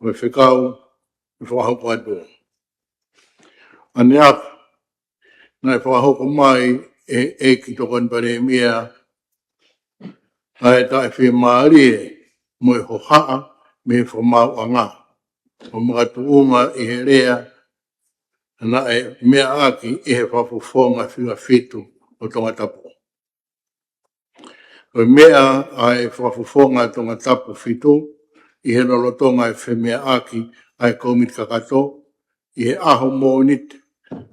o whekau i whahoko atua. Aneak, nai whahoko mai e ki tokon Paremia, ai tae whi maari mo e hohaa me whamau anga. O mga tuunga i he rea, na e mea aki i he whafufonga whiga fitu o tonga tapu. O mea ai whafufonga tonga tapu fitu, i he nolotonga e whemea aki ai komit kakato, i he aho monit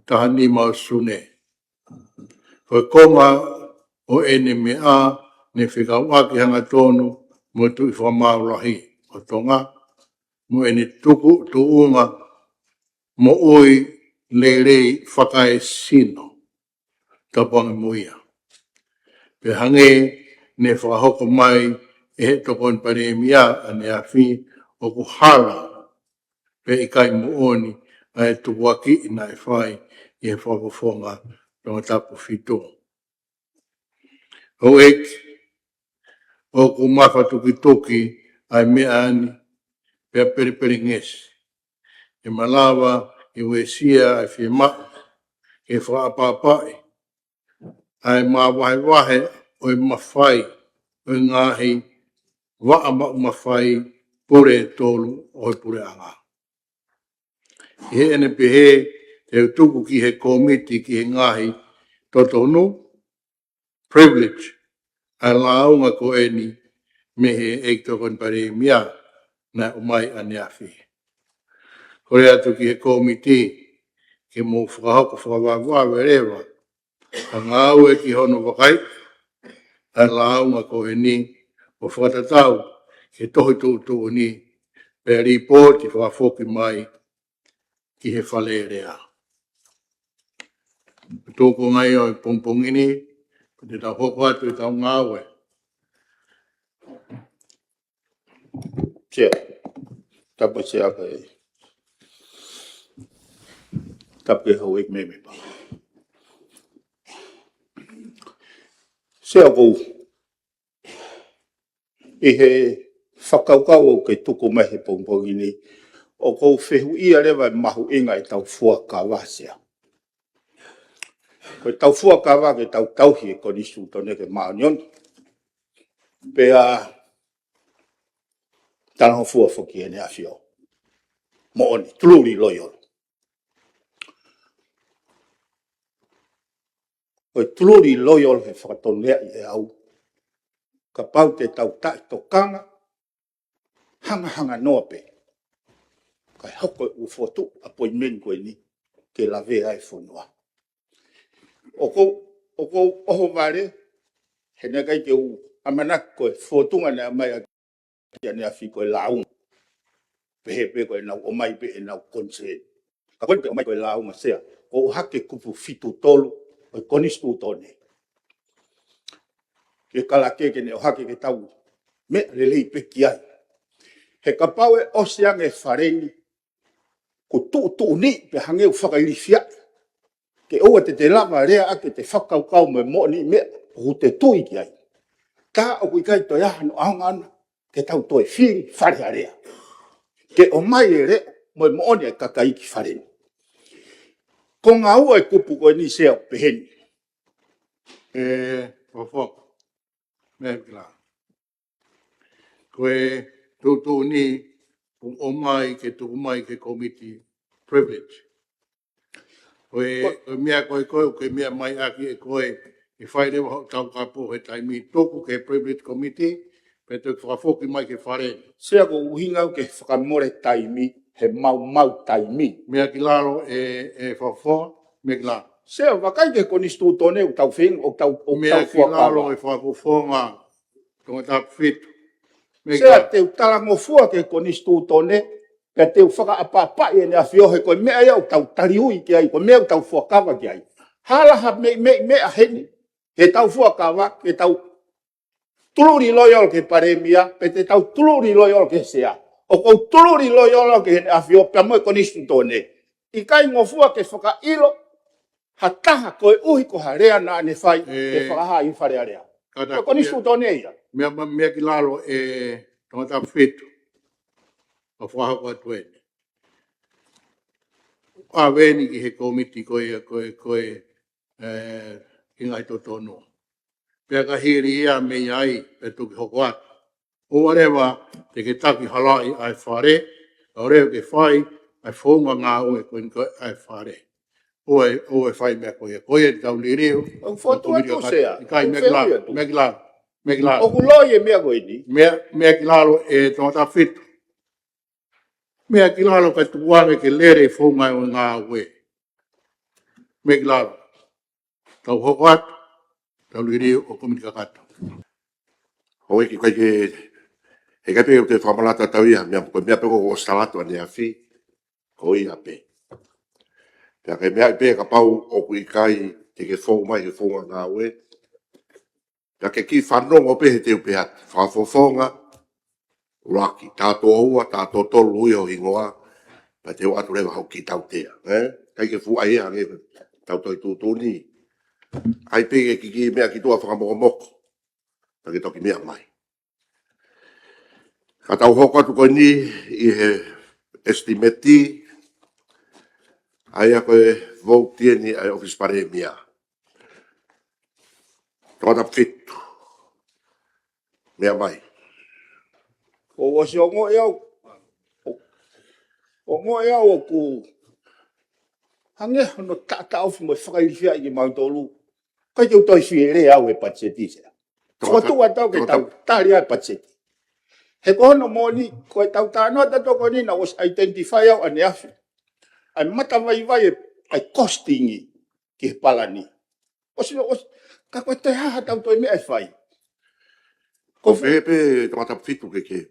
taha ni mau sune. Ko konga o ene mea ne whikawaki hanga tonu mo tu i whamau rahi o tonga, mo ene tuku tuunga mo ui leirei whakae sino tapanga muia. Pe hange ne whakahoko mai e he tokon Paremia ane a whi o kuhala pe i kai muoni a e tukuaki ina e whai i he whakafonga tonga tapu whitu. O ek o ku mafa tuki tuki ai mea ani pe a periperi ngesi. E malawa i wesia ai whima e whaapapai ai mā wahe o e mawhai o e ngahi waa mawhai pure tolu o e pure anga. I he ene pehe te utuku ki he komiti ki he ngahi totonu privilege a launga ko eni me he eiktokon Paremia na umai ane awhi. Kore atu ki he komiti ke mo whakahoko whakawawā werewa a ngāu e ki hono wakai a launga ko eni o whakatatau ke tohi tūtu ni pe ripoti whakafoki mai ki he whale rea. Tōko ngai o i pongpongini, te tau hoko atu i tau ngāwe. Kia, tapu se aka e. Tapu e hau ek me pa. Se ako, i he whakaukau o ke tuku mehe pongpongini, o kou whehu ia rewa mahu inga i tau fuakawa sea. Koe tau fuakawa ke tau tauhi e konisu tone ke maanion. Pea tanaho fua whoki ene awhio. Mo oni, tuluri loyolo. Koe tuluri loyolo he whakatonlea i e au. Ka pau te tau tae tokanga, hanga noa pe. Kai hoko u fotu appointment koe ni, ke la vea e whonua. Oko oho vare, he negai ke u amanak koe fotunga ne amai a kia ne awhi koe launga. Pehe pe koe nau omai pe e nau konsen. Ka koe pe omai koe launga sea, o hake kupu fitu tolu, koe konistu tone. Ke kalake ke ne o hake ke tau, me lelei pe kiai. He kapau e oseange whareni, ko tu ni pe hange u whakairifia. Ke oa te lama rea ake te whakaukau me mo ni mea, o te tui ki ai. Ka o kui kai toi ahano aungana, ke tau toi whiri whare area. Ke o mai e re, mo mo ni e kakai ki whareni. Ko ngā ua e kupu koe ni sea o peheni. Whawhok, me kila. Koe tūtū ni, o mai ke tuku mai ke komiti privilege. Koe mea koe, koe mea mai aki e koe, i whai rewa tau kapo he taimi tōku ke privilege committee, pe te whakafoki mai ke whare. Sea ko uhingau ke whakamore taimi, he mau taimi. Mea ki laro e whawhoa, mea ki laro. Sea wakai ke konistu tone o tau whing, o tau whakawa. Mea ki laro e whakafonga, tonga tapu whitu. Sea te utarango fua ke konistu tone, pe te whakaapapai e nea whiohe koe mea ia o tau tariui ki ai, koe mea o tau whakawa ki ai. Halaha mea heni, ke tau whakawa, ke tau tuluri loyol ke Paremia, pe te tau tuluri loyol ke sea. O kou tuluri loyol ke hene awhio, pe moe konistu tone. I kai ngofua ke whakailo, hataha koe uhi ko harea na ane whai, e whakaha i whare area. Koe konistu tone ia. Mea ki laro e tonga tapu whitu. o whahako atu ene. A veni ki he komiti koe ki ngai to tono. Pea ka hiri ia me iai pe tuki hoko atu. O arewa te ke taki halai ai whare, o reo ke whai ai whonga ngā ue koe ai whare. Oe whai mea koe tau li reo. O foto atu sea. Kai mea ki lalo. O kuloi e mea koe ni. Mea ki lalo e tōta whitu. Mea ki lalo kai tukuange ke lere whonga o ngā ue. Mea ki lalo. Tau hoko atu, tau li reo o komiti kakata. Hoi ki kai ke he kai pe te whamalata tau ia, mea peko o stalato ane a whi, ko ia pe. Pea kai mea pe ka pau o kui kai te ke whou mai ke whonga ngā ue. Pea ke ki whanongo pe he te upe ati, whawhawhonga, raki, tātou aua, tātou tolu ui o hingoa, pa te o atu rewa hau ki tau tea. Kai ke fu ai hange, tau toi tūtuni. Ai pe ke ki mea ki tua whakamoko, pa ke toki mea mai. Ka tau hoko atu koe ni i he estimeti ai a koe voutie ni ai office pare mia. Tōna fitu. Mea mai. O si o ngō iau. O ngō iau o ku. Hange hono tata ofi mo whakairifia i mautolu. Kai te utoi si ere au e patseti sea. Whatua tau ke tau tari ai patseti. He kohono mōni, koe tau tānoa tatoko ni na was identify au ane afi. Ai mata vai ai costingi ki he palani. Ka koe te haha tau toi mea e whai. Ko pepe tōna fitu ke.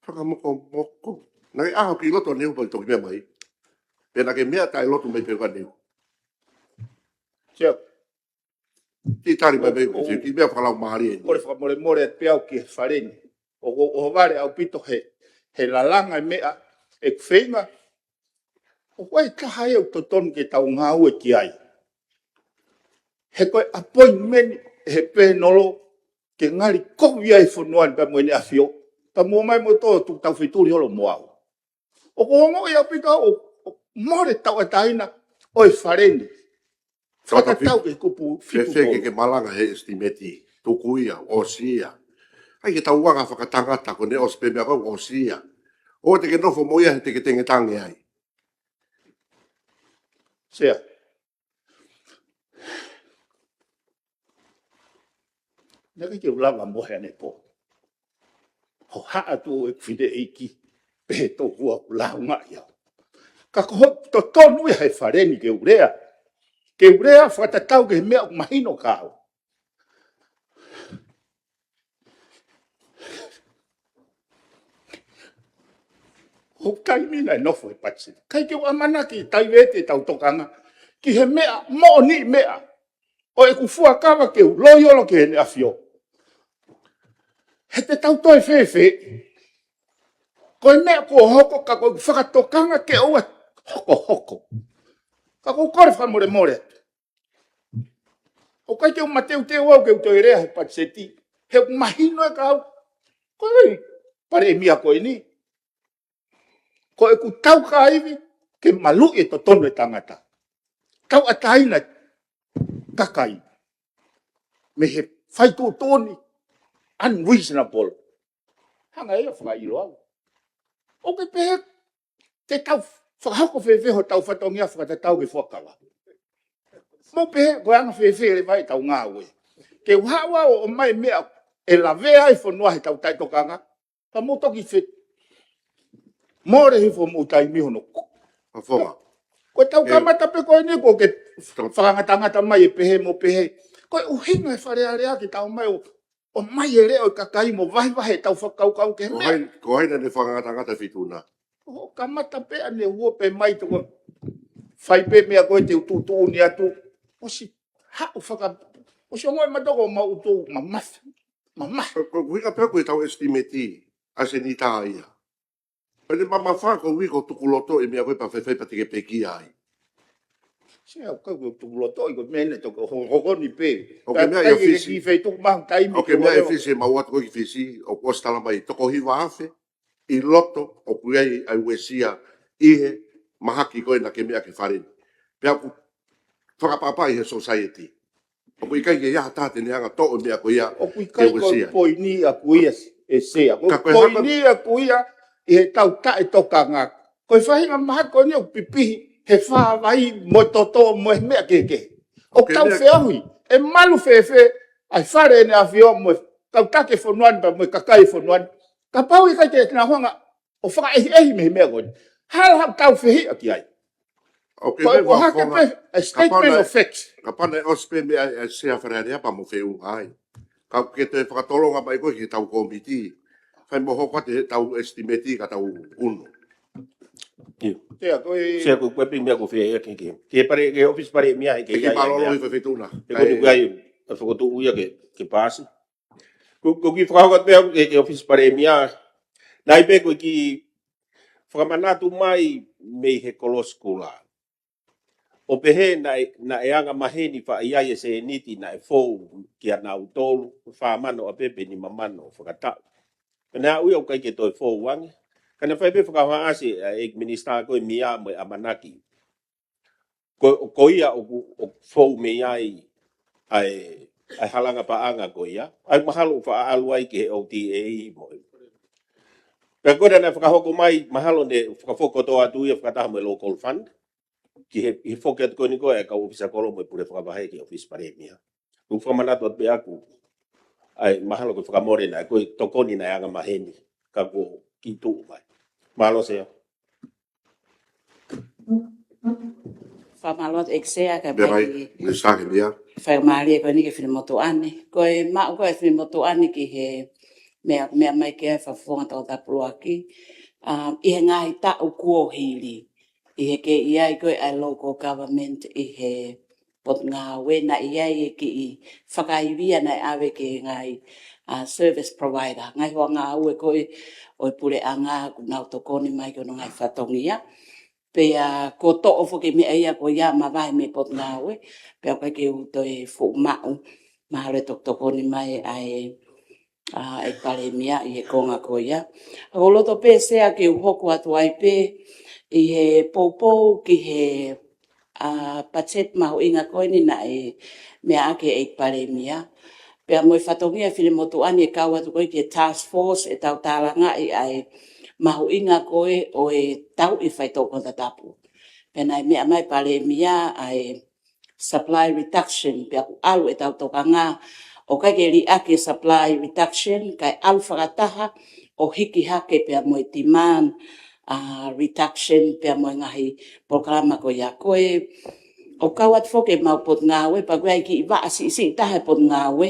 Whakamoko. Nai aho ki loto neu pa toki mea mai. Pena ke mea tai loto mai peka neu. Sia. Ti tari mai mai, ki mea whakalau maari e. Kore whakamore at peau ki he whareni. O ware au pito he lalanga mea e kwhenga. O koe taha e au totonu ke tau ngā ue ki ai. He koe appointment he pēnolo ke ngari kovia e whunuan pa mwene awhio. Pa mua mai mo tō tu tau whituri holo moau. O ko hongo e au pito o more tau e taina o e whareni. Whakatau ke kupu whitu Fe ke malanga he estimeti. Tukuia, o sia. Ai ke tau wanga whakatangata ko ne o spepe a o sia. O te ke nofo moia he te ke tengetange ai. Sea. Naka ke ulava mohe ane po. Ho haa tu e kwhide eiki. Pehe tō hua ulaunga iau. Ka koho to tonu e hei whareni ke urea. Ke urea whatatau ke he mea mahino kāo. Ho taimina e nofo e patsi. Kai ke amana ki taiwete tau tokanga. Ki he mea, mo ni mea. O e kufua kawa ke u loiolo ke hene awhio. He te tau toi whewhe. Ko e mea kua hoko ka koe whakatokanga ke ua hoko. Ka koe kore whamore. O kai te umateu te au ke utoi rea he patseti. He mahino e kau. Koe pare e mia koe ni. Ko e ku tau ka iwi ke malu e to tonu e tangata. Tau ataina kakai. Me he whaitu tōni. Unreasonable. Hanga ea whakairo au. O ke pehe te tau whakahako whewheho tau whatongia whakatatau ke whakawa. Mo pehe koe anga whewhe le vai tau ngā ue. Ke uhawa o mai mea e la vea e whanua he tau taitokanga. Pa mo toki whet. More he fo mo tai mihono. Whawha. Ko tau kamata pe koe ni ko ke whangatangata mai e pehe mo pehe. Koe uhinga e wharearea ki tau mai o mai e reo i kakai mo vai tau whakaukau ke mea. Ko haina ne whangata whituna. O kamata pe ane ua pe mai toko whai pe mea koe te ututu ni atu. O si hau whaka. O si ongoe matoko ma utu mamaf. Ko wika peo koe tau estimeti. Ase ni tā ia. Pene mama whako wiko tukuloto e mea koe pa whewhai pa teke peki ai. Sia koe koe tukuloto i koe mene toko hokoni pe. O ke mea i ofisi. Ki whai tuku mahu taimi. O ke mea e whisi e mau atu koe ki whisi. O kua stala mai toko hiwa awhe. I loto o kuei ai wesia ihe mahaki koe na ke mea ke whare. Pea ku whakapapai he society. O kui kai ke ia tāte ni anga tō mea ko ia O kui ke kai ko wesia. poini a kuia e sea. O Ka koe poini a kuia i he tau tae toka ngā. Koe whahinga maha ko ni o pipihi he whāwai mo toto mo he mea keke. O Ke tau mea- whiahui. E malu whewhe ai whare ne a whio mo tau take whanuan pa mo kakai whanuan. Ka pau i kai te tina honga o whaka ehi me he mea koe. Hala hau tau whihi a ki ai. O ke Koe me o hake whafonga. pe a statement of facts. Ka pane o spe mea e sea wharearea pa mo wheu ai. Ka ke te whakatolonga mai koe ke tau komiti. Whai mo hoko te tau estimati ka tau unu. Tea koe... Sia ko koe ping mea ko whea ke ke. Ke pare ke office pare mea E ke ki ia palolo ia. i whewhetuna. Ke ko tu ai a whakotu uia ke pasi. Ko ki whakahokat mea ke office pare mea. Nai pe ko ki whakamanatu mai mei he koloskula. O pehe na e anga maheni wha iai e se niti na e fōu ki a nau tolu. Whamano a pepe ni mamano whakatau. Pena ui au kai ke toi fōu wangi. Kana whaipe whakahoa ase e minister koe mia mo a manaki. Ko ia o fou me ai ai halanga pa anga ko ia ai mahalo fa alu ai ke OTA mo pe ko na fa hoko mai mahalo ne fa foko to atu ia fa ta mo local fund ki he foket ko ni ko e ka ofisa ko mo pure fa ba ke office pare mia u fa mana to be aku ai mahalo ko fa more na ko tokoni na anga maheni ka ko ki tu mai malo se Whamalot eksea ka Berai, pai ni sake mea. whaimari e koe ni ke whinemoto ane. Koe mao koe whinemoto ane ki he mea mai ke ai whawhonga tau tapurua ki. I he ngahi tau kua hiri. I he ke iai koe ai local government i he pot ngā wena iai e ki i whakaiwia nei awe ke ngai service provider. Ngai hoa ngā ue koe o pure a ngā nau tokoni mai koe no ngai whatongia. Pea ko to'o foke me ia ko ia ma vai me pot ngawe pea ka ke u toi fu mau ma le tok tokoni mai ai e pare mia i he konga ko ia o loto pe sea ke u hoku atu ai pe i he popo ki he pachet mau inga ko ni na e me ake e pare mia pea mo fatongia fili motu ani e kawa tu ko ki task force e tau talanga i ai mahu inga koe o e tau i whai tōko tapu. Pena mea mai pare mia ai supply reduction, pia ku alu e tau toka ngā o kai ke li ake supply reduction, kai alu whakataha o hiki hake pia mo e demand reduction, pia mo e ngahi programa ko ia koe. O kawat foke mau pot ngawe, pa koe ki i waa si tahe pot ngawe,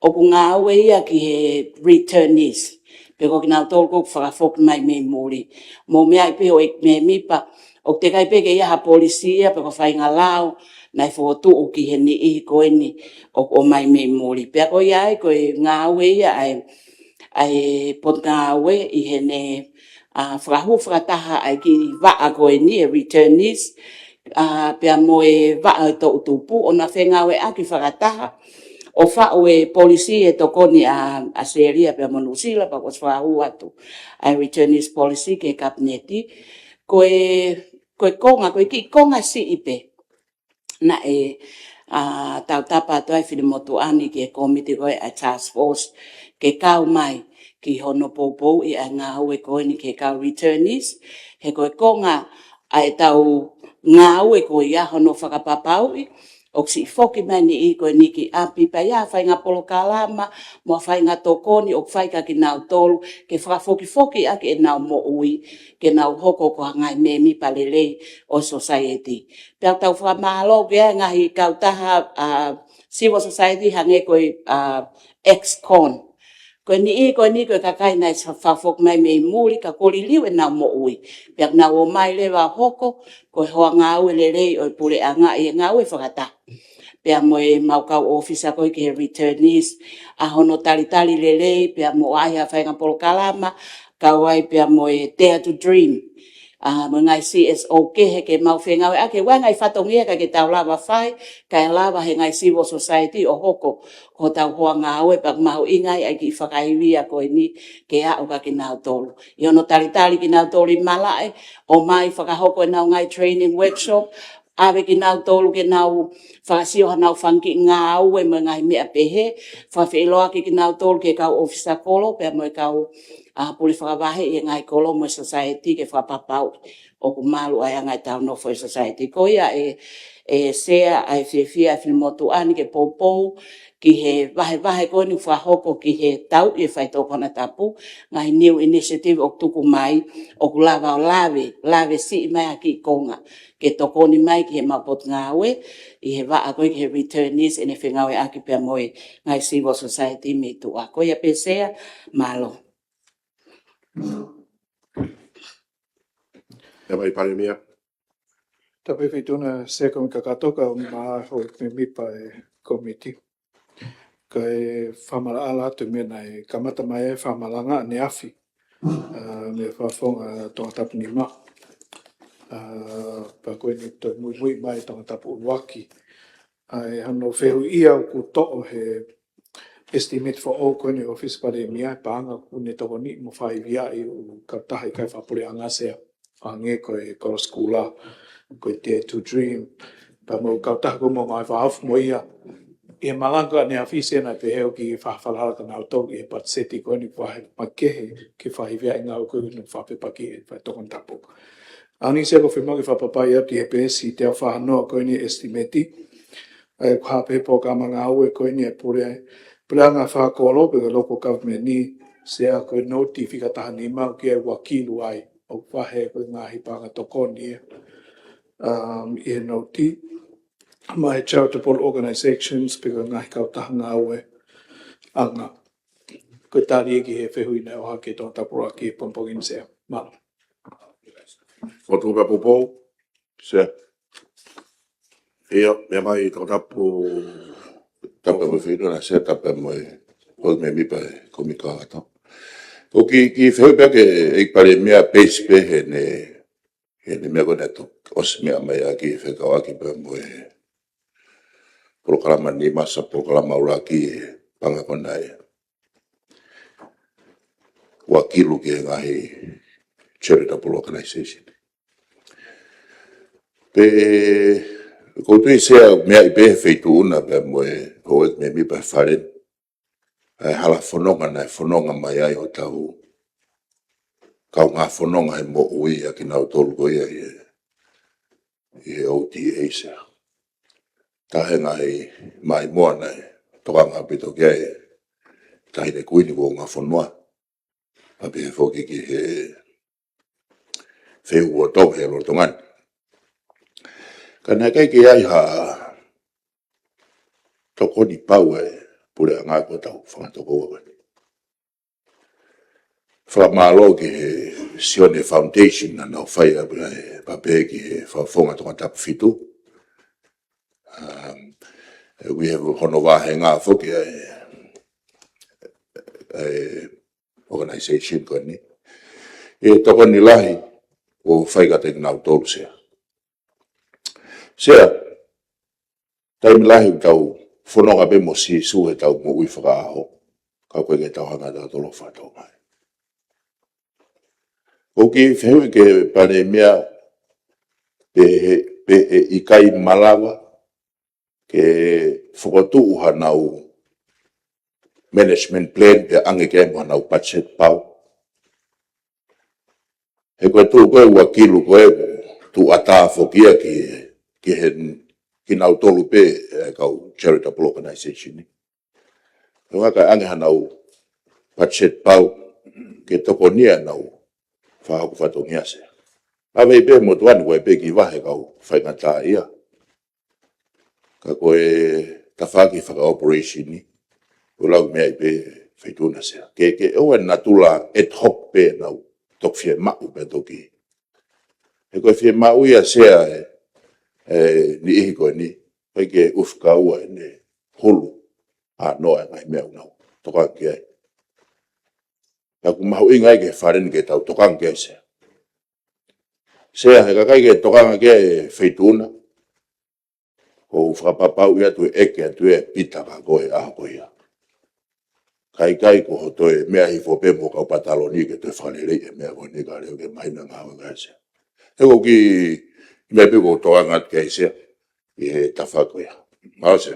o ku ngawe ia ki he returnees. Peko ki nau tōko whakafok mai me muri. Mō mea i peo e me mipa, o te kai peke ia ha polisia, peko whainga lao, nai whotu o ki he ni i koe ni, o mai me muri. Peko ia e koe ngāwe ia ai pot ngāwe i he ne whakahu whakataha ai ki waa koe ni e returnees, pia mo e waa e tō utupu, o na whengawe aki whakataha, o whao e policy e tokoni a seria pe monusila pa ko whao atu a returnees policy ke kabineti koe konga ki konga si ipe na e tau tapa atu ai whinemotu ani ki e komiti koe a task force ke kau mai ki hono popo i a ngā ue koe ni ke kau returnees he koe konga ai tau ngā ue koe ia hono whakapapau i o si foki mai ni i koe ni ki api pa ia whai ngā polo kalama, mo whai ngā tokoni o whai ka ki nau tolu, ke whakafoki a ke nau mo ui, ke nau hoko ko ngai me mi palelei o society. Pea tau whakamalo ke ngahi kautaha civil society hange koe ex-con. Koe ni koe kakai nai whafok mai me muri ka kori liu e nau mo ui. Pea nau o mai lewa hoko, koe hoa ngā ue lelei o pure a ngā ue whakata. Pea mo e maukau ofisa koe ki he returnees, a hono tali lelei, pea mo ai a whainga polo kalama, kau ai pea mo e dare to dream. ngai CSO ke he ke mau whenga we ake wai ngai whatongia ka ke tau lava whai kai lava he ngai civil society o hoko ho tau hoa ngā aue pak mau ingai ai ki whakaiwia koe ni ke a o ka ki nau tolu. I ono tari ki nau tolu i malae o mai whakahoko e nau ngai training workshop ave ki nau tolu ke nau whakasio ha nau whanki ngā aue mo ngai mea pehe whawhiloa ki nau tolu ke kau officer kolo pe mo kau puli whakawahe i ngai kolo mo society ke whapapau o ku malu ai ngai tau no for society ko ia sea ai fia motu ani ke popo ki he vahe ko ni whahoko ki he tau i whai tōkona tapu ngai new initiative o tuku mai o ku lava o lave si mai a ki konga ke tokoni mai ki he mapot ngawe i he waa koe ki he returnees e ne whengawe aki pia moe ngai civil society me tu a koe ia pe sea malo. Ya mai pare mea. Tape whituna se komi ka katoka o maa ho me mipa e komiti. Ka e whamara ala atu mena e kamata mai e whamaranga ne afi. Me whawhonga tonga tapu ni ma. Pa koe ni toi mui mai tonga tapu uwaki. Ai hano whehu ia o ku to'o he estimate for all koe ni office pare mia e paanga ku ne toko ni mo whai via i u kautaha i kai whapure angasea. Whange koe kora skula. Koe Dare to Dream. Pa mo kautaha ko mo ngai whahafu mo ia. I malanga ne awhise na pe heo ki whawhalharaka nao tau i he patseti koe ni wahe makehe ki whahivea i ngau koe no whapepaki e whai tokon tapu. Ani se ko whemaki whapapai ati he pesi te au whahanoa koe ni estimeti. Ai hape po ka mga aue koe ni e pure anga whakolo pe ka local government ni se a koe notifika taha ni mau ki e wakilu ai o whahe koe ngahi panga tokoni e. I he noti. My charitable organisations pe ka ngahi kautaha ngā aue anga. Koe tari ki he whehui nei o hake tōna tapura ki e pompongin sea. Malo. O tu pa popo. Se. Ia, me mai tō tapu tapu mo whino na se tapu mo o me mipa e komika ata. O ki whehui pia ke e pare mea base pe he ne mea kone to os mea mai a ki whekau aki pe mo e proklama ni masa proklama ura ki e panga kona e wakilu ki e ngahi charitable organisation. Pe ko tu sea mea i pe feitu una pe mo e o e me mi pa faren ai hala fononga na fononga mai ai o tau kau ngā fononga he mo ui a ki nau tolu ko ia i OTA sea. Tahe ngai mai moa nei toka ngā pito kia e tahi ne kuini ko ngā fonua. Ape he foki ki he whehu o tau he lortongan. Kana kai ki ai ha toko ni pau e pure a ngā ko tau whangatoko ua. Whamalo ki he Sione Foundation na nau whai abra e pape ki he whawhonga tonga tapu fitu. We have hono wahe ngā whoki organisation ko ni. E toko ni lahi o whaigate ki nau tolu sea. Sea, taimi lahi tau whanonga pe mo si su e tau mo ui whakaaho. Kau koe ke tau hanga tau tolo whatau mai. O ki whehui ke pane mea pe i kai malawa ke whakotu uha nau management plan pe ange ke mo nau budget pau. He koe tu koe wakilu koe tu ata whokia ki nau tolu pe kau charitable organisation ni. Tunga kai ange hanau budget pau ke toko nia nau whahaku whatongia se. Awe pe mo tuani koe pe ki wahe kau whaingata ia. Ka koe tawhaki whaka operation ni. Ulau mea i pe whaituna sea. Ke oe natula ad hoc pe nau tok fie mau pe toki. He koe fie mau ia sea ni ihi koe ni. Koe ke ufka ua ne hulu. Noa ngai mea unau. Toka ki ai. Ka ku mahu ingai ke wharen ke tau toka ki ai sea. Sea he kakai ke tokanga ke feituna. Ko whakapapau ia tu eke atu e pita ka koe a koe ia. Kai ko hoto e mea hi fope mo kau pataloni ke te whanere e mea koe ni ka reo ke maina ngā wanga ese. He ko ki mea pe ko tokanga ke ese i he tawha koe ia. Maose.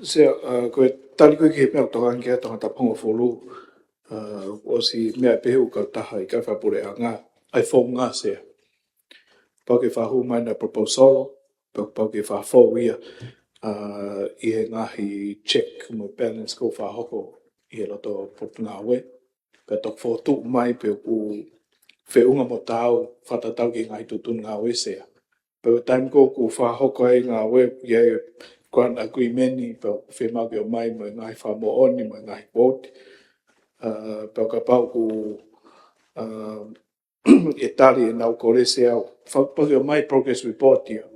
Se koe tali koe ki he mea toka angia tangata pongo wholu o si mea pehu ka taha i kai whapure a ngā ai whong ngā sea. Pau ke whahu mai na proposal, pau ke whawhau ia i he ngahi check mo balance ko whahoko i he loto potu ngā we. Ka tok whotu mai pe ku whiunga mo tau whatatau ki ngai tutun ngā we sea. Pau time ko ku whahoko ai ngā we ia grant agreement ni pau whemau ki o mai mo ngai whamo oni mo ngai quote. Pau ka pau ku e tali e nau kore se au. Pau ki o mai progress report ia.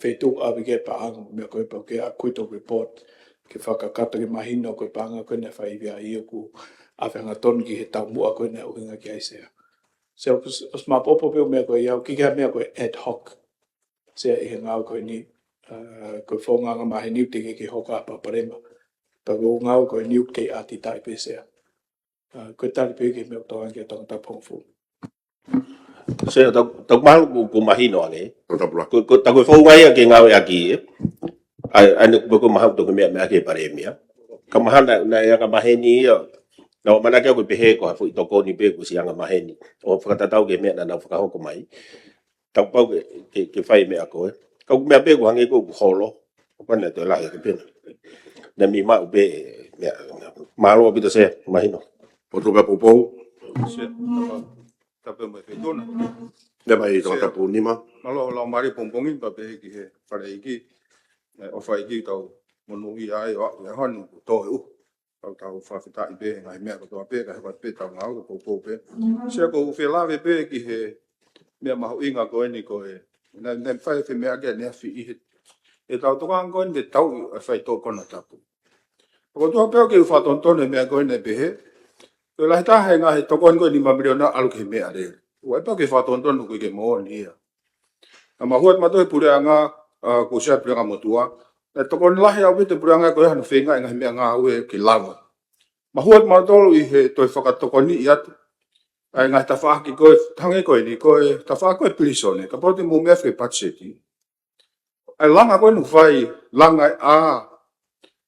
Whetu awi ke paanga mea koe pau ke a kuito report. Ke whakakata ke mahino koe paanga koe ne whaivia i oku awhenga tonu ki he tau mua koe ne uhinga ki aisea. Se os ma popo peo mea koe iau ki kia mea koe ad hoc. Se i he ngau koe ni koe whonganga mahi niu teke ki hoka apa parema. Pau o ngau koe niu ke ati taipe sea. Koe tali peo ki mea toa angia tangata pongfu. Se tau malu ko mahino ane. Ko tapula. Ko ta ko fo ngai ke ngau aki. Ai ane ko mahau to me ke paremia. Ka mahana na ya ka maheni ia. Na mana ke ko pehe ko fu to ko ni pe ko sianga maheni. O fakata tau ke me na fakahoko mai. Tau pau ke fai me ako. Ka me pe ko hangi ko holo. Ko na to la ke pe. Na mi ma be malo bito se mahino. O tu ka popo. Se tape mo feituna. Ne mai tangata pu nima. Malo la mari pompongi pa pe ki he para iki. O fai ki tau monu i ai o e honu to u. Tau whawhita i pe ngai mea ko toa pe ka hewa pe tau ngau ko popo pe. Se ko whelave pe ki he mea mahu inga ko eni ko e. Nen whai whi mea kia nea whi i he. E tau toka ango eni tau e whai tō kona tapu. Ko toa peo ki whatontone mea ko eni pe he. Ko lahi taha e ngahi toko ango eni mamiriona alu ki mea re. Ua e peo ki whatontone ko i ke moa ni ia. Na mahuat matoe pure anga ko sea pure nga motua. Na toko ni lahi au pite pure anga ko e hanu whenga e ngahi mea ngā ue ki lawa. Mahuat matolu i he toi whakatoko ni i atu. Ai ngahi ta whaaki koe tange koe ni koe ta whaaki koe pirisone. Ka poti mo mea whi patseti. Ai langa koe nu whai langa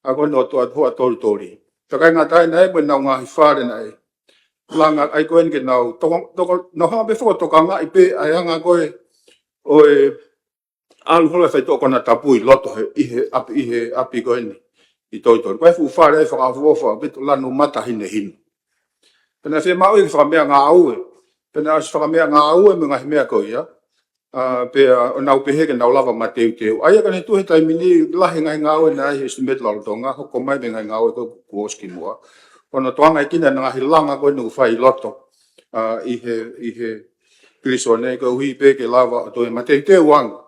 a koe no toa hoa tori tori. Whakai ngā tai nei mo nau ngahi whare nei. Langa ai koe ni ke nau toko no haa be whakatoka ngā i pe ai anga koe oe alu hola whai toko na tapui loto he api koe ni. I toi toi. Koe fu whare ai whakafuofa bitu lanu mata hine hinu. Pena whi mau i whakamea ngā aue. Pena as whakamea ngā aue me ngahi mea koe ia. Pea nau peheke nau lava ma teu teu. Aia kane tuhe taimini lahi ngai ngā aue na ai estimate lalotonga. Hoko mai me ngai ngā aue koe kuoski mua. Kono toanga i kina ngahi langa koe nuku whai loto. I he pirisone koe hui peke lava atoe ma teu teu wanga.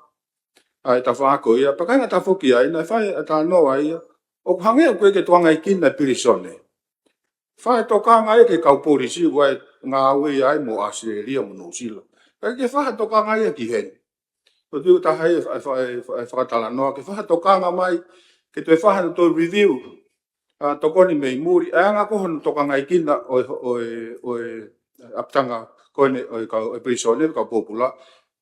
Ai ta whako ia. Pakainga ta whoki ai. Nai whai ta noa ia. O hangea koe ke toanga i kina pirisone. Whae toka ngai ke kaupori si wai ngā ue ai mo Australia mo New Zealand. Ke whae toka ngai ki hen. Ko tiu tahai whakatala noa. Ke whae toka mai ke tue whae to review. Toko ni mei muri. Ai anga kohon toka ngai kina o aptanga koe o prisone ka popula.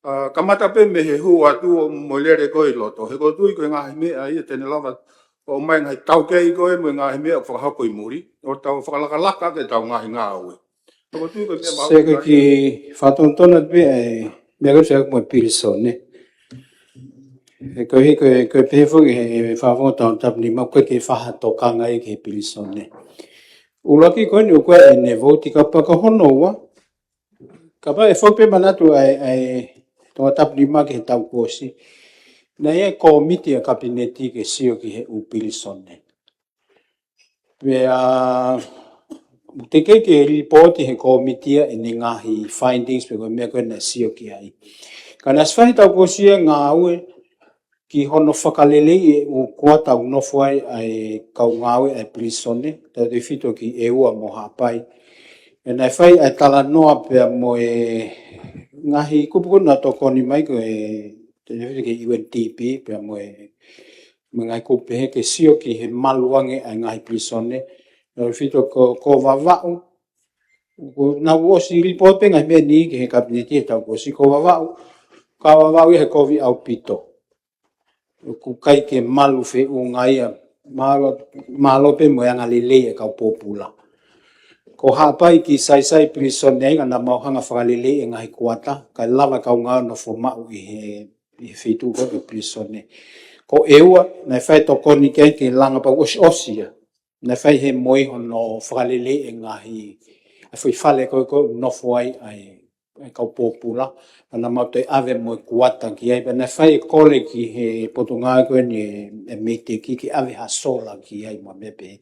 Kamata pe me he hu atu mo lere koe loto. He ko tui koe ngahi mea ia tene lava. O mai ngai tau kei koe mo ngahi mea whakahako i muri. O tau whakalaka ke tau ngahi ngā aue. Se ko ki whatontona pe ai mea koe se mo pirisone. E koe hi koe pefo ki he whawonga tau tapni ma koe ke whahatoka ngai ke pirisone. Ulaki koe ni o koe e ne voti ka pakahono wa. Ka pa e whaupe manatu ai tonga tapni ma ke tau kosi. Na ia komiti a kabineti ke sio ki he upilisone. Pea te ke report he komiti a ni ngahi findings pe ko mea koe na sio ki ai. Kana swahi tau kosia ngā ue ki hono whakalele e o kua tau nofo ai kau ngā ue ai pilisone. Tau te whito ki e ua mo hapai. E nai whai ai tala noa pia mo ngahi kupukuna tokoni mai ko te newhi ke UNDP pia mo ngai kupehe ke sio ki he maluange ai ngahi prisone. Nau fito ko wawau. Na wosi report pe ngai me ni ke he kabineti e tau ko si ko wawau. Ka wawau he kovi au pito. Ku kai ke malu fe ngai malo pe mo yang alile e kau popula. Ko hapai ki sai prisone nga na mau hanga whakalile e ngahi kuata. Kai lava kau ngau na fomau i he fitu ko e prisone. Ko eua, nai whai tokoni ke langa pa osia. Nai whai he moi hono whakalile e ngahi. A whai whale ko nofo ai kau popula. Ana mau te ave mo kuata ki ai. Nai whai kole ki he potunga koe ni e meite ki ave ha sola ki ai mo mepe.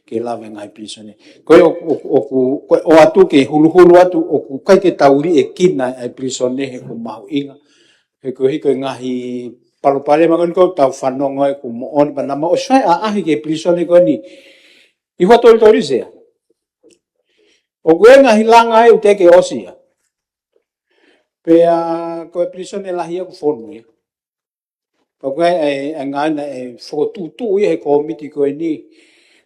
Ke lava ngai prisone. Koe o atu ke hulu atu o ku kai ke tauri e kina ai prisone he ku mau inga. He ko hiko ngahi palopale makan ko tau whanongo e ku moon pa nama o sai a ahi ke prisone ko ni i hua tori sea. O kue ngahi langa e ute ke osia. Pea ko e prisone lahi aku whonu ia. O kue e ngana e whotutu ia he komiti ko ni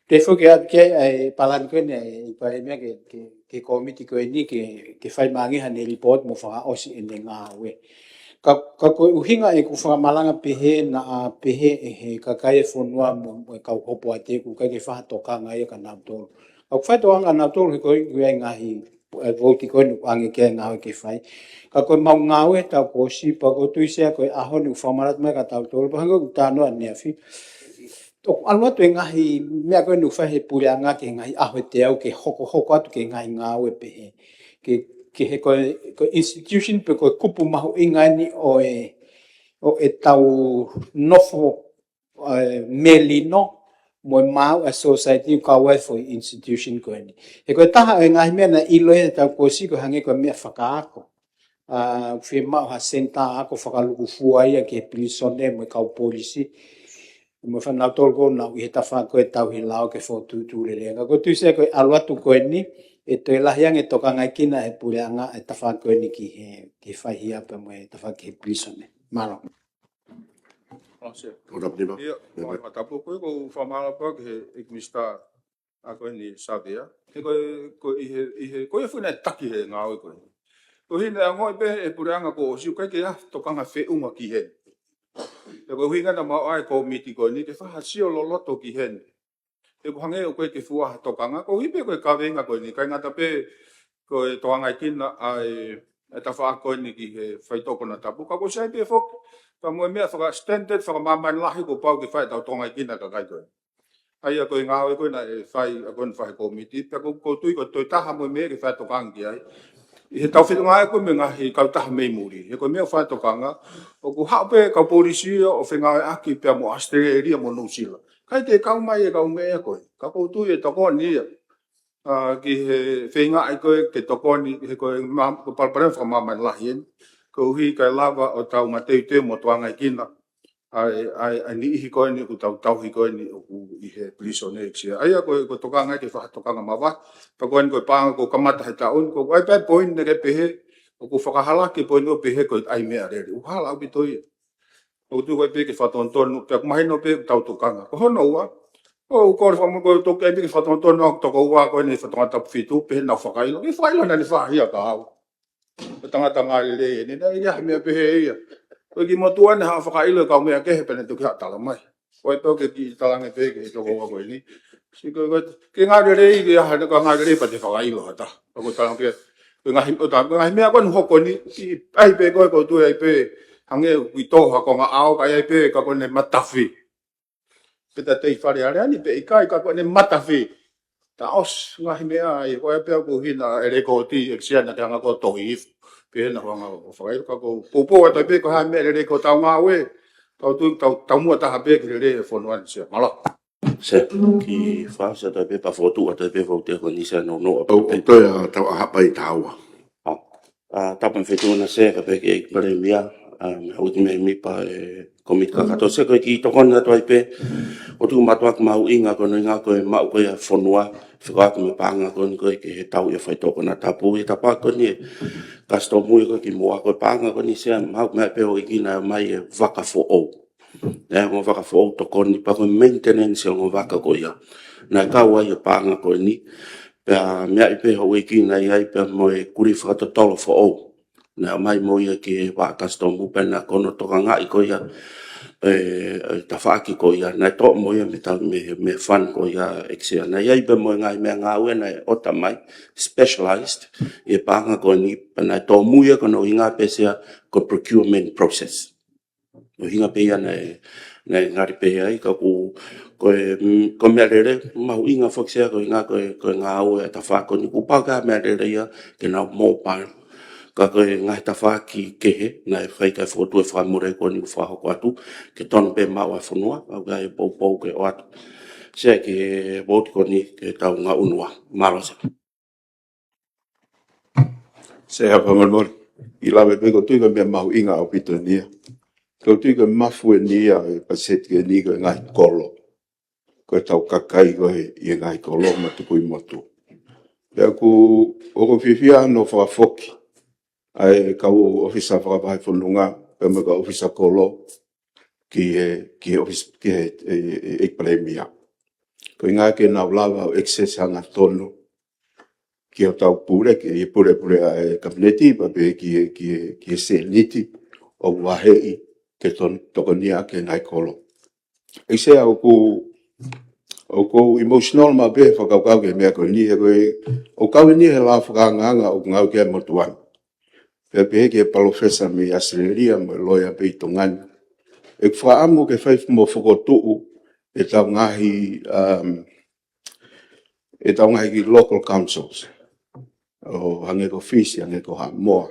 te whuke ake e palan ko ni e pare mea ke komiti ko ni ke whai mangiha ne report mo whaka osi e ne ngā we. Ka koe uhinga e ku whamalanga pehe na pehe e he kakai e whonua mo e kau hopo a te ku kai ke whahatokanga e ka nautoro. Ka whaitoanga nautoro he koe kuia ngahi voti koe nu ange kia ngāwe ke whai. Ka koe mau ngāwe tau ko sipa ko tuisea koe aho ni whamarat mai ka tautoro. Pahanga ku tānoa nea whi. Toko alua tu e ngahi mea koe nu whai he pureanga ke ngahi aho te au ke hoko atu ke ngahi ngāwe pehe. Ke he koe institution pe koe kupu mahu inga ni o e tau nofo melino mo mau a society ka wai for institution koe ni. He koe taha e ngahi mea na ilo e tau kosi koe hange koe mea whakaako. Whi mau ha senta ako whakaluku fuaia ke prisone mo kau polisi. Mo whanau tolko nau i he tawha koe tau hi lao ke whotutu le lea. Ko tu se koe aluatu koe ni e toi lahiang e toka ngai kina e pureanga e tawha koe ni ki whahia pa mo e tawha ki prisone. Maro. O rapi ba? Ia, mai matapu koe ko whamala pa ke he mista a koe ni Savia. He koe i he koe whina taki he ngāwe koe. Ko hina a ngoi pe e pureanga ko o siu kai ke a tokanga whiunga ki he. E koe hinga na mau ai komiti koe ni ke whaha sio loloto ki he. E ko hange o koe ke fuaha tokanga, ko hipe koe kawenga koe ni, kai ngata pe koe toangai kina ai e tawha koe ni ki he whaitoko na tapu. Ka koe sai pe fok, ka moe mea whaka standard, whaka maman lahi ko pau ki whai tau toangai kina ka kai koe. Ai a koe ngāwe koe na e whai a koe whai komiti, pe ko tui ko toi taha moe mea ki whai tokangi ai. I he tau whitu ngāe koe me ngahi kau taha mei muri. He koe mea whai tokanga, o ku haupe kau polisia o whengawe aki pia mo Australia mo New Zealand. Kai te kau mai e kau mea koe. Ka koutu e tokoni ia. Ki he whenga ai koe ke tokoni he koe ko palparen whamamai lahi en. Ko uhi kai lava o tau mateu te mo tuangai kina. Ai ni ihi koe ni ku tau hi koe ni o ku i he prisone eksia. Ai a koe ko tokanga ke whahatokanga mawa. Pa koe ni koe pānga ko kamata he taun. Ko ai pai poin ne ke pehe. O ku whakahalaki poin o pehe koe ai mea rere. Uhala au bitoi. O tu koe pe ke whatontonu. Pea kumahino pe tau tokanga. Ko hono ua. O kore whamu koe toke ai pe ke whatontonu. O toko ua koe ni whatongata whitu. Pehe nau whakailo. Ki whailo na ni whahia ka au. O tangata ngāri le. Ni na ia mea pehe ia. Koe ki motua ne haa whakailo kau mea kehe pene tuki haa tala mai. Koe tau ke ki talange pe ke toko ua koe ni. Si koe koe. Ke ngāri rei ki aha ne ka ngāri rei pa te whakailo hata. Koe talange pe ngahi mea koe nuhoko ni. Ai pe koe koe tue ai pe. Hange kui toha ko ngā ao kai ai pe ka koe ne matafi. Peta tei whare are ani pe ikai ka koe ne matafi. Ta os ngahi mea ai koe pe aku hina e reko ti eksia na te hanga ko tohi ifu. Pe na wanga o whakailo ka ko popo atai pe ko hae mea e reko tau ngā we. Tau mua taha pe ki re e whonuan sia. Malo. Se ki whaasa tai pe pa whotu atai pe whaute ko nisa no no. O toi a tau a hapai taua. Tapan whetu na se ka pe ki e pare mea. Hauti me mi pa komit ka kato se koe ki tokon na toi pe O tu matua ka mau inga ko nga ko mau ko ya fonua whaka ko me panga ko ko ke he tau e whai toko na tapu e tapa ko ni kasto mui ko ki mua ko panga ko ni se mau me pe o ikina mai e waka fo o. E mo waka fo o to ko ni pa ko maintenance o waka ko ya. Na ka wa e panga ko ni pe me ai pe ho ikina ai pe mo e kuri whaka tolo fo o. Na mai mo ia ke wa kasto mu pe na kono toka nga i ko ya ta whaaki ko ia, nei tō mo ia me whan ko ia exia. Nei eipa mo ngai mea ngā ue nei ota mai, specialized, e pānga ko ni, nei tō muia ko no hinga pesea ko procurement process. No hinga pe ia nei ngari pe ai, ka ku, ko mea rere, mahu inga whaksea ko inga ko ngā ue ta whaako ni, ku pāka mea rere ia, ke nau mō pāna. Ka koe ngai ta whaki kehe, nai whai kai whotu e whamure ko ni whahoko atu, ke tono pe mau a whanua, au kai pou ke o atu. Sea ke woti ko ni ke tau ngā unua, marose. Se hapa malmol, I lawe pe ko tui ka mea mahu inga au pito nia. Ko tui ka mafu e nia e paseti ke ni ko ngai kolo. Ko tau kakai ko e ngai kolo matuku I motu. Pea ku oko whiwhia no whakafoki. Ai kau ofisa whakapahe whanunga, pe me ka ofisa kolo ki office ki e premia. Ko inga ke nau lawa o excess hanga tonu ki o tau pure, ki e pure a kabineti, pa pe ki e se niti o wahei ke ton tokonia ke ngai kolo. I se au ku emotional ma pe whakaukau ke mea ko ni he koe, o kau ni he la whakanganga o ngau ke motuan. Pe ke professor me Australia mo lawyer pe tongani. E whaamu ke whai mo whakotuu e tau ngahi ki local councils. O hange ko fisi, hange ko hamoa.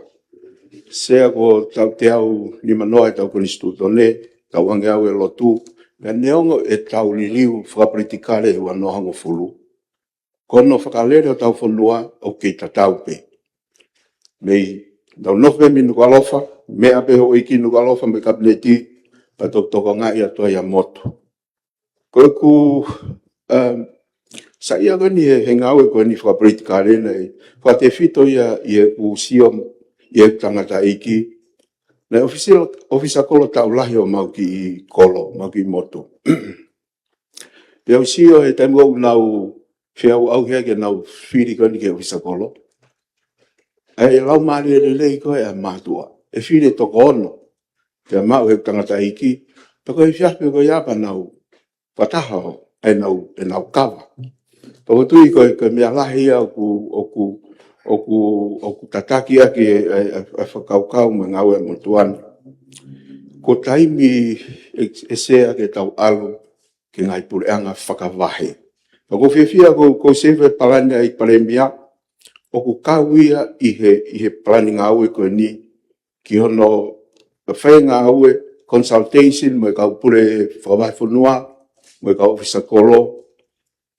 Sea ko tau te au ni manoa e tau konistu tone, tau hange au e lotu, me neongo e tau liliu whakapritikare e wanoa hango fulu. Kono whakalere o tau whanua o kei tatau pe. Mei dau nofe mi nuku alofa, mea pe ho iki nuku alofa me kabineti, pa toko ngā ia toa ia moto. Koe ku, sa ia gani he ngau e koe ni whakapritikare nei, whate fito ia e ku sio, i e tangata iki, nei ofisa kolo tau lahi o mau ki kolo, mau ki moto. Pea sio e taimu au nau, whiau au hea ke nau whiri koni ke ofisa kolo, e lau maari e lei koe e mātua. E whire toko ono. Pea mau he tangata iki. Pa koe whiape koe iapa nau wataha ho. E nau kawa. Pa koe tui koe mea lahi oku tataki aki e whakaukau me ngau e motuani. Ko taimi e sea ke tau alu ke ngai pureanga whakawahe. Pa koe whiawhia ko sewe palania I paremia. Oku kawia I he planning aue koe ni ki hono whaenga aue consultation mo kau pure whawai whanua mo kau ofisa kolo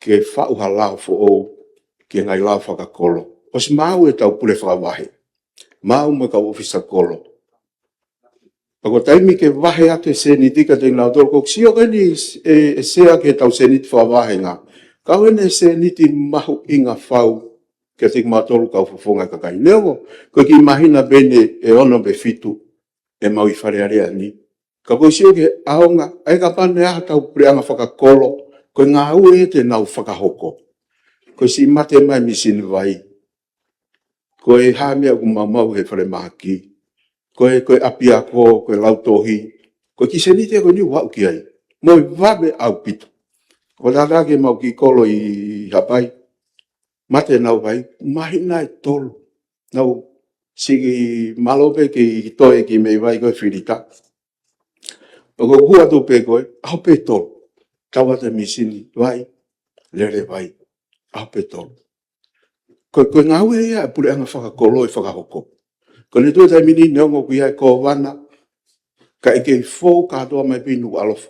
ke whauha lao fo o ki ngai lao whakakolo. Os mau e tau pure whawahe. Mau mo kau ofisa kolo. Pako taimi ke wahe ate se ni tika te ngau tolo kok sio kani e sea ke tau se niti whawahe nga. Kau ene se niti mahu inga whau ke te matolu kau whafonga kakai. Leo, koe ki mahina bene e ono be fitu e mau I wharearea ni. Ka koe sio ke aonga, ai ka pane aha tau preanga whakakolo, koe ngā ue te nau whakahoko. Koe si mate mai misini vai. Koe hamea ku mau he whare maki. Koe api ako, koe lautohi. Koe ki se nite koe ni wau ki ai. Moi wabe au pito. Ko tatake mau ki kolo I hapai. Mate nau vai, mahina e tolu. Nau sigi malope ki toe ki mei vai koe whirita. Pako hua tu pe koe, au pe tolu. Tawata misini, vai, lere vai, au pe tolu. Koe ngau e ia, pure anga whakakolo e whakahoko. Ko ne tue tai mini neongo ki ai ko wana, ka eke fō katoa mai pinu alofa.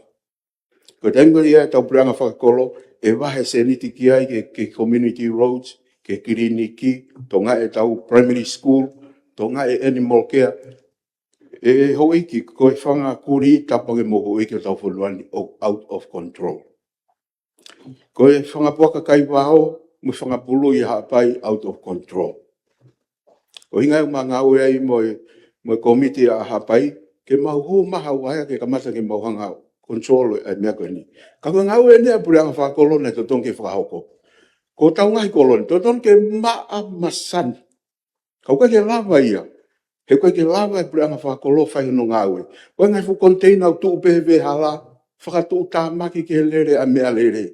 Ko tengo ia tau pure anga whakakolo, e wahe se niti ki ai ke community roads, ke kiriniki, tonga e tau primary school, tonga e animal care. E ho iki, koe whanga kuri tapange mo ho iki o tau whanuani out of control. Ko e whangapuaka kai wao, mo whangapulu I hapai out of control. Ko hinga yung mga ngawe ai mo komiti a hapai, ke mau ho maha waya ke kamata ke mau hanga control e mea koe ni. Ka ko ngawe ni a pure anga whakolona to tong ke whakahoko. Ko tau ngai kolon, to tong ke maa masan. Kau ka ke lava ia. He koe ke lava e pure anga whakolo whai no ngawe. Koe ngai fu container tu upehewe hala, whakatu utamaki ke lere a mea lere.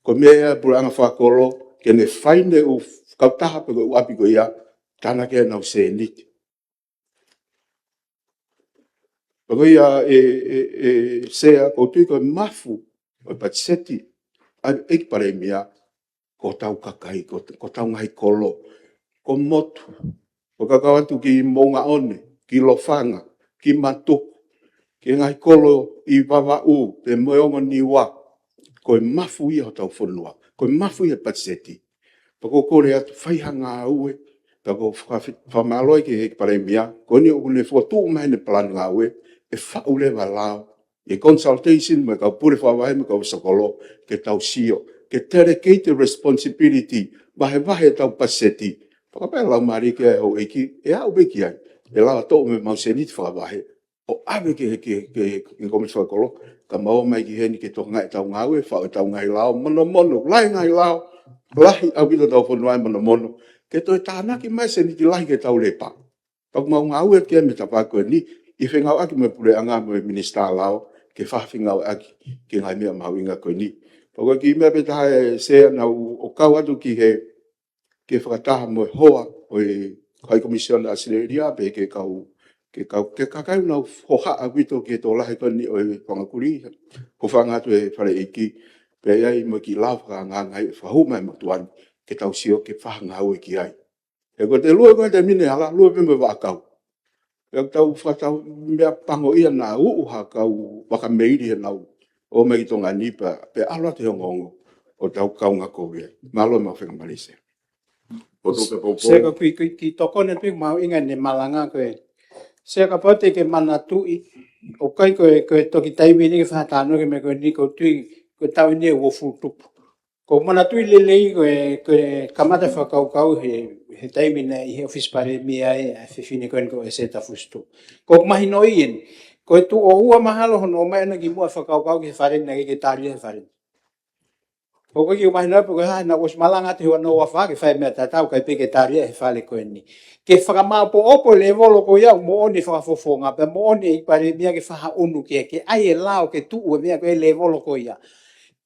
Ko mea pure anga whakolo, ke ne whaine u kautaha pe koe uapi koe ia, tana ke nau se niti. Pako ia sea ko tui koe mafu, o patiseti, a eik pare mea, ko tau kakai, ko tau ngai kolo, ko motu, ko kakawatu ki monga one, ki lofanga, ki matuku, ki ngai kolo I wawa u, te moeongo ni wa, koe mafu ia o tau whanua, koe mafu ia patiseti. Pako kore atu whaihanga ue, pako whamaloi ki eik pare mea, ko ni o kune whatu mai ne plan ngā ue, e whaule wa lao, e consultation me kau pure whawai me kau sakolo, ke tau sio, ke dedicated responsibility, wahe tau paseti. Whakapai lau mari ke au eiki, e au beki ai, e lau tō me mau senit whawahe, o awe ke komiti whakolo, ka mau mai ki heni ke tō ngai tau ngawe, whao tau ngai lao, mono, lai ngai lao, lahi au bito tau whanuai mono, ke tō e tānaki mai seniti lahi ke tau lepa. Pag mau ngawe ke me tapako ni, I whengau aki me pure anga me minister lao, ke whawhingau aki, ke ngai mea mau inga koe ni. Pako ki mea petahe sea na o kau atu ki he, ke whakataha mo hoa, o kai komision Australia, pe ke kakai nau hoha a wito ke tō lahi koe ni o whangakuri, ko whangatu e whare iki, pe ai mo ki lau whakangai, whahu mai matuan, ke tau sio ke whangau e ki ai. E ko te lua koe te mine hala, lua pe me wakau. Yang tau whakatau mea pango ia nā uuha kau wakameiri he nau o mei tonga nipa pe ala te hongongo o tau kaunga kowe. Malo ma whenga malise. Seka ki tokone pik mau inga ne malanga koe. Seka pote ke mana tui o kai koe toki taimi ni ke whatano ke me koe ni ko tui koe tau ni e wofu tupu. Ko mana tui lelei koe kamata whakaukau he taimi na I he office pare mea e whiwhine koe ko e seta fustu. Ko mahi noi en, koe tu o ua mahalo hono o mai ana ki mua whakaukau ki he whare na ke tāria he whare. Ko koe ki o mahi noi po koe hai na was malanga te hua no wa whake whae mea tatau kai peke tāria he whare koe ni. Ke whakamau po opo le volo ko iau mo oni whakafofonga, pe mo oni I pare mea ke whaha unu ke ai e lao ke tu ue mea koe le volo ko ia.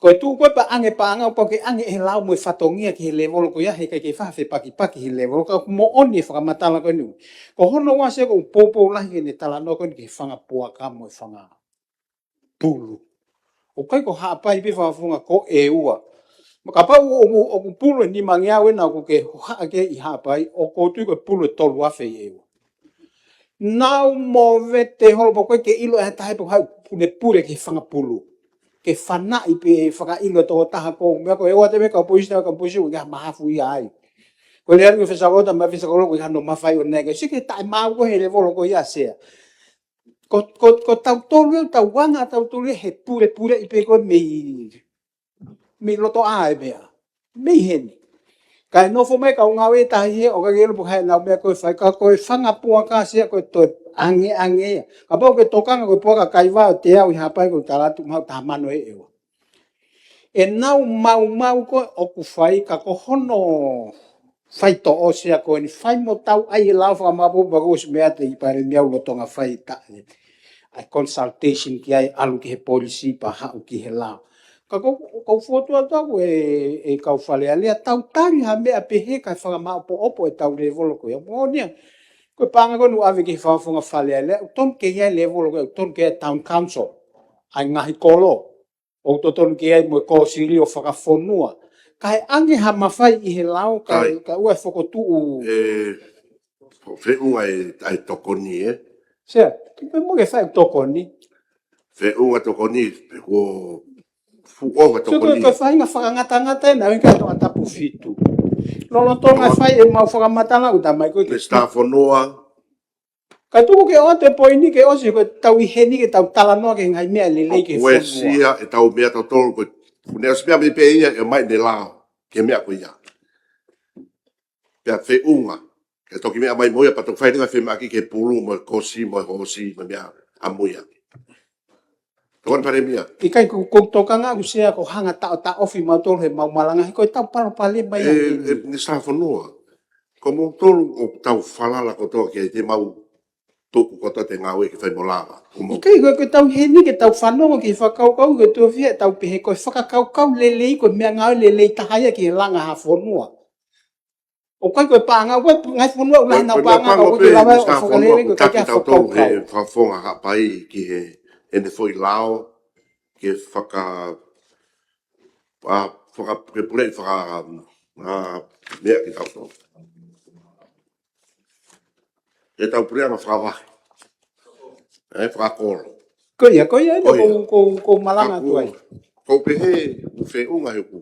Ko tu ko pa ange po ke ange e lau mo fatongia ki he level ko ia he ke fa paki he level ko mo oni fa matala ko ni ko hono wa se ko popo la ni tala no ko ki fanga puaka mo fanga pulu o kai ko ha pa I fa funga ko e ua ka pa o pulu ni mangia we na ko ke ha ke I ha pa o ko tu ko pulu tolu wa fe e now mo vete hol ko ke ilo e tai po ha pure ke fanga pulu ke whana I pe whakailo tō taha ko mea ko e oa te me ka poisi o ngā mahafu I ai. Ko le anu whesarota ma whesarota ko I hano mawhai o nega. Sike tai mau ko he le volo ko ia sea. Ko tau tolu tau wanga tau tolu he pure I pe ko me loto a e mea. Me heni. Kai nofo me ka unga we tahi he o ka gelo po hai nau mea koe whai ka koe whanga pua ka sea koe toi ange ia. Ka pau ke tokanga koe pua ka kaiwa o te au I hapai koe talatu mau tahamano e ewa. E nau mau koe o ku whai ka ko hono whai to o sea koe ni whai mo tau ai e lau whakamapu bagus mea te I pare miau lotonga whai ta. Ai consultation ki ai alu ki he polisi pa hau ki he lau. Ka kau fotua tau e kau whale alea tau tari ha mea pehe kai whakamau po opo e tau le volo koe. Mo nia, koe panga koe nu ave ki whafunga whale alea, ton ke ia le volo koe, ton ke town council, ai ngahi kolo, o ton ke ia mo ko siri o whakafonua. Kai ange ha mawhai I he lau, ka ua whakotuu. Whenua ai tokoni e. Sea, kipe mo ke whai tokoni. Whenua tokoni, ko fuonga tokoni. So ko whainga whakangata e na winka tonga tapu fitu. Lolo tonga whai e mau whakamatala uta mai koe. Le stafonoa. Ka tuku ke o te poini ke osi ko tau I heni ke tau talanoa ke ngai mea lelei ke whanua. Sia e tau mea tau tolu ko Nea spia me pe ia e mai de lao, ke mea ko ia. Pea fe unga, ke toki mea mai moia patok whai ringa fe maki ke pulu mo kosi mo hosi mo mea amuia. Tuan pare mea. I kai ko toka nga usea ko hanga ta ofi mau tolu he mau malanga ko tau palo pale mai Ni sa fonua. Ko mo tolu o tau falala ko toki te mau tuku ko te ngawe ke whai molava. I kai ko tau heni ke tau whanonga ki whakau kau ke tua fia tau pehe ko whakakau kau lelei ko mea ngau lelei tahaya ki langa ha whanua. O kai ko panga wa ngai whanua ula na panga ko ki lawa o whakalele ko kai tau tau he whafonga ha pai ki he ene foi lao ke whaka prepure whaka mea ki tau tau. E tau prea ma whakawahi. Whakakoro. Ko ia ko malanga tuai. Ko pehe fe unga he ku.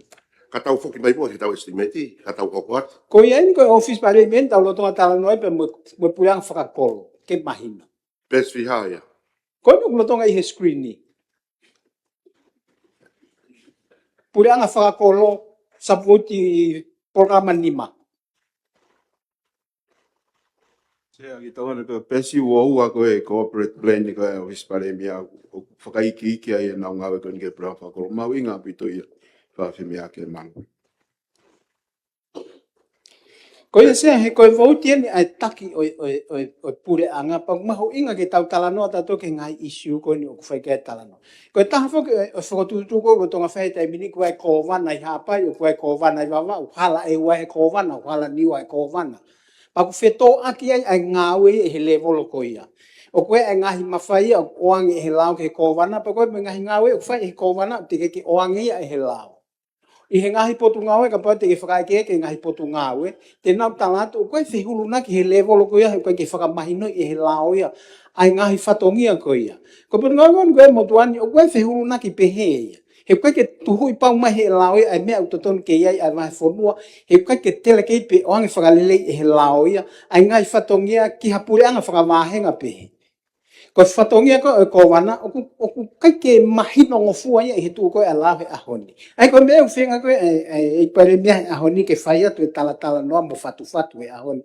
Ka tau whoki mai mua ki tau estimati, ka tau kokoat. Ko ia ni ko office parliament tau lotonga tala noi pe mo pulang whakakolo ke mahina. Pes fi haya. Ko no lotonga i he screen ni. Pulang whakakolo sa puti programa nima. Sea ki tōna ko pesi ua ko e corporate plan ni ko e office paremia o whakaiki ai e nau ngawe ko ni ke pra whakoro mau inga pito ia whawhimia ke mangu. Ko ia sea he koe vautia ni ai taki o pure anga pa maho inga ke tau talanoa tato ke ngai issue ko ni o kuwhai ke talanoa. Ko e taha whoki o whakatutu ko o tonga whai tai mini kua e kōwana i hapai o kua e kōwana i wawa o hala e ua e kōwana o hala niwa e kōwana. Pa ku whetō aki ai ngāwe e he levolo ko ia. O koe e ngahi mawhai o oangi e he lao ke he kōwana pa koe me ngahi ngāwe o whai e he kōwana o te ke oangi e he lao. I he ngahi potu ngawe ka pau te ke whakaike ke ngahi potu ngawe. Te nau tangata o koe whihulu na ki he levolo ko ia he koe ke whakamahino i he lao ia. Ai ngahi whatongia ko ia. Ko potu ngawe koe motuani o koe whihulu na ki pehe ia. He koe ke tuhu i pau mai he lao ia ai mea utotonu ke iai ai wahe whonua. He koe ke tele ke ipe oangi whakalelei i he lao ia. Ai ngahi whatongia ki hapure anga whakamahenga pehe. Ko whatongia ko e kōwana, o ku kai ke mahino ngofua ia i he tuu koe a lawe ahoni. Ai koe mea uwhenga koe e pare mea ahoni ke whai atu e tala noa mo whatu e ahoni.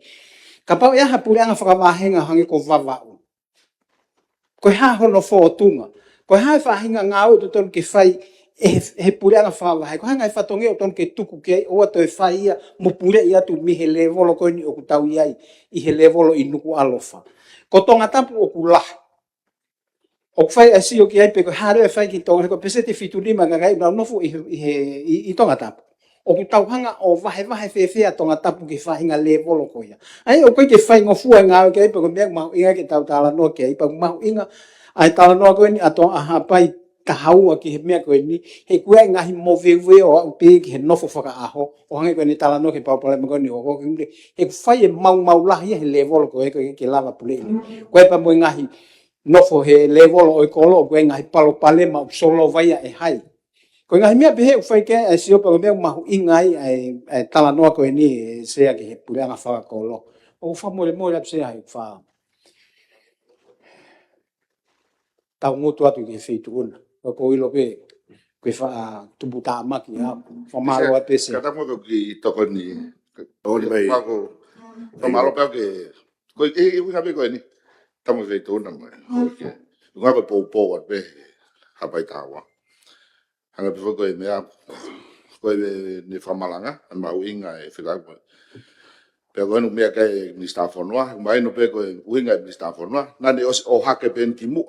Ka pau ea hapure anga whakamahenga hangi ko vavau. Koe ha hono whootunga. Koe ha whahinga ngāu tu tonu ke whai he pure anga whawahai. Koe hanga e whatongia o tonu ke tuku ke ai oa to e whai ia mo pure ia tu mi he levolo koe ni o ku tau iai i he levolo i nuku alofa. Ko tonga tapu o ku laha. O whai a si o ki ai pe ko hare e whai ki tonga ko pese te fitu lima nga ngai na nofu i tonga tapu. O ku tauhanga o wahe whewhea tonga tapu ki whahinga levolo ko ia. Ai o koe ke whai ngofua ngā ki ai pe ko mea mahu inga ke tau tala noa ki ai. Pa mahu inga ai tala noa koe ni ato aha pai tahaua ki he mea koe ni. He kua ngahi mo vewe o au pe ki he nofo whaka aho. O hange koe ni tala noa ki paupale mo koe ni o koe ni. He whai e mau lahi he levolo ko e koe ke lava pule ni. Koe pa mo ngahi nofo he level o kolo ko ngai palo pale ma solo vai e hai ko ngai mea be fai ke e sio pa me ma ingai ai tala no ko ni se ke he pura nga fa kolo o fa mo le se ai fa ta moto atu ke feito una ko ilo pe ko fa tu buta ma ki fa malo a pese Kata mo ki toko ni. Oli mai. Ako. Tomalo pe ke ko e sabe ko ni. Tamo feito una mo. Okay. Nga ko po pe hapai tawa. Hanga pe ko e mea ko e ni famalanga ma winga e fila ko. Pe ko no mea kai ni sta fonwa, mai no pe ko winga ni sta fonwa. Na ni o hake ben ki mu.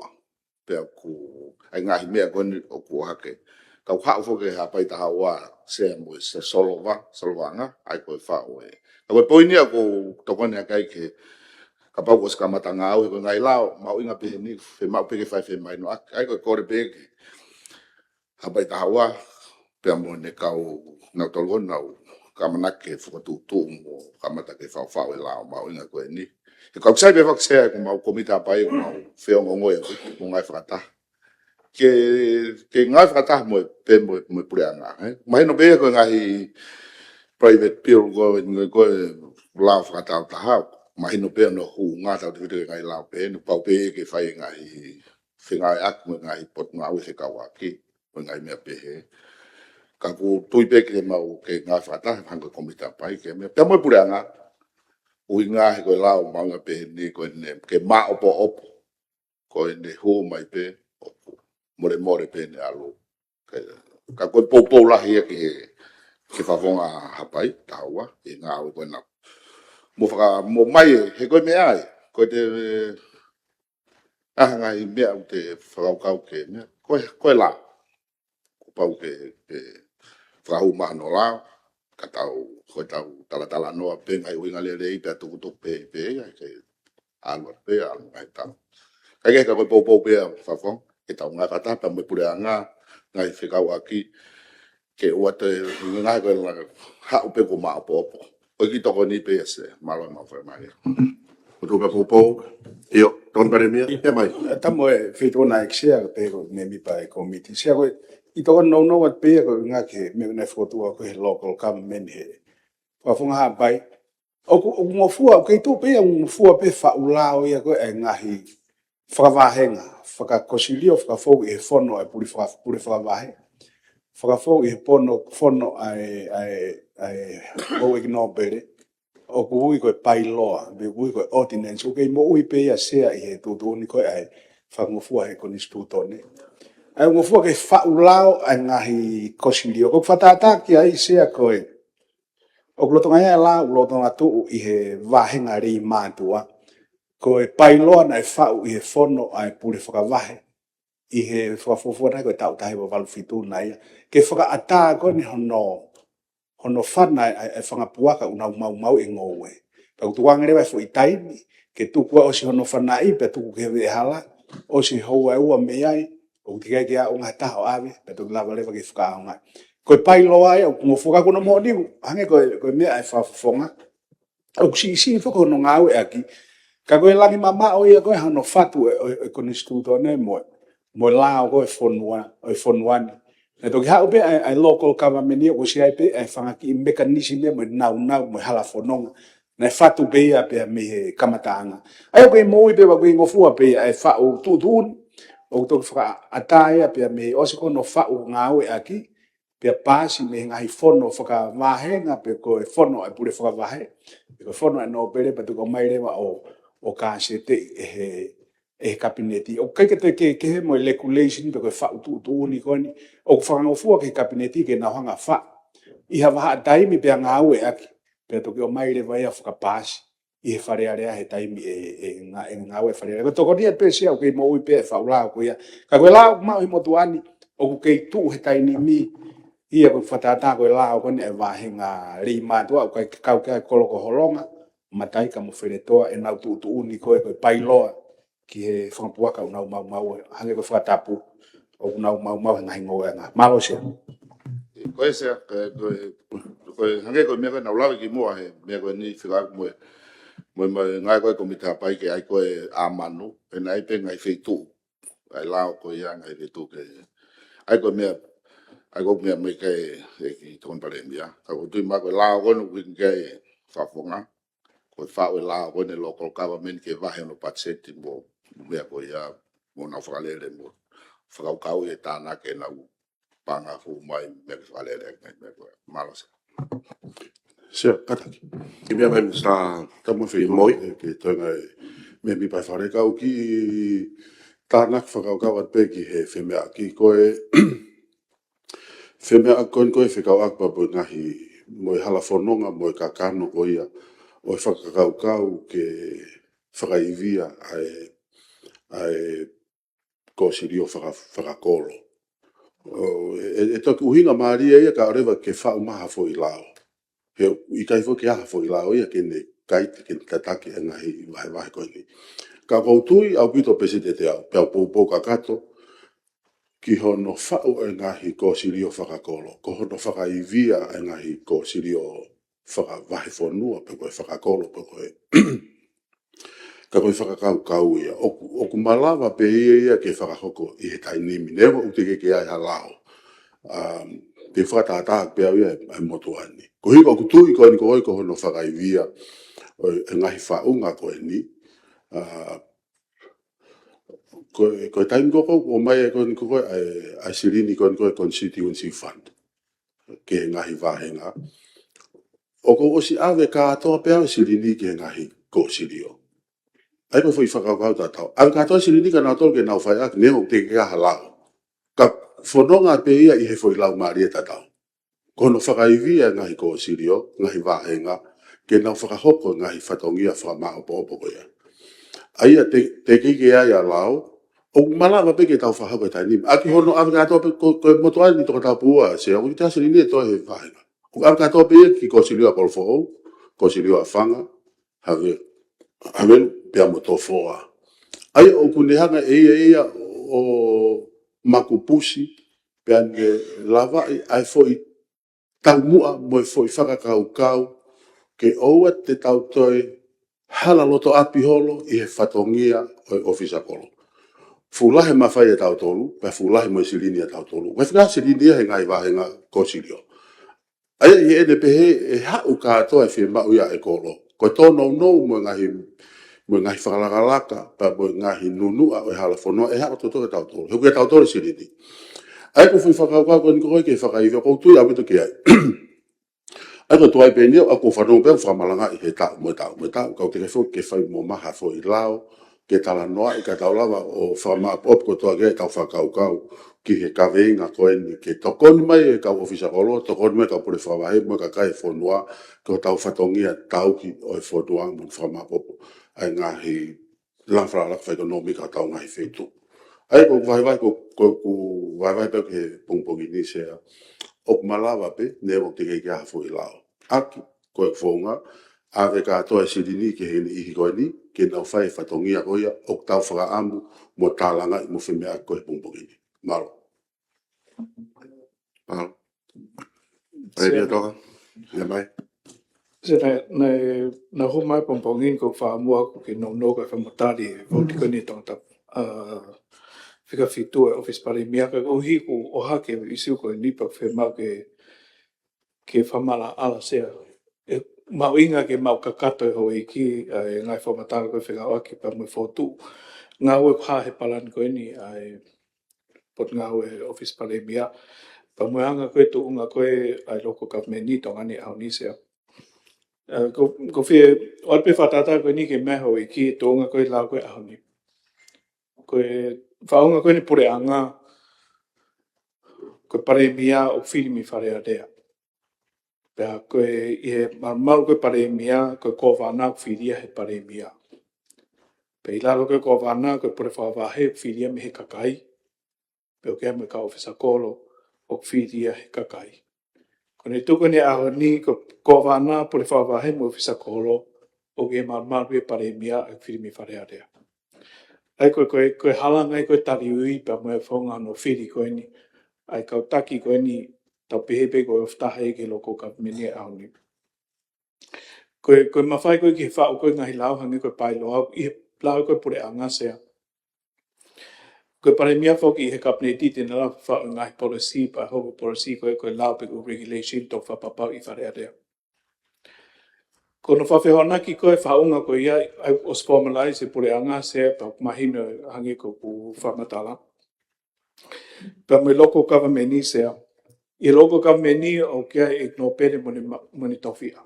Pe ku ai nga mea ko ni o ku hake. Ka ha fo ke hapai tawa se mo se solvanga ai ko fa o e. Ko poini ko to ko ne kai ke ka pau ko ska matanga au ko ngai lao mau inga pe ni fe mau pe ke fai fe mai no ai ko kore pe hapai tawa pe mo ne kau na tolgon na ka manake fu tu mo ka mata ke fa fa lao mau inga ko ni e ko sai be fa se ko mau komita pai mau fe ngo e ko ngai frata ke ngai frata mo pe mo pureanga mai no be ko ngai private pill go lao frata ta ha mahino pe no hu nga ta te ngai la pe no pau pe ke fai ngai finga ak mo ngai pot nga u se ka wa ki mo ngai me pe he ka ku tui pe ke mau ke nga fata hang ko komita pai ke me pe mo pura nga u nga he ko lao manga pe ni ko ne ke ma opo opo ko ne ho mai pe more pe ne alo ka ko po la he ke fa fonga hapai tawa e nga o ko na mo mai he ko me ai ko te nga i me au te fa ka ke me ko la ko pa ke fa u ma no la ka tau ko tau tala no pe ngai winga le pe tu pe ke alo pe alo ngai tau ka ke ko po pe fa fong ke tau nga ka ta pa mo pure nga ngai fe ka wa ki ke o te nga ko la ha u pe ko ma po o ki to ko ni pe se malo ma fa mai o tu ka po io ton pare mia e mai Tamo e whitona e ksia pe ko me mi pa e komiti. Sia ko I to no wat pe ko nga ke me na foto ko he local government he. Fa funga ha pai. O mo fua ke tu pe o fua pe fa ulao ia ko e ngahi. Fa va henga, fa kosilio fa fo e fono e puri fa va he. Fa fo e fono ai o ignore bere. O ku ui ko pai loa, be ui ko ordinance, o kei mo ui pe ia sea I he tutu ni ko ai whangofua he koni stutone. Ai ngofua kei whaulao ai ngahi kosilio. Ko whatata ki ai sea koe. O kulotonga ia la ulotonga tuu I he vahenga rei mātua. Ko e pai loa na e whau I he fono ai pure whakavahe. I he whakafofua nai ko e tau tahi wa walufitu na ia. Ke whakaata ko ni hono whana e whangapuaka una mau e ngowe. Pau tuanga rewa fo I taimi, ke tukua o si hono whana I, pe tuku ke we hala, o si hou e ua me ai, o tikai ke a unga taho ave, pe tuku lava rewa ke whakaahonga. Koe pai loa ai, o kungofuka kuna mo niu, hange koe mea e whafonga. O si whako hono ngāwe aki, ka koe langi mama o ia koe hono whatu e koni stutone mo lao koe whonuani. E toki hau pe ai local government ia ko si ai pe ai whangaki I mekanisme mo nau mo hala whanonga. Na whatu pe ia pe me he kamataanga. Ai o koe moi pe wa koe ngofua pe ai whau tutun. O toki whaka ataia pe me osi kono whau ngāwe aki. Pe pasi me ngahi whono whaka wahenga pe koe whono ai pure whaka wahe. Pe koe whono ai no pere pe tuko mai rewa o kāsete e kabineti. O kai ke he mo regulation pe koe whau tutuni koni. O whangofua ke kabineti ke na hanga wha. I hawa taimi pe ngāwe aki. Pe toki o mai rewa ia whakapasi. I he wharearea he taimi e ngāwe wharearea. Ko toko nia pe sia o kei mo ui pe e whaulao ko ia. Ka koe lao mau hi motuani. O ku kei tu he taini mi. Ia koe whatata koe lao koni e wahenga rei mātua. O kai kau kia koloko holonga. Matai ka mo wheretoa e nau tuuni koe pailoa. Ki he whangapuaka o nau mau hange koe whakatapu. O nau mau ngahi ngoe ngā. Malo sia. koe se koe hange koe mea koe nau lawe ki mua he mea koe ni whika mo ngai koe komita pai ke ai koe amanu e nai pe ngai wheitu ai lao koe ia ngai wheitu ke ai koe mea me kai e ki ton pare mea ka koe tui ma koe lao koe no win kai whafonga koe whao e lao koe ne local government ke wahe no patseti mo mea koe ia mo nau whakalele mo whakaukau e tāna ke nau panga fu mai me whakalele me koe malas Sia, kataki. ki mea mai sa Tamo whi moi ke toinga me mi pai whare kau ki tānak whakaukau at pe ki he whemea ki koe whemea koe whikau akpa po ngahi mo hala whanonga mo kakano ko ia o whakakaukau ke whakaivia ai kōsirio whakakolo. E toki uhinga maaria ia ka rewa ke whau maha fo I lao. I kai fo ke aha fo I lao ia ke ne kaiti ke tataki e ngahi wahe koe ni. Ka koutui au pito pesite te au, pe au pou kakato, ki hono whau e ngahi kōsirio whakakolo. Ko hono whakaivia e ngahi kōsirio whakawahe whanua, pe koe whakakolo, pe koe ka koe whakakau ia. Oku malawa pe ia ke whakahoko I he tainimi. Newa utike ke ai halao. Te whakatatak pe au ia ai motuani. Ko hiko ku tui koe ni koe ko hono whakaivia e ngahi whaunga koe ni. Koe taimi koko o mai e koe ni koe ai sirini koe ni koe constituency fund. ke ngahi vahenga. O ko o si ave katoa pea o silini ke ngahi ko silio. Ai ko foi whakakau tātau. Ave katoa silini ka nātoro ke nau whai ak neo te ke halau. Ka whanonga pe ia i he foi lau maria tātau. Kono whakaivia ngahi ko silio, ngahi vahenga, ke nau whakahoko ngahi whatongia whakamaaopo ko ia. Aia te kike ai a lau, o malama pe ke tau whahapa tai nima. Aki hono ave katoa pe ko motoai ni toko tapua, se o ki tā silini e toa he vahenga. O ave katoa pe ia ki ko silio a polfo ko silio a whanga, have pe a motofoa. Ai o kunehanga ia o makupusi pe ane lava ai foi taumua mo foi whakakau ke oua te tautoi hala loto api holo i he whatongia o ofisa kolo. Fulahe mawhai e tautolu, pe fulahe mo silini e tautolu. Wefika silini he ngai wahenga ko silio. Ai i ene pehe e hau katoa e whia mau ia e kolo. Ko tono mo ngahi whakalakalaka, pa mo ngahi nunua o e hala whanua, e hao toto e tautoro. Heku e tautoro silini. Ai ko fui whakakau ko niko ke whakaiwha, ko tui awito ki ai. Ai ko tuai pe nio, ako whanau pe whamalanga i he tau, mo tau. Kau te kewhu ke whai mo maha fo i lao, ke tala noa i ka taulawa o whamaa pop ko tua ke tau whakau ki he kaweinga ko eni, ke tokoni mai e kau ofisa kolo, tokoni mai kau pure whawahe, mo ka kai whanua, ko tau whatongia tau ki o e whanua mo whamaa popo. Ai ngahi langwhara whai konomi ka tau ngahi whetu. Ai ko vai pe ke pongpongi ni sea, o malawa pe, nevo te kei kia hafo i lao. Aki, ko e whonga, ave ka atoa silini ke hene ihi koe ni, ke nau whai whatongia koia, o tau whakaamu, mo tālanga i mo whemea ko e pongpongi ni. Malo. Malo. Ai ria toka, ia mai. Se na ho mai pompongin ko whaamua ko ke no ka whamotari e vauti ko ni tangata whika whitu e office pare miaka o hiku o hake i siu ko nipa whemau ke whamala ala sea. E mau inga ke mau kakato e hoi ki e ngai whamatara ko whenga waki pa mui whotu. Ngā ue kwa he palani ko ni pot ngā ue office pare mia. Pa mui anga koe tu unga koe ai loko government ni tonga ni au ni sea. Ko fie, oape whatata koe ni ke meho i ki tōnga koe lau koe aho ni. Koe whaunga koe ni pure anga, koe pare mia o whirimi whare a rea. Pea koe i he maru koe pare mia, koe kō whānau whiria he pare mia. Pea i lalo koe kō whānau, koe pure whāwahe whiria me he kakai. Pea o kia me ka ofisa kolo o whiria he kakai. Kone tuku ni aho ni ko wana pure whawahe mo ofisa kolo o ke maru e pare mia e whirimi whare a rea. Ai koe halanga i koe tari ui pa mo e whaunga no whiri koe ni. Ai kau taki koe ni tau pehepe koe oftaha e ke loko government e aho ni. Koe mawhai koe ki whao koe ngahi lauhangi koe pailo au i he lau koe pure anga sea. Koe pare mia whoki i he kapne titi na lau whao ngahi policy pa hoko policy koe lau pe ko regulation to whapapau i whare a rea. Kono whawhehona ki koe whaunga koe ia os formalize e pure anga sea pa mahino hangi ko ku whamatala. Pa me loko government ni sea. I loko government ni o kia e no pere moni tofia.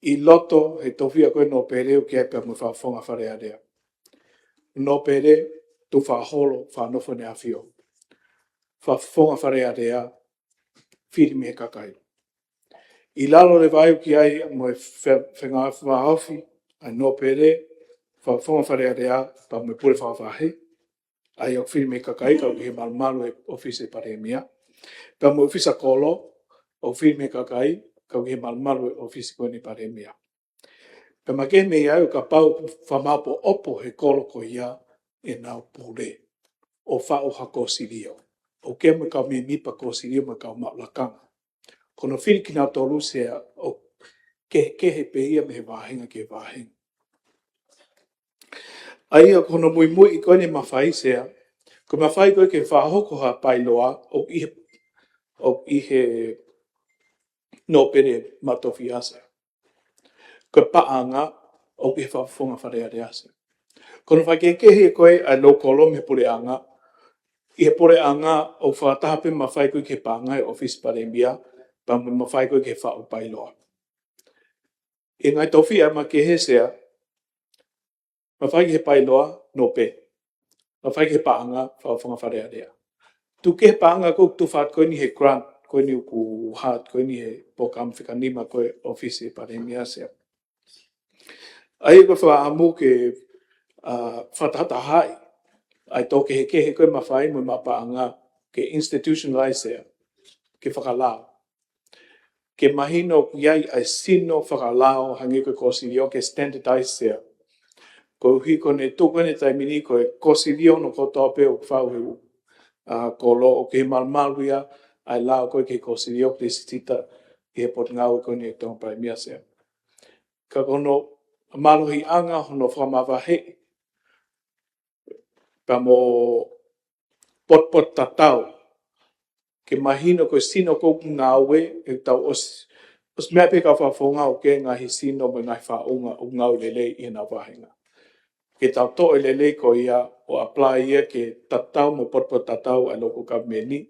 I loto he tofia koe no pere o kia pa mo whawhonga whare a rea. No pere tu whaholo whanofo ne awhio. Whawhonga whare a rea whirimi he kakai. I lalo le vai ki ai mo e whenga whahawhi, ai no pere, whawhonga whare a rea, pa mo e pure whawhahe, ai o whirimi he kakai, kau ki he malu e office e pare mia. Pa mo office a kolo, o whirimi he kakai, kau ki he malu e office koe ni pare mia. Pa ma ke mei ai o ka pau whamapo opo he kolo ko ia e nau pule, o whao hako sirio. O ke mo kau me mipa ko sirio mo kau maulakanga. Kono whiri ki nā tolu sea o ke he pehia me he wāhenga ke wāhenga. Aia kono mui i koe ni mawhai sea, ko mawhai koe ke whahoko ha pailoa o i he no pere matofi ase. Ko paanga o ke whawhonga whare ase. Kono whake kehe koe a no kolo me pure anga, I he pore anga o whataha pe mawhai koe ke pāngai office paremia, pa me mawhai koe ke whao pailoa. E ngai tofi ama ke he sea, mawhai ke pailoa no pe. Mawhai ke pānga whao wharea rea. Tu ke pānga koe tu whaat koe ni he grant, koe ni uku haat, koe ni he pokam whikanima koe office paremia sea. Ai koe whaamu ke whatata hai, ai tō ke he koe mawhai mo mapānga ke institutionalize sea, ke whakalao. Ke mahino iai ai sino whakalao hangi koe kosirio ke standardize sea. Ko hiko ne tuko ne taimini koe kosirio no kotoa pe o whau heu. Ko lo o ke malmaluia ai lao koe ke kosirio ke sitita i he pot ngau koe ni e tonga paimia sea. Ka kono malohi anga hono whamawahe pa mo pot tatau ke mahino koe sino koe ngāwe e tau os mea pe ka whawhonga o ke ngahi sino me ngai whaunga o ngau lele i na wahenga. Ke tau to e lele ko ia o apply ia ke tatau mo pot tatau ai loko ka meni.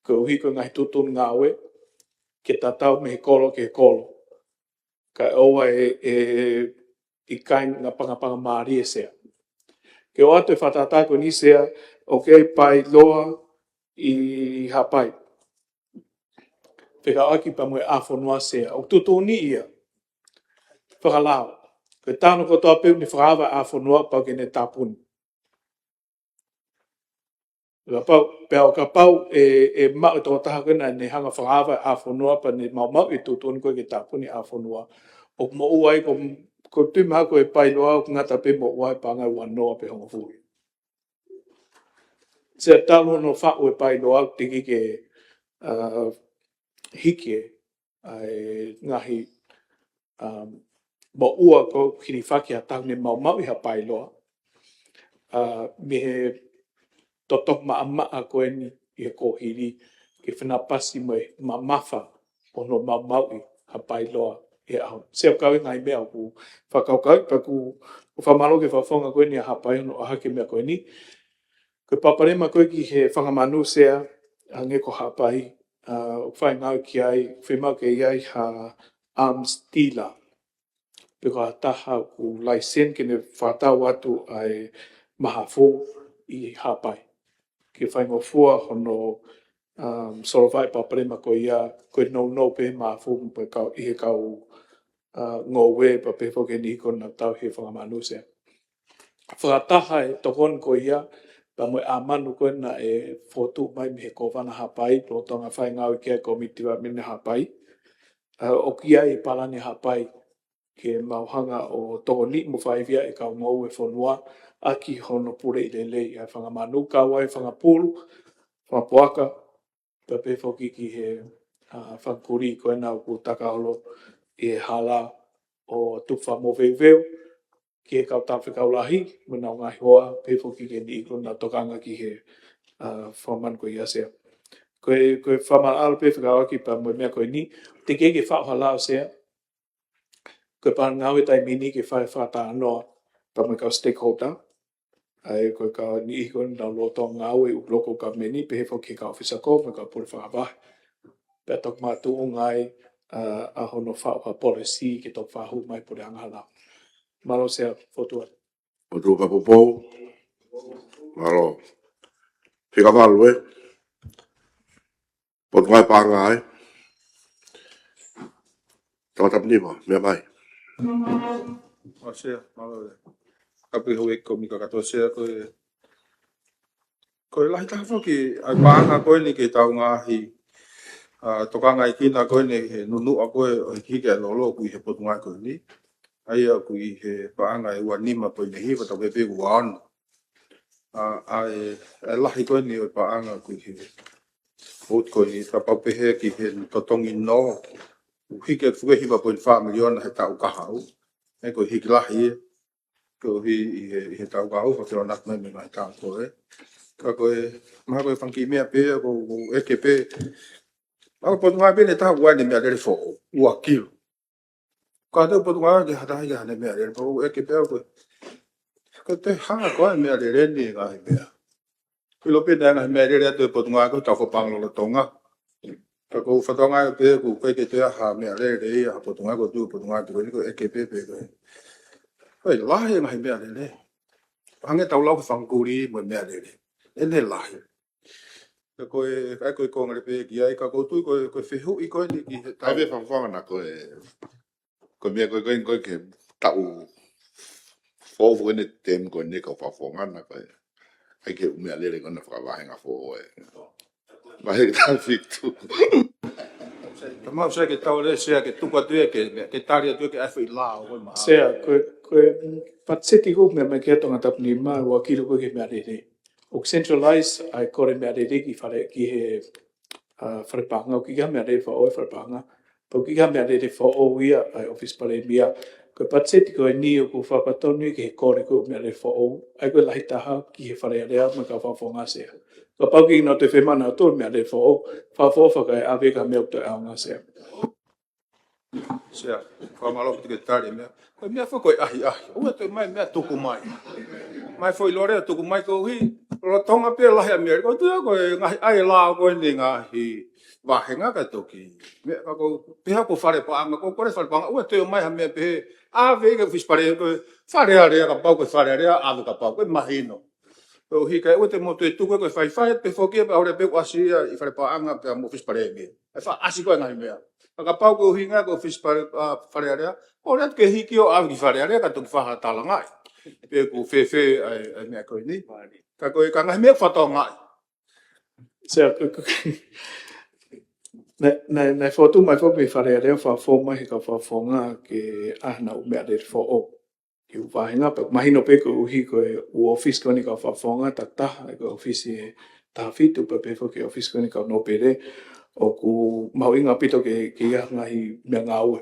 Ko uhi ko ngahi tutun ngāwe ke tatau me he kolo ke kolo. Ka oa i kain ngā pangapanga maari e sea. Ke o atu e whatata ko ni sea o ke pai loa i hapai. Peka aki pa mo e awhonua sea. O tutuni ia. Whakalao. Ke tāno kotoa peu ni whakawa awhonua pau ke ne tāpuni. Pea o ka pau e mau tō taha kena ne hanga whakawa awhonua pa ne mau i tutuni koe ke tāpuni awhonua. O mo uai ko tima ko e pai loa o ngata pe mo uai pa ngai wanoa pe hongo fui. Se talo no whao e pai loa tiki ke hike ai ngahi mo ua ko kiri whaki a tau ne mau i ha pai loa. Me he totok maa koe ni i he kohiri ke whenapasi mo e mawha o no mau i ha pai loa e au. Se au kawe ngai mea ku whakaukau pa ku whamalo ke whawhonga koe ni a hapai no aha ke mea koe ni. Koe paparema koe ki he whangamanu sea nge ko hapai. Whai ngau ki ai, whemau ke iai ha arms dealer. Peko a taha ku laisen ke ne whatau atu ai mahafo i hapai. Ke whai ngofua hono sorovai paparema koe ia, koe no pe mahafo pe kau i he kau ngowe pa pefo ke ni ko na tau he whangamanu sea. Whakataha e tokon ko ia, pa mo a manu koe na e fotu mai me he kovana hapai, to tonga whai ngau kia komitiwa mene hapai. O kia e palani hapai ke mauhanga o tokoni mo whaivia e kau ngau e whanua, aki hono pure i lele i a whangamanu, kawai whangapulu, whapuaka, pa pefo ki he whankuri koe na ku takaholo i he hala o tuwha mo veveo, ki he kau tawhi kaulahi, muna o ngahi hoa, pefo ki ke ni iko na tokanga ki he whaman koe ia sea. Koe whaman ala pe whakau aki pa mo mea koe ni, te ke whauhalao sea, koe pa ngau e tai mini ke whai whata anoa pa mo kau stakeholder, ai koe kau ni iko na loto ngau e loko ka meni, pe hefo ke kau whisako, me kau pure whakawahi. Pea tok mātu o ngai a hono whauha policy ke tok whahu mai pure angahala. Malo sea fotua. O tu papopou. Malo. Whika malu e. Pot ngai pānga ai. Tawatap nima, mea mai. O sea, malo e. Kapi hui ko mika katoa sea koe. Koe lahi taha whoki, ai pānga koe ni ke tau ngahi. Toka ngai kina koe ni he nunu a koe o hiki a lolo kui he potu ngai koe ni. Ai a kui he pānga e ua nima koe ni hiwa tau pepe ua anu. Ai lahi koe ni o pānga kui he hot koe ni tapau pehe ki he totongi no. Hiki a fuke hiwa koe ni wha miliona he tau kahau. E koe hiki lahi e. Koe hi he tau kahau, ko te o nak mai me mai tau koe. Ka koe, maha koe whanki mea pe, ko eke pe. Ako potu ngai pene taha uai ne mea lere fo, ua kilo. Ka tau potu ngai ke hatahi hane mea lere fo, eke pe koe. Ka te haa koe mea lere ni ngai mea. Filipina nga me re to po nga ko ta fo pang lo tonga. Ka ko fa tonga pe ku pe ke te ha me re ha po tonga ko tu po tonga ko ni ko e ke pe ko. Hoi la he nga me re. Hange tau lau fang ku ri mo me re. Ene la. Ka ko e ko ngre pe ki ai ka ko tu ko fe hu I ko ni ki Ai ve whawhanga na ko mea koe ke tau fōfu ene tem koe ne ka whawhanga na koe. Ai ke umea lere kona whakawahenga fō e. Mahe ka whitu. Ta mau se ke tau le se ke tupa tu ke taria tu ke afi la o ma. Sea, koe patseti ko me kia tonga tapni ma ua kilo koe ke mea rere. O centralize ai kore mea rere ki whare ki he wharepanga, o ki ka mea rere wha oe wharepanga. Pau ki ka mea rere wha o ia ai office pare mia. Koe patseti koe ni o ko whakatonu ki he kore koe mea rere wha o. Ai koe lahi taha ki he whare area ma ka whawhonga sea. Ka pau ki no te whemana o tō mea rere wha o. Whawhawha kai awe ka mea uta aonga sea. Sea, ko malo ki ke taria mea. Koe mea fo koe ahi. Ua te mai mea tuku mai. Mai foi lore tuku mai ko hi. Ro tonga pe lahi a mea. Ko tu koe ngahi ai la koe ni ngahi. Wahenga ka toki. Mea ko peha ko whare paanga. Ko kore whare paanga. Ua te mai ha mea pehe. Awe ka whispare koe. Whare area ka pau koe whare area. Awe ka pau koe mahino. Ko hi kai ua te motu e tuku koe whai. Pe whokia pe aure pe wasi I whare paanga pe mo whispare mea. Ai wha asi koe ngahi mea. Ka pau ko hinga ko whispare whare area. Ora ke hiki o awe ki whare area ka toki whaha tala ngai. Pe ko fe ai mea koe ni. Ka koe ka ngahi mea whatoa ngai. Sea, nei fotu mai fo me whare area wha fo mai ka whawhonga ke ahna u mea rere fo o. Ki u whahinga, pa mahino pe ko uhi koe u office ko ni ka whawhonga tak taha ko office e taha fitu pa pe fo ke office ko ni ka no pere o ku mau inga pito ke ia ngahi mea ngā ue.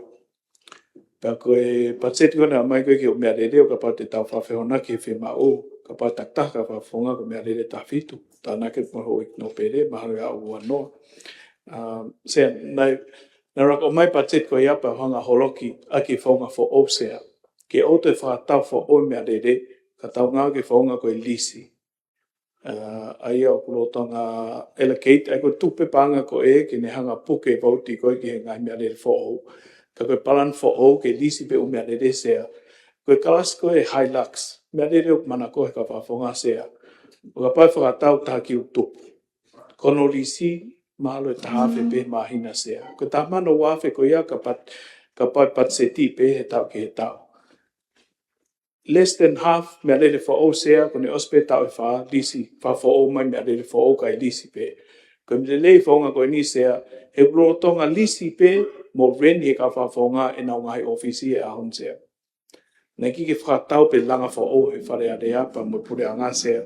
Pa koe patseti kona mai koe ki o mea rere o ka pa te tau whawhona ki he whema o. Ka pa tak taha ka whawhonga ko mea rere taha fitu. Tā nake maho i no pere, mahalo ia ua noa. Sea, nai rako mai patseti koe apa hanga holoki a ki whaunga fo o sea. Ke o te whakatau fo o mea rere, ka tau ngā ke whaunga koe lisi. Ai au kurotonga allocate, ai koe tupe panga ko ke ne hanga puke vauti koe ki he ngai mea rere fo o. Ka koe palan fo o ke lisi pe o mea rere sea. Koe kalas koe Hilux, mea rere o mana koe ka whawhonga sea. O ka pai whakatau taha ki utupu. Kono lisi, mahalo e tahawhi pe mahina sea. Ko taha mano wafe ko ia ka pai patseti pe he tau ki he tau. Less than half mea rere wha o sea, ko ne ospe tau e wha lisi, wha o mai mea rere wha o kai lisi pe. Ko me lei whaonga ko ni sea, he rotonga lisi pe, mo reni he ka whaonga e nau ngai ofisi e ahon sea. Nei ki ke whakatau pe langa wha o he whare a rea pa mo pure anga sea.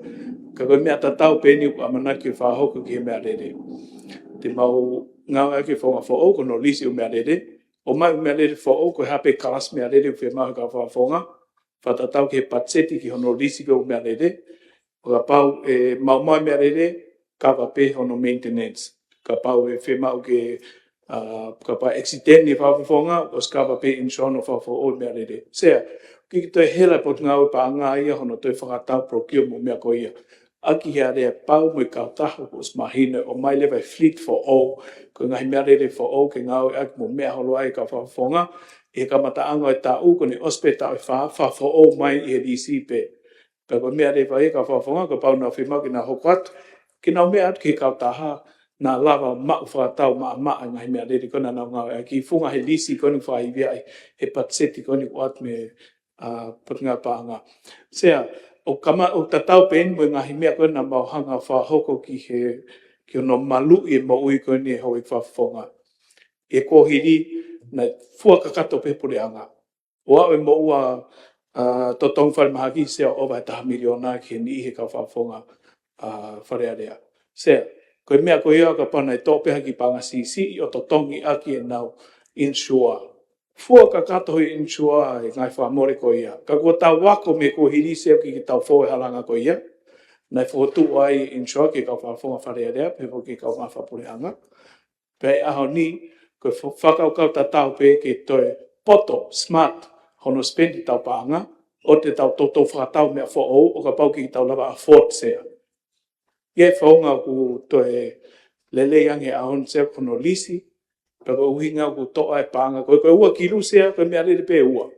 Ka koe mea tatau pe ni amana ki whahoko ki he mea rere. Te mau ngā ke whaonga wha o kono lisi o mea rere. O mai mea rere wha o koe hape kalas mea rere o whi mahu ka whaonga. Whatatau ke patseti ki hono lisi o mea rere. O ka pau e mau mai mea rere, ka pe hono maintenance. Ka pau e whi mahu ke ka pau accident ni whaonga, o ska pe insurano o mea rere. Sea, ki toi hela pot ngau pa ngā ia hono toi whakatau prokio mo mea ko ia. Aki hea rea pau mo I kautaha ko smahine o mai lewa fleet for all. Ko ngahi mea rere for all ke ngau aki mo mea holo ai ka whawhonga. E ka mataanga e tā uko ni ospe tā e wha for all mai I he DC pe. Ka ko mea rere e ka whawhonga ka pau nā whimau ki nā hokwat. Ki nau mea atu ki kautaha nā lava mau whakatau maa ngahi mea rere kona nau ngau. Ki funga he DC koni whaivia he patseti koni wat me putinga paanga. Sea, o tatau pen mo ngahi mea koe na mau hanga whahoko ki ono malu I mo ui koe ni hoi whawhonga. E kohiri na fuakakato pe pure anga. O au e mo ua totong whare mahaki sea o vai taha miliona ki ni he ka whawhonga whare area. Sea, koe mea koe ia ka pana e tōpeha ki panga sisi o totongi aki e nau insure. Fua ka katohi insua e ngai whamore ko ia. Ka kua tau wako me ko hiri seo ki tau fōe halanga ko ia. Nai whotu ai insua ki kau whawhonga whare area, pepo ki kau mawhapure hanga. Pei aho ni, ko whakau kau tatau pe ki toi poto, smart, hono spendi tau paanga, o te tau toto whakatau mea who'ou, o ka pau ki tau lava afford sea. Ye whaunga ku toe lele yange ahon se kono lisi, pako uhinga ku toa e paanga, koe ua kilu sea, koe mea lele pe ua.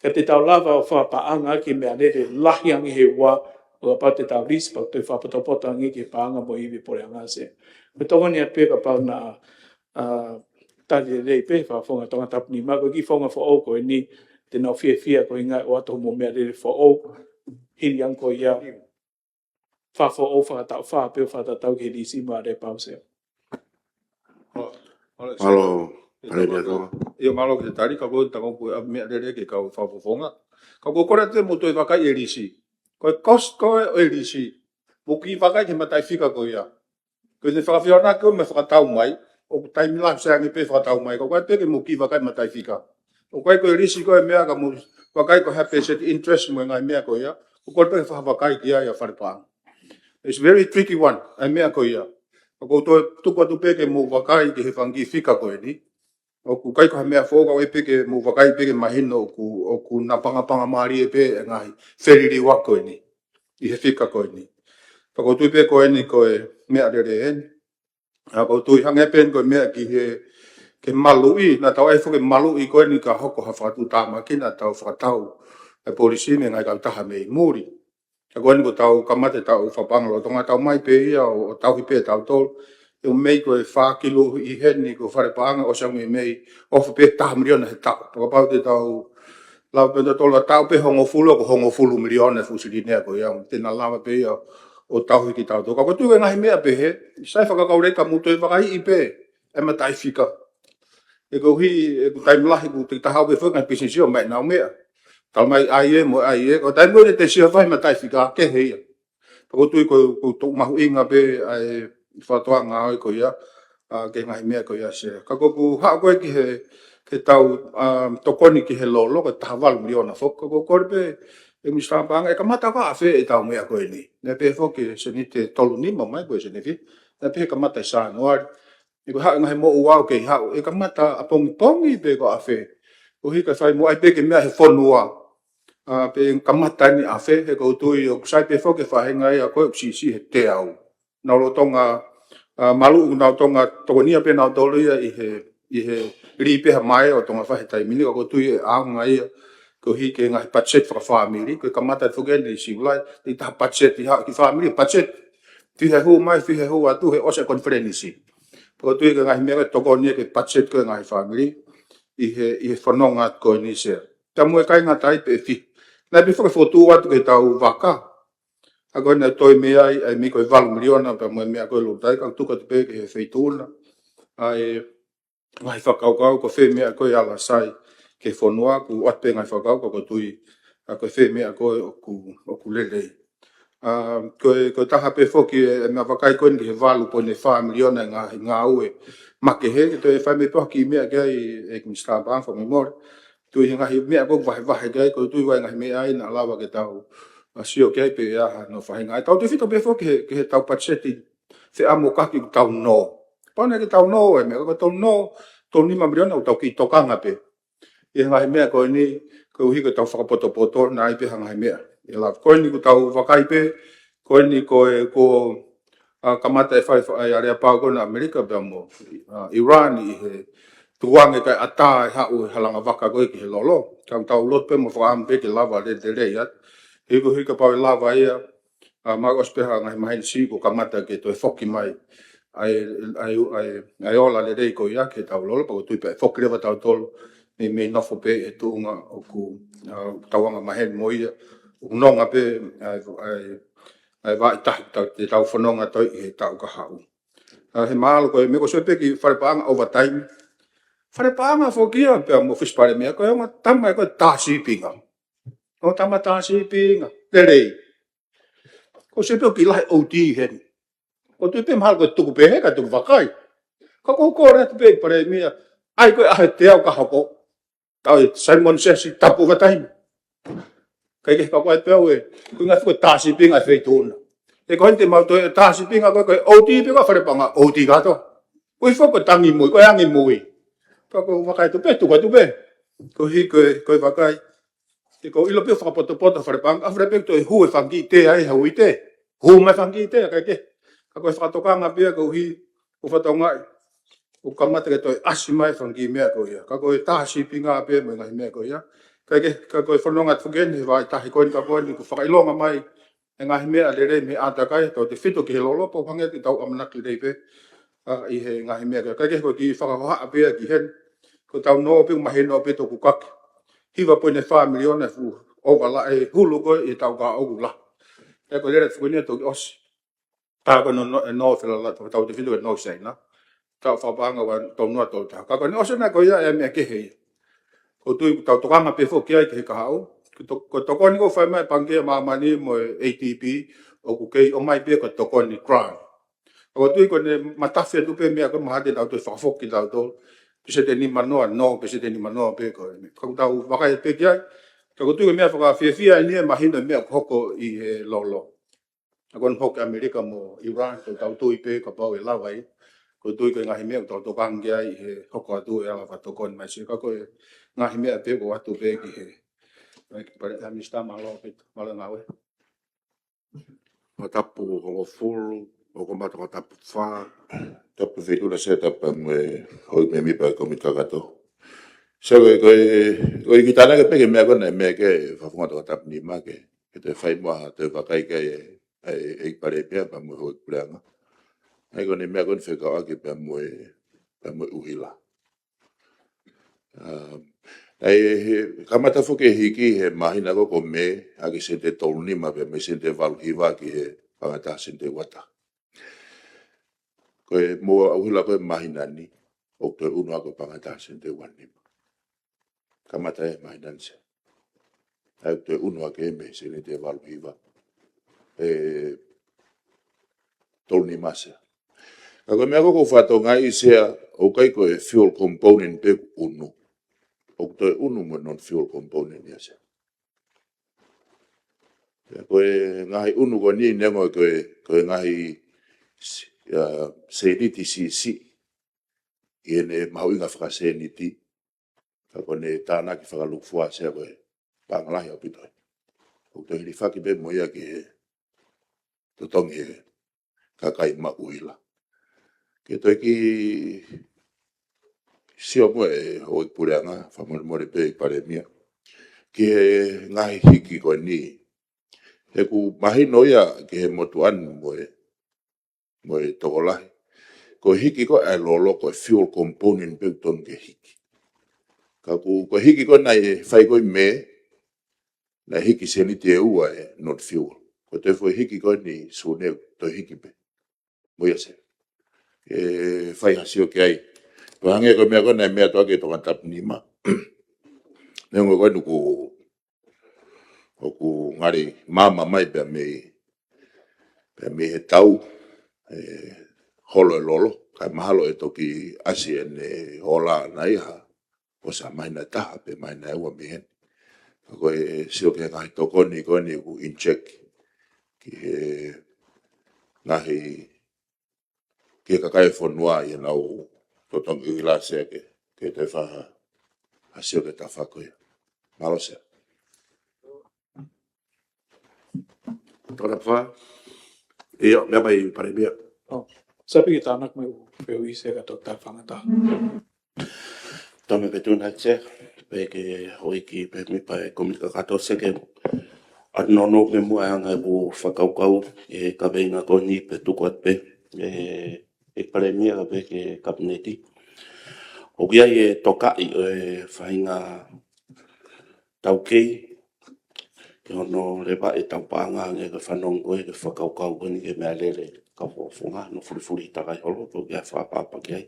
Ka te tau lava o whapaanga ki mea lele lahi angi he ua, ua pau te tau lisi, pau te whapatopota angi ki paanga mo iwi pore anga se. Koe tonga ni atpe ka pau na tali lei pe whafonga tonga tapuni, ma koe ki whaunga wha koe ni, te nau fia koe ngai o ato mo mea lele wha hili anko ia, whafo o whakatau whapeo whatatau ki lisi ma re pau se. Malo, pare mea toa. Ia malo ke tari ka koe tango koe mea lere ke kau whafofonga. Ka koe kore te mo toi wakai e risi. Koe kos koe o e risi. Mo ki wakai ke matai whika koe ia. Koe te whakawhiona koe me whakatau mai. O taimi lafi sa angi pe whakatau mai. Koe te ke mo ki wakai matai whika. O koe koe risi koe mea ka mo wakai ko have set interest mo ngai mea koe ia. O koe pe whakawakai ki ia wharepang. It's very tricky one. Ai mea koe ia. Ko to tuko tu peke mo wakai ke he whangi whika koe ni. O ku kai ko mea foga o peke mo wakai peke mahino o ku na panga mari e pe ngai feriri wa koe ni. I he whika koe ni. Ko tu pe koe ni koe mea rere en. A ko tu hanga pen koe mea ki he ke malui na tau ai foke malui koe ni ka hoko ha whatu tama ki na tau whakatau e polisi me ngai ka taha mei muri. Ka koe ni ko tau kamate tau whapangalo tonga tau mai pe ia o tau hi pe tau tol. E mei koe whakilo i heni ko wharepaanga o sangi mei o pe taha miliona he tau. Ka pau te tau lau pe tola tau pe hongo fulu miliona fusili nea ko ia. Tena lava pe ia o tau hiki tau tau. Ka koe tu e ngahi mea pe he. Sai whakakaureka muto e whakai i pe. E matai whika. E ko hi e ko taimlahi ko te tahau pe whangai pisisio mai nau mea. Tal mai ai e mo ai e. Ko taimo e te sia whai matai whika ke he ia. Ko tu ko tu mahu inga pe ai whatoa ngā oi ko ia. Ke ngai mea ko ia se. Ka ko haa koe ki he ke tau tokoni ki he lolo ko tahawalu miliona whok. Ko kore pe e mistapanga e ka mata ka awhe e tau mea koe ni. Ne pe whoki se ni te tolu nima mai koe se ne fi. Ne pe ka mata i saa noari. I ko haa ngai mo uau ke i hau. E ka mata a pongi pe ko awhe. Ko hika whai mo ai pe ke mea he whonua. Pe ka mata ni awhe he koutui o kusai pe whoke whahenga e a koe si he te au. Nau lo tonga malu nau tonga tokonia pe nau tolu ia i he ripe ha mai o tonga whahe taimini o koutui e aunga ia ko hike ngahi patset whaka whamiri ko ka mata whukene i siulai i taha patset i hao ki whamiri patset whihe hu mai whihe hu atu he ose konferenisi ko tui ka ngahi mea tokonia ke patset ko ngahi whamiri i he whanonga ko ni se tamu e kai ngatai pe fi na pe whaka whotu atu ke tau waka a koe na toi mea ai mi koe walu miliona pa mua mea koe lutai ka tuka te pe ke he feituna ai ngai whakaukau ko whi mea koe ala sai ke whanua ku atpe ngai whakau ko tui a koe whi mea koe o ku lelei. Koe taha pe whoki e mea wakai koe ni he walu po ne 5 miliona ngā ue make he ke toi whai me toki mea kai e kimi stapa anfa me more tui ngahi mea koe wahe kai ko tui wai ngahi mea ai na lawa ke tau sio kai pe aha no whahe ngai tau te whito pe whoki ke he tau patseti whi amo kaki ku tau no pauna ke tau no e mea ko tau no tau 5 miliona o tau ki tokanga pe i ngahi mea koe ni ko hiko tau whakapoto na ai pe hangai mea i la koe ni ku tau wakai pe koe ni koe ko kamata e whai ai area pao koe na Amerika pe mo Iran i he tuange kai ata e hau halanga waka koe ki he lolo tau lot pe mo whakaam pe ki lava le te rei hiko pao i lava ia magos pe hangai mahin si ko kamata ke toi whoki mai ai ola le rei ko ia ke tau lolo pa ko tui pe whoki rewa tau tolu ni me nofo pe e tuunga o ku tauanga mahen mo ia unonga pe ai vai tahi te tau whanonga toi i he tau ka hau. He mahalo koe me ko soe pe ki wharepaanga overtime. Wharepaanga whokia pe mo whispare mea koe onga tama e koe tāsipinga. O tama tāsipinga. Terei. Ko soe pe o ki lahi OT hen. Ko tui pe mahalo koe tuku pe heka tuku wakai. Ka kou kore atu pe pare mea. Ai koe ahe te au ka hako. Tau e Simon Sessi tapu overtime. Kai ke koe peo e koe ngai koe tāsipinga e wheituna. E koe te mau toi tāsipinga koe OT pe koe wharepanga OT kato. Koe whoko tangi mui, koe angi mui. Koe wakai tu pe, tuka tu pe. Koe hi koe wakai. E koe ilo pe whakapoto wharepanga. A wharepe toi hu e whangi te ai hau i te. hu mai fangi te ka ke ka ko whakatokanga pia ko hi ko whatongai o kamata ke toi asi mai fangi mea ko ia ka ko tahasi pinga pia mo ngai mea ko ia ka ko whanonga tuken he vai tahi koin ka koin ko whakailonga mai e ngahi mea le rei me ata kai to te whito ki he lolo po hange te tau amanak le rei pe i he ngahi mea ka ke ko ki whakahoa pia ki hen ko tau no pe mahi no pe to ku kaki hiwa po ne family ona fu o wala e hulu ko i tau ka o la e ko le fu ne to os ta ko no fela la tau te whito no sei na tau whapanga wa tau noa tau ta ka ko ne osona ko ia e mea ke hei ko tui tau tokanga pe fo kia ke ka hau ko tokoni ko fai mai pangia mamani mo ATP o ku kei o mai pe ko tokoni crime o tui ko ne matafe tu pe mea ko mahate tau tu whakafoki tau to pese te ni manoa no pese te ni manoa pe ko tau wakai pe kia ko tui ko mea whakawhiawhia ni e mahina mea hoko i he lolo akon hoko Amerika mo Iran ko tau tui pe ka pau e lawai ko tui ko ngahi mea tau tokangia i he hoko atu e ala whatokoni mai si ka ko ngahi mea pe ko atu pe ki he Pare a mista malo pit malo ngawe. O tapu o fulu, o komata o tapu wha, tapu whitu na se tapa me hoi me mipa ko mi kakato. So ko i kitana ke peke mea kona mea ke whafunga o tapu ni ma ke te whai moa te wakai ke e pare pia pa mo hoi kureanga. Hei kone mea kona whekau ake pa mo uhila. Kamata fuke hiki he mahina ko me agi sente tolu nima pe me sente valu hiwa ki he pangata sente wata. Koe mua auhila koe mahina ni o koe unu ako pangata sente wanima. Kamata he mahina nse. Ai koe unu ake me sente valu hiwa. Tolu nima se. Kako mea koko whato ngai sea o kai koe fuel component pe unu. O koe unu mo non-fuel component ya se. Koe ngahi unu ko ni nengo koe ngahi seniti si i ene mahu inga whakaseniti ka kone tāna ki whakalukfua sea koe pangalahi au pitoi. O koe hiri whaki pe moia ki he tutongi he kakai ma uila. Ke toi ki sio mo e hoi pureanga whamore pe i pare mia. Ki he ngahi hiki koe ni he ku mahi noia ki he motuan mo e tokolahi. Ko hiki ko e lolo ko fuel component pe ton ke hiki. Ka ko hiki ko nai whai ko me na hiki seniti e ua e not fuel. Ko te fo hiki ko ni sune to hiki pe. Moia se. E whai hasio ke ai. Ko hange ko mea ko nai mea toa ke tonga tap nima. Nengo ko nuku oku ngari mama mai pe me he tau holo e lolo. Kai mahalo e toki asi ene hola na iha. O sa mai na taha pe mai na ewa mihen. Ko e sio ke ngai tokoni ko ni ku incheck ki he ngahi ke kakai fonua i nau totongi ila se ke te whaha a sio ke ta whakoia. Malo se. Tōna wha. Ia, mea mai pare mea. Sapi ki tānak mai u peo i se kato tā whangata. Tōna ke tūna te, pe ke hoi ki pe mipa e komika kato seke. Anono me mua anga e bu whakaukau e ka veinga koni pe tukuat pe. E pare mea pe ke kabineti. O kia e tokai e whainga tau kei. Ke ono rewa e tau pānga nge ke whanongo e ke whakaukau koni ke mea lere ka whonga no furifuri takai holo po kia whapapa ki ai.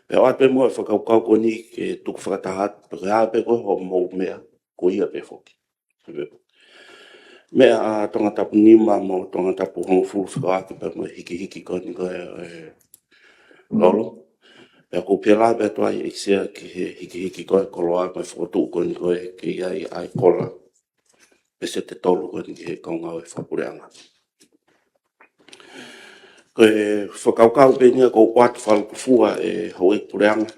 Pe oa pe mua e whakaukau koni ke tuku whakatahat pe ke hape koe ho mou mea ko ia pe whoki. Mea a tonga tapu nima mo tonga tapu hongo furu whakaake pe mua hiki koni koe lolo. Pe ko pela pe toa i sea ki he hiki koe koloa mai whakotu koni koe ki ai ai kola. Pese te tolu koni ki he kaunga o e whapureanga. Ko e whakaukau pe nia ko watu whalukufua e hoi pureanga.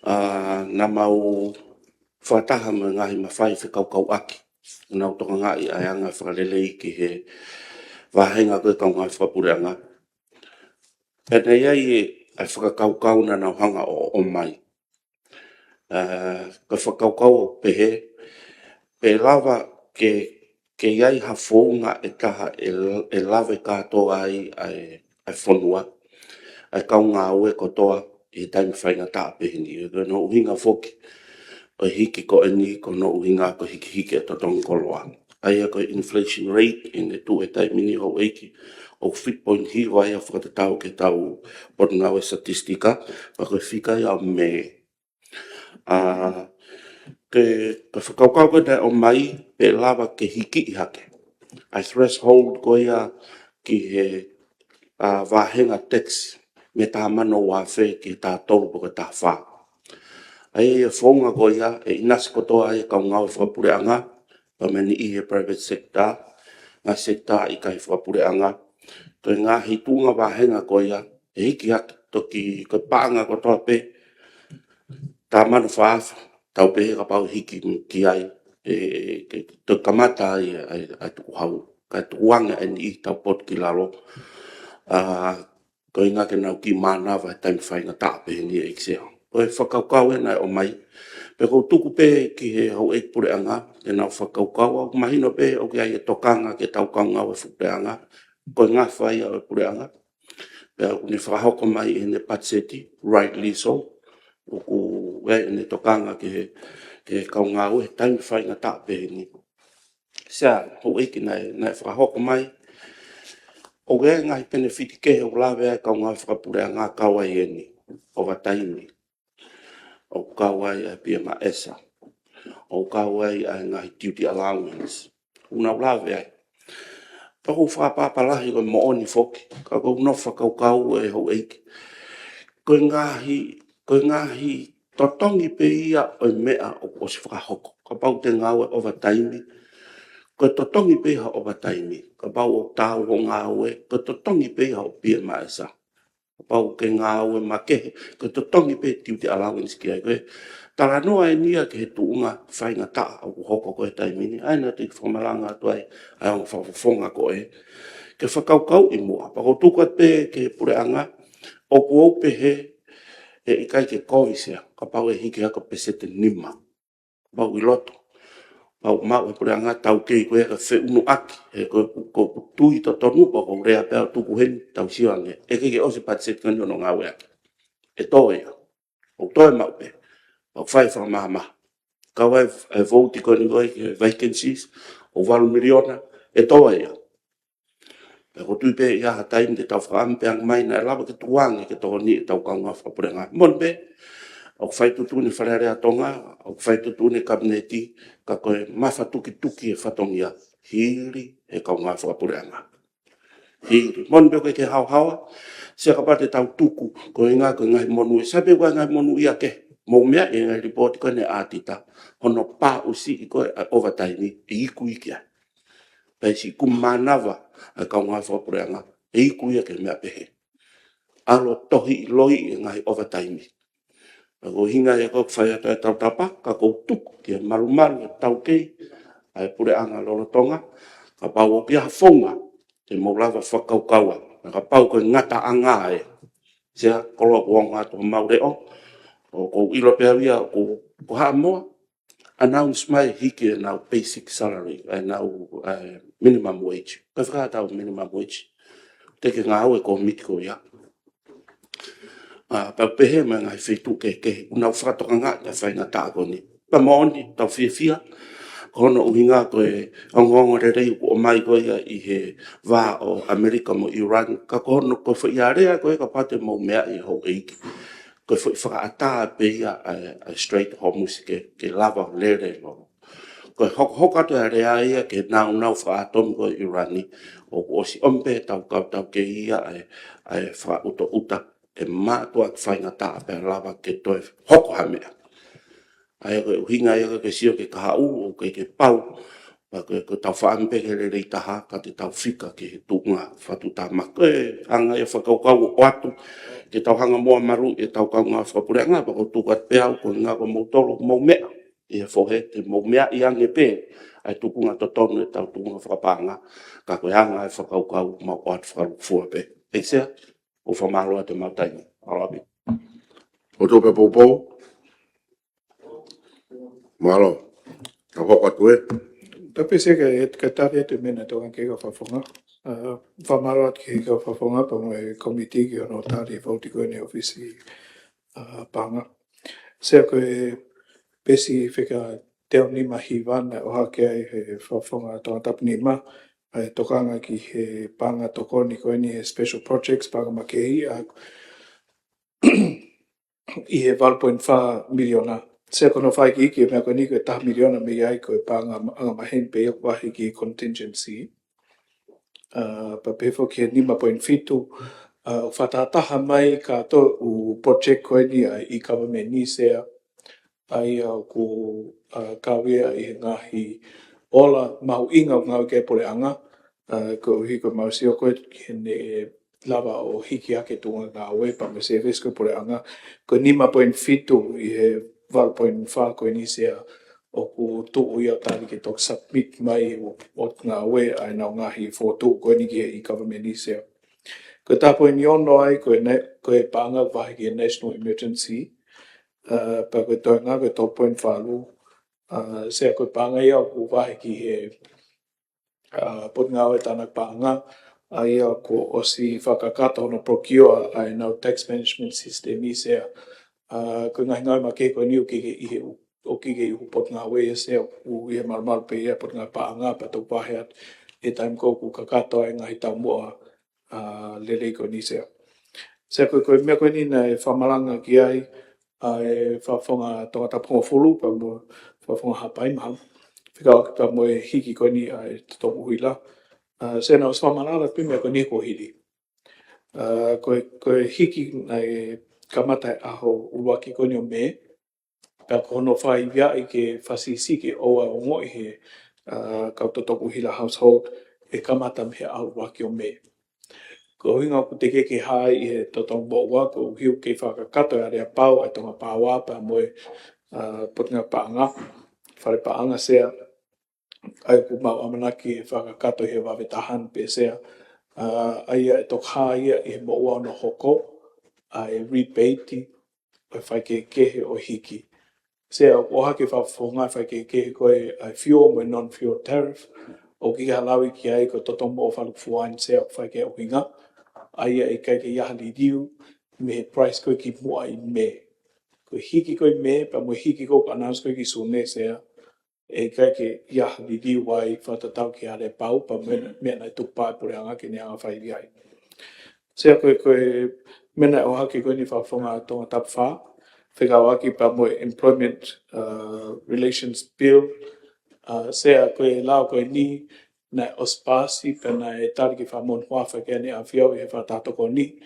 Nā mau whataha me ngahi mawhai whakaukau aki. Nau tonga ngai ai anga whakarelei ki he vahenga koe kaunga whapureanga. Pena iai ai whakakaukau na nau hanga o mai. Ka whakaukau o pehe, pe lava ke iai ha whounga e taha e lave katoa ai whanua. Ai kaunga aue kotoa i taimi whainga taa pehini. E no uhinga whoki o hiki ko eni ko no uhinga ko hiki e totong koloa. Ai ko inflation rate in e tu e taimini o eiki o fit point hi vai a whakatatau ke tau porna o statistika pa ko whika ia me. Ke whakaukau ko te o mai pe lava ke hiki i hake. Ai threshold ko ia ki he vahenga tax me tā mano wā whē ki tā tolu po ka tā whā. Ai e whonga ko ia e inas kotoa e kau ngau e whapureanga pa meni i he private sector ngā sector i kai whapureanga to ngā hitunga vahenga ko ia e hiki hake toki ko pāanga kotoa pe tā mano whāwha tau pe ka pau hiki ki ai to kamata ai tuku hau ka tukuanga e ni tau pot ki lalo ko inga ke nau ki mana vai taimi whainga tāpe ni e kseo. Ko e whakaukau e nai o mai. Pe kou tuku pe ki he hau eik pureanga, ke nau whakaukau au mahino pe o ke ai e tokanga ke tau kaunga o e whupureanga. Ko ngā whai au e pureanga. Pe au ni whahoko mai e ne patseti, rightly so. Uku e ne tokanga ke kaunga o e taimi whainga tāpe ni. Sia hau eiki nai whahoko mai. O ge ngai benefit ke o lawe ai ka ngā whakapureanga kawa i eni o wataimi. O kawa i pia ma esa. O kawa i ngai duty allowance. Una lawe ai. Pako whapapalahi ko mo oni foki. Ka ko no whakaukau e ho eiki. Ko ngahi totongi pe ia o mea o si whakahoko. Ka pau te ngawe o wataimi. Ko totongi pe ha o wataimi. Ka pau o tau o ngāwe. Ko totongi pe ha o pia maesa. Ka pau ke ngāwe ma kehe. Ko totongi pe tiuti allowance ki ai koe. Tala noa e nia ke he tuunga whainga taa au hoko koe taimini. Aina te whamalanga atu ai au whawhonga koe. Ke whakaukau i mua. Pako tukat pe ke pureanga. O kuau pe he e ikai ke kovisia. Ka pau e hiki haka pesete nima. Ka pau i loto. Pau mau e pureanga tau kei koe ka wheunu aki. E ko tui to tonu pa ko rea pēr tuku hen tau siwange. E ke ose patset kanyo no ngāwe aki. E toe ia. O toe mau pe. Pau whai whamahama. Kawai e vouti koni koe ke vacancies. O 1 miliona. E toe ia. E ko tui pe ia ha taim te tau whaampeang mai na e lava ke tuange ke toko ni e tau kaunga whapurenga. Mon pe. O whai tutune wharerea tonga. O whai tutune kabineti. Ka koe mawha tuki e whatongia. Hiri e kaunga whapureanga. Hiri. Mon pe koe ke hau-hawa. Sia ka pate tau tuku. Ko inga ko ngai monu e sabe koe ngai monu ia ke. Mo mea e ngai report koe ne ātita. Hono pā usi i koe a overtime e iku ikia. Pai si kumanawa a kaunga whapureanga. E iku ia ke mea pehe. Alo tohi loi e ngai overtime. Ko hinga e kok whai ata e tau tapa. Ka kou tuku ki e marumaru e tau kei. Ai pureanga lorotonga. Ka pau o kia whonga. Te maulawa whakaukaua. Ka pau koe ngata anga e. Sia kolo kuonga to maureo. O ilo peawia ko haa moa. Announce mai hiki e nau basic salary. E nau minimum wage. Ka whakatau minimum wage. Teke ngā au e ko mitiko ia. Pa pehe me ngai whetu ke. Unau whakatoka ngā te whainga tāko ni. Pa maoni tau whiawhia. Kono uhinga koe ongongo rerei o mai koe i he wā o Amerika mo Iran. Ka kono koe whaiarea koe ka pate mo mea i ho eiki. Koe whakaata pe ia a straight homus ke lava lere lo. Koe hokato a rea ia ke nau whaatom koe Irani. O osi ompe tau ke ia ai whauto uta. E mātua whainga taa pe lava ke toi hoko hamea. Ai koe uhinga ia ke sio ke kahau o ke pau. Pa koe tau whaampe ke rei taha ka te tau whika ke he tuunga whatu tāma. Koe anga ia whakaukau o atu. Ke tau hanga moa maru e tau kaunga whapureanga. Pa ko tukat peau ko ngā ko mautoro mau mea. e fohe te mo mea i ange pe ai tukunga totonu e tau tukunga whakapanga ka koe anga e whakaukau ma o atu whakalukufua pe. E sea, o whamaloa te mautainga. Arabi. O tō pe poupou? Malo. Ka hoko atu e? Tapi se ka tari atu mena tō anke ka whawhonga. Whamarat ki ka whawhonga pa mo e komiti ki ono tari e whauti koe ne ofisi panga. Se koe pesi whika teo nima hiwana o hake ai he whawhonga tō tapu nima. Ai tokanga ki he panga tokoni koe ni he special projects panga makei a i he 1.5 miliona. Se kono whai ki iki mea koe ni koe taha miliona me iai koe panga anga mahen pe iok wahi ki contingency. Pa pefo ki he 5.5 o whatataha mai ka to u project koe ni ai i government ni sea ai au ku kawea i he ngahi ola mahu inga o ngau ke pole anga ko hiko mau sio koe ki ne lava o hiki ake tunga ngā we pa me se vesko pole anga ko 5.5 i he 1.5 koe ni sea o ku tu ia tari ke tok submit mai o ngā we ai nau ngahi fotu koe ni ki i government ni sea. Ko tapo i niono ai koe panga vahi ki national emergency pa koe toi ngā koe 12.5 sea koe panga ia ku vahi ki he pot ngā we tāna panga ai ko o si whakakata hono procure ai nau tax management system i sea ko ngai ngai ma ke ko ni o kike i he o kike i pot ngā we e sea u i he marmal pe ia pot ngā panga pa tau paheat e taim ko ku kakato ai ngai tau mua lele ko ni sea. Sea koe mea koe ni na e whamalanga ki ai e whawhonga tonga tapunga fulu pa mo whawhonga hapai maha. Whika o pa mo e hiki koe ni ai totongu huila. Se na o whamalala pime koe ni ko hiri. Koe hiki ai kamata e aho uwaki koe ni o me. Pea kono whai via i ke whasisiki o a ongo i he kau totongu hila household e kamata me aho uwaki o me. Ko hinga ku te keke hai i he totong boa ko hiu ke whakakato e area pau ai tonga pāwā pa moe putinga paanga, whare paanga sea ai ku mau amanaki e whakakato he wawetahan pe sea ai e tok haia i he moa no hoko ai rebate ai whai ke kehe o hiki. Sea o hake whawhonga whai ke kehe koe ai fuel me non-fuel tariff o ki halawi ki ai ko totong mo whalufuain sea whai ke o hinga. Ai e kai ke iaha li riu me he price koe ki mua i me. Koe hiki koe me, pa mo hiki koe ka announce koe ki sune sea e kai ke iaha li riu wai whatatau ki hare pau pa mea nai tupai pore anga ki ne anga whai riai. Sea koe mena o haki koe ni whawhonga tonga tapu wha. Whika waki pa mo employment relations bill. Sea koe lao koe ni na ospasi pe na e tari ki whamon huawha ke ane a whiau i he whatatoko ni.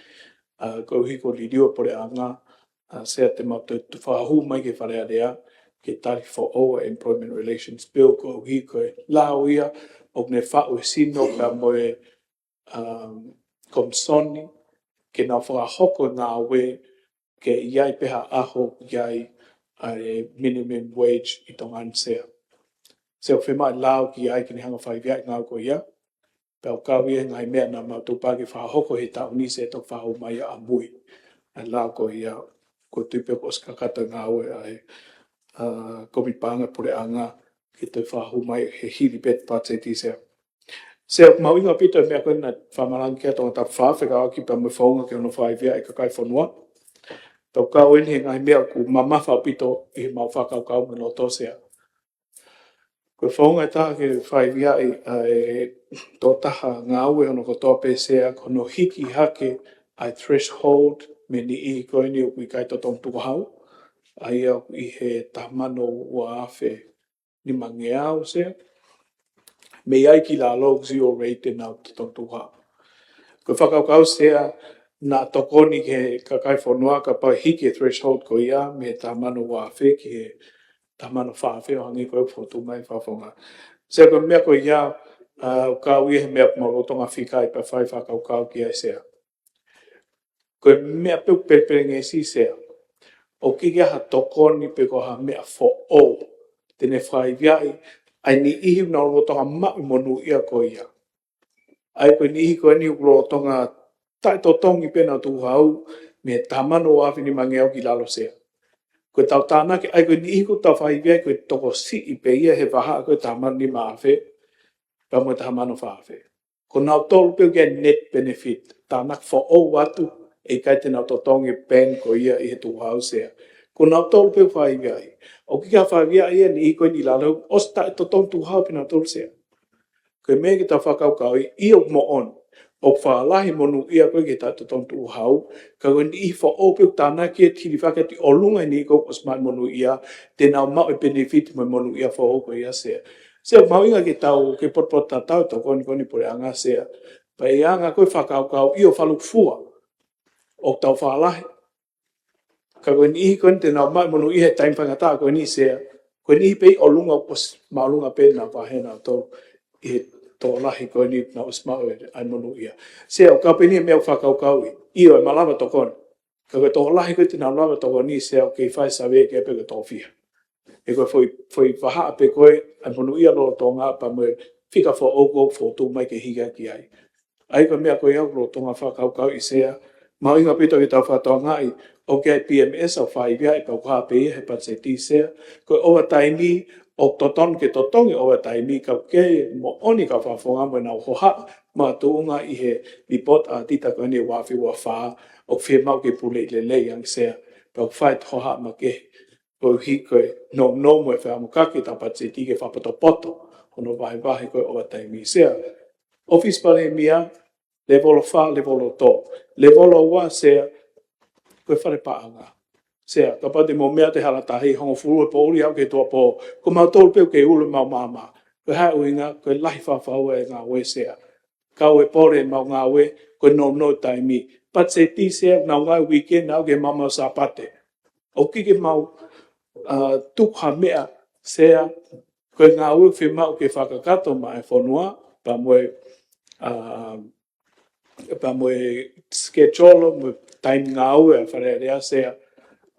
Ko hiko li riua pore anga sea te mau te whahu mai ke wharea rea ke tari for over employment relations bill ko hiko e lao ia o ne whau e sino ka moe komsoni ke na whakahoko ngā we ke iai peha aho iai minimum wage i tonga ansea. Sea whema lao ki ai ki ni hanga whai viai ngau ko ia. Pau kawi e ngai mea na mautu pāki whahoko he tau ni se tok whahu mai a mui. Ai lao ko ia ko tupe ko skakata ngau e ai komi panga pure anga ki te whahu mai he hiri bet pātse ti sea. Sea mau inga pito e mea koe na whamalang kia tonga tapu whawhika aki pa me whaunga ki ono whai viai ka kai whanua. Pau kau eni he ngai mea ku mamawha pito i he mau whakau kau me no to sea. Ko whaunga taha ke whai viai tō taha ngā ue hono ko tō pēsea kono hiki hake ai threshold me ni i koe ni o kui kai tō tōng tukahau. Ai au i he tamano ua awhe ni mange au sea. Me iai ki la log zero rate nau tō tōng tukahau. Ko whakau kau sea nā tokoni ke kakai whanua ka pau hiki threshold ko ia me tamano ua awhe ki he tamano whaawhi o hangi koe whotu mai whawhonga. Sea koe mea koe ia kau ia he mea marotonga whikai pa whai whakau kau ki ai sea. Koe mea peu pepere nge si sea. O ki kia ha tokoni pe ko ha mea fo o tene whai viai, ai ni ihi na rotonga mau monu ia ko ia. Ai ko ni ihi ko ni rotonga tai totongi pena tu hau, me tamano afi ni mangeau ki lalo sea. Ko tau tāna ke ai ko ni ihi ko tau whai viai ko toko si i pe ia he waha ko tamano ni maafe, pa mo tamano whaafe. Ko nau tolu peo ke net benefit, tāna fo o watu, e kai te nau totongi pen ko ia i he tu hau sea. Ko nau tolu peo whai viai. O ki ka whai viai ia ni i koe ni lalo, os ta e totong tu hau pina tolu sea. Koe me ki ta whakau kau i o mo on, o whaalahi monu ia koe ki ta totong tu hau, ka koe ni i wha o peo tāna ki e tiri whakati o lunga ni ko os mai monu ia, te nau mau e benefit mo monu ia wha o koe ia sea. Sea mau inga ki tau, ke potpota tau tau koni pore anga sea. Pa i anga koe whakau kau i o whaluk fua, o tau whaalahi. Ka koe ni ihi koe te nau mai monu i he taim whangata koe ni sea, koe ni pei o lunga os maulunga pe na wahena tau i he tō lahi koe ni na os mau e ai monu ia. Sea o kau peni e mea whakau kau i o e malawa tō koni. Ka koe tō lahi koe te nau lawa tō koni sea o kei whai sawe ke pe koe tō whia. E koe foi waha pe koe ai monu ia lo tō ngā pa moe whika fo oko fo tō mai ke higa ki ai. Ai koe mea koe au lo tō ngā whakau kau i sea, mau inga pito ki tau whatoa ngai, o kia PMS au whai via i pau kā pe he pat se ti sea, koe owa taimi o toton ke totongi owa taimi kau ke mo oni ka whafonga mo nau hoha ma tūunga i he lipot a tita koe ni wafi wa wha o whi mau ke pule le le yang sea, pau whai hoha ma ke koe hi koe no mo e wha mukaki ta pat se ti ke whapato poto, hono wahi koe owa taimi sea. Office pare mia, level of wha, level of tō. Level of wa sea, koe whare paanga. Sea, ka pate mo mea te halatahi, hongo furu e pōri au ke tua pō. Ko mau tōru peo ke ulu mau māma. Koe hae uinga, koe lahi whawhaua e ngā we sea. Kau e pōre mau ngā we, koe no taimi. Pat se ti sea, nau ngai weekend, au ke mamau sa pate. O kike mau tukha mea sea, koe ngā we whi mau ke whakakato ma e whanua, pa moe schedule, mo time ngā ue a whare rea sea,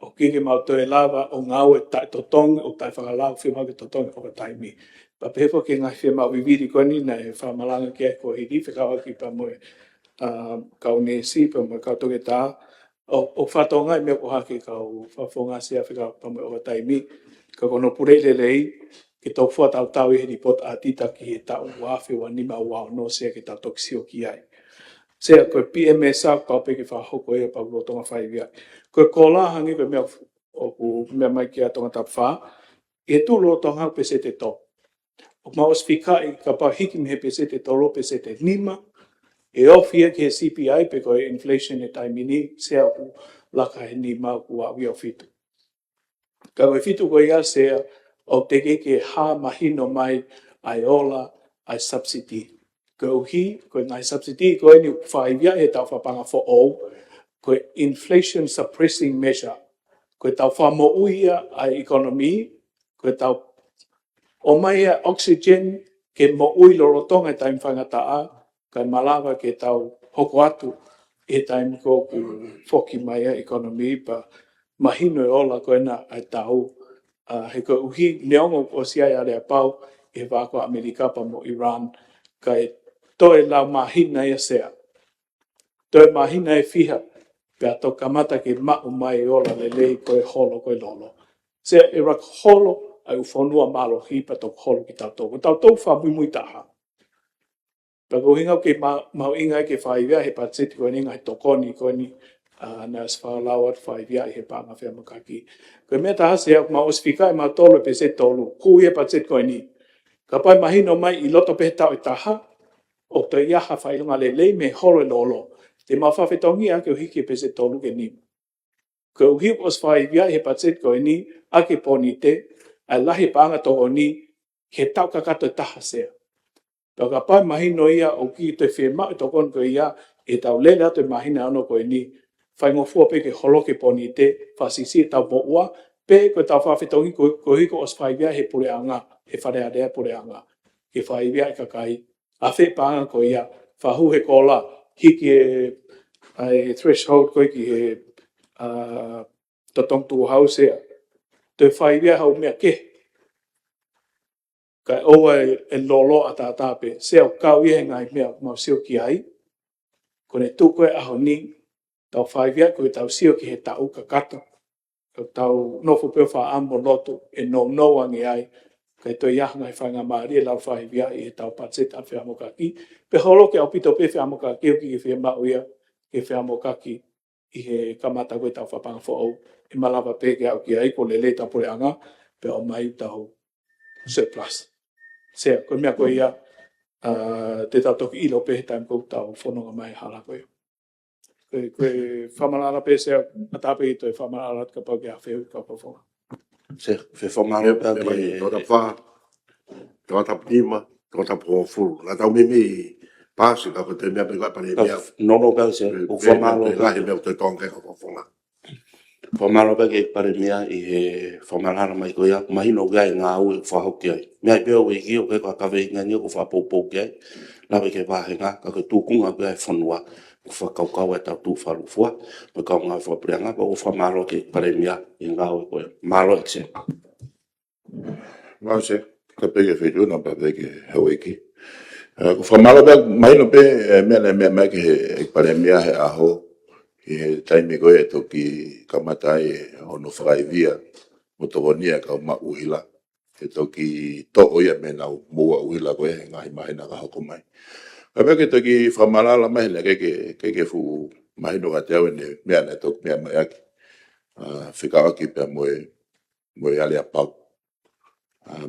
o kike mau toe lava o ngā ue tai totongi, o tai whakalau whi mau ke totongi o ka taimi. Pa pehefo ke ngai whi mau viviri koni na e whamalanga ke ko hiri, whikawa ki pa moe kau nesi, pa moe kau toke tā, o whatonga i mea ko hake kau whafonga sea whikawa pa moe o ka taimi, ka kono purei lelei, ke tau fua tau i he ripot a tita ki he tau wafi wa nima wao no sea ke tau toksio ki ai. Sea koe PMS au kau peke whahoko e pa urotonga whai via. Koe kola hangi koe mea mai ki a tonga tap wha, e tu urotonga au pese te tō. O maos whikai ka pa hiki me he pese te toro pese te nima, e ofia ki he CPI pe koe inflation e taimini, sea ku laka he nima ku a wia fitu. Ka koe fitu koe ia sea, o te ke ha mahino mai ai ola, ai subsidy. Koe uhi, koe ngai subsidy, koe ni whaivia he tau whapanga fo ou, koe inflation suppressing measure. Koe tau whamo uia ai economy, koe tau o mai a oxygen ke mo ui lorotonga e taim whangataa, kai malawa ke tau hoko atu e taim ko ku whoki mai a economy, pa mahino e ola koe na ai tau. He koe uhi neongo o siai are a pau e wako Amerika pa mo Iran, kai toe lau mahina ia sea. Toe mahina e fiha, pia tau kamata ke mau mai ola le lei koe holo koe lolo. Sea e rak holo ai ufonua malo hipa tau holo ki tau tōku. Tau tau wha mui taha. Pia ko hingau ke mau ingai ke whaivia he patsiti koe ninga he tokoni koe ni na as whalawat whaivia he panga whea makaki. Koe mea taha sea ma osfikai ma tolu pe se tolu. Kui e patsiti koe ni. Ka pai mahino mai i loto pe tau e taha, o te iaha whailunga le lei me holo e lolo. Te mawhawhetongi ake o hiki pe se tolu ke ni. Ko uhi os whaivia he patset koe ni, ake poni te, ai lahi panga toho ni, he tau kakato taha sea. Pau ka pai mahino ia o ki te whema e tokon koe ia, e tau lele atu e mahina ano koe ni, whaingofua pe ke holoke poni te, whasisi e tau moua, pe koe tau whawhetongi koe hiko os whaivia he pure anga, he wharearea pure anga, ke whaivia e kakai, a whe panga koe ia, whahu he kola, hiki e threshold koe ki he totong tu hau sea. Te whaivia hau mea ke. Ka o e lolo ata tape se o kau ye ngai mea mau sio ki ai. Ko ne tuku e aho ni tau whaivia ko e tau sio ki he tau ka kato. Ko tau nofu peo wha ambo lotu e no angi ai. Ka e toi iaha ngai whainga maari e lau whaivia i he tau patseta a whiamokaki. Pe holo ke au pito pe whiamokaki o ki ke whiamau ia ke whiamokaki i he kamata koe tau whapanga whaau. I malawa pe ke au ki ai ko lele tau pore anga pe o mai tau surplus. Se ko mea ko ia te tau toki ilo pe he taim kou tau whanonga mai hala koe. Koe whamalala pe se a tape i toi whamalala ka pau ke a wheu ka pau whonga. Se fe whamaro pe ke... Tōna wha, tōna tapu tima, tōna tapu o furu. Nā tau mimi pāsi ka kote mea pe kai pare mea. Nono pe se, o whamaro pe... Lahi mea te tōnga ka whonga. Whamaro pe ke pare mea i he whamarara mai ko ia. Mahino gai ngā ue whahoki ai. Mea i peo i ki o ke kwa kawe inga ni o ko whapopou ki ai. Lawe ke wāhenga, ka ke tūkunga pe ai whanua. Ko whakaukau e tau tū wharufua. Me kau ngā whapreanga, pa o whamaro ke pare mea i ngā ue ko ia. Maro ek se. Ngā se, ka peke whetū na pa peke haweki. Ko whamaro pe, mahino pe mea le mea mai ke he pare mea he aho. I he taimi koe e toki kamatai e hono whakaivia mo tokonia ka ma uhila. E toki to'o ia me nau mua uhila koe he ngahi mahina ka hoko mai. Ka peke toki whamalala mahina keke fu mahino ka te au ne mea ne toki mea mai aki. Whikawaki pia moe ale a pau.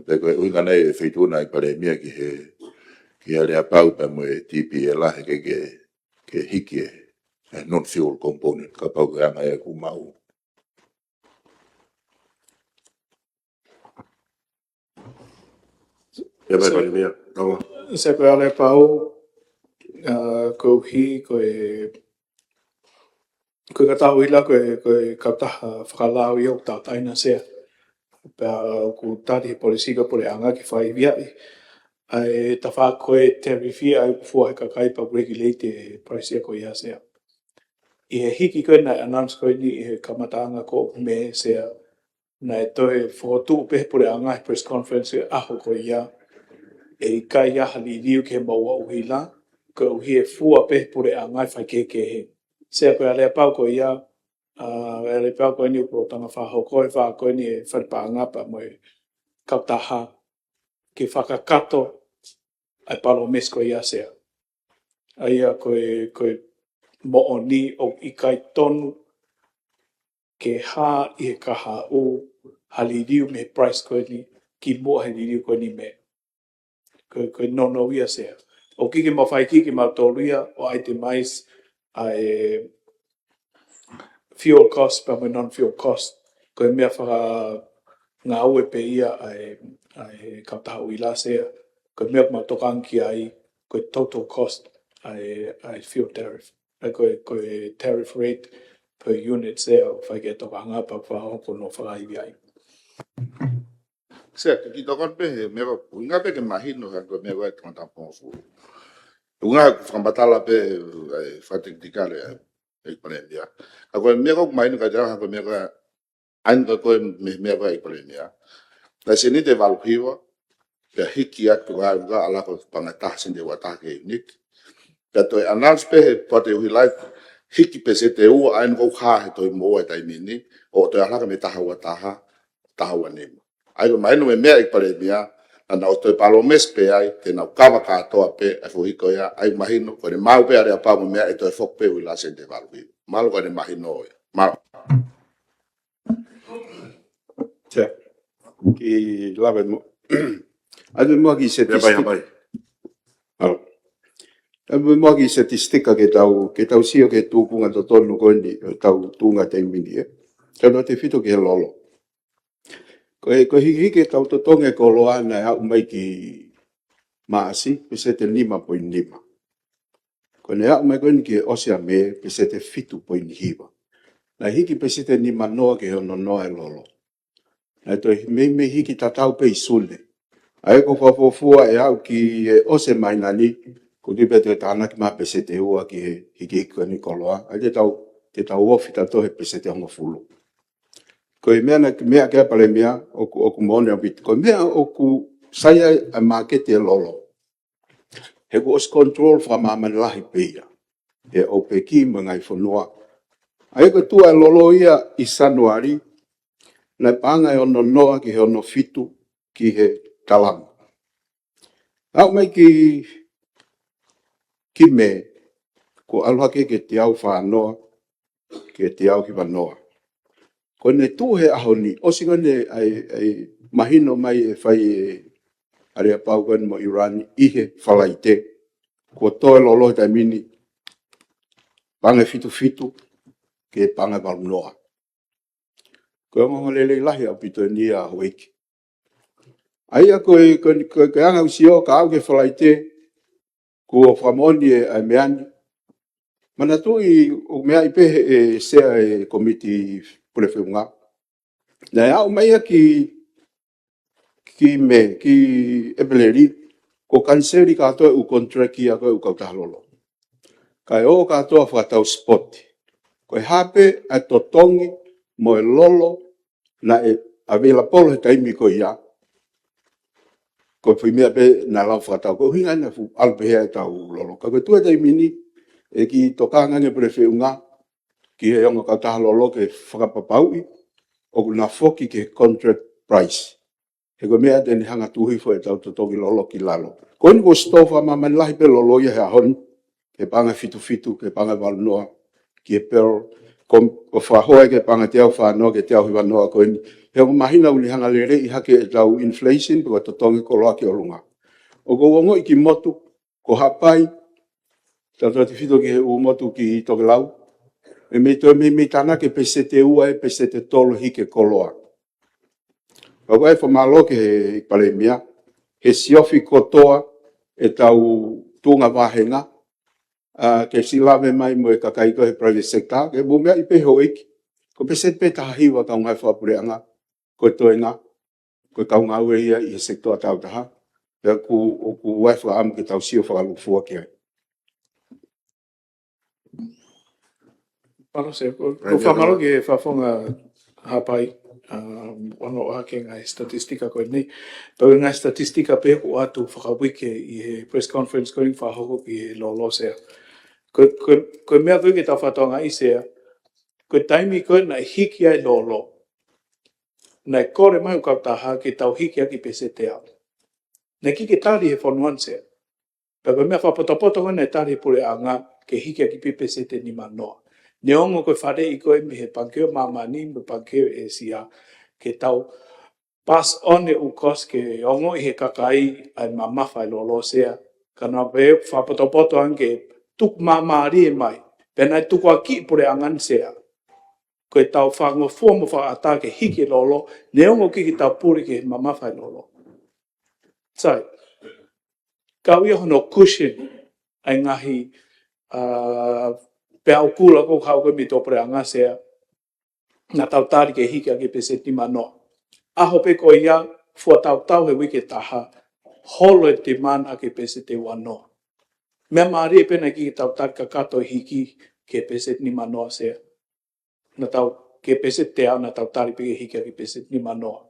Peko e uinga nei e whituna i pare mea ki ale a pau pia moe tipi e lahe ke hiki e non-fuel component, ka pau ka anga e ku mau. Ia mai pari mea, tawa. Se koe ale pau, ko hi, koe katau ila, koe kautaha whakalau i au tau taina sea. Pea ku tari he polisika pole anga ki whai viai. Ai ta wha koe te rewhia ai kufua he kakai pa regulate he polisika koe ia sea. I he hiki koe nai announce koe ni i he kamatanga ko me sea nai toi whotu pehe pure anga he press conference aho koe ia e i kai aha li riu ke maua uhila ko uhi e fua pehe pure anga e whai keke he. Sea koe alea pau koe ia alea pau koe ni upo tanga whaho koe wha koe ni e wharipa angapa mo e kautaha ke whakakato ai palo mes koe ia sea. Aia koe mo o ni o i kai tonu ke ha i he kaha o haliriu me price koe ni ki mua haliriu koe ni me. Koe nono ia sea. O kiki ma whai kiki ma tōruia o itemize ai fuel cost pa me non-fuel cost. Koe mea whaka ngā ue pe ia ai kautaha ui la sea. Koe mea ma tokanki ai koe total cost ai fuel tariff. Koe tariff rate per unit sea o whai ke toka hanga pa whahoko no whakaiwi ai. Se ki tokon pe he mea unga pe ke mahino ka ko mea e tona ponfu. Unga whambatala pe whatiktikale e pandemia. Ka ko mea ko mahino ka jara ko mea anga ko mea e pandemia. Na se ni te valhiwa pe hiki atu ga ala ko pangata sinde wata ke unique. Ka to announce pe pate ui life hiki pe se te u ain ko kha he to mo e tai mini o to ala ka me taha wa ne. Ai ko mai no me mea pare mea ana o to palo mes pe ai te na kama ka to pe e fo hiko ya ai mahino ko ne mau pe are pa mo mea e to fok pe ui la se te valu. Malo ko ne mahino ya. Mal. Tia. Ki lave mo. Adu mo ki statistic. Adu mo ki statistic ke tau sio ke tupunga to tonu ko ni tau tunga te mini e. Tano te fito ke lolo. Ko hiki tau to tonge ko loana ya umai ki maasi pesete 5.5. Ko ne ya umai ko ni ke osia me pesete 7.5. Na hiki pesete 5 noa ke ono noa e lolo. Na to me hiki tatau pe isule. Ai ko fofua e au ki ose mai nani ko di bete tana ki ma pesete ua ki hiki ko ni koloa. Ai te tau ofita to he pesete hongo fulu. Ko mea na mea ke pale mea oku mone a bit ko mea oku Saya a market e lolo. He ko os control fra mama lahi peia. He o peki mangai fonua. Ai ko tua lolo ia I Sanuari. Na panga e ono noa ki he ono fitu ki he talang. Au mai ki me ko alhake ke te au whanoa ke te au ki wanoa. Ko ne tu he ahoni. O singa ne ai mahino mai e whai e Area Paugan mo Iran ihe whalaite. Ko toe lolo tai mini. Panga fitu ke panga walnoa. Ko ngongo lele lahi au pito ni a hoiki. Aia ko anga usio ka au ke whalaite ko whamoni e ai meani. Mana tui o mea I pehe e sea e komiti pulewhiunga. Nei au maia ki ebeleri ko kanseri katoa u kontraki a koe u kautahalolo. Kai o katoa whakatau spot. Koe hape a totongi mo e lolo na e avela polo he taimi ko ia. Koe whimea pe na lau whakatau. Koe hinga na fu alpehea e tau lolo. Ka koe tua taimini e ki tokanga nge prefeunga ki he onga kautahalolo ke whakapapaui o na foki ke contract price. He koe mea teni hanga tuhi fo e tau totogi lolo ki lalo. Koe ni ko stofa mamani lahi pe lolo ia he ahon. Ke panga fitu, ke panga walnoa, ki e pero, ko whahoe ke panga te au whanoa, ke te au hiwanoa koe ni. He o mahina uli hanga le rei hake e tau inflation, ko totongi ko loa ki o lunga. O ko wongo I ki motu, ko hapai, tatu ati fito ki he u motu ki toke lau. E me toi me tana ke pese te ua e pese te tolo hike koloa. Ko koe whamalo ke he palemia, he siofi kotoa e tau tunga wahenga, ke silave mai mo e kakaiko he private sector, ke bumea I pe hoiki. Ko pese pe tahiwa kau ngai whapureanga, ko toenga, ko kau ngau e ia I he sector tau taha. Pea ku waifu amu ke tau sio whakalufua ki ai. Palo se, ko whamaro ke whawhonga hapai, wano ake ngai statistika koe nei. Pau ngai statistika pe ko atu whakawike I he press conference koe ni whahoko ki he lolo sea. Koe mea koe ke tau whatonga I sea, koe taimi koe na hiki ai lolo. Na kore mai ukau taha ke tau hiki aki pese te au. Na ki ke tari he whanuan sea. Pau koe mea whapotopoto koe na tari pure anga ke hiki aki pese te ni manoa. Ne ongo koe whare I koe mi he pankeo mamani, me pankeo e sia, ke tau pass on e ukos ke ongo I he kakai ai mamawhai lolo sea. Kana pe whapotopoto ange tuk mamari e mai. Pena tuku aki pure angan sea. Koe tau whango fuamo whaata ke hiki lolo, ne ongo ki tau puri ke mamawhai lolo. Sai, kau ia hono cushion ai ngahi pe au kula ko kau koe mi tō pure anga sea, na tau tari ke hiki ake pese ti manoa. Aho pe ko ia, fua tau he wike taha, holo e te man ake pese te wanoa. Mea maari e pena ki tau tari ka kato hiki ke pese ni manoa sea. Na tau ke pese te au na tau tari pe hiki ake pese ni manoa.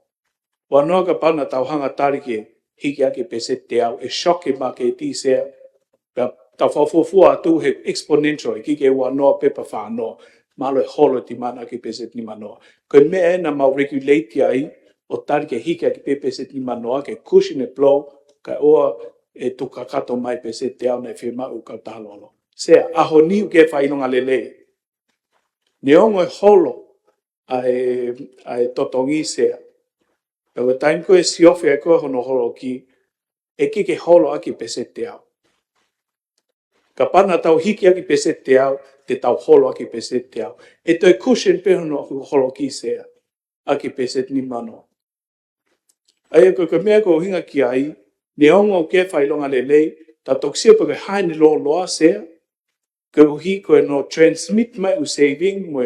Wanoa ka pau na tau hanga tari ke hiki ake pese te au e shoke ma ke ti sea. Tau whawhufua atu he exponential ki ke wanoa pepa whanoa. Malo e holo ti mana ake pese ni manoa. Koe mea e na mau regulate ai o tari ke hiki ake pese ni manoa ke cushion e blow ka oa e tuka kato mai pese te au na e whima u kau tahalolo. Sea, aho niu ke whainonga lele. Ne ongo e holo ai totongi sea. Pau e taim koe siofi e koe hono holo ki, e ki ke holo aki pese te au. Ka pana tau hiki aki pese te au, te tau holo aki pese te au. E toi cushion pe hono holo ki sea, aki pese ni mano. Ai koe mea ko hinga ki ai, ne ongo ke whailonga lelei, ta toksia pa koe haini loa sea, koe hi koe no transmit mai u saving, mo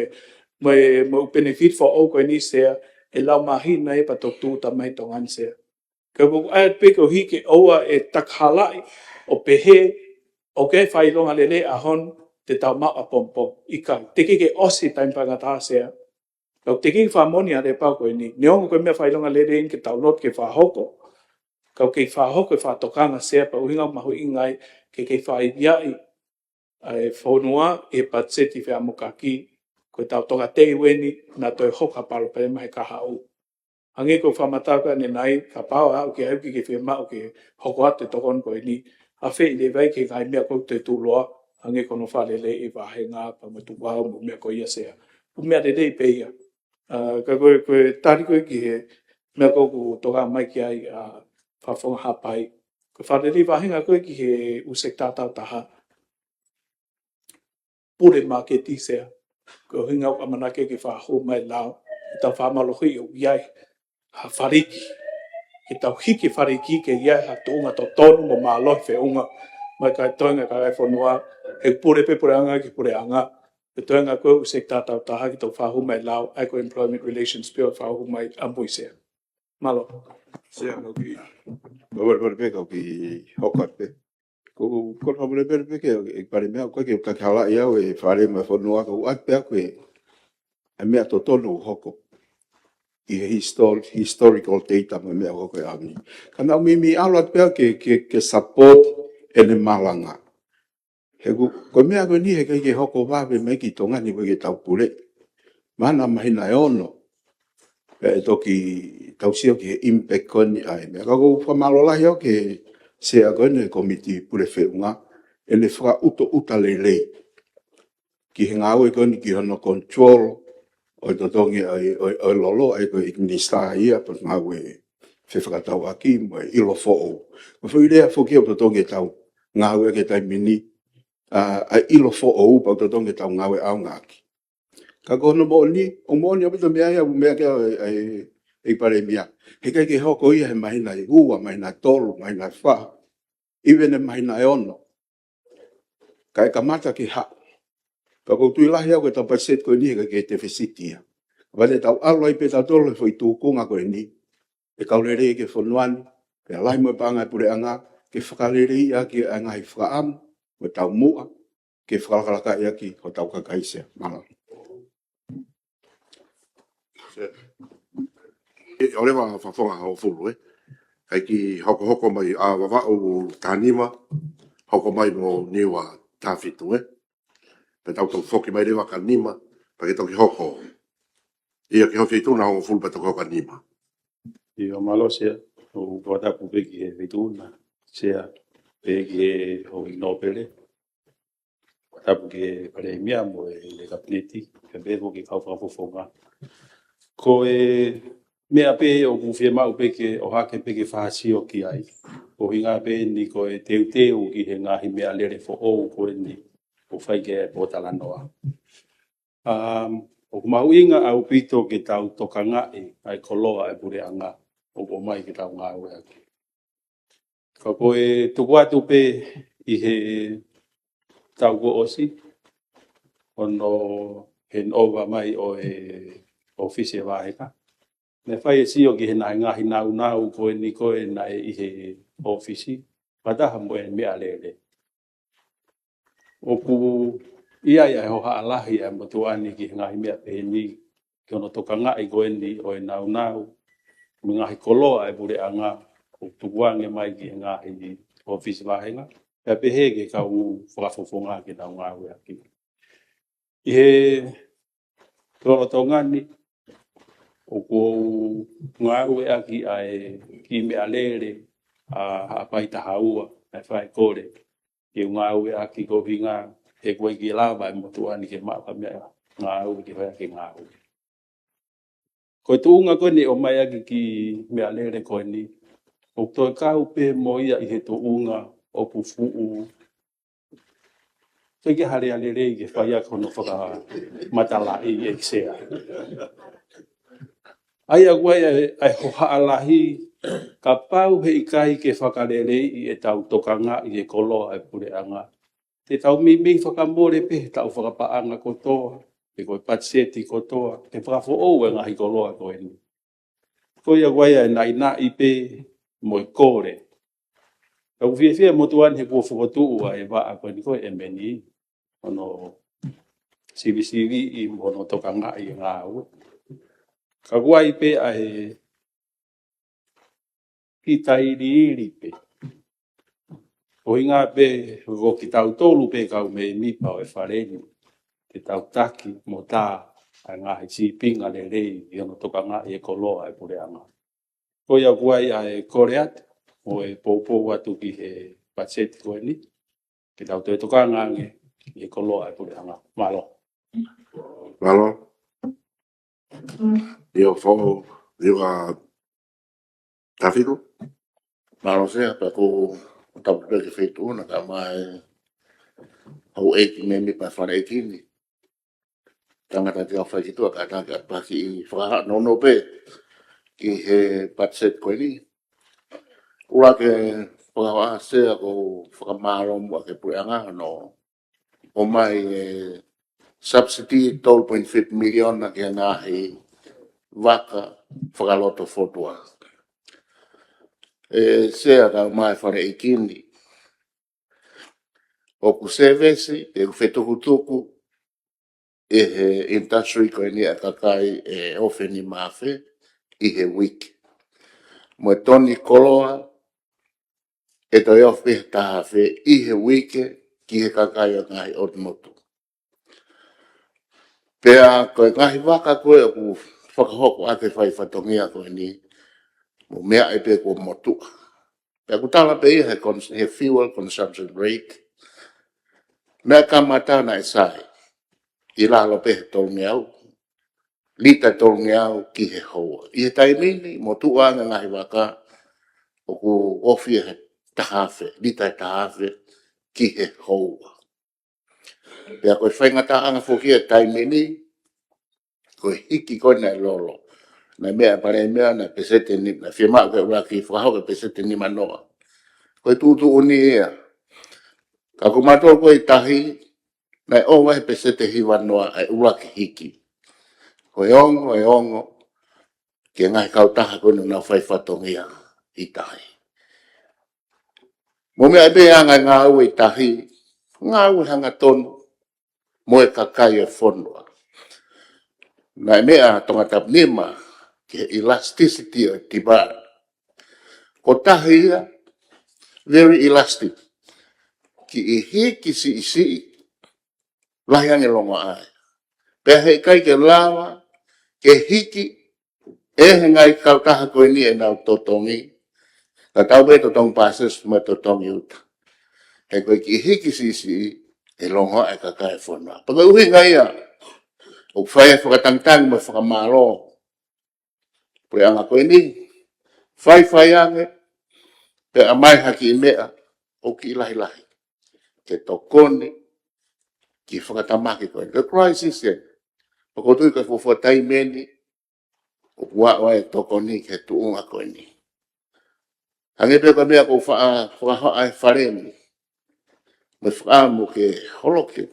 u benefit for o koe ni sea, e lau mahi na e pa tok tuuta mai tongan sea. Koe ai pe koe hi ke oa e takhalai, o pehe, o ke whailonga lele ahon, te tau mau a pompom, ika, te ke osi taim pangata sea. Kau te ke whamoni a re pau koe ni, ne ongo koe mea whailonga lele in ke tau lot ke whahoko, Kau kei whahoko e whatokanga sea pa uhinga mahu ingai ke kei whaiviai ai whonua e patseti whea mokaki ko tau tonga te weni na toi hoka palo pa mai ka hau. Hangi ko whamataka ne nai ka pao au ke auki ke whea mau ke hoko ate tokon ko ni a whi le vai ke ngai mea kou te tūloa hangi kono whale le i wahe ngā pa matu wau mo mea ko ia sea. Umea le dei pe ia. Ka koe tari koe ki he mea kou ku toka mai ki ai whawhonga hapai. Ko whale le wahenga koe ki he usek tātau taha. Pure mā ke tisea. Ko hinga o amanake ke whaho mai lao. Tau whamalohi o iai ha whariki. Ke tau hiki whariki ke iai ha tuunga to tonu mo mā lohi whiunga. Mai kai toinga kai whanua. He pure pe pure anga ki pure anga. Ke toinga koe usek tātau taha ki tau whaho mai lao. Ai ko Employment Relations Bill whaho mai ambuisea. Malo. Sea no ki. Bawa pe kau ki hokat pe. Ko hamu pe ke e pare mea ko ke ka hala ia e whare mai whanua ko at pe ko e mea to tonu hoko. I historical data me mea hoko e ami. Kana mi alat pe ke support ene malanga. He ko mea ko ni he ke hoko wawe me ki tonga ni ke tau pule. Mana mahina e ono. Pe toki tau sio ki impact koni ai. Mea ko whamalola hio ke se agone komiti pule whiunga. Ene whaka uta lelei. Ki he ngāwe koni ki hono control o totongi ai lolo ai ko minister ia pa ngāwe whewhakatau aki mo ilo fo'o. Ko whiurea whoki o totongi tau ngāwe ke tai mini ai ilo fo'o pa totongi tau ngāwe au ngāki. Ka kono mo ni, o mo ni apito mea ia mea kia e pare mea. He kai ke hoko ia he mahina i ua, mahina tolu, mahina wha. Iwene mahina e ono. Kai ka mata ki ha. Ka koutu ilahi au ke tau paset koe ni he ke te whesitia. Wale tau alo i pe tau tolo e fwoi tūkunga koe ni. E kaurere ke whanuani, pe alai mo panga e pure anga, ke whakarere ia ki anga i whakaamu, mo tau mua, ke whakarakaraka ia ki ho tau kakaisia. Mana. O le wa whawhonga hao fulu Kai ki hoko mai a wawa o tānima, hoko mai mo niwa tāwhitu Pe tau tau whoki mai rewa ka nima, pa ke tau ki hoko. Ia ki hoki tūna hongo fulu pa tau hoka nima. I o malo sea, o watapu pe ki he vituna, sea pe ki he o inopele. Watapu ki he pare mea mo e le kapineti, ke bevo ki kau whawhonga. Ko e mea pe o kuwhia mau pe ke o hake pe ke whahasio ki ai. O hinga pe ni ko e teu ki he ngahi mea lere fo o ko e ni o whai ke po talanoa. O kumau inga au pito ke tau toka ngai ai koloa e pure anga o mai ke tau ngā ue aki. Ka koe tuku atu pe i he tau ko osi ono hen ova mai o e ofisi e waheka. Me whai e sio ki he nai ngahi nau koe ni koe nai i he ofisi. Pataha mo e mea lele. O ku ia e hoha alahi e motuani ki ngahi mea pe ni ki ono toka ngai koe ni o e nau. Mi ngahi koloa e pure anga o tukuange mai ki ngahi ofisi wahenga. Pea pehe ke kau whakafofonga ki nau ngā ue aki. I he tolo tongani o kou ngā ue aki ai ki mea lere a paita haua e whai kore. Ki ngā ue aki ko hinga he koe ki lava e motuani ke mapa mea ngā ue ki whai ki ngā ue. Ko tuunga koe ni o mai aki ki mea lere koe ni. O toi kau pe mo ia i he tuunga o pufuu. Toi ke hare alere i ke whai a kono whaka matala i e kisea. Ai a koe ai hoha alahi ka pau he ikai ke whakarere i e tau tokanga i e koloa e pure anga. Te tau mi whakamore pe tau whakapaanga kotoa. Pe koe patseti kotoa. Te whakafo ou e ngahi koloa koe ni. Koe a koe ai nai i pe mo i kore. Kau whiawhia motuan he kua whakotua e waa koe ni koe e meni. Ono sivi i mono tokanga i ngā ue. Ka koe pe ai ki tai iri pe. O inga pe o ki tau tolu pe kau me mi pa o e whareni. Te tau taki mo tā a ngā i si pinga le rei i ono toka ngā i e koloa e pure anga. Ko ia kuai a e kore ate o e pōpō atu ki he pacheti koe ni. Ki tau te toka ngā nge i e koloa e pure anga. Malo. Malo. Io fo, io a traffico. Malo sea, pa ko tapu pe ke feitu na ka mai au eki me mi pa whare eki ni. Tangata te awhai ki tua ka tanga pa ki whakaha no pe ki he patset koe ni. Ura ke whakaha sea ko whakamaro mua ke pureanga no o mai subsidy 12.5 million na ke ngā he waka whakaloto whotua. Sea ka mai whare ikini. O ku sevesi, e ku whetuku tuku, e he industry koe ni a kakai e ofe ni mawhe, i he wiki. Mo toni koloa, e to e ofe tahawhe, i he wiki, ki he kakai o ngai o motu. Pea koe ngahi waka koe o ku whakahoko ake whai whatongia koe ni, mo mea e pe ko motua. Pea ku tala pe i he fuel consumption rate, mea kamata na e sai, i lalo pe he tolngi au, lita tolngi au ki he hoa. I he taimini, mo tuanga ngahi waka, o ku ofi he tahawhe, lita e tahawhe ki he hoa. Pea koe whaingata anga whoki e taimini, koe hiki koe nei lolo. Na mea pare mea na pesete ni, na whiamau ke ura ki whakahau ke pesete ni manoa. Koe tūtu uni ea. Ka kumato koe tahi, na o wahi pesete hiwa noa ai ura ki hiki. Koe ongo, ke ngai kau taha koe na whai whatongia i tahi. Mo mea ebe anga ngā ue tahi, ngā ue hanga tonu, mo e kakai e whonua. Na mea tonga tap nima, ke elasticity o demand. Ko tahi ia, very elastic. Ki i hiki si isi, lahiange longa ai. Pea hei kai ke lawa, ke hiki, e he ngai kau taha koe ni e nau totongi. Ka tau me totong pases me totongi uta. He koe ki hiki si isi, e longa ai kakai whonua. Paka uhi ngai ia, o whae whakatangtang me whakamaro. Pure anga koe ni, whai ange, pe a mai haki i mea, o ki ilahi lahi. Ke tokone, ki whakatamaki koe. Ke crisis e, o kotui ka fufua taimeni, o kua e tokone ke tuunga koe ni. Hange pe ka mea ko whakaha ai whareni, me whakamu ke holoke.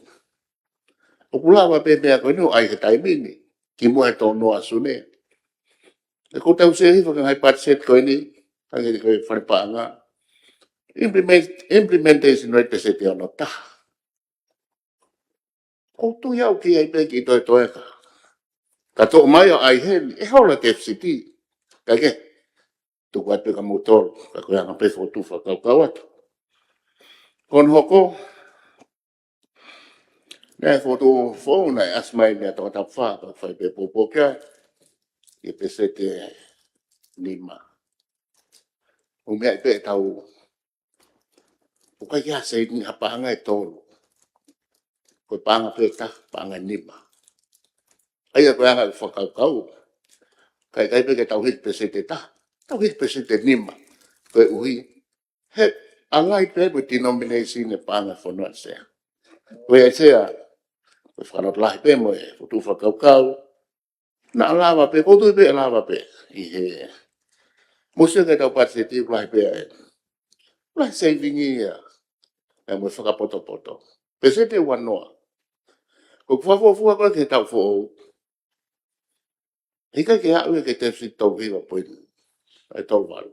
O kulawa pe mea koe ni o ai he taimeni, ki mua e tō noa sune. E ko tau se hifa ka hai patset koe ni, hange di koe wharepaanga, implementation rate pe se te ono taha. O tu iau ki ai pe ki toi toi ka. Ka tō mai o ai heni, e hola te FCT. Ka ke, tu kwa te ka motor, ka koe anga pe fo tu wha kau atu. Kon hoko, nea fo tu fo na asmai nea tō tap wha, ka whai pe popo kia, i pe se te nima. O mea i pe tau, o kai kia se ni hapanga e tōru. Koe panga pe ta, panga nima. Aia koe anga whakau kau. Kai pe ke tau hit pe se te ta, tau hit pe se te nima. Koe uhi, he, angai pe pe denomination e panga whanua sea. Koe e sea, koe whanot lahi pe mo e, tu whakau kau, na alawa pe, kotu pe alawa pe. I he, musia kai tau pati se tiu lahi pe e, lahi saving ia, e mo whakapoto poto. Pe se te wanoa. Ko whawafua koe ke tau whoo. Hika ke hau e ke te si tau hiwa poini. Ai tau waru.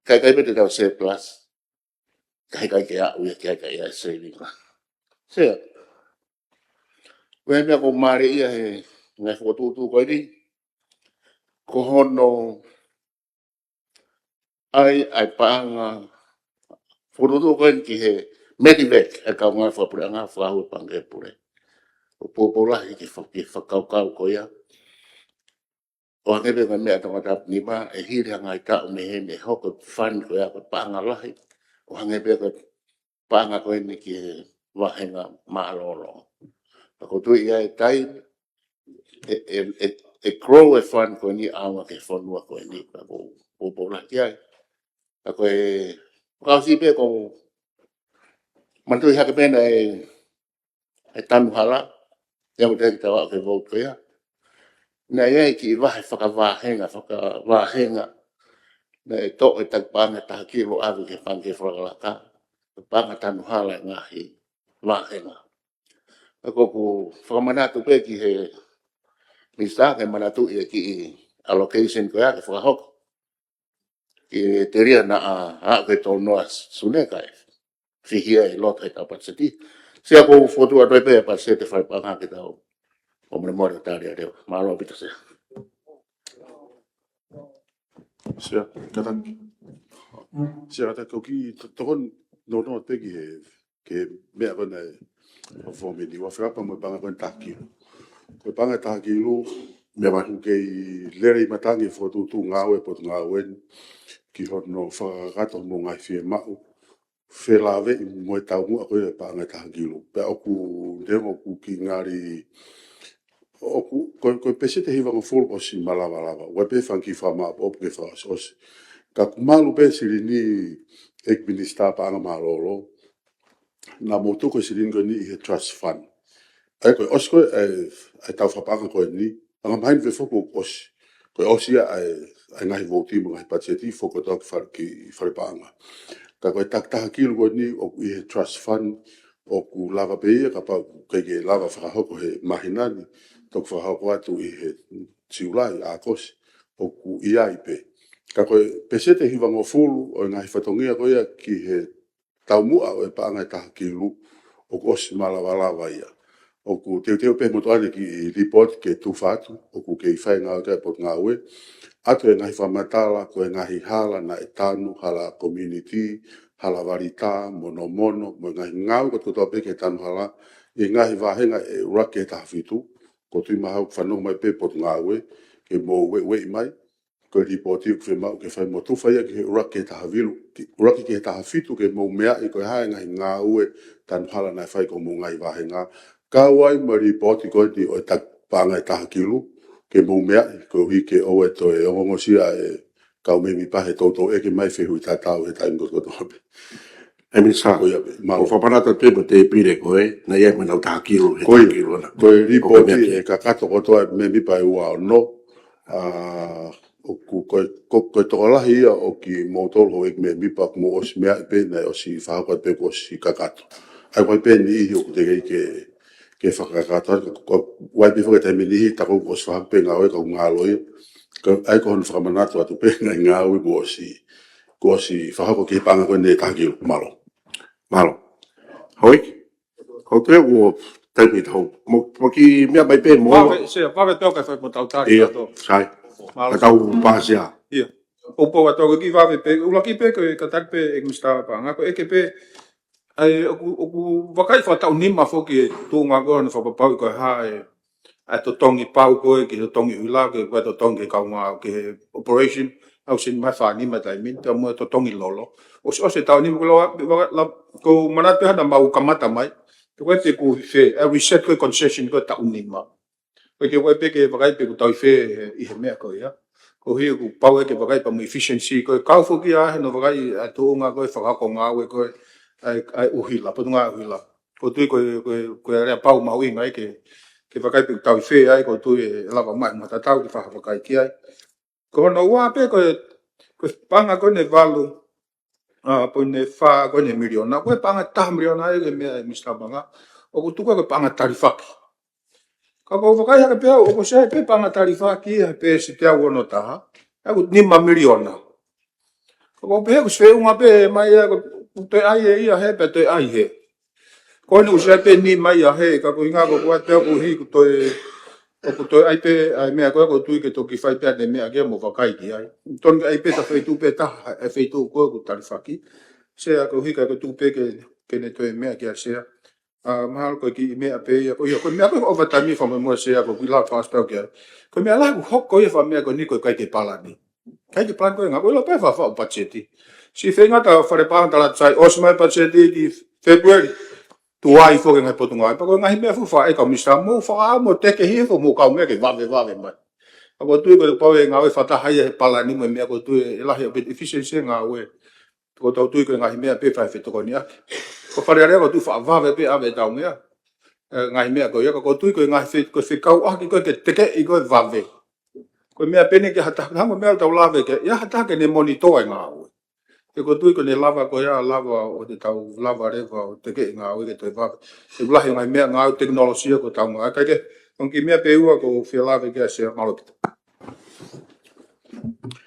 Kai pe te tau surplus. Kai ke hau e ke ai saving. Sea. Koe mea ko maare ia he ngai whakatutu koe ni. Ko hono ai paanga furudu ko ki he medivac e ka nga fa pura nga fa ho pange pure o popola ki whakau ko ia o ngebe ka mea tangata ni ma e hiri hanga i tau me he me hoko fan ko ia ko paanga lahi o ngebe ka paanga ko ni ki he wahenga maalolo ko tu ia e tai e grow e fan ko ni awa ke fonua ko ni ka ko popola ki ai ko e kasi pe ko mantu haka pena e tanu hala ia mo te ki tawa ke vote ko ia na ia ki wahe whakavahenga na e to e tagpanga taha kilo avi ke pange whakalaka panga tanu hala ngahi wahenga ako ku whakamanatu pe ki he misa ke manatu ia ki allocation ko ia ke whakahoko ki te ria na a ke tol noa suneka e fihia e lot e tapat seti sia ko fotu atoi pe pa se te whai panga ke tau o mre mora tari areo malo pita se Sia, kata koki tohon no tegi he ke mea kona o fomeni wa frapa mo panga kon takilo. Ko panga takilo me ma ke lere i matangi fotu tu ngawe pot ngawe ki hono fa gato mo ngai fie mau fe lave i mo tau mo ko panga takilo. Pe oku demo ku ki ngari oku ko pese te hiva ngofol o si malava lava. Wa pe fanki fa ma op ke fa os. Ka kumalu pe siri ni ek minister panga malolo. Na motu ko siri ngoni i trust fund. Ai ko os ko ai tau fa panga ko ni. Anga main ve foko os. Ko os ia ai ngai voti mo ngai patseti foko tok far ki far panga. Ka ko tak ta kilo ko ni o i trust fund o ku lava pe ka pa ke lava fa hoko he mahinani tok fa hoko atu i he tiulai a kos o ku ia ipe. Ka ko pesete hiva ngo fulu o ngai fatongia ko ia ki he tau mua o panga ta kilo o kos malava ia. O ku te pe mo toane ki report ke tu fatu o ku ke fai nga ka pot nga we atu ngai fa matala ko ngai hala na etanu hala community hala varita mono mo ngai ngau ko to pe ke tanu hala e ngai va henga e rake ta fitu ko tu ma hau fano mai pe pot nga we ke mo we mai ko report ke ma ke fai mo tu fai ke rake ta vilu rake ke ta fitu ke mo mea e ko ha ngai ngau e tanu hala na fai ko mo ngai va henga kawai ma report ko di o tak panga ta kilu ke mo mea ko hi ke o to e o mo sia e ka me mi pa he toto e ke mai fe hu ta ta o ta ngo ko to e mi sa ma o fa para ta te te pire ko e na ia mana ta kilo he ko kilo na ko report e ka ka to to me mi pa u no a o ku ko to la hi o ki mo to ho ek me mi pa mo os mea pe na o si fa ko pe ko si ka ka ai ko pe ni o te ke whakakata ko wai pe whakata me nihi tako ko swampe ngā oe ka ngāloi ko ai ko hon whakamanato atu pe ngā oe ko si whakako ki panga koe ne tākio malo hoi ko te o taimi tau mo ki mea mai pe mo Pave toka fai mo tau tari ato. sai ka tau pasia Ia. Opo wa toka ki vave pe ulaki pe ko ka tak pe ek mista pa nga ko eke pe ai oku wakai fa tau nima foki tu nga go na fa pa ko ha e to tongi pau ko ki to tongi ula ke ko to tongi ka nga ke operation au sin mai fa nima dai min to mo to tongi lolo o se tau nima ko manat pe na mau kamata mai ko te ku fe a reset ko concession ko tau nima ko ke pe ke wakai pe ko tau fe i he me ko ya ko hi ku pau ke wakai pa mo efficiency ko ka foki a no wakai a to nga ko fa ko nga we ko ai uhila putunga uhila ko tu ko era pau mau inga ke pakai pe tau fe ai ko tu lava mai mata tau ke fa pakai ki ai ko no wa pe ko panga ko ne valu po ne fa ko ne miliona ko panga ta miliona ai ke me mista banga o ko tu ko panga tarifaki ka ko pakai ha pe o ko se pe panga tarifaki pe se te awo no ta ko ni ma miliona ko pe ko se unga pe mai te ai e ia he pe te ai he. Ko ni usia pe ni mai a he ka ko inga ko te ko hi ko O ko toi ai pe ai mea koe ko tui ke toki whai pia ne mea kia mo whakai ki ai. Tonu ai pe ta whaitu pe taha e whaitu koe ko tari whaki. Sea ko hika ko tupe ke ne toi mea kia sea. Mahal ko ki mea pe ia ko ia ko mea ko overtime fa mo sea ko ki la fast pe kia. Ko mea la ko hok ko ia fa mea ko ni ko kai ke palani. Kai ke plan ko nga ko la pe fa fa pacheti. Si whenga ta whare pahan tala tsai osmai pacheti ki February. Tuai fo ngai potunga pa ko ngai me fu fa e ka misa mo fa mo te ke hi fo mo ka me ke vave mai ako tu ko pa we ngai fa ta hai e pala ni me ko tu e la he bit efficiency nga we ko ta tu ko ngai me pe fa fe to ko ni ko fa re ko tu fa vave pe ave ta ngia ngai me ko ya ko tu ko ngai fe ko fe ka a ki ko te ke i ko vave ko me pe ni ke hata ha mo me ta la ve ke ya hata ke ne monitor nga we e ko tui ko ne lava ko ia lava o te tau lava reva o te ke ngā ue ke toi whape. E ulahi ngai mea ngā teknolosia ko tau ngā kai ke. Kong ki mea pe ua ko whia lava kia sea malopita.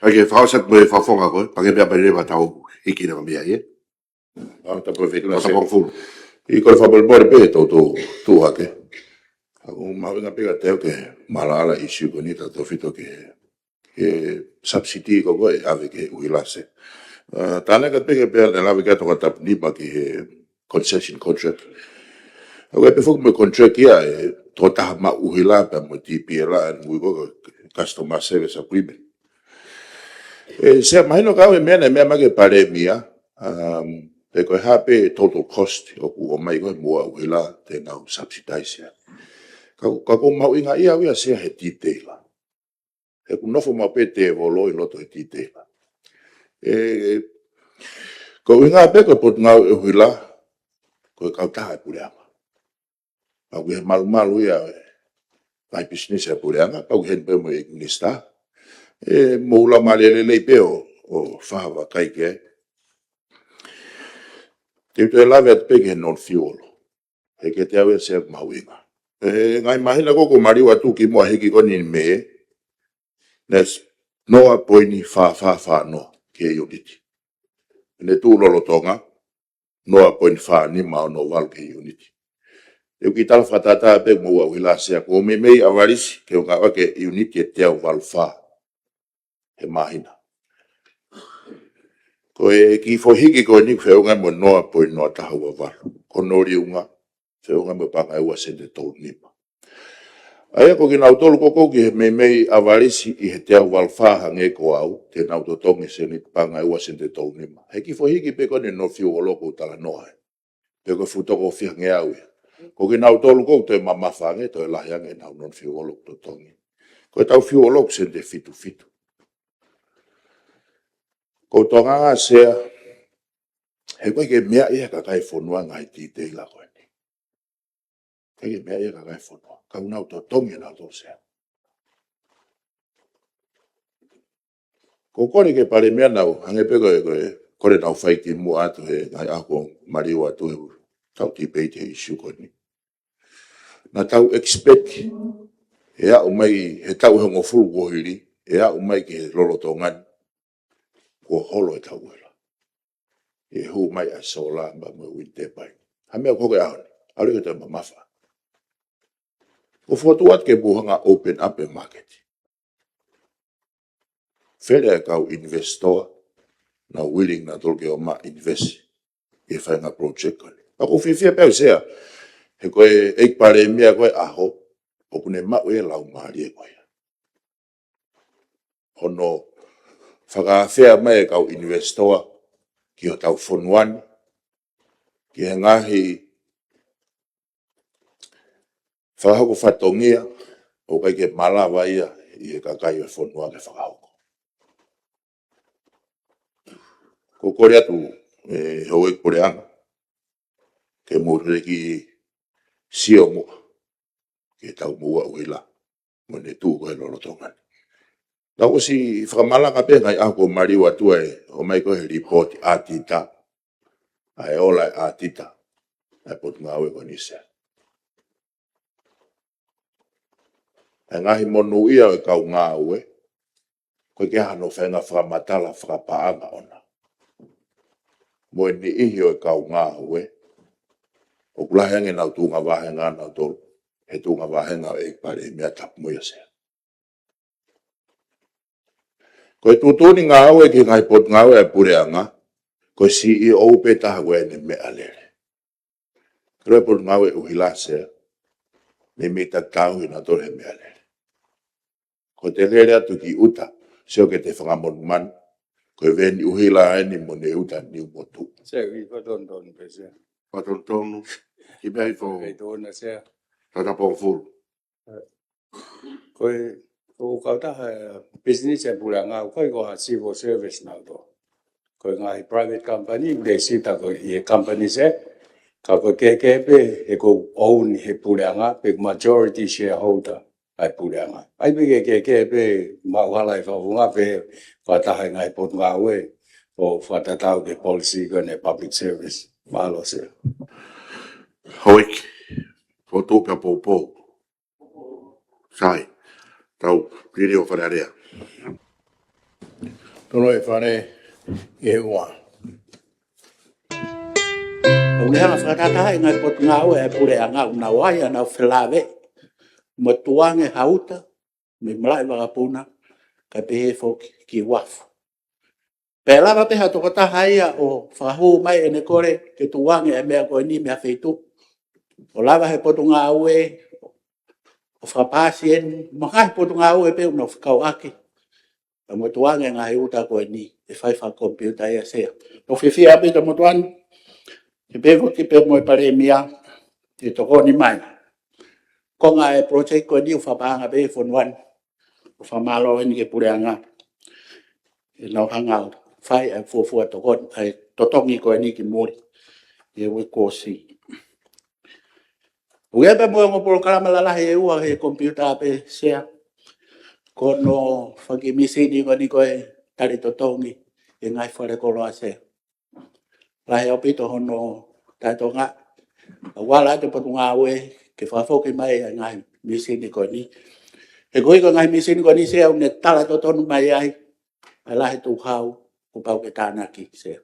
Ai whaosak mo e whawhonga koe, pake mea pai rewa tau hiki na mea ie. Ta po fe Ka se. whapong fulu. I koe whapel mori pe tau tū hake. Ako mawinga pega teo ke malaala issue ko ni ta tau whito ke subsidi ko koe ave ke uilase. Tāna ka peke pēr e lawe kato ka tap nipa ki he concession contract. Ako e pe fuku me contract ia e tō taha ma uhila pe mo TPLA e mui ko customer service agreement. E sea mahino ka awe mea mea make pare mia pe koe hape total cost o ku o mai koe mua uhila te ngau subsidize ia. Ka ko mau inga ia wea sea he titeila. E ku nofo mau pe te voloi loto he titeila. Ko inga pe ko pot ngau e huila ko kau taha e pureanga. Pau he malu ia vai business e pureanga, pau he pe mo e minister. Mo la malele le pe o whahawa kai ke. Te te lave at pe ke non fuel. He ke te awe se mau inga. Ngai mahina koko mariwa tu ki mua heki koni me. Nes noa poini fa no ke unity. Ne tu lolo tonga, noa poin wha ni mao no wal ke unity. E ki tala whatata pe mua wila sea, ko me mei awarisi ke o ka wake unity e teo wal wha. He mahina. Ko e ki fohiki ko ni wheunga mo noa poin noa taha wa wal. Ko nori unga, wheunga mo panga e wa sende tau nima. Aia ko ki nau tolu koko ki he mei awarisi I he teo wal wha hange ko au, te nau to tongi se ni panga e wa sende tau nima. He ki fohiki pe kone no fiu o loko tala noa. Pe ko futoko fi hange au ia. Ko ki nau tolu koko te mamafange, to e lahi hange nau non fiu o loko to tongi. Ko e tau fiu o loko sende fitu. Ko tonga ngā sea, he koe ke mea ia ka kai whonua ngai titei la koe ni. Ke mea ia ka kai whonua. Ka unau to tongi nau to sea. Ko kore ke pare mea nau, hange pe koe, kore nau whaiki mua atu he ngai ako mariwa atu he tau tipei te issue koe ni. Na tau expect, e au mai, he tau hongo fulu kohiri, e au mai ki he lolo tongani, ko holo e tau wela. E hu mai a sola mba mo winte pai. Hamea koke ahone, alu ke te mamafa. Ko fotuat ke buhanga open up e market. Fere e kau investor na willing na tolke o ma invest e whainga project kone. Ako whiwhia pēu sea, he koe eik pare mea koe aho, o kune mau e lau maari e koe. Hono, whakawhea mai e kau investor ki o tau whonuani, ki he ngahi whakahoko whatongia, o kai ke malawa ia, I he kakai o whonua ke whakahoko. Ko kore atu, hau e kore anga, ke mōre ki sio mua, ke tau mua uila, mo ne tū koe lolo tongani. Tau si whakamalanga pe ngai ako mariwa tua e, o mai koe report atita, ai ola atita, ai pot ngā ue koni sea. Ai ngahi monu ia e kau ngā ue, koe ke hano whenga whakamatala whakapaanga ona. Mo e ni ihi o e kau ngā ue, o kulahengi nau tūnga wahe ngā nau tolu, he tunga wahenga e pare mea tapu moia sea. Koe tutuni ngā au e ki ngai pot ngā au e pureanga, koe CEO pe taha koe ne mea lere. Koe pot ngā au e uhila sea, ne me tatau ina tore he mea lere. Ko te lere atu ki uta, seo ke te whangamon man, koe veni uhila eni mo ne uta ni umotu. Se i whatonton pe se. Whatontonu, ki mea i fo Kei tōna se. tatapong furu. Koe o kautaha business e pura ngā koe ko ha civil service nā tō. Koe ngā i private company, me sita koe i e company se, ka koe ke pe e ko own he pura ngā, pe majority shareholder ai pura ngā. Ai pe ke pe mauhala i whawunga pe whataha ngā i pot ngā ue o whatatau ke policy koe ne public service. Mahalo se. Hoik, fo tōpia pōpō. Sai, tau, piri o whanarea. Tono e whare e ua. O leha whakataha i ngai pot ngā ue e pure a ngā una wai anau whilawe. Mo tuange hauta, me mlai wagapuna, ka pehe fōki ki wafu. Pēlawa peha toko taha ia o whakahu mai e ne kore ke tuange e mea koe ni mea wheitu. O lawa he potu ngā ue, o whakapāsi en, makai potu ngā ue pe una whakau ake. Mo tuange ngā he uta koe ni, e whaiwha kompiuta ia sea. O whiwhia apita mo tuange, ke peho ki pe mo e pare mia, te toko ni mai. Ko ngā e project koe ni u whapanga pe whanuan, u whamalo ni ke pure anga. E nau hanga whai e fuafua toko, e totongi koe ni ki mori, e ue kōsi. Ue pe mo e ngoporo karamalalahi e ua he kompiuta pe sea, ko no whakimisini koe ni koe tari totongi, e ngai whare koloa sea. Lahe au pito hono taito ngā, wala te patu ngā ue, ke whafoki mai e ngai misini koe ni. E koe ko ngai misini koe ni sea, une tala totonu mai ai, a lahe tu hau, ku pau ke tānaki sea.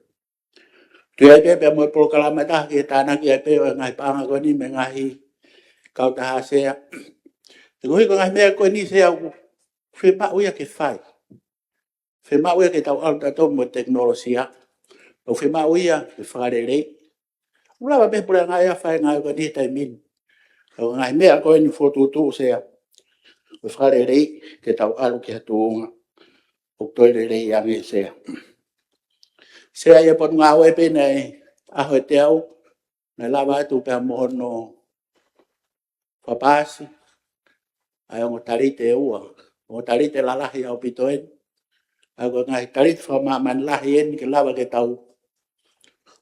Tui ai pepe mo e polokalama taha ki e tānaki ai pepe ngai pānga koe ni me ngai kau taha sea. E koe ko ngai mea koe ni sea, whima uia ke whai. Whima uia ke tau alta tō mo teknolosia. O whima uia ke whakarerei. Ulawa pe pura ngai a whai ngai koe ni tai min. O ngai mea koe ni whotutu sea. O whakarerei ke tau alu ki hatuunga. O toirerei ange sea. Sea ia pot ngā ue pe nei aho e te au. Nei lawa atu pe mohono whapasi. Ai o tarite e ua. O tarite lalahi au pitoen. Ai o ngai tarite whamaman lahi en ke lawa ke tau.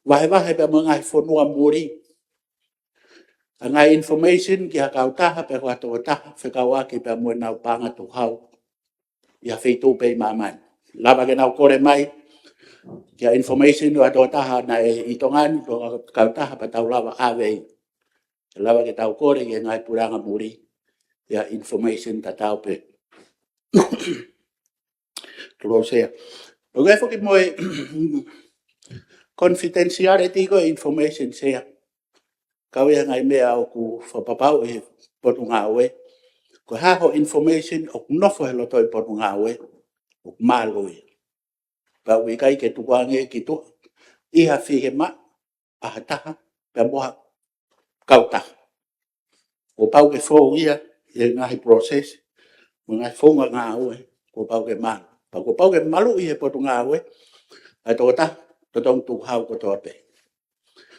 Wahe pe mo ngai whonua muri. A ngai information ki a kautaha pe whato taha. Whekau aki pe mo nau panga tu hau. Ia wheitu pe maman. Lawa ke nau kore mai. Ki a information o ato taha na e itongani. Kau taha pa tau lawa awei. Lawa ke tau kore ki ngai puranga muri. Ia information ta tau pe. Tulo sea. O ngai whoki mo e confidentiality ko information sea. Kau ia ngai mea o ku whapapau e potu ngā ue. Ko haho information o nofo he loto i potu ngā ue. O malo e. Kau i kai ke tuange ki tu. Iha whihe ma. Aha taha. Pea moha kau taha. O pau ke whou ia. I ngahi process. Mo ngai whonga ngā ue. Ko pau ke malu. Ko pau ke malu i he potu ngā ue. Ai tō taha. Totong tu hau ko tō pe.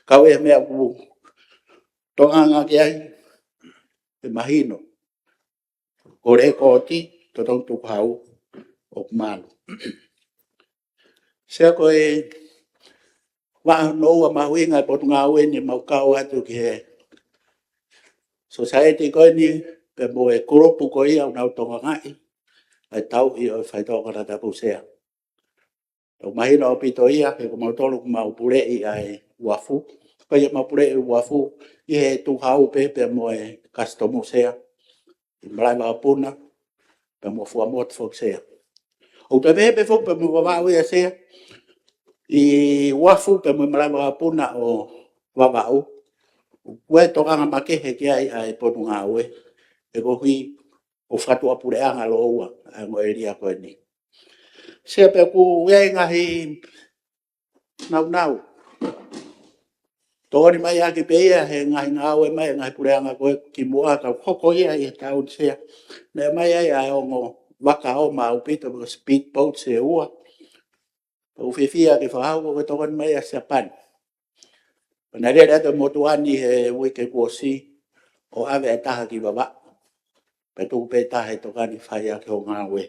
Kau e mea ku tonga ngā ki ai. E mahino. Ko re ko ti. Totong tu hau. O malu. Sea ko e waho noua mahuinga e potu ngā ue ni mau kau atu ki he society ko ni pe mo e kuropu ko ia unau tonga ngai. Ai tau i o whaitoka na tapu sea. Tau mahina o pito ia, he ko mautolu ku mau pure i ai wafu. Ko ia mau pure i wafu, i he tu hau pe mo e customu sea. I mlai wapuna, pe mo fua mot fok sea. O te vehe pe fok pe mo wawau ia sea. I wafu pe mo mlai wapuna o wawau. Ue tokanga makehe ki ai ponu ngā ue. E ko hui o whatu apureanga lo ua a ngo eria koe ni. Sia pe ku ue ngahi nau. Tōni mai ake pe ia he ngahi ngā ue mai ngahi pureanga koe ki mua ka koko ia i taun sea. Ne mai ai ongo waka o ma upita ko speedboat se ua. O whiwhia ki whahau ko tōni mai a Japan. Pana rea te motuani he wike kuosi o ave e taha ki wawa. Pe tuku pe taha e tokani whai ake o ngā ue.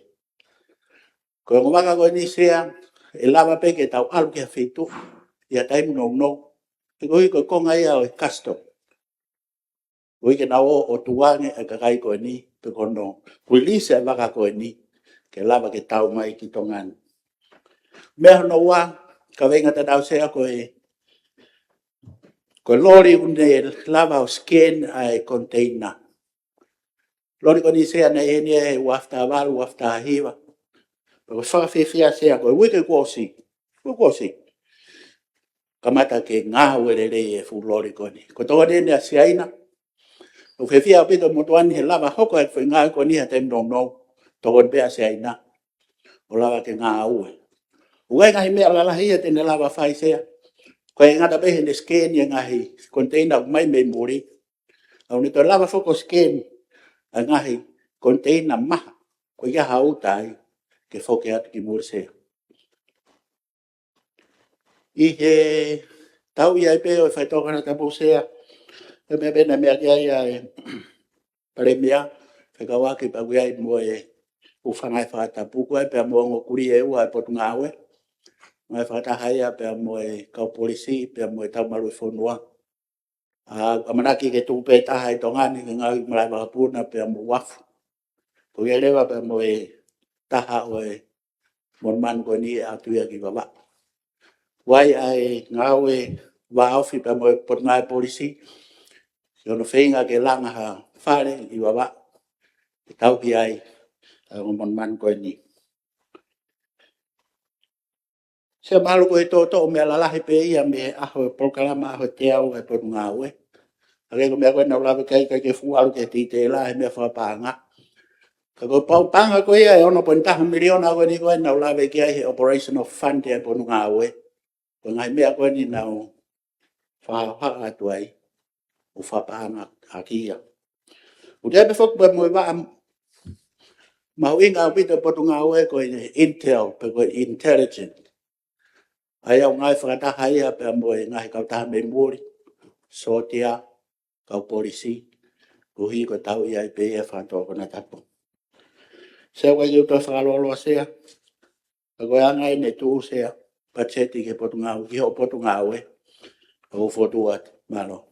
Ko ngā waka koe ni sea, e lava pe ke tau alu ki a whitu, i a taimu no. E koe ko konga ia o e custom. Koe ke nao o tuange e kakai koe ni, pe kono release e waka koe ni, ke lava ke tau mai ki tongani. Mea no wa, ka venga te nau sea koe lori une lava o scan ai container. Lori ko ni sea na ene e wafta walu, wafta hiwa. Pero whakawhiwhia sea koe wike kuosi. Kamata ke ngā werere e fu lori ko ni. Ko toa nene a siaina. O whiwhia o pito motuani he lava hoko e whi ngā ko ni ha tem no. Toa nbe a siaina. O lava ke ngā ue. Uai ngahi mea lalahi e tene lava whai sea. Ko e ngata behe ne scan e ngahi container mai me muri. Au ni to lava foko scan a ngahi container maha. Ko ia hautai ke foke atu ki muri sea. I he tau ia pe o whai tokana tapu sea. E mea bena mea kia ia e paremia. Whekawaki pa kuia i mua e uwhangai whakatapu. Kua e pia mua ngokuri e ua e potu ngāwe. Mai whakatahai a pia mua e kau polisi, pia mua e tau maru e whonua. Amanaki ke tupe taha i tongani ke ngau malai wakapuna pia mua wafu. Ko ia lewa pia mua e taha o e monman ko ni e atuia ki wawa. Wai ai ngau e waofi pia mua e potu ngai polisi. Yono whenga ke langa ha whare i wawa. Ke tau ki ai o monman ko ni. Se malu ko e tō mea lalahi pe ia me aho e proklama aho te au e poru ngā ue. Ake ko mea koe nau lawe kai ke fuaru ke tite la he mea whapanga. Ka ko pau panga ko ia e ono pointaha miliona koe ni koe nau lawe ki ai he operational fund e poru ngā ue. Ko ngai mea koe ni nau whahaka atu ai o whapanga hakia. Ute epe whok pe moe waa mahu inga pita poru ngā ue koe intel pe koe intelligent. Ai au ngai whakataha ia pia moe ngai kautaha me muri, sotia, kau polisi, kuhi ko tau ia i pe ia whakatoa kona tapu. Sea wai iu toi whakaloloa sea, ka koe angai ne tuu sea, pacheti ke potu ngau, ki ho potu ngau e, ka u fotu at, malo.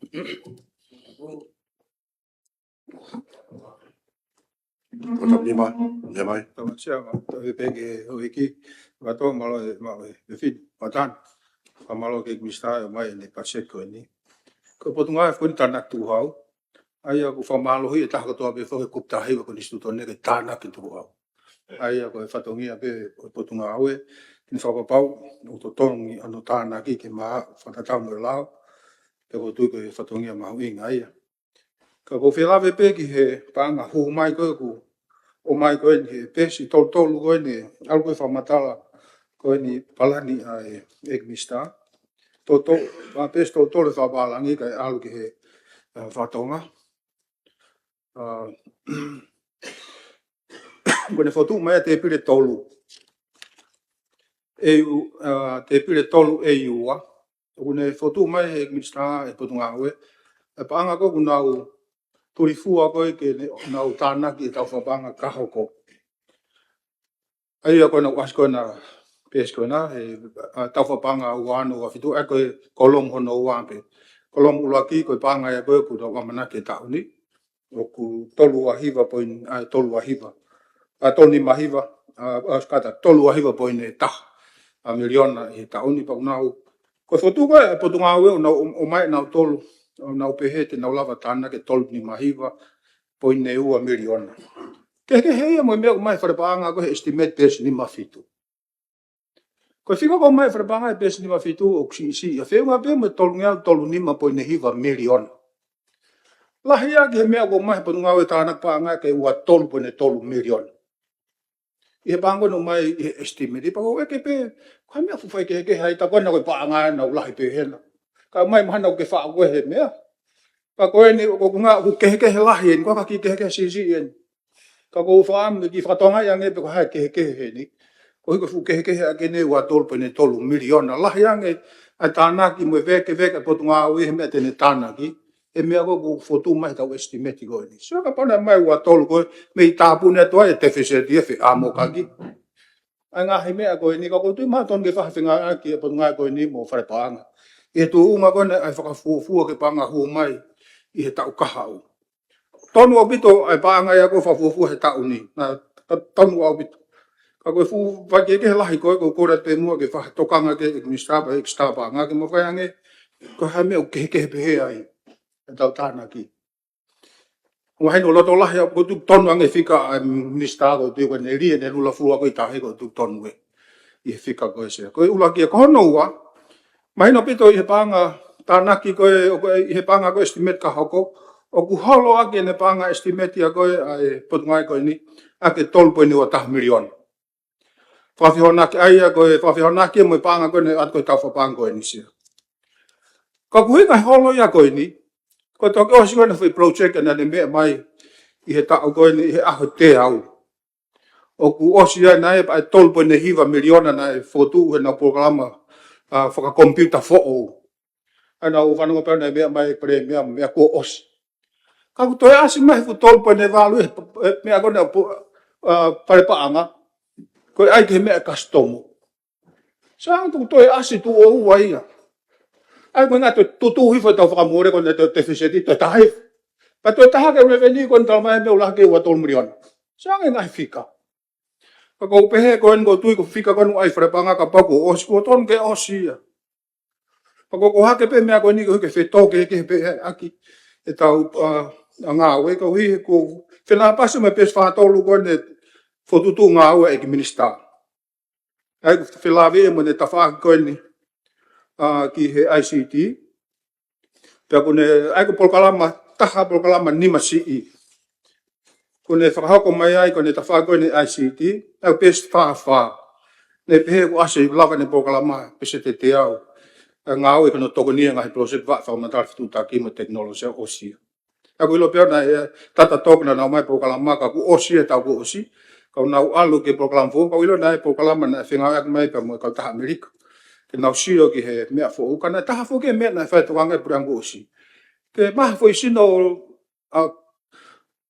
Kota lima, mai. Tama sia ma to e pege o iki va to malo e fit patan. Ka malo ke mista mai ne paset ko ni. Ko potunga e fun tanak tu hau. Ai ko fa malo hi ta ko to be fo ku ta hi ko ni stu to ne ke tanak tu hau. Ai ko fa to ngia be potunga au e ni fa pa pau o to tongi ano tanak ki ma fa ta ta mo lao. Pe ko tu ko fa to ngia ma wi ngai. Ka ko fela ve pe ki he panga hu mai ko ku o mai ko ni pesi tol ko ni algo fa matala ko ni palani ai ekmista to va pes to fa balangi ka algo he fa tonga ko ne fotu mai te pile tolu te pile tolu wa ko ne fotu mai ekmista e potunga we e panga ko nau turi fua koe ke nau tānaki e tau whapanga kahoko. Ai koe nau asko na pēs koe na, tau whapanga uano wa fitu, e koe kolom hono uampe. Kolom ulaki koe panga e koe ku tau wamanake tauni. O ku tolu ahiva poin, tolu ahiva. Toni mahiva, skata tolu ahiva poin e taha. Miliona e tauni pa unau. Koe fotu koe, potunga ue o mai nau tolu. Nau pehete nau lava tāna ke tolu ni mahiva poine ua miliona. Ke heia mo mea mai wharepaanga ko he estimate pēsi ni mawhitu. Ko whika ko mai wharepaanga e pēsi ni mawhitu o si a whenga pē mo tolu ngau tolu nima poine hiva miliona. Lahi a ke mea ko mai pa ngau e tāna pa ngā ke ua tolu pone tolu milion. I he pango no mai i he estimate. I pa ko eke pe, kwa mea fuwhai ke hai ta kona koe pa ngā nau lahi pe hena. Ka mai mahana o ke wha koe he mea. Ka koe ni ko ngā ku ke lahi en, kwa ka ki ke sisi en. Ka ko whaam ki whatonga i ange pe ko hai ke he ni. Ko hiko fu ke a ke ne ua tolu pone tolu milion. Lahi ange ai tāna ki mo veke potu ngā ui he mea tene tāna ki. E mea ko fotu mai tau estimate ko ni. So ka pana mai ua tolu ko me I tāpune toa e te whiseti e whi amo kaki. Ai ngā he mea ko ni ka ko tui māton ke whawhinga aki e potu ngā ko ni mo whare paanga. E tu unga ko ne ai whakafuafua ke panga hu mai I he tau kahau. Tonu au bito ai paanga ia ko whafuafua he tau ni. Na tonu au bito. Ka koe fu whake ke lahi koe ko kora te mua ke whahatokanga ke ekmistapa ngā ke mo whaiange ko hai mea ke pehe ai. Tau tāna ki. Wa hei no loto lahi au ko tu tonu ange whika ai minister ko tu ne rie ne lula fua ko I tahe ko tu tonu e. I he whika koe se. Koe ula kia kohono ua. Mai no pito I he panga tāna ki koe I he panga koe estimate ka hoko. O ku holo ake ne panga estimate ia koe ai potungai koe ni. Ake 12.2 milion. Whawhihonaki aia koe whawhihonaki mo I panga koe ne at koe tau whapanga koe ni sia. Ka kuhinga holo ia koe ni. Ko toke o singa na whi project na ne mea mai I he tau koe ni I he aho te au. O ku osi ai na e pa 12.2 miliona na e fotu he na programa whaka computer fo'o. Ana u whanunga pēr na mea mai pere mea ko osi. Ka ku toi asi mai fu 12.2 mea koe na pare paanga. Koe ai ke mea kastomo. Sa tu toi asi tu o ua ia. Ai ko nga tu hifa tau whakamore ko na te whiseti, te tahe. Pa te taha ke revenue ko na mai mea ulaha ke ua 12 milion. Sa nga ngai whika. Ka kou pehe ko en ko tui ko whika kanu ai wharepanga ka pako osi ko ton ke osi ia. Pa kou hake pe mea ko ni ko hike whetoke ke pe aki. E tau ngā ue ko hi ko whenapasi me pes whatolu ko ne fotutu ngā ue e ki minister. Ai ko whelawe e mo ne tawhaki ko ni. Ki he ICT. Pea kone, ai ko polkalama, taha polkalama nima CE. Kone whakahoko mai ai kone tawhako ni ICT, ai pes wha. Ne pehe ko ase lava ne polkalama, pese te au. Ngā au e kono toko nia ngahi project whakamatara whituta kima teknolosia osia. Ai ko ilo pea na tata tokona na mai polkalama ka ku osia tau ku osi. Kau nau alu ke polkalama fo, kau ilo na polkalama na whenga ak mai pa mo kau taha Amerika. Ke nau sio ki he mea fo uka na taha fo ke mea na whai tokanga e purango osi. Ke maha fo isino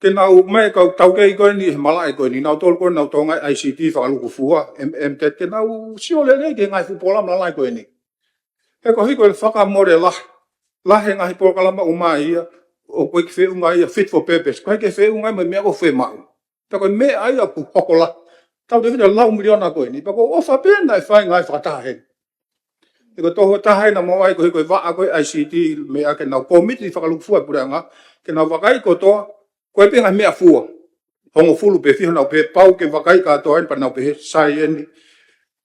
ke nau mai kau tau kei koe ni he malai koe ni nau tolu koe nau tonga ICT whakaluku fua MTET ke nau sio lele ke ngai fupola malai koe ni. E ko hiko le whakamore lahe ngahi pokalama umai ia o koe ki whiunga ia fit for purpose. Koe ke whiunga me mea ko whemau. Ta koe mea ia ku hokola. Tau te whina lau miliona koe ni. Pa ko ofa pēna e whai ngai whakatahe. E ko toho tahai na mo ai ko hiko waa koe ICT mea ke nau komiti whakaluku fua puranga. Ke nau wakai ko toa, koe penga mea fua. Hongo fulu pe whiho nau pe pau ke wakai katoa en pa nau pe sai eni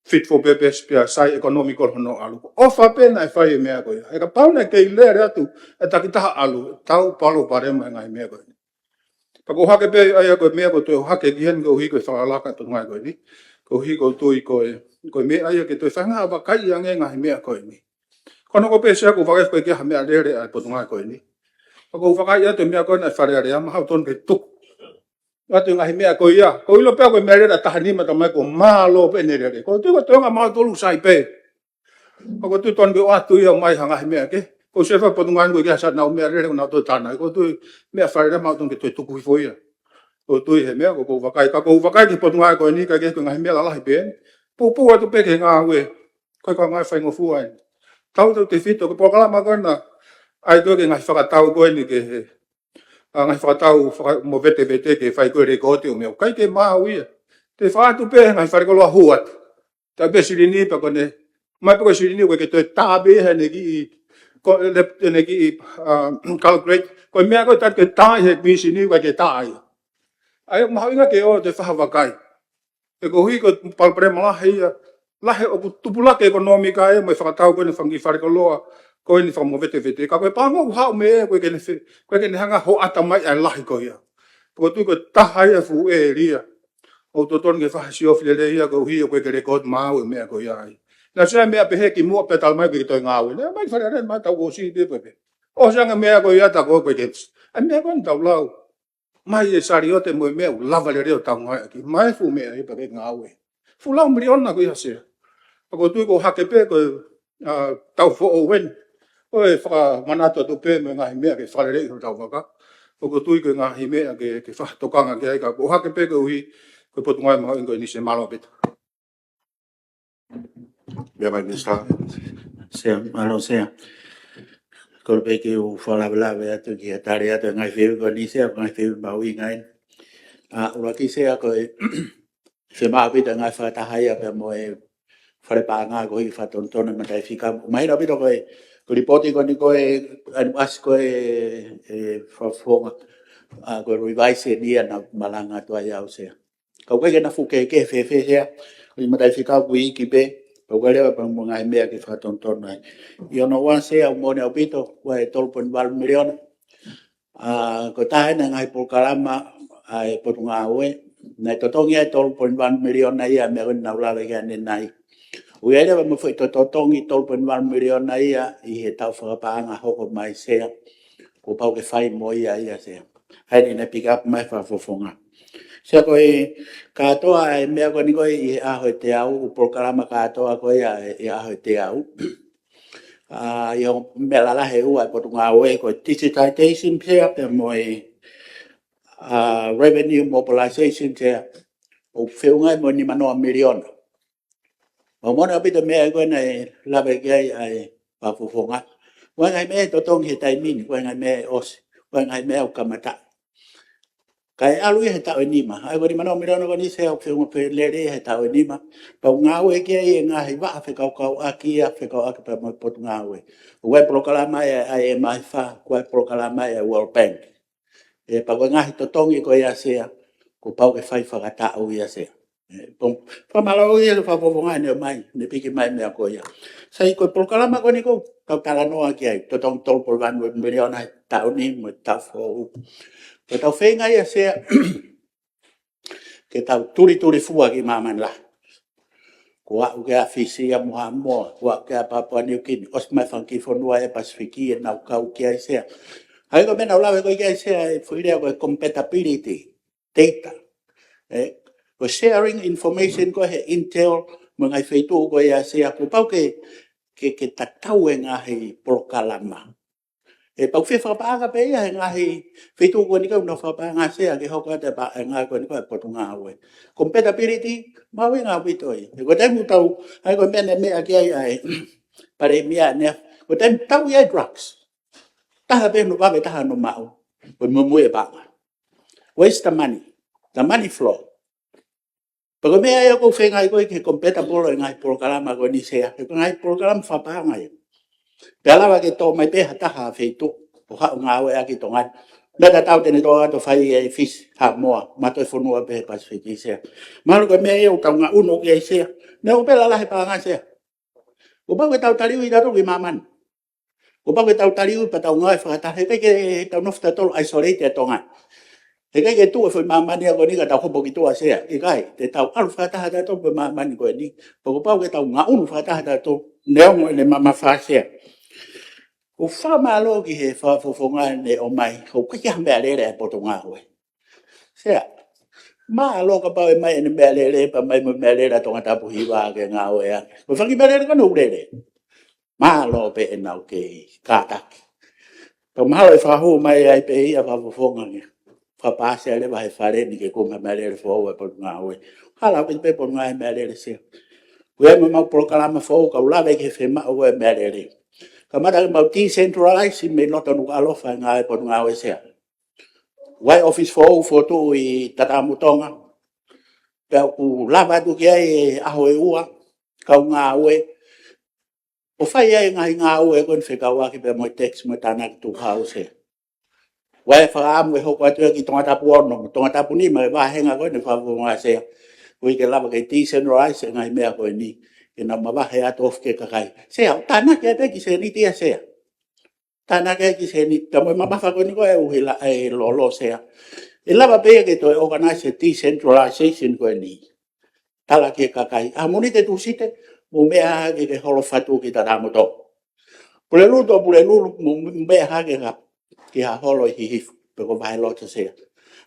fit for purpose pia sai economical hono alu. Ofa pena e whai mea koe. E ka pau na kei lere atu e takitaha alu. Tau palo parema ngai mea koe. Pa ko hake pe ai koe mea koe toi hake kihen ko hiko e whakalaka to ngai koe ni. Ko hiko tui koe mea ai ke toi whanga wakai ange ngai mea koe ni. Kono ko pe sea ko wakai koe kia mea lere ai poto ngai koe ni. Pa ko wakai atu mea koe na whareare ama hau ton ke tuk. Atu ngai mea koe ia. Ko ilo pea koe mea lere tahanima tamai ko malo pe nerere. Ko tui ko toinga maa tolu sai pe. Pa ko tui ton ke atu ia mai hanga mea ke. Ko sefa poto ngai koe kia sa nau mea lere ko nau toi tanai. Ko tui mea whareare maa ton ke toi tuku hifo ia. Ko tui he mea ko wakai. Ka ko wakai ki poto ngai koe ni ka ke koe ngai mea lalahi pe. Pupu atu pe ke ngā ue. Koe ka ngai whaingo fuai. Tau tau te whito. Ko pokalama koe na ai koe ke ngai whakatau koe ni ke he. Ngai whakatau mo vete ke whai koe rekoti o mea. Kai ke maa uia. Te whaatu pe ngai wharekoloa huat. Ta pe sirini pa kone. Mai pe koe sirini koe ke toi tābe he ne ki calculate. Koe mea koe tat ke tāi he misini koe ke tāi. Ai maha inga ke o te whahawakai. E ko hui ko palpare malahi ia. Lahe o tupulake ekonomika e mo whakatau koe ne whangi wharekoloa. Koe ni whamawete, ka koe pānga u hao me koe kene hanga ho ata mai ai lahi koe ia. Ko tu ko taha ia fu e ria. O to ton ke fa si of le ia ko hi koe ke record mau me ko ia ai. Na sa me ape ki mo petal mai ki to ngau. Le mai fa ren ma ta o si de pe. O sa nga me ko ia ta ko ke. A me ko ta lau. Mai e sariote mo me lava le reo ta ngai ki. Mai fu me e pe ngau. Fu lau miliona ko ia se. Ko tu ko hake pe ko tau fo o wen. Oi fa manato tu pe me ngai me ke fa le reo ta ka. Ko tu ko ngai me ke fa to kanga ke ka ko hake pe ko hi ko pot ngai ma ngo ni se malo bet. Mea mai minister. Sea, malo sea. Kau peke u whala wala atu ki a tare atu ngai whiu ko ni sea, ngai whiu maui ngai. Ura ki sea ko e se maapita ngai whatahai a pia mo e whare pāngā ko i whatontona ma tai whika. Mai na pita ko e ko ripoti ko ni ko e anu as ko e whawhonga ko revise ni ana malanga tua iau sea. Kau keke na fuke ke whewhe sea, ko i ma tai whika kui ki pe. Pau kare pa mo ngai mea ki whatontona. I ono wan sea o mone au pito, ko e 12.1 miliona. Ko tahe na ngai Pulkarama ai potunga oe. Nei totongi ai 12.1 miliona ia mea kuni naulala kia nenai. Ui aere wa mwhoi totongi 12.1 miliona ia i he tau whakapaanga hoko mai sea. Ko pau ke whai mo ia sea. Haini na pick up mai whafofonga. Sea koe katoa e mea koni koe i he aho te au. Pulkarama katoa koe i aho te au. I o mea lalahe ua e potunga oe koe digitization sea pe mo revenue mobilization sea. O whiungai mo ni manoa miliona. O mona apita mea koe na lawe kia ai pafufonga. Wangai mea totong he taimini, wangai mea osi, wangai mea o kamata. Kai alu he tau enima. Ai wani manoa miliona koni sea o whiunga pe lere he tau enima. Pau ngāwe kia i ngahi waa whekau aki a whekau aki pa mo potu ngāwe. Wai Pulkarama ai e mai wha, wai Pulkarama ai World Bank. E pa koe ngahi totongi koe ia sea, ko pau ke whai whakatau ia sea. Whamalau ia le whapopongā neo mai, ne piki mai mea koe ia. Sai koe Pulkarama koe ni kou, tau talanoa ki ai, totong 12.1 miliona tau ni, mo tau fōu. Ko tau whenga ia sea, ke tau turi fua ki māman la. Ko au ke a fisi a moha moa, ko au ke a Papua New Guinea, os mai whanki whanua e Pasifiki e nau kau ki ai sea. Hai ko mena ulawe ko ki ai sea, e whuirea ko e compatibility, data. Ko sharing information ko he intel, mga whaitu ko ia sea, ko pau ke tatau e ngahi Pulkarama. E pau whewhapanga pe ia e ngahi whaitu ko ni kau na whapanga sea, ke hoko te pa e ngahi ko ni kau e potunga awe. Compatibility, maui ngā pitoi. E ko teimu tau, hai ko mena mea ki ai pare mea nea, ko teimu tau ia drugs. Taha pe no wawe taha no mau, ko mumue panga. Waste the money flow. Pako mea ia kou whengai koe ke compatible e ngai Pulkarama koe ni sea. E ngai Pulkarama whapanga ia. Pe alawa ke tō mai peha taha wheitu. O hao ngā oe aki tō ngai. Nata tau tene tō ato whai e fish ha moa. Mato e whunua pehe Pasifiki sea. Maru koe mea ia o tau ngā uno ki ai sea. Ne o pela lahe panga sea. O pau ke tau tariu i tato ki maman. O pau ke tau tariu i pa tau ngai whakatahe. Ke tau nofta tolo isolate e tō ngai. He kai ke tu e foi mamani ko ni ka tau hopo ki tua sea. E kai te tau alu whataha tato pe mamani ko ni. Pako pau ke tau ngā unu whataha tato. Neo mo ne mama wha sea. O whamalo ki he whafofonga ne o mai. Ho kiki ha mea lere e poto ngā hoe. Sea. Maa lo ka pau e mai ene mea lere pa mai mo mea lere tonga tapu hiwa ke ngā hoe ake. Ko whangi mea lere ka no urere. Maa lo pe e nau ke kātaki. Pau mahalo e whahu mai ai pe ia whafofonga ni. Whapase ale wahe whare ni ke kunga mea lere whau e potu ngā hoe. Hala pe pe potu ngā e mea lere sea. Ue me mau Pulkarama whau ka ulawe ke whema o e mea lere. Ka mata ke mau decentralize me noto nuka alofa ngā e potu ngā hoe sea. Wai office whau fotu i Tatamutonga. Pea ku lava tu ki ai aho e ua. Kau ngā hoe. O whai ai ngā hoe kon whekaua ki pe mo text mo tāna ki tu hau sea. Wai whaamu e hoko atu ki tonga tapu ono. Tonga tapu ni ma e wahenga koe ne whafonga sea. Ui ke lava ke decentralize ngai mea koe ni. E na mawahe atu of ke kakai. Sea, tāna kia peki se ni tia sea. Tana ke ki se ni ta mo ma fa ko ni ko e uhila e lo sea. E lava pe ke to organize decentralization ko ni. Tala ke kakai. A moni te tu site mo mea ke holo fatu ki ta ramo to. Pule lu mo mea ha ke ka ki ha holo hi pe ko vai lo te sea.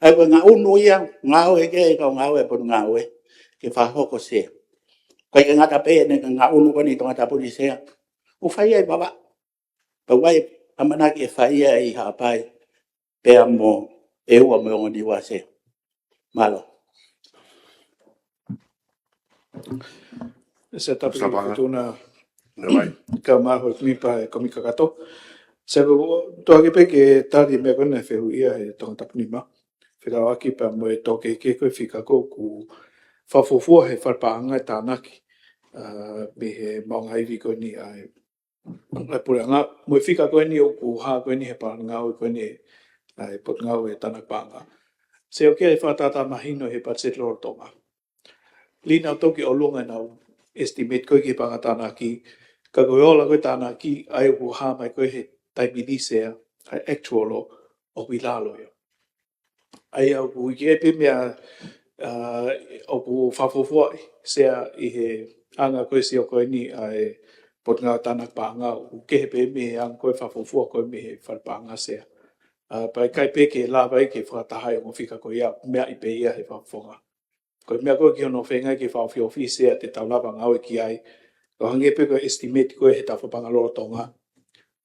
Ai ko nga unu ia ngau e ke ko ngau e po ngau e ke fa ho ko sea. Ko ke nga ta pe ne nga unu ko ni to ta pu ni sea. U fai ai baba. Pa wai amana ke fai ai ha pai. Pe amo e ua me o ni wa sea. Malo. Se tapi Sabanga. tuna Me vai. ka maho mi pa ko mi kakato. Se ko to ake pe ke tari me ko na fe ia e to ta pnima. Whika aki pa mo e toke ke koe whika ko ku whawhofua he wharpaanga e tānaki. Me he maunga iwi koe ni ai. Ai pura ngā, mo e whika koe ni o ku haa koe ni he pāranga o koe ni ai pot ngau e tānak pāanga. Se o kia e whātata mahino he patset loro tonga. Lina o toki o lunga nau estimate koe ki pāanga tānaki. Ka koe ola koe tānaki ai o ku haa mai koe he taipinisea ai actual o wilalo yo. Ai au ku i pe mea o ku whawhofua sea i he anga koe si o koe ni ai pot ngā tānak pāanga o ke he pe me ang koe whawhofua koe me he wharpāanga sea. Pai kai pe ke lawa i ke whakatahai o whika koe ia mea i pe ia he whawhonga. Koe mea koe ki hono whengai ke whawhiofi sea te taulapa ngau e ki ai. Ko hange pe koe estimate koe he tawhapanga loro tonga.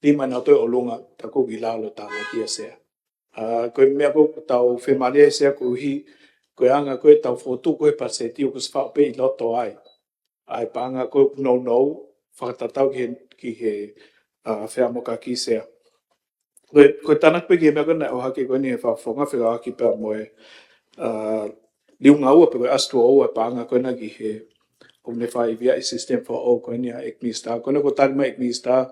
Lima nā toi o lunga ta kuki lalo tāna kia sea. Koe mea koe tau whemaria sea koe hi, koe anga koe tau whotu koe pa se tiu kus whao pe i loto ai. Ai pa anga koe nou, whakatatau ki he wheamoka ki sea. Koe tanak pe ki mea koe na o hake koe ni he whawhonga whika haki pēr moe liunga ua pe koe astua ua pa anga koe na ki he o ne whai via i system for o koe ni a ekmista. Koe na ko tarima ekmista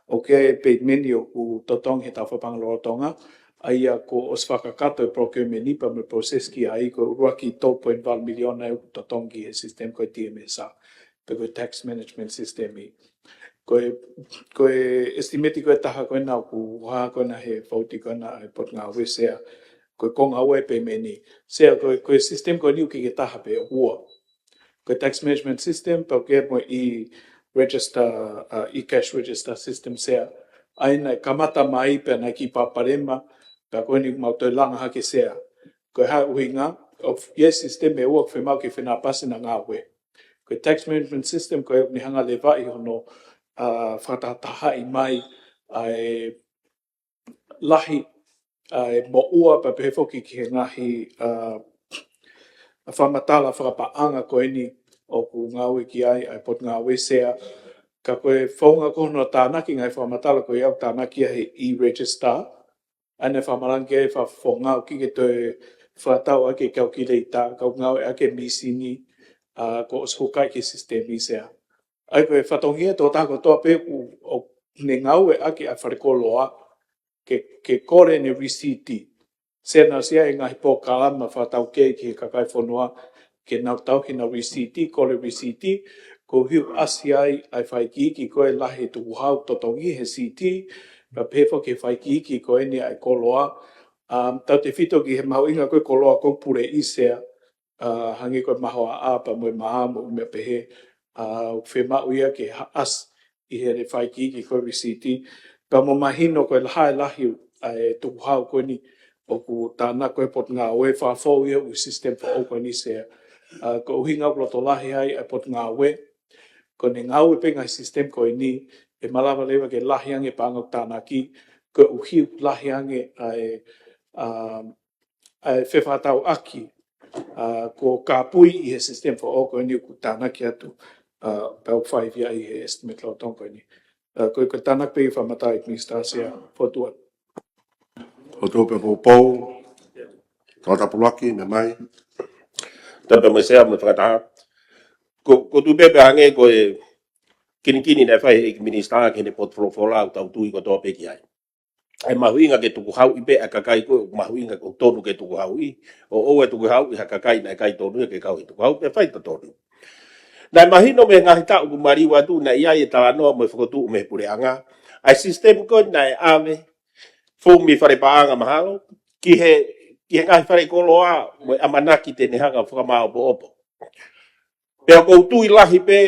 o ke peit meni o ku totong he tau whapanga loro tonga. Aia ko os whakakato e procurement nipa me process ki ai ko urua ki 2.1 miliona e totong ki he system koe TMSA. Pe koe tax management system i. Koe estimati koe taha koe na ku waha koe na he whauti koe na e pot ngā ue sea. Koe konga ue pe meni. Sea koe system koe niu ki ke taha pe ua. Koe tax management system pau ke mo i register, e-cash register system sea. Aina kamata mai pe na ki paparema ka koe ni mau toi langa hake sea. Koe ha uhinga, yes system e uak whi mau ki whina pasi na ngā ue. Koe tax management system koe ni hanga le vai hono whakataha i mai ai lahi mo ua pa pehe foki ki he ngahi whamatala whakapaanga koe ni o ku ngā ue ki ai pot ngā ue sea. Ka koe whaunga kono tānaki ngai whamatala koe au tānaki a he e-register. Ane whamarangi e whawhongau ki ke toi whatau ake kau ki leita, kau ngau e ake misini, ko os hukai ki sistemi sea. Ai koe whatongi e tō tāko toa pe o ne ngau e ake a wharekoloa ke kore ne risiti. Sena sia e ngahi pō kalama whatau ke ki he kakai whanua ke nau tau ki nau risiti, kore risiti, ko hiu asi ai whaiki ki koe lahi tuku hau totongi he siti, pa pefo ke whaiki ki koe ni ai koloa. Tau te whito ki he maho inga koe koloa kou pure isea, hangi koe maho a apa moe maha mo mea pehe, whemau ia ke as i he re whaiki ki koe risiti. Pa mo mahino koe lahai lahi ai tuku hau koe ni o ku tāna koe pot ngā ue whawhau ia u system for o koe ni sea. Ko uhinga uloto lahi ai ai pot ngā ue, ko ne ngā ue pe ngai system koe ni, e malawa lewa ke lahi ange pāngau tāna ki, ko uhiu lahi ange ai whewhatau aki, ko kāpui i he system for o koe ni ku tāna ki atu, pau whaivia i he estimate lau tong koe ni. Koe tāna pe i whamata i mista sea whotuan. O tō pe pōpou, tō tapulaki, me mai. Tāpē mai sea me whakataha. Ko tu pepe hange ko e kini nei whai e minister ke ne potfolofola au tau tui ko tō peki ai. Ai mahuinga ke tuku hau i pe a kakai ko mahuinga ko tonu ke tuku hau i. O e tuku hau i ha kakai nei kai tonu ke kau i tuku hau pe whai ta tonu. Nai mahino me ngahi tau ku mariwa tu na ia e tala noa me whakotu me pure anga. ai sistem ko na ave fu mi fare paanga mahalo ki he ngai fare ko loa mo amanaki te hanga fra ma opo pe ko tu ilahi pe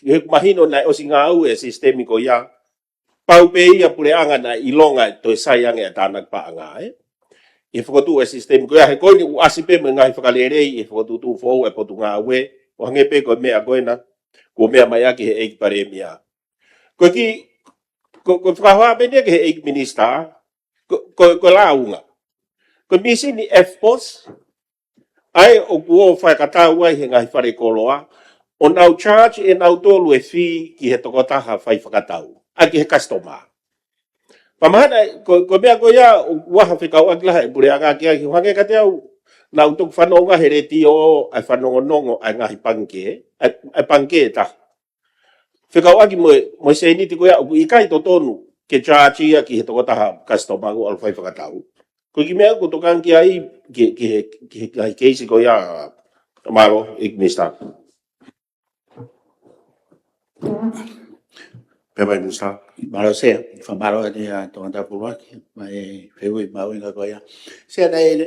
he mahino na o singa au e sistemi ko ya pau pe ia pure anga na ilonga to sayang e tanak paanga e fotu e sistemi ko ya he ko ni asipe me ngai fakalere e fotu tu fo e potu nga we o nge pe ko me agoina ko me mai ki he ek pare mia ko ki ko fra be ne ke ek minister ko launga ko misi ni FPOS ai o kuo fai kata wai he ngai fare koloa o nau charge e nau tolu e fi ki he tokotaha fai whakatau a ki he customer pamahana ko mea ko ia waha whikau aglaha e pure anga ki ahi wange kate au nau tuk whanonga he reti o ai whanongonongo ai ngahi panke ai panke ta whikau agi mo se ni tiko ia uku ikai to tonu ke charge ia ki he tokotaha customer o al fai whakatau ko ki mea ko tokan ki ai ki keisi ko ia malo ik mista Pema Musa. Malo se, fa malo ni a tonta pulwa ki mai feui mau inga ko ya. Se dai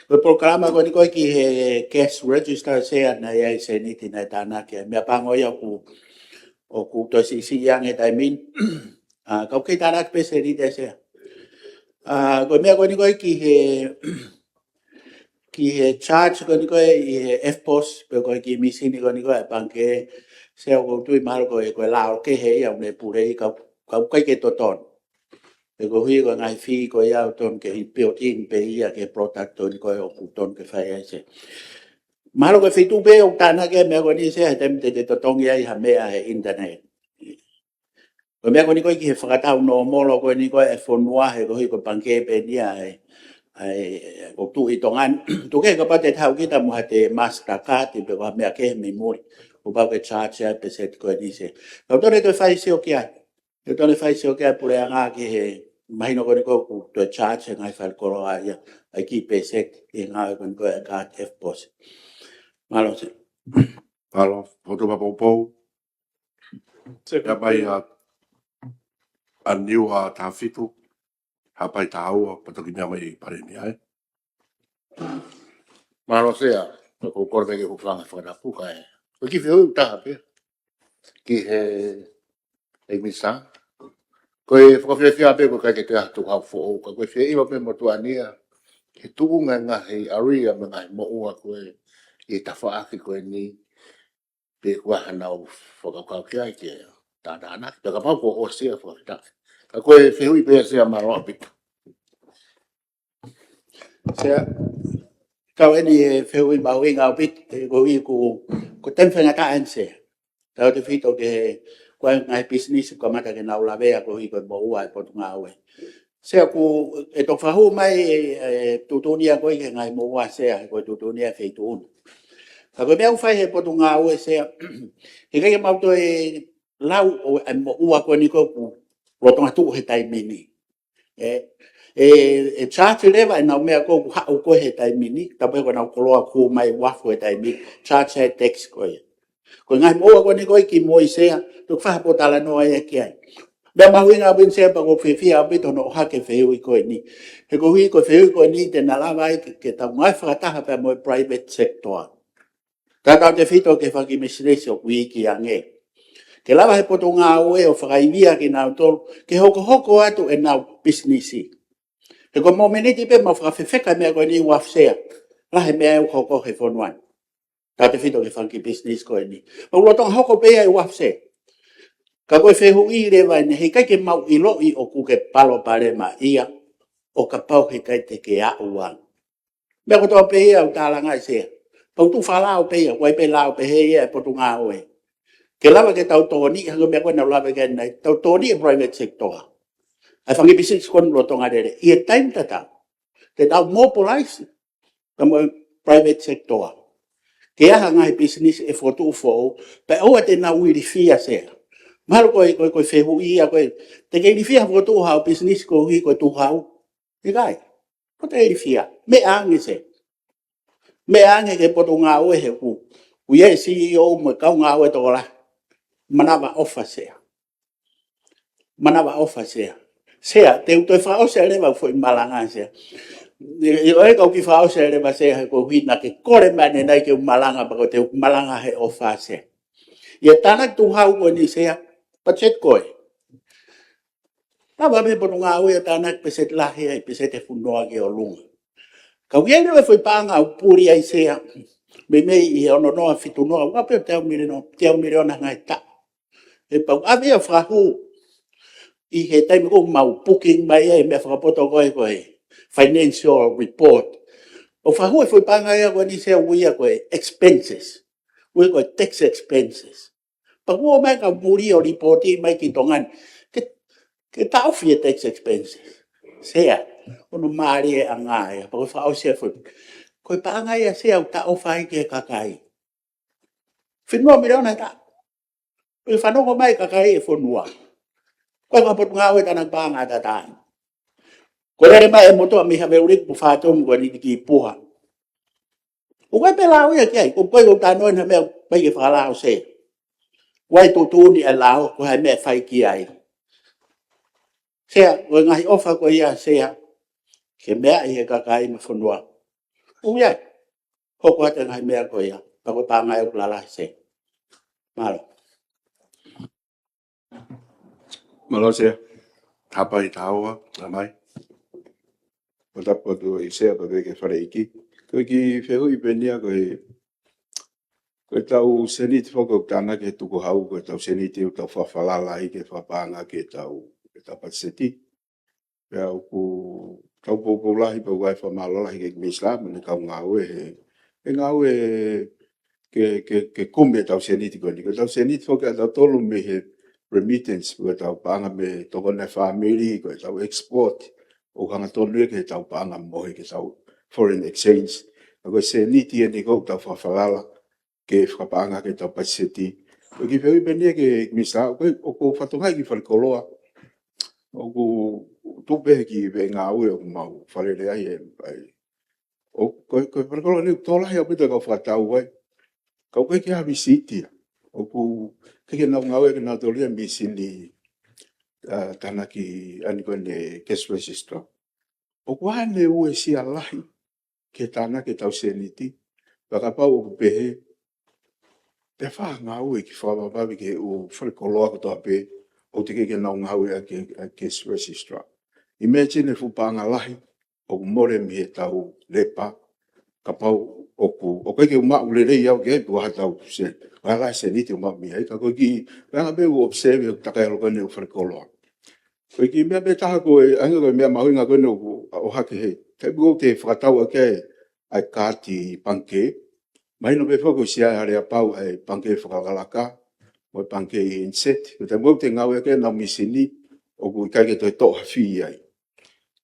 ko programa ko ni ko ki he cash register se na ya se ni tina tana ke me pango ya ku o ku to si yang e dai min a ko ki tana pe se ni de se. A ko me ko ni ko ki he charge ko ni ko e FPOS pe ko ki misi ni ko ni ko banke se ko tu mal ko ko la ke he ya me pure ka ke to ton e ko hui ko ngai fi ko ya ton ke built in pe ya ke product ton ko o ton ke fa se malo ko fi tu pe o tana ke me ko ni se tem te to ton ya ha me a internet ko me ko ni ko ki he fa ta no mo lo ko ni ko e fo noa he ko hui ko banke pe ni ai o tu i tongan tu ke ka pate thau ki ta mo te Mastercard te pe me ke me mo o ba ke charge pe set ko ni se o to to fai se o ki ai o to le fai se o ki ai pure anga ki he mai no ko ni ko ku to charge ngai fal ko ai ai ki pe set e nga ko ko ka FPOS malo se Alo, foto pa popo. Ya mai a niu a tafitu. Hapai tau, patoki mea mai pare ni ai. Malo sea, ko korbe ke kufanga whakarapu ka e. Ko ki whiu taha pe. Ki he misa. Ko e whakawhiawhia pe ko kai ke te atu hau fo. Ko e whia iwa pe motuania. He tuunga ngahi aria me ngai mo ua ko e. I ta whaaki ko e ni. Pe kua hanau whakakau ki ai ke. Tāna anaki. Taka pau ko o sia whakawhitaki. Ka ko e whiu i pe sia maro apika. se ka ni feu i mau inga bit ko i ko tem fenga ta anse ta te fito ke ko ngai business ko mata ke na ula vea ko i ko mo ua ko tunga we se ku e to fahu mai tutonia ko i ngai mo ua se ko tutonia fe tu ka ko me fai he po tunga we se e ke mau to e lau o mo ua ko ni ko ku lo tonga tu he tai mini e charge leva na me ko ha ko he tai mini ta pe ko na ko lo ku mai wa fu he tai mini charge he text ko ko ngai mo ko ni ko ki mo se to fa po tala no ai ki ai da ma wi na bin se pa ko fi a bit no ha ke fe wi ko ni he ko wi ko fe ko ni te na la vai ke ta ngai fa ta ha pa mo private sector ta ta te fito ke fa ki misleso wi ki ange ke lava he poto ngā oe o whakaivia ki nāu tolu, ke hoko atu e nāu businessi. He ko mō meneti pe ma whakawhiwheka mea koe ni wafsea, lahe mea e hoko he whonuan. Tā te whito ke whanki business koe ni. Ma ulotonga hoko pe e wafsea. Ka koe whehu i rewa ne hei kai ke mau i lo i o kuke palo pare ma ia, o ka pau he kai te ke a uang. Mea kotoa pe ia u tālanga i sea. Pau tu whalao pe ia, koe pe lao pe he ia e poto ngā oe. Ke lava ke tau tōni, hanga mea koe na lava ke nei, tau tōni e private sector. Ai whangi business koe lo tonga rere. I e time tata. Te tau mobilize. Ka mo private sector. Ke aha ngai business e fotu ufo, pe oa te na uiri fia sea. Mahalo koe whehu ia koe. Te ke iri fia fotu hao business ko hui koe tu hao. E kai. Ko te iri fia. Me ange se. Me ange ke poto ngā oe he ku. Uye CEO mo kau ngā oe tola. Manava offer sea. Manawa ofa sea. Sea, te utoi fa o sea leva foi malanga sea. Yo e ko ki fa o sea leva sea ko hina ke kore mane nai ke malanga pa ko te malanga he ofa sea. Ia tanak tu hau ko ni sea pachet koe. Ta va be por nga o ia tanak peset lahi ai peset e funoa ke o lunga. Ka wiele we foi panga o puri ai sea. Me i ono no fitu no wa pe te o na ngai ta. E pa ave a frahu I he taimi ko mau booking mai e me whakapoto koe financial report. O whahua foi panga ia koe ni sea uia koe expenses. Ui koe tax expenses. Pa kua mai ka muri o reporti mai ki tongan. Ke tau fia tax expenses. Sea. Ono maari e anga ia. Pa koe whao sea foi. Koe panga ia sea o ta o whai ke kakai. Whinua mi reona ta. Koe whanoko mai kakai e whanua. Koe kapotu ngā oe tanak panga tatai. Ko le mai e moto mi have urik pu fa tom ko ni ki puha. O koe pe lao ia kai, ko koe ko tano na me pe ke fa lao se. Wai tu ni alao ko hai me fai ki ai. Sea ko ngai ofa ko ia sea. Ke me ai ka kai me fonua. O ia. Ko ko ta ngai me ko ia. Pa ko pa ngai ko la se. Malo. Malo se. Hapa I taua, na mai. O tapo tu I sea pa ke whare iki. Ko ki whehu I penia ko tau senit whako tāna ke tuku hau ko tau senit I tau whawhalala I ke whapanga ke tau patseti. Pea ku tau popolahi pa uai whamalalahi ke Islam ne kau ngawe he ngawe ke kume tau senit ko ni. Ko tau senit whaka tau tolu me he remittance ko tau panga me toko na family ko tau export o hanga tolu ke tau panga mohi ke tau foreign exchange. Ko senit I ni ko tau whawhalala ke whakapanga ke tau patseti. Ko ki whiu penia ke misa o ko whatungai ki whalikoloa. O ko tupe ki ve ngā ue o mau wharere ai e. O ko whalikoloa ni tōlahi au pita kau whakatau wai. Kau kai ki hawi siti. O ko ke nau ngā ue ke nā tōlia misini tana ki aniko ne cash register. O ko hane ue si alahi ke tana ke tau seniti. Wakapau o pehe te wha ngā ue ki whawawawi ke o whalikoloa ko toa pe o te ke nau ngā ue a cash register. Imagine e whupanga lahi o more mi e tau lepa ka pau o koe ke umau le rei au ke ko hatau se wala se ni te umau mi ai ka koe ki wanga be o observe o takai ko ne o whalikoloa. Koe ki mea be taha koe anga koe mea mahuinga koe o hake hei. Te buo te whakatau a ke ai kāti panke. Mahino pe whako si ai harea pau ai panke whakakalaka o panke I inset. Ko te mwau te ngau eke nau misini o ku kai ke toi toa whi ai.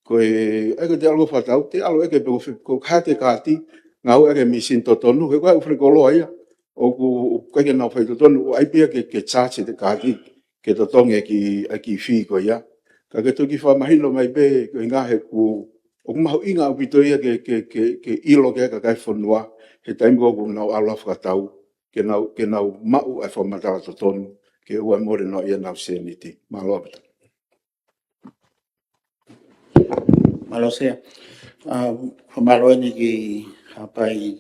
Koe eke te alo whatau, te alo eke pe ko kate kāti ngau eke misin totonu. He koe ufre koloa ia. O ku kai ke nau whai totonu o aipia ke charge te kāti ke totonge ki whi ko ia. Ka ke toki wha mahino mai pe koe ngahe ku o kumahu inga upito ia ke ilo ke kai whanua. He taimi ko nau ala whakatau ke nau mau ai whamatara totonu ke ua more no ia nau seniti. Malo apita. Malo sea. Malo ni ki hapai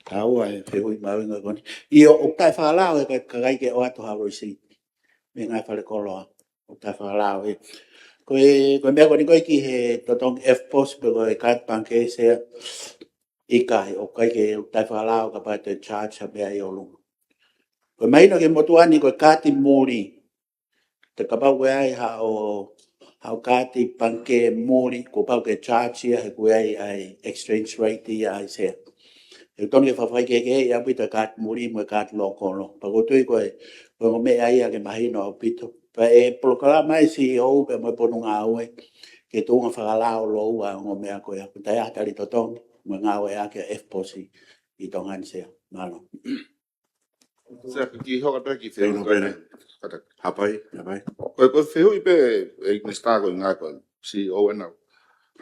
tau ai whiu I mawinga koni. I o tai whakalao e kai ke o atu haro isi. Me ngai whalekoloa. O tai whakalao e. Koe mea koni koe ki he totong F-post pe koe kat panke sea. Ikai o kai ke tai whakalao ka pai te charge ha mea I o lunga. Koe maino ke motuani koe kati muri. Te kapau koe ai hao kati panke muri ko pau ke charge ia he koe ai exchange rate ia ai sea. E toni ke whawhai ke ia pita kati muri mo kati lokolo. Pa ko tui koe ko mea ia ke mahino o pito. Pa e polokala mai si hou pe mo ponu ngā ue. Ke tunga whakalao lo ua o mea koe. Ko tai atari totongi. Mo ngā ue ake F-posi I tongan sea. Malo. Sa ki hoka pe ki whiu no pene. Hapai, hapai. Koe whiu I pe e nista ko ngā koe. Si o enau.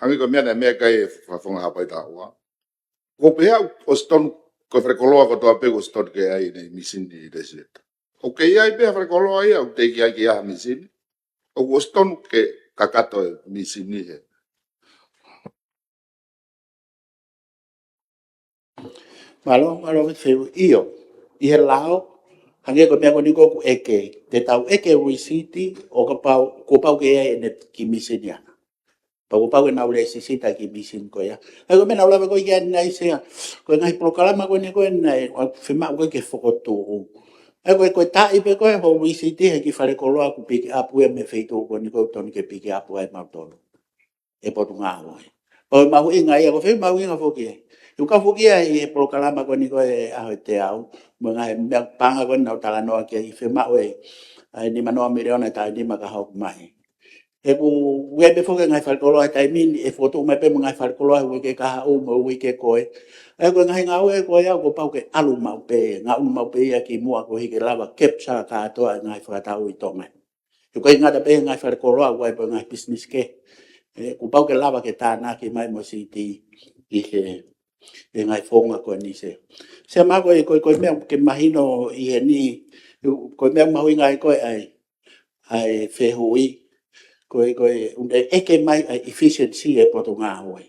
Hangi ko mea kai e whawhonga hapai tā ua. Ko pehea o stonu ko wharekoloa ko toa pe ko stonu ke ai nei misini I desert. O ke ia I pe wharekoloa ia o te ki ai ki aha misini. O Weston ke kakato misini he. Malo feu io. Ia lao hange ko mea ko ni ko eke. Te tau eke risiti o ko pau ke e ne ki misinia. Pa ko pau na ule sisita ki misin ko ya. Ai ko mena ula ko ia nai se ko ngai proklama ko ni ko nai o fema ko ke fokotu. Ai ko ta ipe ko ho risiti he ki fare ko loa ku pick up we me feito ko ni ko toni ke pick up ai ma tolo. E po tunga ho. O ma hu inga ia ko fe ma hu inga fo ke. Yu ka fuki ai proklama ko ni ko e a te au mga me panga ko na tala no ke i fe ma we ai ni mano me reona ta ni ma ka ho mai e ku we be foke ngai fal kolo ta min e foto me pe ngai fal kolo we ke ka u mo we ke ko e ko ngai nga we ko ya ko pau ke alu mau pe nga u mau pe ya ki mo ko hi ke lava kepsa ka to ngai fa ta u to mai yu ko nga da pe ngai fal kolo we pe ngai business ke e ku pau ke lava ke ta na ki mai mo si ti i he e ngai fonga ko ni se ma ko me ke mahino i ni ko me ma hui ngai ko ai fe hui ko unde e ke mai efficiency e potunga oi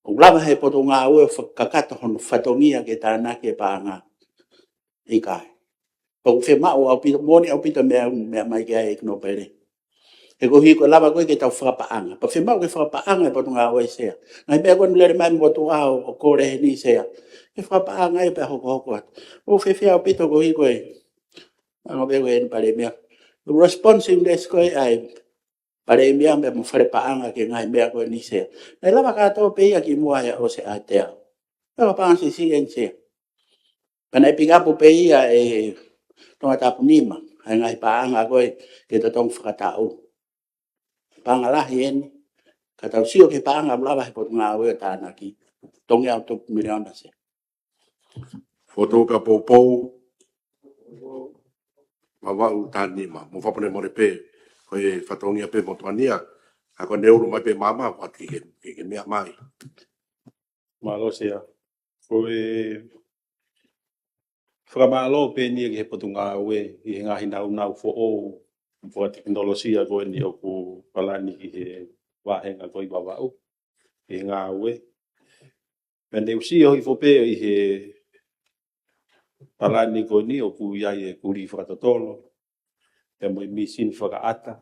o lava he potunga oi ka kata hon fatongia ke tana ke panga i kai po fe ma o pi moni o pi me mai ke ai no pere e ko hi ko lava ko ke tau whakapaanga. Pa whimau ke whakapaanga e potunga oi sea. Ngai mea kon lere mai mo tu ao o kore ni sea. E whakapaanga e pe hoko hoko atu. O whiwhia o pito ko hi koe. Anga bego e ni pare mea. The responsiveness koe ai pare mea me mo whare paanga ke ngai mea koe ni sea. Nei lava kato pe ia ki mua e o se a te ao. Pega paanga si si en sea. Panai pingapu pe ia e tonga tapu nima. Ai ngai paanga koe ke to tong whakatau. Panga lahi eni. Ka tau sio ke paanga lava he potunga ue tāna ki. Tongi au tupu miliona se. Foto ka pou ma wau tani ma mo whapone mo pe ko e whatongia pe mo tuania a ko neuru mai pe mama ko ati ke mea mai. Malo sea. Ko e whakamalo pe ni ke he potunga ue i he ngahi nau fo o fo teknolosia ko ni o ku palani ki he wahenga ko i wawau. I ngā ue. Pende usi o i fo pe i he palani ko ni o ku iai e kuri whakatotolo. Pea mo i misin whakaata.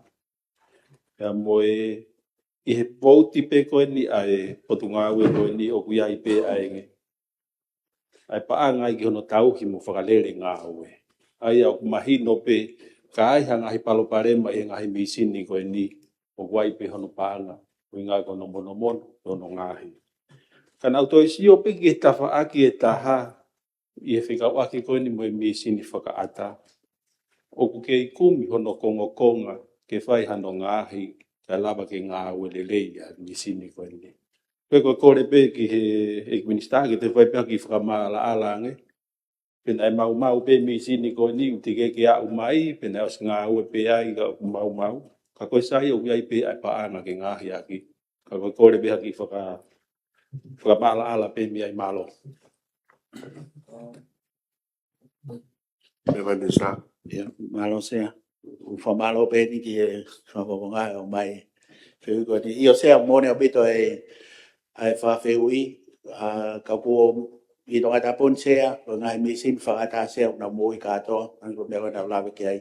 Pea mo i he pouti pe ko ni ai potunga ue ko ni o ku iai pe ai nge. Ai paanga i ki hono tau ki mo whakalere ngā ue. Ai au mahino pe ka ai hanga hi palo parema i ngahi misini ko ni o wai pe hono paanga. Ui ngā kono mono mono, hono ngahi. Kana au toi sio pe ki e tawha aki e taha i e whikau aki ko ni mo i misini whakaata. O ku ke i kumi hono kongo konga ke whai hano ngahi ka lava ke ngā ue lelei a misini ko ni. Pe ko kore pe ki he ekministar ki te whai pe ki whakamala alange. Pena e mau pe misini ko ni uti ke a umai, pena os ngā ue pe ai ka mau. Ka koe sai o iai pe ai paana ke ngahi aki. Ka koe kore pe ki whakamala ala pe mi ai malo. Me vai nisa. Ia, malo sea. U whamalo pe ni ki e whakaponga o mai. Whiu ko ni. Io sea mone o pito e ai whawhiui. Ka kuo i tonga tapon sea. O ngai misin whakata sea una mui katoa. Anko mea kona lawe ki ai.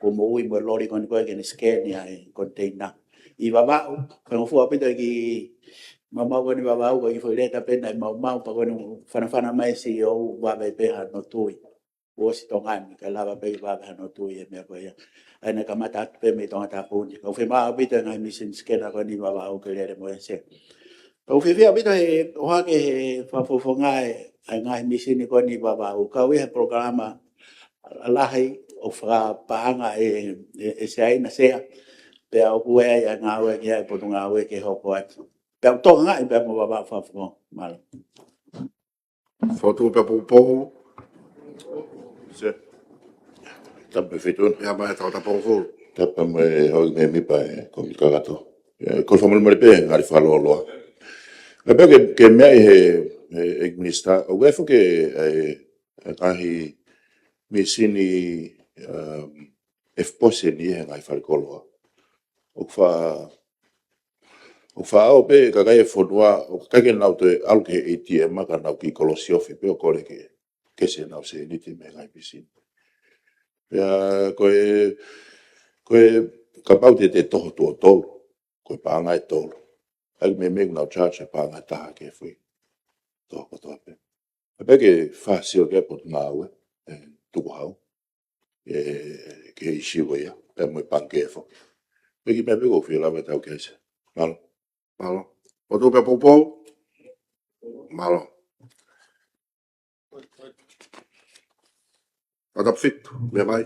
Ko mui mo lori koni koe kene scan ni ai container. I wawau. Kano fua pito ki mamau koni wawau ko i whaireta pena i mau pa koni whanawhana mai si o wawe peha no tui. O si tongani ka lava pe wawe no tui e mea koe ia. Aina ka mata atu pe me tonga taponi. Kau whema pito ngai misin scan a koni wawau ke lere mo e se. Kau whiwhia pito he ohake he whafofonga e ai ngai misin i koni wawau. Kau he programa alahi o whakapaanga e se aina sea. Pea o kue ai a ngā ue ki ai potu ngā ue ke hoko atu. Pea o toka ngai pea mo wawau whafonga. Malo. Foto pe pou se Tape fitun. ya mai tau ta pou Tapa me hoi me mipa e komi kagato. Ko famul mo pe ngari falo lo. Me pe ke me he egnista. O gefo ke ai misini e pose ni e ngai fare koloa. O fa o pe ka kai fonua o ka ke nau te alu ke ATM ka nau ki kolosi ofi pe o kore ke se nau se ni te me ngai pisin. Ya koe ka pau te toho tua tolu, koe pāngai tolu. Ai me nau charge pāngai taha ke fui. Toho kotoa pe. Pe ke whāsio ke pot ngā ue, tuku hau. Ke isi ue ia, pe mui pānke e fo. Pe ki me peko whila me tau keise. Malo. Malo. O tu pe popo? Malo. Atap fit, me mai.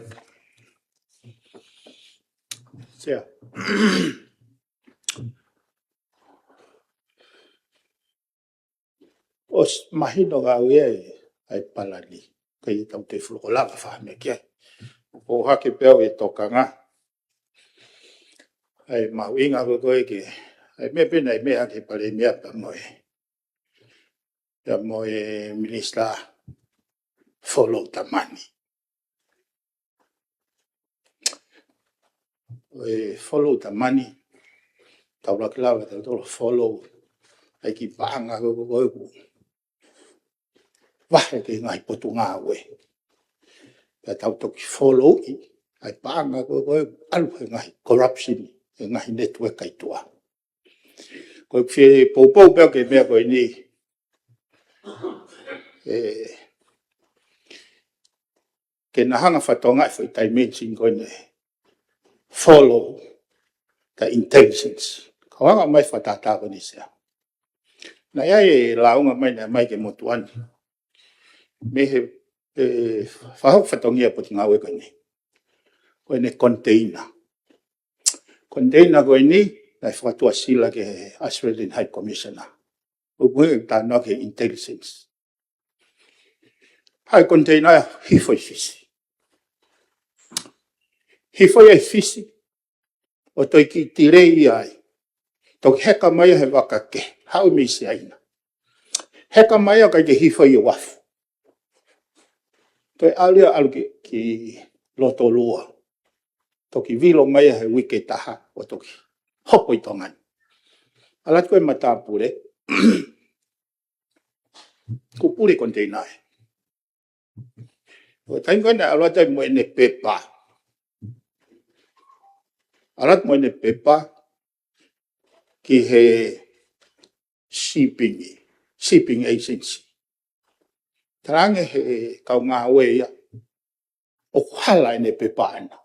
Sia. Os mahino ga ue ai palani. Kai tau te whulokolanga whahame kia. O hake peo e tokanga. Ai mauinga koe ke. Ai me pena i mea ke pare mea pa moe. Ya moe minister follow the money. Follow the money. Tau la klawa tau follow. Ai ki paanga koe ku. Wahe ke ngai potu ngā ue. Ka tau toki follow i. Ai paanga koe alu he ngai corruption. He ngai network kai tua. Koe whie poupou peo ke mea koe ni. Ke nahanga whatonga i whai dimension koe ne. Follow the intentions. Kawanga mai whatata koe ni sea. Na ia e launga mai na mai ke motuani. Me he whahau whatongia poti ngā ue koe ni. Koe ne container. Container koe ni, nai whakatua sila ke Australian High Commissioner. Uwe tāna ke intelligence. Hai container hifoi fisi. Hifoi ai fisi. O toi ki tirei ai. Toki heka mai he waka ke. Hau misi aina. Heka mai a kai ke hifoi i wafu. Toi alia alu ki loto lua. Toki vilo mai he wike taha o toki hopo i tongan. Alat koe matapure. Kupure container. O tain koe na alata mo ene pepa. Alat mo ene pepa ki he shipping agency. Tarange he kau ngā ue ia. O kuhala ene pepa ana.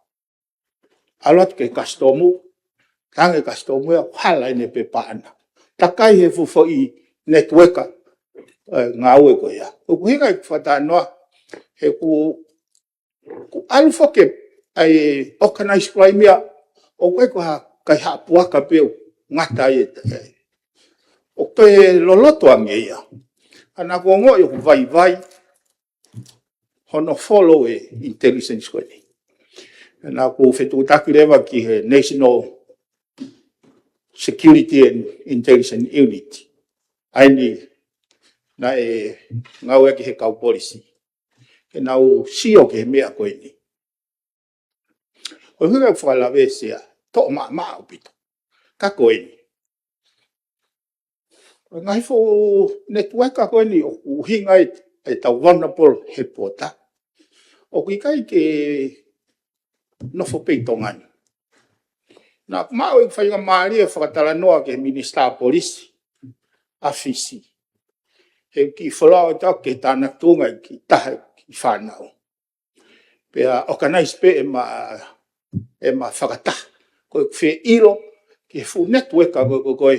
Alat ke customu. Tarange customu ia kuhala ene pepa ana. Takai he fufo i networka. Ngā ue koe ia. O kuhinga i whatanoa. He ku alfa ke ai organized crime ia. O koe koha kai hapuaka peo. Ngata i o koe loloto ange ia. Ana kongo i vai. Hono follow intelligence koe ni. Ana ko fetu takirewa ki he National Security and Intelligence Unit. Aini na ngau ki he kau policy. Ke nau sio ke mea koe ni. O huka whakalawe sea. To maa upito. Ka koe ni. Ngai fo networka koe ni o uhinga e tau vulnerable he pota. O kui kai ke nofo peitongan. Na mao i whainga maari e whakatala noa ke minister police afisi. He ki whalao tau ke tāna tunga ki taha ki whanau. Pea organize pe e ma whakataha. Koe whi ilo ki fu networka koe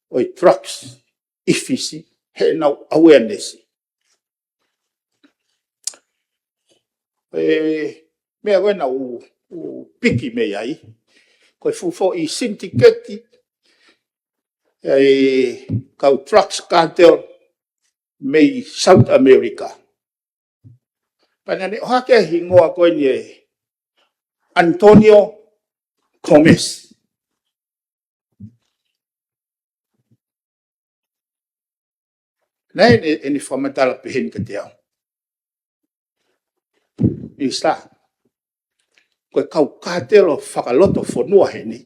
oi trucks ifisi he nau awareness. Mea koe na u piki me ai. Koe fufo i syndicate kau trucks cartel me South America. Panane hake hingoa koe ni Antonio Gomez. Nei ni whamatala pehen ka te au. I sta. koe kau kātelo whakaloto whanua he ni.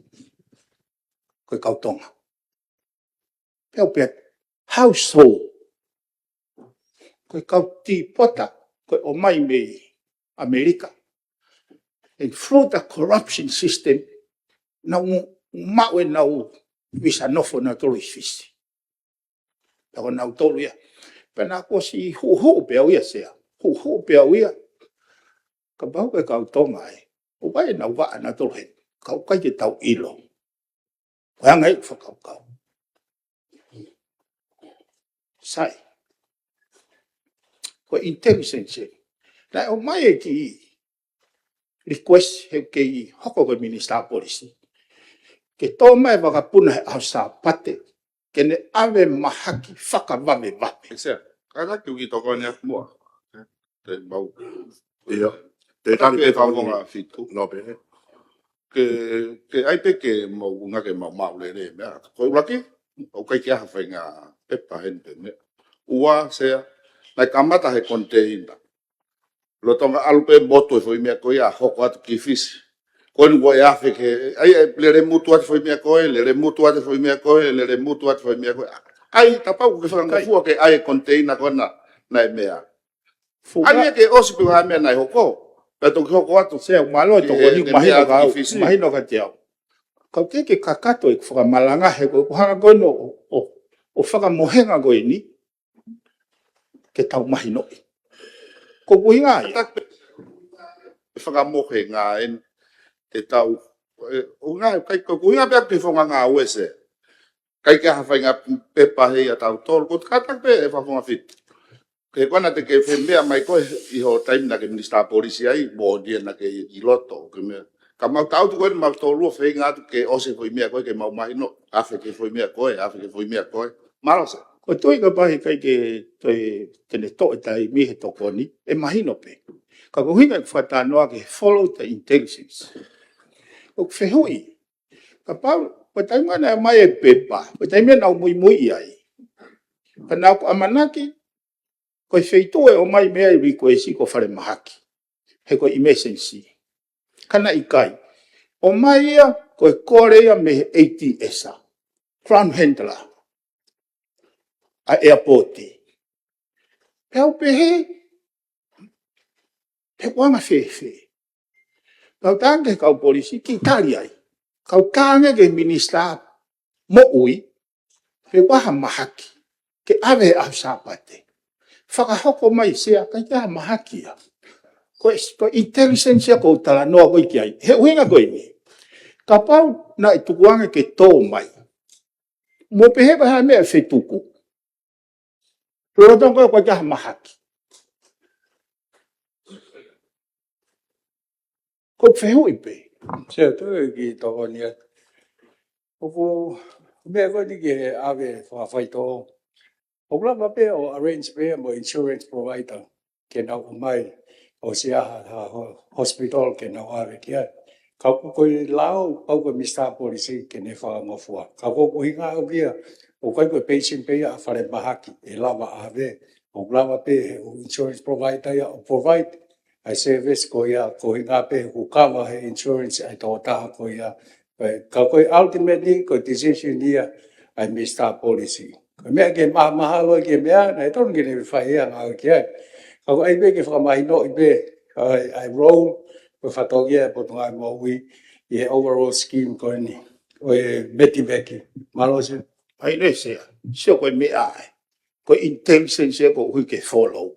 Koe kau tonga. Pea pea household. Koe kau tīpota, koe o mai me Amerika. And through the corruption system, nau maue nau visa nofo na tolu isfisi. Tako nau tolu ia. Pena ko si hu pea uia sea. Hu pea uia. Ka bau koe kau tonga e. O vai nau waa na tolu he. Kau kai te tau ilo. Koe ngai whakau kau. Sai. Koe intelligence. Nai o mai e ki request he ke i hoko koe minister policy. Ke tō mai wakapuna he au sa pate. Ke ne ave mahaki whakawame wame. Sea, kaka ki uki toko ni aku mua. Te mau. Ia. Te tani pe whaonga fitu. No pe he. Ke aipe ke mau unga ke mau le re mea. Koe uraki, o kai kia hawhainga pepa hen pe mea. Ua sea, nai kamata he container. Lo tonga alupe moto e foi mea koe a hoko atu ki fisi. Koe nua e afe ke, ai le re mutu atu foi mea koe, le re mutu atu foi mea koe, le re mutu atu foi mea koe. Ai, tapau ke whakangafua ke ai container kona nai mea. Ai ke osi piwa mea nai hoko. Peto ki hoko atu. Sea, malo e toko ni mahino ka au, mahino ka te au. Kau ke kakato e whakamalanga he koe, kuhanga koe no o whakamohenga koe ni, ke tau mahino i. Ko kuhinga i. Whakamohe ngā en te tau. O ngā, ko kuhinga pia ke whonga ngā uese. Kai ke hawhainga pepa hei a tau tolu, ko katak pe e whawhonga fit. Ke kona te ke whemea mai koe i ho taimina ke minister polisi ai, mo dia na ke i loto. Ka mau tau tu koe, mau tau lua whenga atu ke ose fwoi mea koe, ke mau mahino, afe ke fwoi mea koe, afe ke fwoi mea koe. Maro se. Ko tui ka pahi kai ke tene to e tai mihe toko ni, e mahino pe. Ka kuhinga i whatanoa ke follow the intelligence. O whehui. Ka pau, pa taimana e mai e pepa, pa taimana nau mui mui ai. Ka nau ko amanaki, ko i wheitu e o mai mea i requesti ko whare mahaki. He ko emergency. Kana i kai. O mai ia, ko e kore ia me ATS-a. Crown handler. A airporti. Pau pehe, pe wanga whewhe. Kau tange kau polisi ki tali ai. Kau tange ke minister mo ui, pe waha mahaki. Ke ave au sapate. Whakahoko mai sea, kai kia mahaki ia. Ko intelligence ia ko tala noa koi ki ai. He uhinga koi ni. Ka pau na i tukuange ke tō mai. Mo pehe waha mea whetuku. Loro tonga ko kia mahaki. Ko whehui pe. Sea tui ki toko ni atu. Opo, mea koe ni ki he ave whawhaito. Okla mape o arrange pe mo insurance provider ke nau mai o siaha hospital ke nau ave ki ai. Kau koe lao, kau koe minister polisi ke ne whaangofua. Kau koe hinga au kia, o kai koe patient pe a whare mahaki e lava ave. O lava pe o insurance provider ia o provide a service ko ia ko hinga pe ko cover he insurance ai tō taha ko ia. Kau koe ultimately ko decision ia ai minister policy. Ko mea ke maha loa ke mea, na e tonu ke ne whahea ngā ki ai. Kau ai pe ke whakamahino i pe, ai roll, ko whatoki e poto ngai maui, i he overall scheme ko ni. O e beti beki. Malo se. Ai ne sea, seo koe mea ai. Ko intelligence ia ko hui ke follow.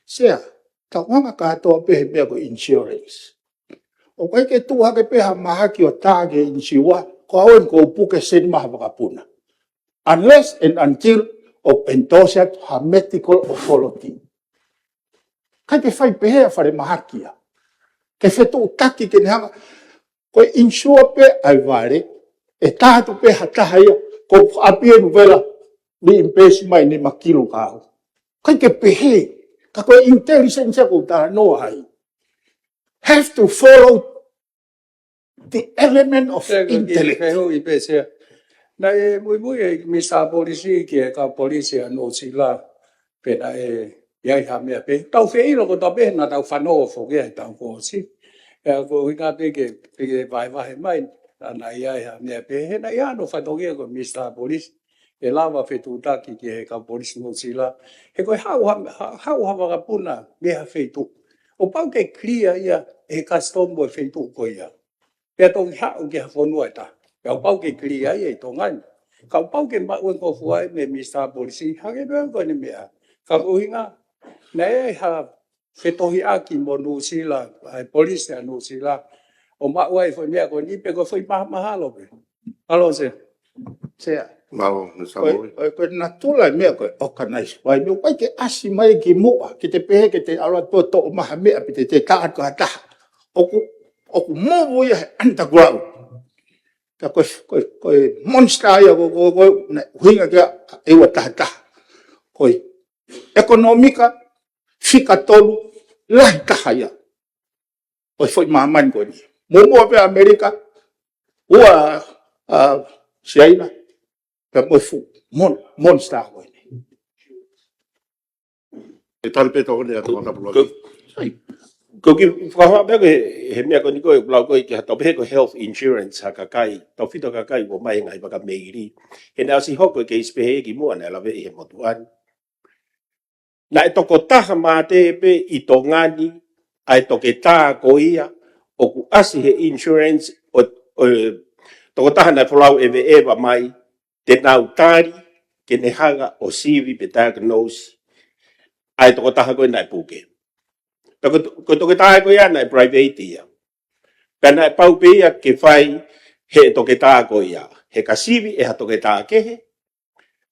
Sea, ta wanga katoa pehe mea ko insurance. O kai ke tuha ke peha mahaki o tāge insiwa, ko awen ko upuke sen maha wakapuna. Unless and until of endorsed her medical authority. Kai pe whai pehe a whare mahakia. Ke whetu utaki ke nehanga, ko insure pe ai ware, e tahatu pe hataha ia, ko apie nuvela, ni impesi mai ni makilu kau. Kai ke pehe, ka koe intelligence ko ta no ai. Have to follow the element of intellect. Na e mui e misa polisi ki e ka polisi no sila pe na e iai ha mea pe. Tau whee ilo ko ta pe na tau whanau fo ke tau ko si. ko hinga pe vai mai ana ia me pe he na ia no fatongia ko Mr. Police e lava fetutaki ke ka police no sila he ko ha ka puna me ha fetu o pau ke clear ia e custom bo fetu ko ia pe to ha o ke fonua ta pe o pau ke clear ia to ngan ka pau ke ma wen ko fuai me Mr. Police ha ke be ko ni me ka ko hinga na e ha fetohi aki mo no sila ai police no sila o ma wai foi me ko ni pe ko foi mahalo pe alo se Sea. Malo, na Samoa. Ko na tula me ko organize. Wai no pai ke asi mai ki mo ki te pe ke te ala to maha me pe te ka ta. O ku mo wo ya underground. Ka ko monster ya ko na hinga ka e wa ta. Ko economica fica tolu la ta ya. O foi maman ko ni. Mo pe America. Ua China. Ka mo fu monster ko ni. E tali pe tō ne ato ana pula. Ko ki whakahoa mea ko he mea ko ni koe blau koe ki hatau pehe ko health insurance ha kakai. Tau whito kakai ko mai ngai waka meiri. He nao si hoko ke ispehe ki mua na lawe i he motuan. Na e toko taha mā te pe i tō ngani ai toke tā ko ia o ku asi he insurance o toko taha na whalau ewa mai te nau tāri ke ne hanga o siwi pe diagnose ai toko taha koe nai puke. Ko toke taha koe ia nai private ia. Pena e pau pe ia ke whai he toke taha koe ia. He ka siwi e ha toke taha kehe.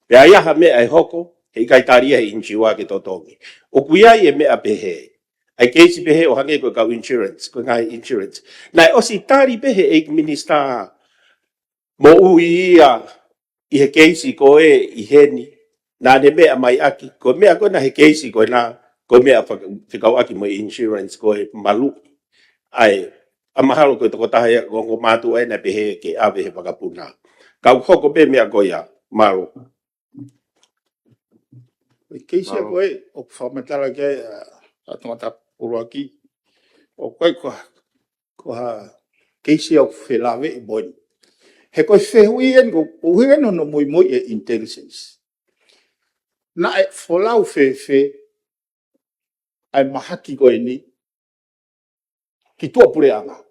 Pe ai aha mea e hoko he kai taria he inchiwa ke totongi. O kuia i e mea pehe. Ai keisi pehe o hange koe kau insurance, koe ngai insurance. Nai osi tari pehe e minister mo ui ia i he keisi koe i heni. Nā ne mea mai aki. Ko mea koe na he keisi koe nā. Ko mea whikau aki mo insurance koe malu. Ai, a mahalo koe toko taha ia gongo mātu ai na pehe ke awe he whakapuna. Kau hoko pe mea koe ia, malo. Keisia koe o whamatala ke a tangata uruaki. O koe ko ha keisia o whelawe i boi. He koe whehuien ko uhuien no moi e intelligence. Na e wholau whe ai mahaki koe ni ki tua pure anga.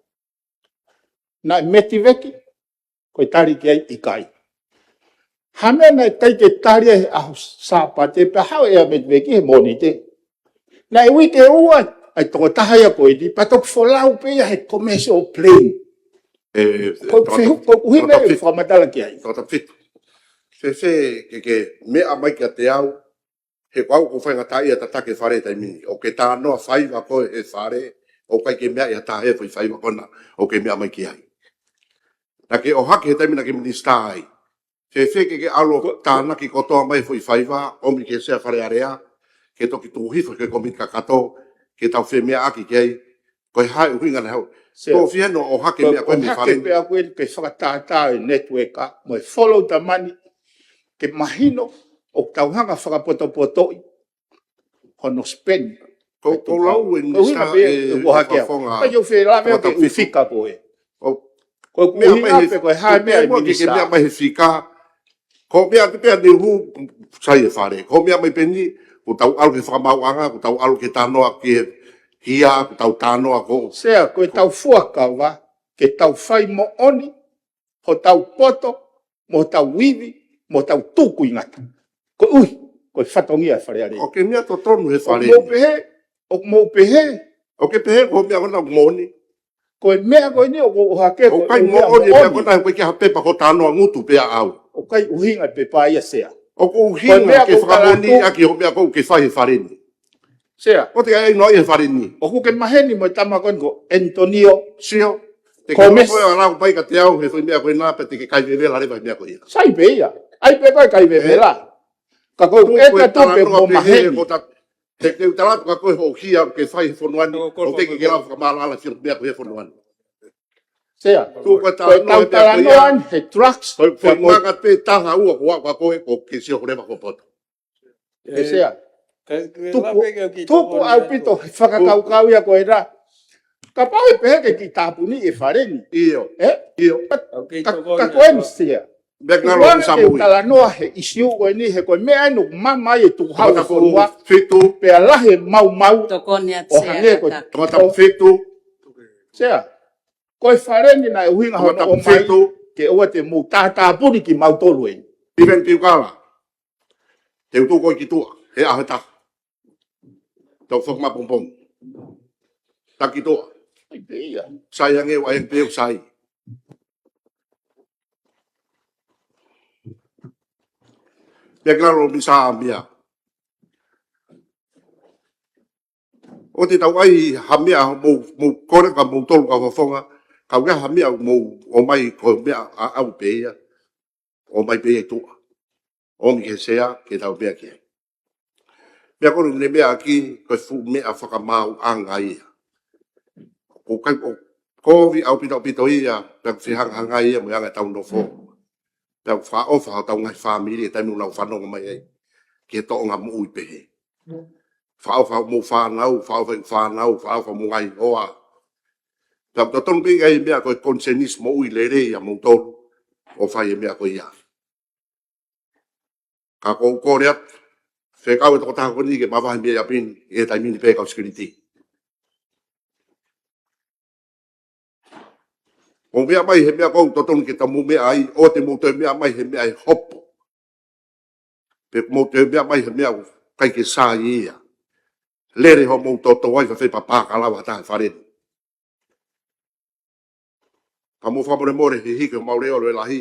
Na e meti veki koe tari ki ai i kai. Hamea na tai ke tari e ahu sāpate pe hao e a meti veki he moni te. Na e wike ua ai toko taha ia koe ni patok wholau pe ia he commercial plane. Ko uhime e whamatala ki ai. Tōta whitu. Whe ke mea mai ki a te au. He kau ko whainga tai a tatake whare tai mini. O ke tā noa whaiva koe e whare. O kai ke mea i a tā e whaiva kona. O ke mea mai ki ai. Na ke o hake he tai mina ke minister ai. Whe ke alo tāna ki kotoa mai whaiva. Omi ke sea whare area. Ke toki tūhifa ke komit ka kato. Ke tau whe mea aki ki ai. Koe hai uhinga na hau. Tō whieno o hake mea koe me whare. O hake mea koe ke whakatātā e network a. Mo e follow the money. Ke mahino. O tauhanga whakapoto-potoi, hono spend. Ko lau e nisa e whafonga. Pai o whera mea ke uwhika koe. Ko mea mai he koe hae mea i minista. Ke mea mai he whika. Ko mea te pea ne hu sai e whare. Ko mea mai peni, ko tau alu ke whakamauanga, ko tau alu ke tānoa ki hia, ko tau tānoa ko. Sea, koe tau fuakawa, ke tau whai mo oni, ho tau poto, mo tau wiwi, mo tau tuku ingata. Ko ui, ko whatongia whare are. O ke mea to tonu he whare. O mou pehe. O ke pehe, ko mea kona moni. Ko mea koe ni, o hake. O kai moni, mea kona koe ke hapepa ko tānoa ngutu pea au. O kai uhinga pepa ia sea. O ko uhinga ke whakamoni, aki ho mea kou ke whai he whare ni. Sea. O te ai noi he whare ni. O ku ke maheni mo tama koe ko Antonio. Sio. Te ka koe a lau pai ka te au, he whai mea koe nāpe, te ke kai vevela rewa mea koe ia. Sai pe ia. Ai pe koe kai vevela. Ka koe e ka tupe mo maheni. Te utalapu ka koe ho hia ke whai he whonuani, o te ke lau whakamala whiro mea koe he whonuani. Sea, koe tau taranoan, he trucks. Koe manga pe taha ua ko waka koe, ko ke sio horewa ko poto. Sea, tupu au pito whakakaukau ia koe ra. Ka pae pehe ki tapuni e fareni. Iyo. Iyo. Okay, Ka koe misia. Bekalo Wanga sa ke mui. utala noa he isiu o ni he koe mea no mama e tu hau Tangata fonua. fitu. Pe alahe mau mau. Tokoni at O hange koe. Tangata fitu. Sea. Koe fareni na e huinga hono o mai. Ke oa te mu tātāpuni ki mau tolu e. Iven tiukala. Te utu koe ki tua. He aheta. Tau whakma pompom. Taki toa. Sai ange wa yang peo sai. Bekalo bisa ambia. O te tau ai hamia mo kore ka mo tolu ka whafonga. Kau ga hamia mo o mai ko mea au peia. O mai peia tua. O mi ke sea ke tau mea kia. Mea kono ne mea ki ko fu mea whakamau anga ia. O kai o kovi au pito ia. Pea whihanga ia mo anga tau no fo. Pea wha ofa tau ngai whamiri e tainu nau whanonga mai ei. Ke to nga mo ui pehe. Wha mo whanau, wha mo ngai hoa. Pea to tonu pinga i mea koe konsenis mo ui lere ia mo tonu. O whai e mea koe ia. Ka kou kore atu. Whekau e toko taha koni ke mawahi mea ia pini. E tai mini pēkau skiriti. O mea mai he mea kou totonu ke tamu mea ai. O te mo te mea mai he mea ai hopo. Pe mo te mea mai he mea kai ke sā ia. Lere ho mo toto wai fa whepa pāka lawa taha wharenu. Ka mo whamore more he hike o maureo lo e lahi.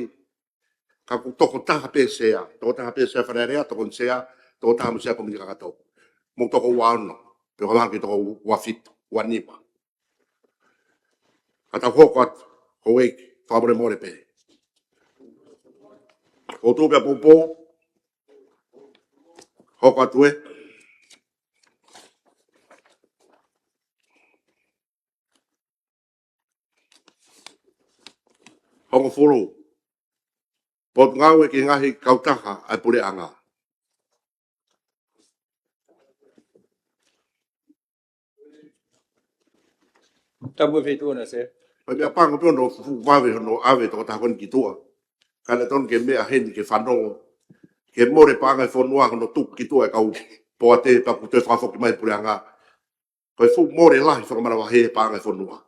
Ka ku toko taha pēsea. Toko taha pēsea whanerea, toko nsea. Toko taha musea komini kakatou. Mo toko wano. Pe ho ki toko wafito, wanipa. Ka tau hoko atu. Ho eiki, whamore more pē. O tūpea pōpō. Hoko atu e. Hongo furu. Pot ngau e ki ngahi kautaka ai pure anga. Tamu fitu na se. Pai mea panga pio no wawe no awe toko tahakoni ki tua. Kane ton ke mea hendi ke whanongo. Ke more panga e whanua no tuku ki tua e kau poa te paku te whafoki mai pure anga. Koe fu more lahi whakamara he panga e whanua.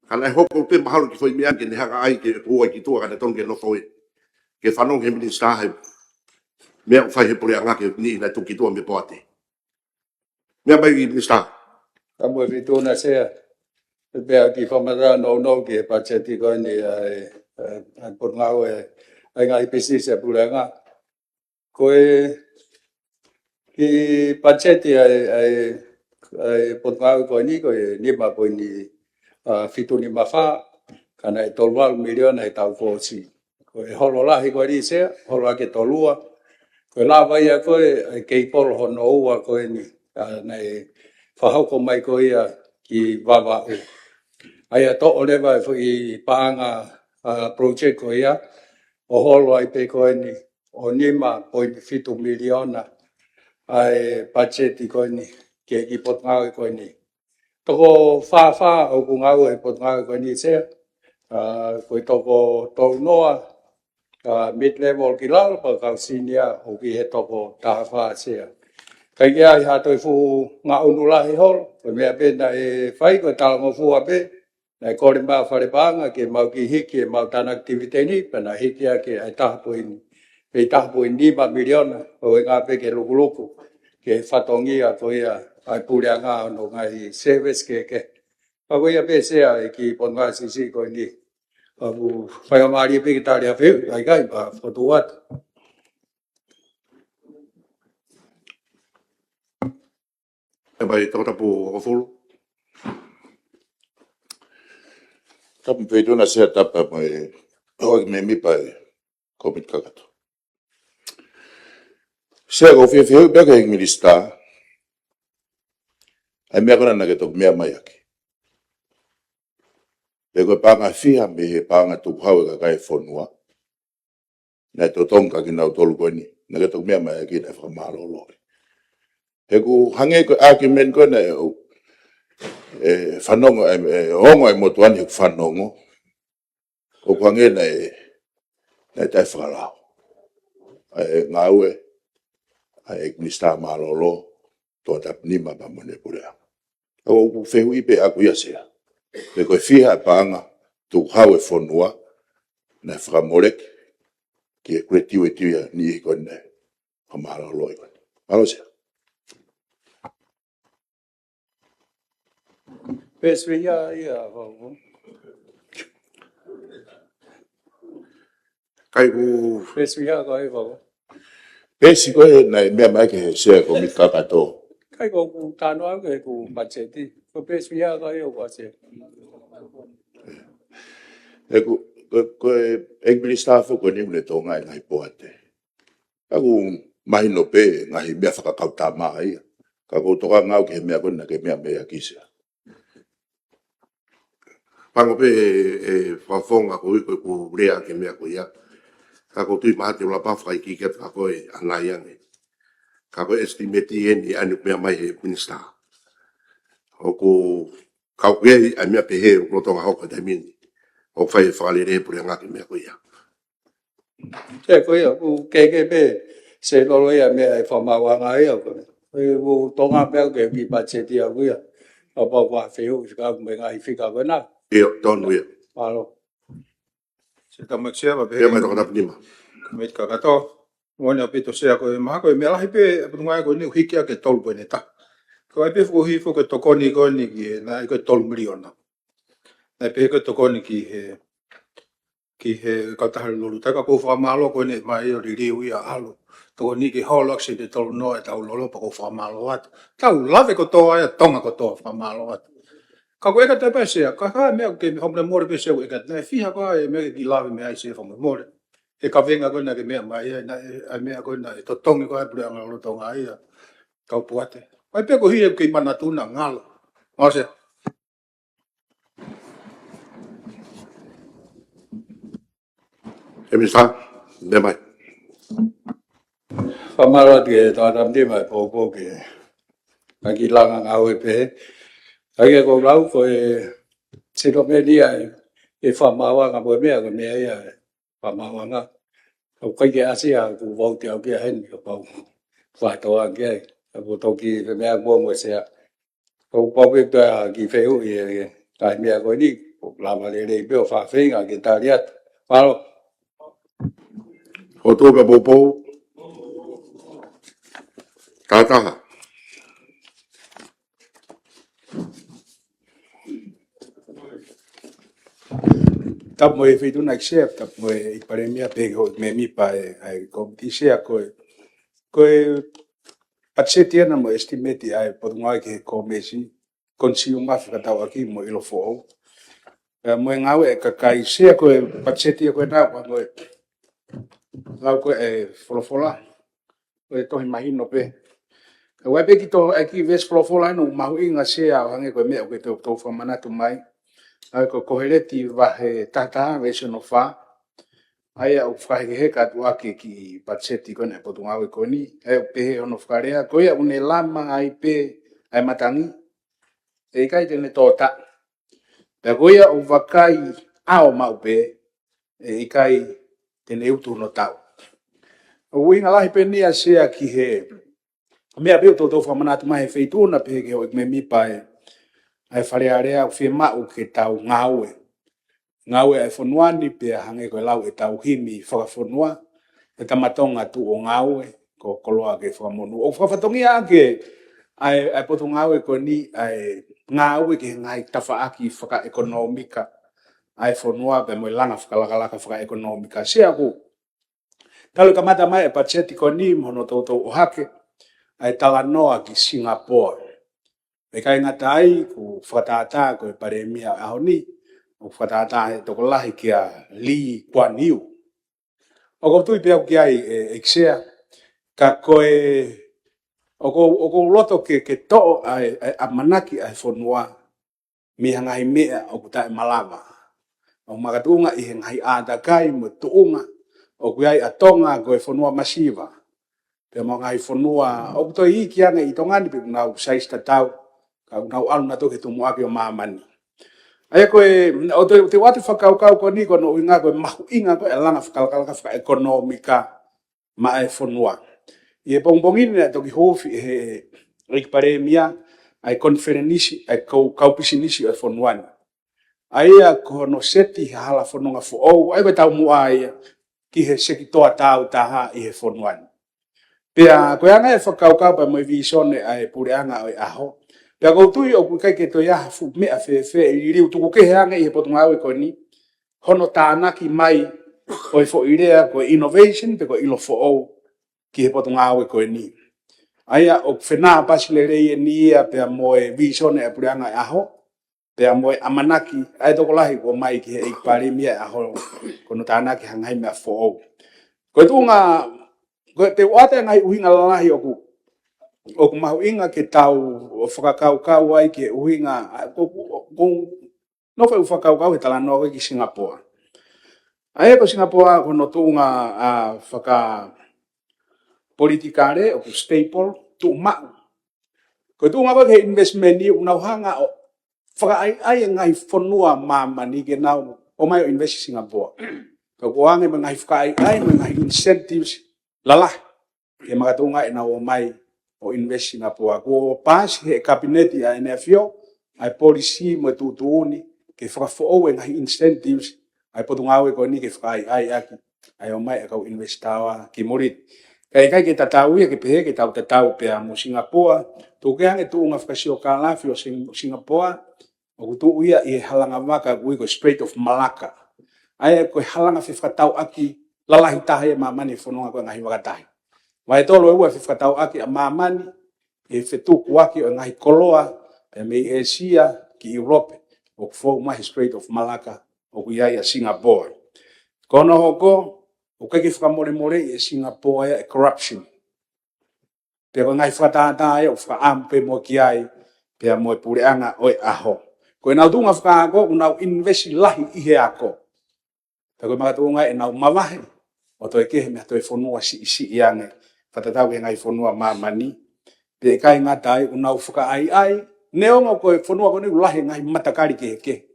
Kane hoko te maharu ki whai mea ke ne hanga ai ke ua ki tua kane ton ke no whoi. Ke whanongo he mini stahe. Mea whai he pure anga ke ni na tuki tua me poa te. Mea mai i mini stahe. Tamu fitu na se. Bea ki whamara no ki e pacheti koe ni ai pot ngau e ngai pisi se purenga. Koe ki pacheti ai pot ngau koe ni koe nima koe ni fitu ni mawha kana e tolua miliona e tau kōsi. Koe holo lahi koe ni se, holo ake tolua. Koe la waia koe kei polo hono ua koe ni nei whahauko mai koe ia ki wawau. Aia to olewa i paanga project ko ia o holo ai pe ko ni o 5.7 miliona ai budget ko ni ke ki pot ngau ko ni toko fa o ku ngau e pot ngau ko ni se ko toko to noa mid level ki lau pa ka senior o ki he toko ta fa se kai ia ha to fu ngau nula hi hol ko me be na e fai ko ta mo fu abe na kore ma whare pānga ke mau ki hiki e mau tāna aktivite ni, pēnā hiki a ke ai tahapoini, pe tahapoini 5 miliona, o e ngā pe ke luku, ke whatongi a ko ia ai pūrea ngā no ngai service ke. Pa ko ia pe sea e ki pon ngā sisi ko ni, abu whaiamari pe ki tāre a wheu, ai kai pa whatu atu. E mai tautapu o fulu. Tapu fitu na se tapa mai o me mi pai komit kakato. Se go fi be ka ingilista. Ai me kona na ke to me mai aki. E go panga fia me he panga tu hau ka kai fonua. Na to tonga ki na tolu ko ni. Na ke to me mai aki na fa malo lo. E go hange ko argument ko na whanongo, ongo e motuani ku whanongo, o kwange nei tai whakalao. Ngā ue, e Minister Malolo, tō tap nima pa mone purea. O ku whehu ipe aku ia sea. Pe koe whiha e pāanga, tū hau e whonua, nei whakamorek, ki e kure tiwe tiwea ni i koe nei, ka Malolo i koe. Malo sea. Pēswe ia wau. Kai ku Pēswe ia kai wau. Pesi koe nei mea mai ke he sea ko mi kakato. Kai ko ku tāno au ke ku macheti. Ko pēswe ia kai o wase. E koe Minister ko ni une tō ngai ngai poate. Aku mahi no pe ngai mea whakakauta maa ia. Ka ko toka ngau ke he mea kona ke mea mea kisia. pango pe whawhonga ko iko ku rea ke mea ko ia. Ka ko tui mahate ula pawhai ki ket ka koe anai ange. Ka koe estimeti eni anu mea mai he Minister. O ko kau kei a mea pe he o klotonga hoka te mini. O whai whale re pure ngaki mea ko ia. Te koe ia ku keke pe se lolo ia mea e whamawanga ia koe. Koe ku tonga pēo ke ki macheti au ia. O pau kwa whiu whika me ngai whika koe nā. Eo, tonu ia. Malo. Se tamak sea ba Pea mai toko tapu nima. Kameit kakato. Ngone o pito sea koe maha koe mea lahi pe apungai koe ni uhikia ke tolu koe ne ta. Koe pe fuku hifo ke tokoni koe ni ki na i koe 12 miliona. Na pe koe tokoni ki he kautahari lulu. Taka kou whamalo koe ne mai o ririu ia alu. Toko ni ki holoksi te tolu no e tau lolo pa kou whamalo atu. Tau lave ko toa ia tonga ko toa whamalo atu. Ka koe eka te pēsea, ka kaa mea ke homle more pēsea koe eka nei whiha koe e mea ki lawe mea i se homle more. E ka venga koe na ke mea mai e mea koe na e totongi koe pure anga rotonga ia. Kau puate. Ai pe ko hie ki mana tuna ngalo. Ose. E Minister, mea mai. Whamara ke tātam te mai pōpō ke. Aki langa ngau e pē. Ai ko lau ko siro me dia e whamawa nga mo mea ko mea ia whamawa nga. Ko kai ke asia ku wau te au kia hen ko pau whatoa kia. Ko toki mea mo sea. Ko pau e ta ki wheu i kai mea ko ni lama le le peo whawhenga ke tariat. Paro. O tō ka pōpō. Tātaha. Tap mo e whitu na kisea, tap mo e paremia pe ho me mi pa e komiti sea koe. Koe patseti ana mo estimate ai potungai ke komesi consumer whakatau aki mo ilo fo'o. Mo e ngau e kakai sea koe patseti koe nā pa mo e ngau koe e folofola. Koe tohi mahino pe. Koe pe ki to aki ves folofola no mahu inga sea hange koe mea koe tau whamanatu mai. Ai ko kohereti wahe tata vese no fa ai au whahe he ka tu ake ki patseti kone potunga we koni ai pe ono wharea ko ia une lama ai pe ai matangi e kai tene tota pe ko ia u wakai ao mau pe e kai tene utu no tau o inga lahi pe nia sea ki he mea pe to whamanatu mai feituna pe ke o me mi pae ai wharearea u whima u ke tau ngaue. Ngaue ai whonuani pe hange koe lau e tau himi whakawhonua. E tamatonga tu o ngaue ko koloa ke whamonu. O whawhatongi ake ai potu ngaue ko ni ai ngaue ke ngai tawhaaki whaka-ekonomika. Ai whonua pe moe langa whakalakalaka whaka-ekonomika. Sea ku talo kamata mai e patseti ko ni mono tautou o hake ai talanoa ki Singapore. E kai ngatai ku whatata ko e paremia ahoni o whatata e toko lahi kia Lee Kuan Yew. O ko tui pia ki ai e ksea ka koe o ko loto ke to ai amanaki ai whonua mi hangai mea o kuta e malama. O magatunga i hengai ātakai mo tuunga o kui atonga ko e whonua masiva. Pia mo ngai whonua o kuto i ki ane i tongani pe kuna u saista tau ka nau alu na toke tu moake o mamani ai koe o te watu whakaukau ko ni kono inga koe mahu inga koe langa whakalaka whaka ekonomika ma e whonua. I e bongbongini na toki hofi he Paremia ai konferenisi ai kaupisinisi o e whonuani. Ai a kono seti hala whanunga whoou ai tau mua ai ki he seki toa tau taha i he whonuani. Pea koe anga e whakaukau pa mo i visone ai pureanga o e aho. Pea koutui o kukai ke to yaha fu mea fe i riu tuku ke heanga i he potunga au e koe ni. Hono tānaki mai o e fo irea koe innovation pe koe ilo whoou ki he potunga au e koe ni. Aia o whenā pasile rei e ni ia pea mo e visone e pureanga e aho. Pea mo e amanaki ai toko lahi ko mai ki he Paremia e aho kono tānaki hangai mea whoou. Koe tunga koe te wate ngai uhinga lalahi o ku mahu inga ke tau o whakakaukau ai ke uhinga no whai whakaukau he tala noa ki Singapore. Ai ko Singapore kono tunga whaka politikare o ku staple tu mau. Koe tunga koe ke investment ni unau hanga o whaka ai ngai whanua mamani ke nau o mai o invest Singapore. Koe koange mga ngai ai mga incentives lalah. Ke makatunga e nau o mai o invest Singapore. Ko pas he kabineti a NFO ai policy mo tutuuni ke whakawhoou e ngai incentives ai potunga au e koe ni ke whakai ai aki ai o mai e kau investawa ki morit. Kai ke tatau ia ke pehe ke tau tatau pea mo Singapore tu ke hange tu unga whakasio ka lafi o Singapore o kutu ia i halanga waka kui ko Strait of Malacca. Ai ko halanga whakatau aki lalahi tahe mamani whanonga koe ngahi wakatahi. Mai tolo ua whakatau aki a mamani e whetuku aki o ngahi koloa pe mei Asia ki Europe o kufou mahi Strait of Malacca o kuiai a Singapore. Kono hoko o kake whakamore e Singapore e corruption. Pe ko ngai whakatata e o whakaampe mo ki ai pe mo e pureanga o e aho. Koe nau tunga whakaako unau investi lahi i he ako. Pe koe makatunga e nau mawahe o toi kehe mea toi whanua si iange. Whatatau he ngai whanua mamani. Pe kai ngatai unau whaka ai. Neonga koe whanua kone ulahi ngai matakari ke.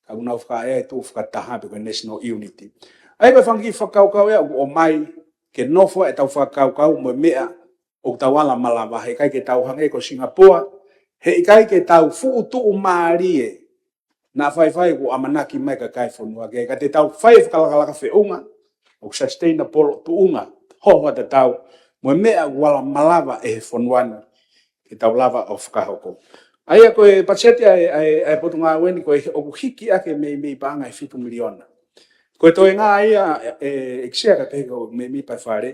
Ka unau whaka ai tu whakataha pe koe national unity. Ai koe whangi whakaukau ea o mai ke nofo e tau whakaukau mo mea o tawala malawa. He kai ke tau hange ko Singapore. He kai ke tau fuutu umarie. Na whai ko amanaki mai ka kai whanua. Ka te tau whai whakalakalaka whiunga. O sustainable tuunga. Hoho te tau. Mo mea wala malawa e he whanuani. Ke tau lava o whakahoko. Aia koe patseti ai potunga weni koe o hiki ake mei paanga e 5 miliona. Koe toi ngā ia eksea ka peko mei pai whare.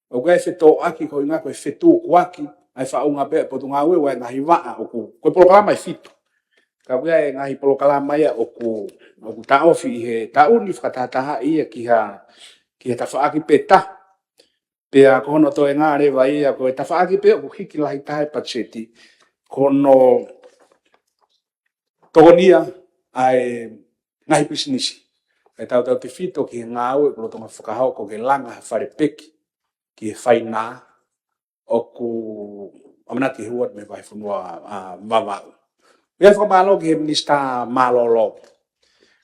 O koe wheto aki koe ngā koe whetu kuaki. Ai whaunga pe potunga ue wai ngahi waa o koe polokalama i fitu. Ka koe ngahi polokalama ia o ku taofi i he tauni whakatataha ia ki he tawhaaki pe ta. Pea kono toi ngā rewa ia koe tawhaaki pe o hiki lahi tahe patseti. Kono togonia ai ngahi pisinisi. E tau te fito ki he ngā ue kulo tonga whakahau ko ke langa whare peki ki he whainā o ku amanaki huat me vai whanua mawau. Ia whakamalo ki he minista malolo.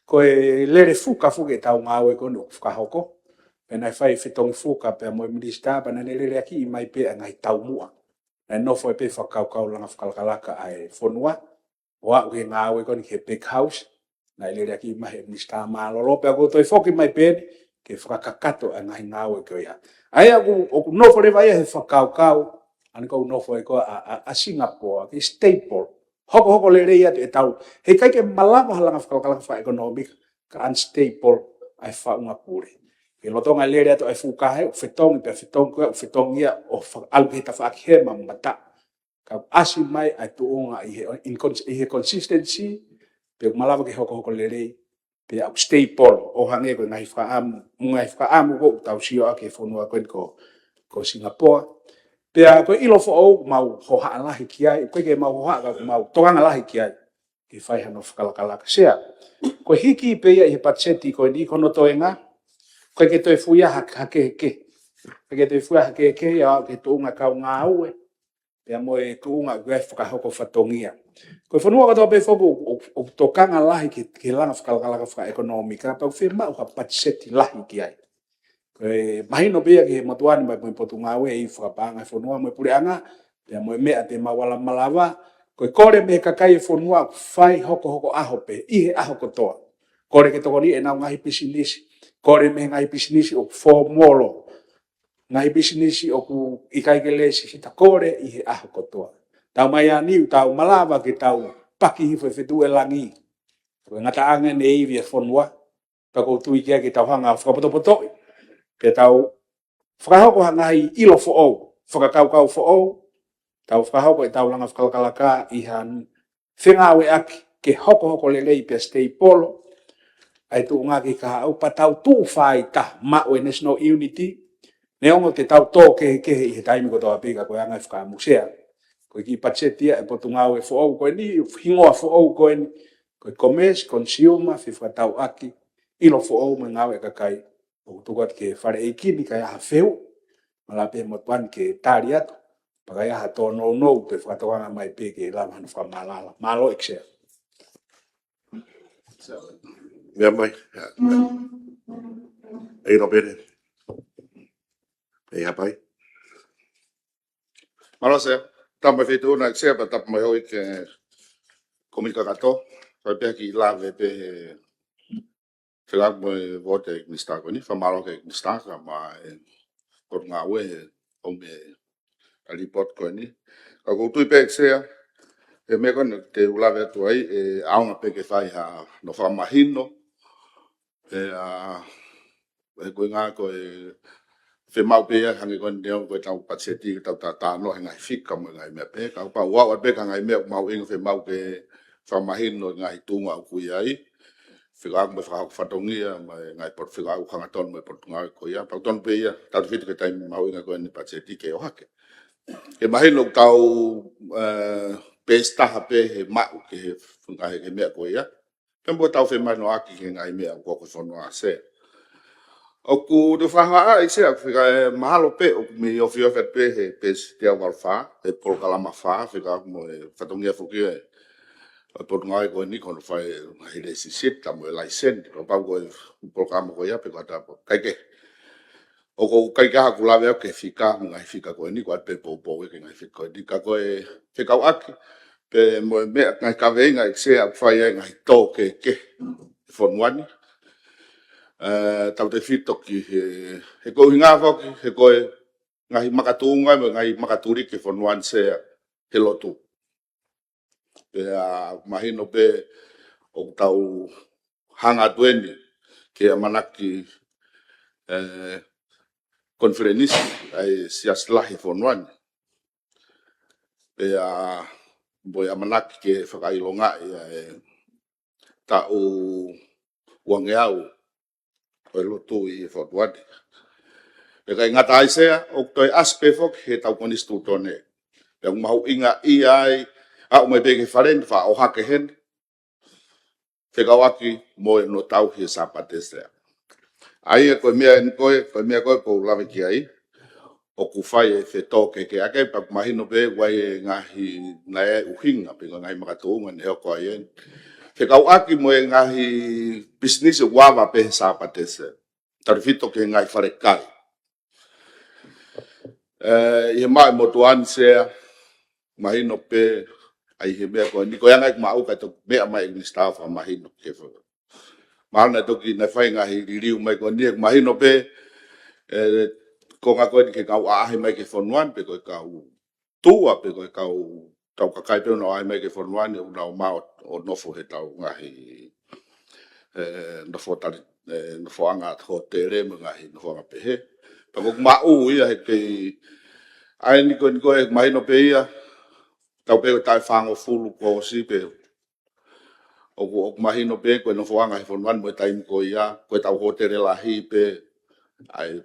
Ko e lere fuka fuke tau ngā ue kono whakahoko. E nai whai whitongi fuka pe mo minista pa nane lere aki i mai pe ngai tau mua. E nofo e pe whakaukau langa whakalakalaka ai whanua. Wa uke ngā ue kono ki he big house. Na lere aki i mai minista malolo. Pe ako toi whoki mai pe ke whakakakato a ngai ngā ue ko ia. Ai aku nofo rewa ia he whakaukau. Ani kou nofo e koa a Singapore, ki staple. Hoko lere ia te tau. He kai ke malama halanga whakakalaka wha ekonomika. Ka unstable ai whaunga pure. Ke lotonga lere ato ai whukahe, o whetongi pe whetongi ia o alu hita whaaki mata. Ka asi mai ai tuonga i he consistency. Pe malama ke hoko lere pe au staple. O hange ko ngai whaamu ko tau sio ake whanua koen ko Singapore. Pea koe ilo fo'ou mau hoha alahi ki ai, koe ke mau hoha ka mau tonganga lahi ki ai, ke whai hano whakalakalaka. Sea, koe hiki pe ia i he patseti koe ni kono toenga, koe ke toi fuia hakeke. Koe ke toi fuia hakeke ia ke tuunga kau ngā ue, pea moe tuunga koe whakahoko whatongia. Ko fonua ka to pe fo o tokanga lahi ki langa whakalaka whaka ekonomika, pa uwhi mau ka patiseti lahi ki ai. Ko mahino pia ki matuani mai potu ngawe i whakapanga fonua mo pure anga, pia mo mea te mawala malawa, ko kore me kakai fonua whai hoko aho pe, ihe aho kotoa. Kore ke toko ni e nau ngahi pisinisi, kore me ngahi pisinisi o fo molo, ngahi pisinisi o ku ikai ke lesi, hita kore ihe aho kotoa. Tau mai ani tau malawa ki tau paki hifo e whetu e langi. Ko ngata anga ne iwi e fonua, pa ko tui kia ki tau hanga whakapoto. Ke tau whakahoko hangai ilo fo au, whakakau fo au, tau whakahoko e tau langa whakakalaka i han whengawe aki, ke hoko lelei pia stay polo, ai tu ngaki ka au pa tau tu whai ta mawe National Unity, ne ongo te tau tō ke i he taimi ko toa pika ko angai whakamusea. Ko ki pachetia e potu ngau e fo au koe ni, hingoa fo au koe ni, ko commerce, consumer, whiwha tau aki, ilo fo au me ngau e kakai, o tukat ke whare eikini ka iaha wheu, malape motuan ke tari atu, paka iaha tō nou te whakatoanga mai pe ke lama hanu whamalala. Malo eksea. Mea mai. Ei no pere. Ei hapai. Malo se, tamba fitu na eksea pa tap mai hoi ke komika kato, pa pe ki lave pe Filag mo vote ik mistake ni, famalo ke ik mistake, maar kot nga we om alipot ko ni. Ako tu pe eksea, e me kon te ulave tu ai e aunga pe ke fai ha no fa mahino e ko nga ko fe mau pe ya hangi kon deo ko tau patseti tau ta no nga fika mo nga me pe ka pa wa pe ka nga me mau ing fe mau ke fa mahino nga tunga ku ai filag me fra fatongia mai ngai por filag hanga ton me por tunga ko ya pa ton pe ya ta fit ke time mau nga ko ni patseti ke o hake e mahino tau pesta hape he mau ke funga he me ko ya tempo tau fe mai no aki ke ngai me ko ko sono ase o ku do fa ha ise a figa mahalo pe o me o fio fet pe he pes te o fa e por kala ma fa figa mo fatongia fuki o por ngai ko ni kon fa hele si sit mo license o pa ko programa ko ya pe ko ta kai ke o ko kai ka ku la ve ke fika ngai fika ko ni ko pe po ke ngai fika di ka ko e fika ak pe mo me ngai ka ve ngai se a fa ya ngai to ke fon wani tau te fito ki he ko hinga fo he ko ngai makatunga ngai makaturi ke fon wan se he lotu pe a mahino pe o tau hanga dueni ke manaki konferensi ai sias lahi fon wan pe a boy amanak ke whakailonga ta o wangeau o lotu i fotwat e kai ngata ai sea o toi aspe fok he tau konis tu tone yang mau inga i ai a o me bege faren fa o hake hen te kawaki mo no tau he sapatese ai ko mea ko lave ki ai o ku fai e te toke ke ake pa mahino be wai ngahi na e uhinga pe ngai makatunga ne o ko ai te kawaki mo ngahi business wava pe sapatese tarifito ke ngai fare kai e mai motuan se mahino pe ai he mea ko ni ko yang mau ka to mea mai ni staff mahino ke fo malna to ki na fai ngahi riu mai ko ni mahino pe ko nga ko ke kau a he mai ke fonwan pe ko kau tua pe ko kau tau ka kai pe no ai mai ke fonwan o na ma o no fo he tau ngahi no fo tal no fo anga hotel mo ngahi no fo pe he pa ko ma u ia he ke ai ni ko mai no pe ia tau pe tai fango fulu ko si pe o mahino pe ko no fo anga he fonwan mo tai ko ia ko tau hotel la hi pe ai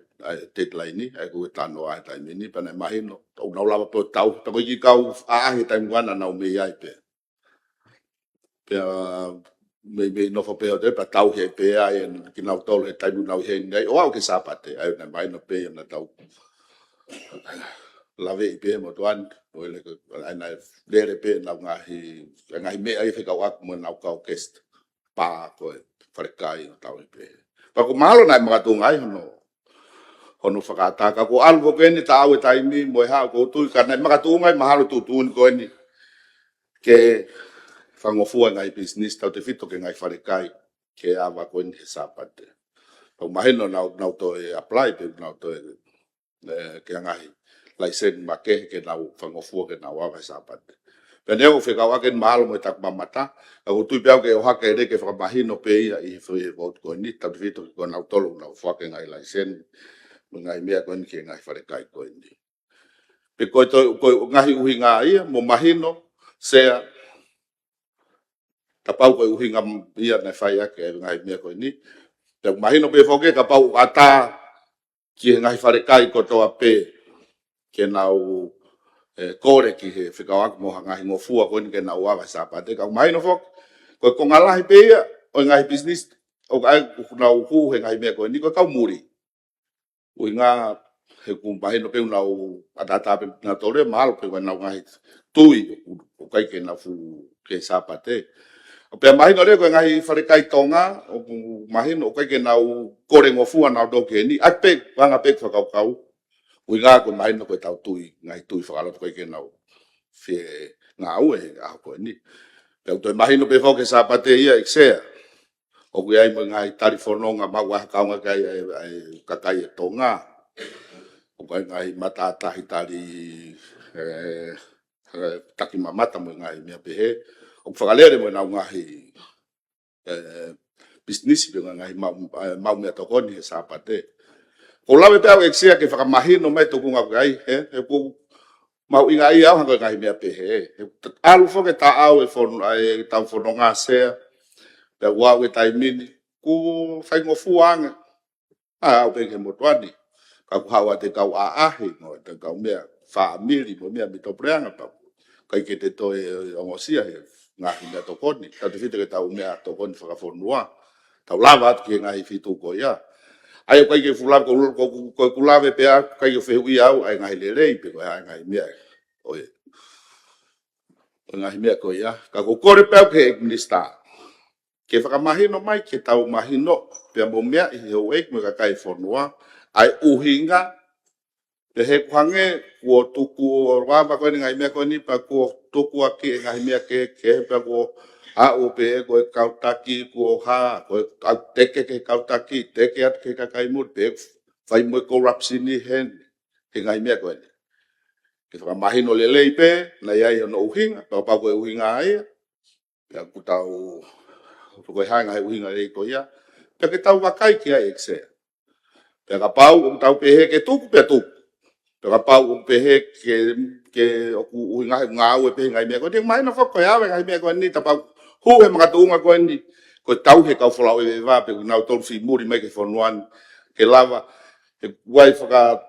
deadline ai ko tano ai tai mini pa na mahino o no lava po tau pa ko ki kau a he tai ngana na me ai pe me no fo pe o te pa tau he pe ai ki na tol he tai no he nei o au ke sapate ai na mahino pe na tau lave i pe mo tuan o le ko ana le pe na ngahi me ai fika wak mo na ka orkest pa ko farkai tau i pe pa ko malo na mga tungai hono whakataka ko alvo ko ni tau e taimi mo ha ko tu ka na mga tungai mahalo tutun ko ni ke whangofua ngai business tau te fito ke ngai wharekai ke awa ko ni sapate pa mahino na to apply pe na to ke ngai license make ke na whangofua ke na wa sapate pene o whika wake mahalo mo tak mamata ko tu pe ke o hake re ke whamahino pe ia i free vote ko ni tau te fito ko na tolo na whake ngai license ngai mea ko ni ke ngai wharekai ko ni pe ko ngahi uhinga ia mo mahino sea kapau ko uhinga ia na whai ake ngai mea ko ni te mahino pe whoke kapau ata ki ngai wharekai ko toa pe ke nau kore ki he whikawak mo ngahi ngofua ko ni ke nau awa sapate ka mahino whok ko ngalahi pe ia o ngai business o ai nau hu he ngai mea ko ni ko kau muri uhinga he kumpahino pe nau atata pe na tore mal pe nau ngai tui o kai ke na fu ke sapate o pe mahino le ko ngai wharekai tonga o mahino o kai ke nau kore ngofua nau do ke ni ape wanga pe whakau uinga ko mahino ko tau tui ngai tui whakalo ko ke nau fe ngau e a ko ni pe to mahino pe fo ke sapate ia exea o ku ai mo ngai talifononga mawa kaunga kai kakai tonga o kai ngai mata tahi tali taki mamata mo ngai mea pehe o whakalere mo nau ngahi business pe ngai mau mea tokoni he sapate o lawe pe au exea ke whakamahino mai toku ngau kai he ku mau inga i au hanga ngai mea pehe alu fo ke ta au e tau whanonga sea pe wawe taimini ku whai ngofuanga au pe ke motuani ka ku hawa te kau aahi mo te kau mea family mo mea mito preanga pa kai ke te toe ongosia he ngahi mea tokoni ka te fite ke tau mea tokoni whakafonua tau lava atu ke ngahi fitu ko ia ai kai ke fulab ko kulave pe kai ke fehui au ai ngahi lelei pe ko ai ngahi mea oe ngahi mea ko ia ka ko kore pe ke eknista ke whakamahino mai ke tau mahino pe mo mea i heo ek me ka kai fonua ai uhinga te he kwange ko tuku o rama ko ni ngai mea ko ni pa ko tuku aki ngai mea ke pa ko a o pe ko kautaki ko ha ko teke ke kautaki teke at ke kai mut pe fai mo corruption ni hen ke ngai mea ko ni ke whakamahino lelei pe na ia no uhinga pa ko uhinga ai ya ku tau ko hanga he uhinga le ko ia pe ke tau wakai ki ai exe pe ka pau o tau pe he ke tuku pe tuku pe ka pau o pe he ke o ku uhinga ngau pe ngai me ko te mai no fo ko ya ngai me ko ni ta pau hu he mga tunga ko ni ko tau he ka fola e va pe na tol fi muri me ke fonuan ke lava ke wai faka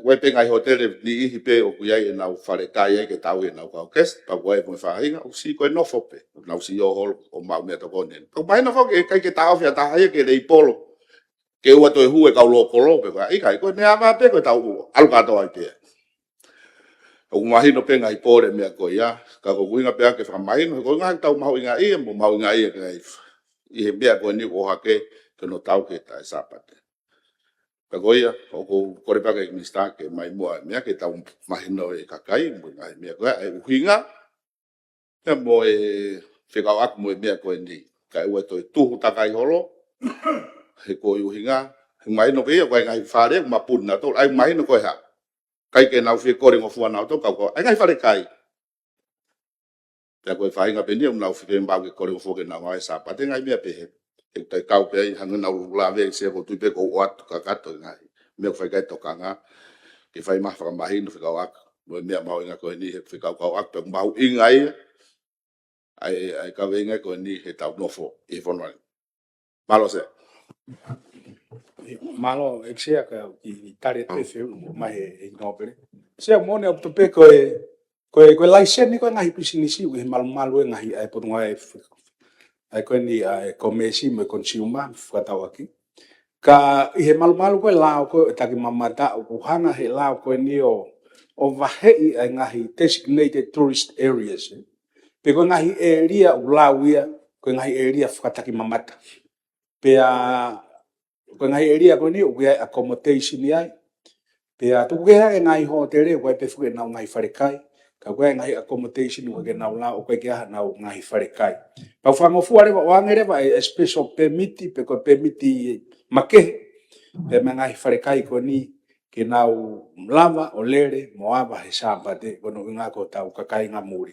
wai pe ngai hotel ni i pe o ku ia na fare kai ke tau e na ka kes pa wai mo fa hinga o si ko no fo pe na si o hol o mau me to konen ko mai no fo ke tau fia ta ha ke dei polo ke ua to hu e ka lo polo pe ka i kai ko ne ava pe ko tau al ka to ai pe o mai no pe ngai pore me ko ia ka ko winga pe ke fa mai no ko ngai tau mau inga i mo mau inga i ke i be ko ni o ha ke no tau ke ta sapate ka goia o ko kore pa ke mista ke mai mo me ke tau mahino e kakai mo ngai me ko ai uhinga te mo e whika ak mo me ko ni ka ua to tu ta kai holo he ko uhinga mai no pe ko ngai fare ma pun na to ai mai no ko ha kai ke nau fi kore ngo fu na to ka ko ai ngai fare kai te ko fa inga pe ni nau fi ke ba ke kore ngo fu ke na mai sa pa te ngai me pe e te kau pe hanga nau la ve se ko tu pe ko wat ka ka to ngai me fa kai to kanga ke fa ma fa ma hin fi ka ak mo me ma inga ko ni fi ka ak pe ma ingai ai ka venga ko ni he tau no fo e fo no malo se malo exia ka i tare te fe mai e nobele se mone op to pe ko license ni ko ngai pisinisi we mal ngai ai po ngai ai ko ni ai commerce me consumer fata waki ka i he mal ko la ko ta ki mamata ko hanga he la ko ni o o vahei ai ngahi designated tourist areas. Pe ko ngahi area ulawia, ko ngahi area whakataki mamata. Pe ko ngahi area ko ni uia accommodation ai. Pe tuku ke ngahi hotel ko pe fuke na ngahi wharekai. Ka koe ngahi accommodation ko ke na ula o koe ke na ngahi wharekai. Pa whangofu are wangere ba special permit pe ko permit make. Pe ngahi wharekai ko ni ke nau lava o lere moava he sabate kono nga ko tau kakai nga muri.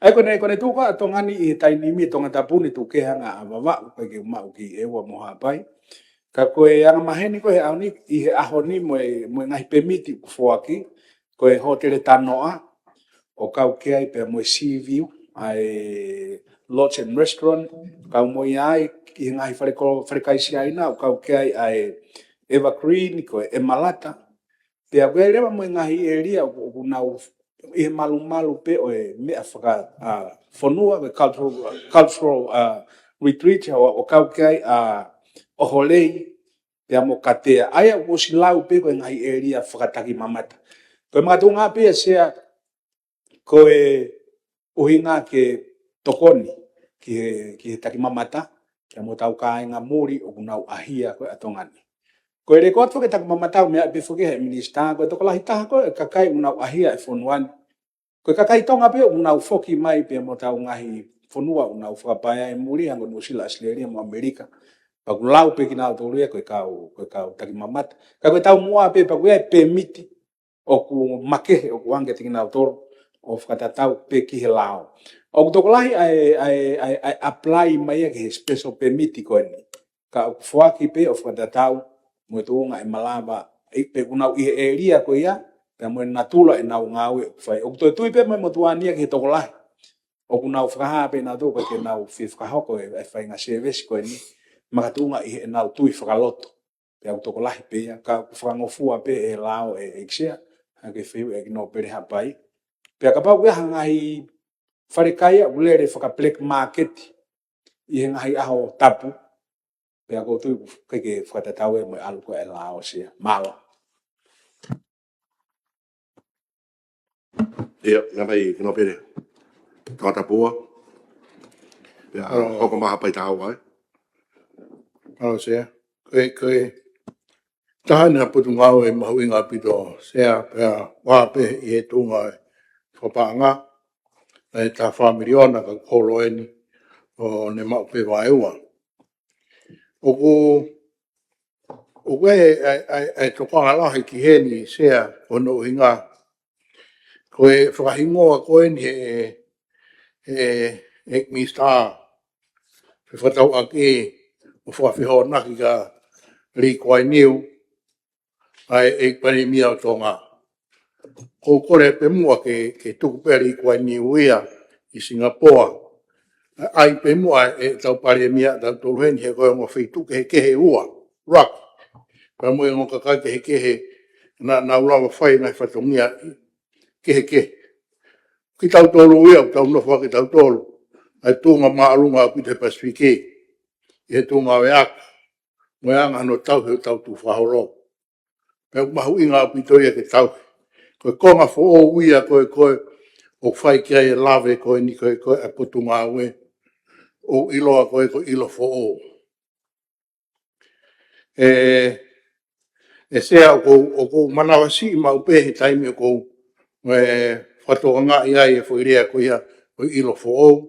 Ai kone tuka tongani I tainimi tonga tapuni tuke hanga avava ko ke ma ki ewa moha pai. Ka koe anga maheni ko he auni I he ahoni mo ngahi permiti kufoaki ko he hotel tanoa o kau ke ai pe mo sea view ai lodge and restaurant kau mo ai I ngahi wharekai siaina o kau ke ai Evergreen ko e malata. Te a koe rewa mo ngahi area o nau I malu pe o mea whaka whanua me cultural retreat o kau kai o holei te amo katea. Aia o si lau pe ko ngahi area whakataki mamata. Koe mga tunga pe sea koe uhinga ke tokoni ki he taki mamata ke amo tau kāinga muri o nau ahia koe atongani. Ko re ko ke tak mamata me be fuke he minista ko to kala hita ko kakai unau ahia e fonuan ko kakai tonga pe unau foki mai pe mo tau ngahi fonua unau fa pa e muri ango no sila asleri mo Amerika pa kulau pe kina to ria ko kau tak mamata ka ko tau mua pe pa ko e permit o ku make o ku ange tingina to o fa tau pe ki helao o to kala ai apply mai ke special permit ko ni ka fuaki pe o fa tau mo tu nga e malava e pe una I area ko ia pe mo natula e nau ngawe fai o to tu pe mo tuania ke to la o kuna fra pe na do ke nau fi fra hoko e fai nga service ko ni ma tu nga I nau tu fra loto pe o to la pe ia ka fra ngo fu pe e lao e exia ke fi e no pe ha pai pe ka pa we hanga I fare kai u le fra black market I nga I aho tapu pe ako tu ke whakatau e mo aluko e lao sia malo. Ia, nga mai kino pere. Kata pua. Ia, hoko maha pai tau ai. Alo sea. Koe tahana putu ngau e mahu inga pito sea pea wape I he tunga e whapaanga. E ta whamiriona ka kolo eni o ne mau pe waiua. Oku e tokanga lahi ki heni sea o no inga. Koe whakahingoa koe ni e mista pe whatau aki o whawhiho naki ka li koe niu ai e pani mia o tonga. Ko kore pe mua ke tuku pe li koe niu ia I Singapore. Ai pe mua e tau pare mia tau toluheni he koe ngo whitu ke he kehe ua. Rock. Ka mua ngo kakai ke he kehe na ulawa whai nai whatongia kehe. Ki tau tolu ia, tau nofa ki tau tolu. Ai tunga maalunga a pite Pasifike. I he tunga we aka. Moe anga no tau he tau tu whahoro. Pea mahu inga a pito ia ke tau. Koe konga fo o uia koe o whai kia e lave koe ni koe a putu mawe. O iloa koe ilo fo o. E sea o kou manawasi I maupehe taimi o kou whatoa ngā iai e whuirea ko ia o ilo fo o.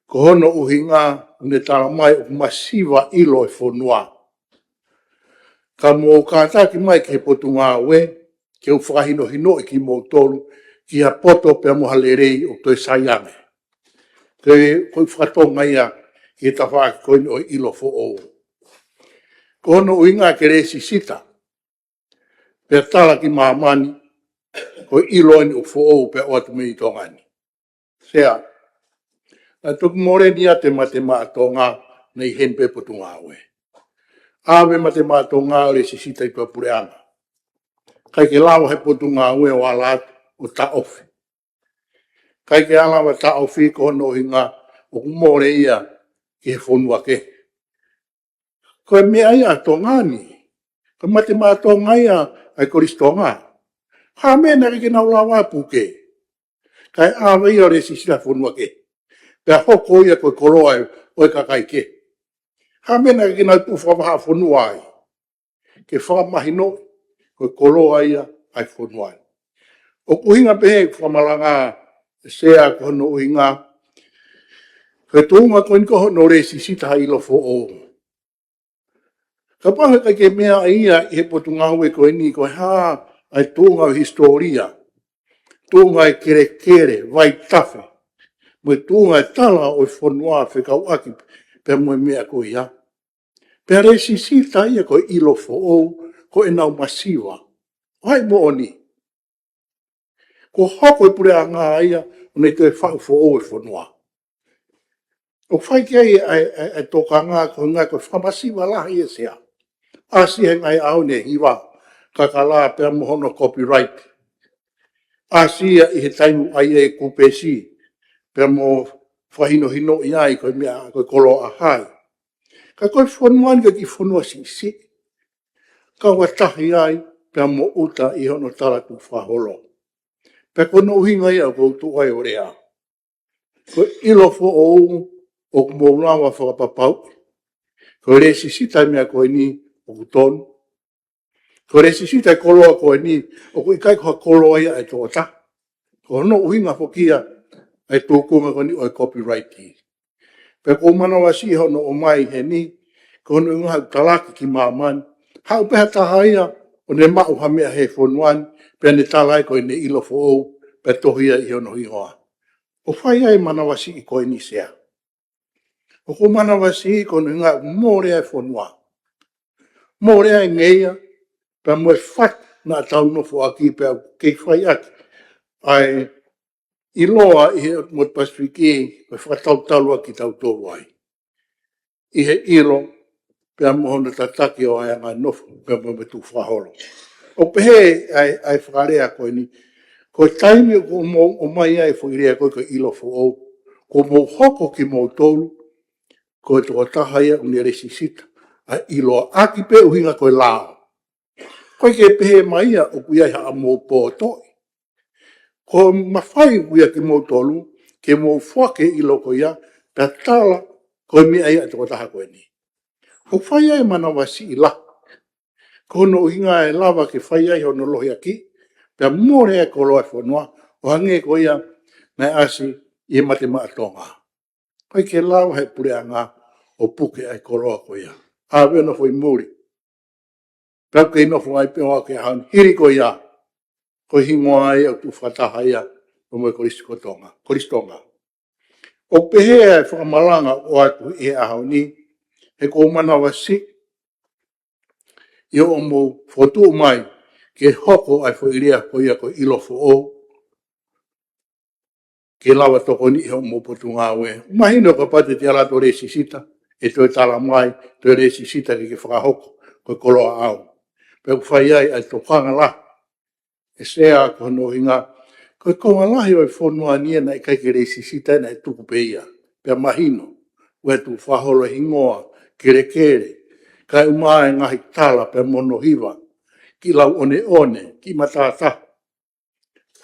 Ko hono uhinga une tala mai o masiva ilo e whonua. Ka mō kātaki mai ke potu ngā we, ke u whakahino hino I ki mō tolu, ki ha poto pe mo halerei o toi saiange. Koe whakatonga ia ki ta whaaki koe o ilo fo o. Ko hono uhinga ke resi sita, pe tala ki mahamani, ko ilo ni o fo o pe o atu mei tongani. Sea, a tuku more ni a te matema atonga nei hen pe potu ngā we. Awe matema atonga o resi sita I papureanga. Kai ke lawa he potu ngā we o alat o ta ofi. Kai ke alawa ta ofi ko hono uhinga o kumore ia ki he whonua ke. Koe mea ia tongani. Ko matema atonga ia ai koristonga. Ha mena ke na ulawa puke. Kai awa ia re sisila fonua ke. Pea hoko ia koe koroa o kakai ke. Ha mena ke na tufa maha fonua ai. Ke whamahino koe koroa ia ai fonua ai. O kuhinga pehe whamalanga sea kono uhinga. Koe tuunga koe niko no re sisita ha ilo fo o. Ka pahe kai ke mea ia i he potunga ue koe ni koe ha ai tuunga o historia. Tuunga e kere kere, vai tafe. Mwe tuunga e tala o fonua whekau aki pe mwe mea koe ia. Pe re sisita ia koe ilo fo o, koe nau masiwa. Hai mo oni. Ko hoko e pure a ngā ia, o nei te whau fo o e fonua. O whai kei e toka ngā koe ngā koe whamasiwa lahi e sea. Asi he ngai au ne hiwa, kakala pe mohono copyright. Asia i he taimu ai e kupesi, pe mo whahino hino i ai koe mea koe kolo a hai. Ka koe whanuan ka ki whanua si. Ka watahi ai, pe mo uta i hono tala tu whaholo. Pe kono uhinga ia ko tu ai o rea. Ko ilo fo o kumounawa whakapapau. Ko re sisita mea koe ni o kutonu. Ko re sisita koloa koe ni o koe kai koha koloa ia e tōta. Ko no uhinga fokia ai tōkunga koe ni o copyright ki. Pe ko manawa si hono o mai he ni, ko no unga talaki ki māman. Hau peha taha ia o ne mau ha mea he whonuan, pe ne talai koe ne ilo fo o, pe tohia i hono hihoa. O whai ai manawa si i koe ni sea. O ko manawa si ko no unga mōrea e whonua. Mōrea e ngeia, pe moe what na tau nofo aki pe kei whai aki. Ai i loa i he mo Pasifiki pe whatau talua ki tau tōru ai. I he ilo pe amohona tataki o ai ngā nofo pe me tu whaholo. O pehe ai whakarea koe ni, ko taimi o mai ai whakirea koe ko ilo fo o, ko mō hoko ki mō tōru, ko tō taha ia uni resi sita, a ilo aki pe uhinga koe lao. Koe ke pehe mai ia o kuia ha mō pōtoi. Ko mawhai kuia ki mō tōru, ke mō whake ilo koe ia, pe tala koe mea ia tō taha koe ni. Ko whai ai mana wasi i la. Ko no uhinga e lava ke whai ai hono lohi aki, pe mōre e koloa whanua, o hange koe ia, nei asi i mate maa tonga. Koe ke lava he pure anga o puke ai koloa koe ia. Awe no fwoi muri. Pau kei no fwai pewa ke haun hiri koe ia. Koe hingoa ai au tu whataha ia, o mwe koristonga. O pehe e whakamalanga o atu e ahau ni, he ko manawa si, i o mo fotu mai, ke hoko ai whairia koe ia koe ilo fo o, ke lawa toko ni o mo potu ngā ue. Mahino ka pate te ala to re sisita, e toi tala mai, toi re sisita ke whakahoko, koe koloa au. Pea whai ai ai tokanga la, e sea ko no hinga, koe konga lahi o e whonua nia na i kai ke re sisita na e tuku pe ia. Pea mahino, ue tu whaholo hingoa, kere kere, kai umae ngahi tala pe mono hiwa, ki lau one, ki matata.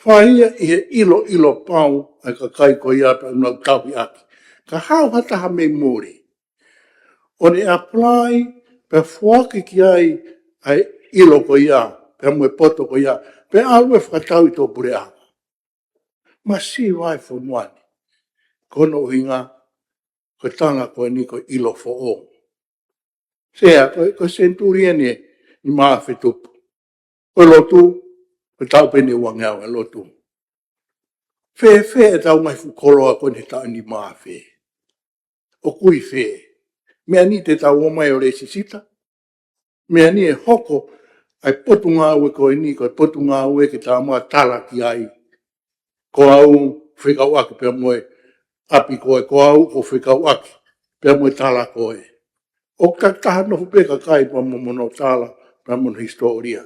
Whaia i he ilo pau, ai ka kai ko ia pe unau tauhi aki. Ka hau hataha me muri. One apply pe whaki ki ai ilo ko ia, pe mwe poto ko ia, pe aue whakatau i tō pure anga. Ma si vai whonuani. Kono hinga, ko tanga koe ni ko ilo fo o. Sea, ko centuriene ni maa whetupu. Ko lotu, ko tau pene uangau e lotu. Whe e tau mai whukoloa ko ne tau ni maa whe. O kui whe. Mea ni te tau o mai o re sisita. Mea ni e hoko ai potu ngā ue koe ni, koe potu ngā ue ki tā mua tala ki ai. Ko au whekau aki pia moe api koe, ko au ko whekau aki pia moe tala koe. O ka taha no peka kai pa mono tala, pa mono historia.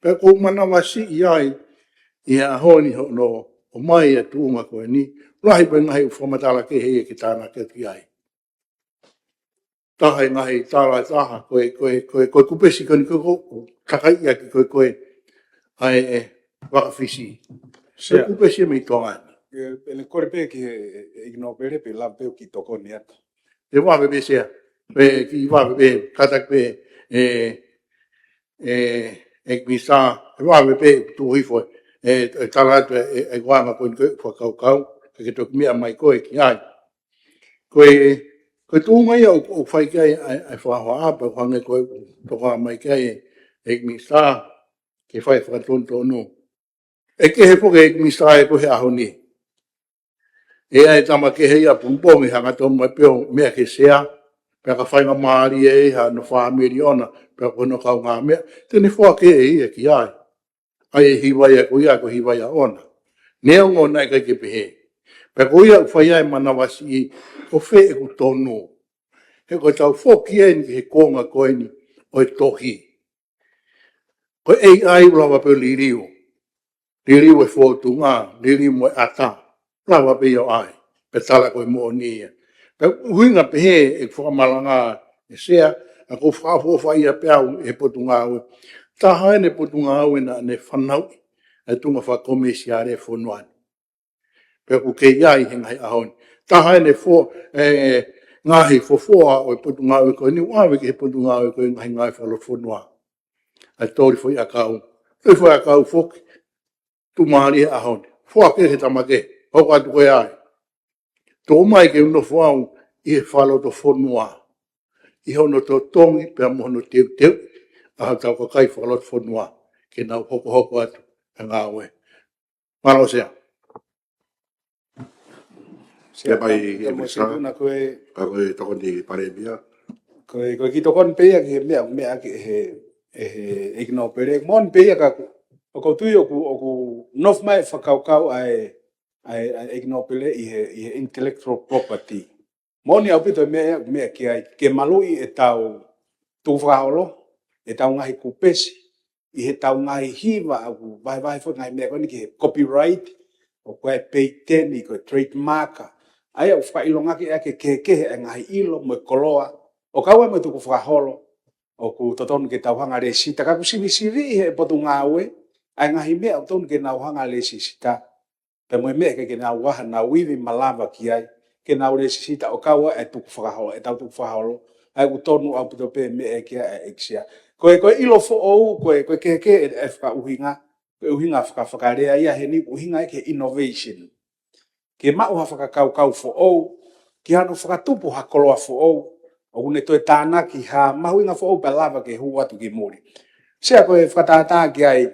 Pea ko manawa si i ai, i a honi no o mai e tuunga koe ni, rahi pa ngahi u whamatala ke hei ki tāna ke ki ai. Taha i ngahi tāla taha, koe kupesi koni koe takai ia ki koe ai wakafisi. Sia. Upe sia me tonga. Ele kore pe ki igno pere pe la pe ki toko ni ata. E wa be sia. Pe ki wa be katak pe ek misa. E wa be tu hifo. Talat e wa ma kon ko kau ke tok mi mai ko e ki ai. Ko tu mai o fai kai ai fa ha pa hang ko to ha mai kai ek misa ke fai fa ton to no. E ke he po ek misa e ko he ahoni. E ai tama ke he ia pumpo mi hanga to mai peo me ke sea pe ka fai mari e ha no fa miliona pe ko no ka nga me te ni fo ke e ki ai ai hi vai ko ia ko hi vai ona ne ngo na ka ke pe he pe ko ia fai ai mana wasi o fe e ku tonu he ko tau fo ki e ni he konga ko ni o e tohi ko e ai ula pe liriu e fo tu nga liriu mo ata lawa pe yo ai pe tala ko mo ni pe huinga pe he e fo malanga e sea a ko fa fo fa ia pe au e potunga o ta haine potunga o na ne fanau e tunga fa komisiare fo noan pe ku ke ia i hinga ahon ta haine fo ngahi fo o potunga o ko ni wa ke potunga o ko ngai fa lo fo noa a tori fo ia ka o fo ia ka o fo tu mali ahon fo ke he tamake o ka tu ai to mai ke no fo i falo to fo noa i hono to tongi pe mono teu a ta ko kai falo fo noa ke na hoko atu nga we malo sea Sia mai e mo misa. se na ko A ko e toko ni pare bia. ko ki toko pe ki me ki he igno pere mon pe ka o ko tu o ku nof mai fa kau ai igno pele i he intellectual property moni au pito me ki ai ke malui e tau tu fraolo e tau ngai kupesi i he tau ngai hiva au vai fo ngai me ko ni ki copyright o ko e patent i ko trademark ai au fa ilonga ki ke ngai ilo mo koloa o kaua mo tu ku fraholo o ku toton ke tau hanga resi ta ka ku siri he potunga we ai ngai me au ton ke nau hanga resi ta pe mo me ke na wa na wivi malava ki ai ke na resi sita o kaua e tu ku fraholo e tau tu fraholo ai ku tonu au puto pe me e ki e exia ko ilo fo o ko ke e fa uhinga fa rea ia he ni uhinga ke innovation ke ma o fa kau fo o ki hano fa tupu ha koloa fo o une to tana ki ha ma uhinga fo o palava ke hu atu ki mori se ko e fa ta ki ai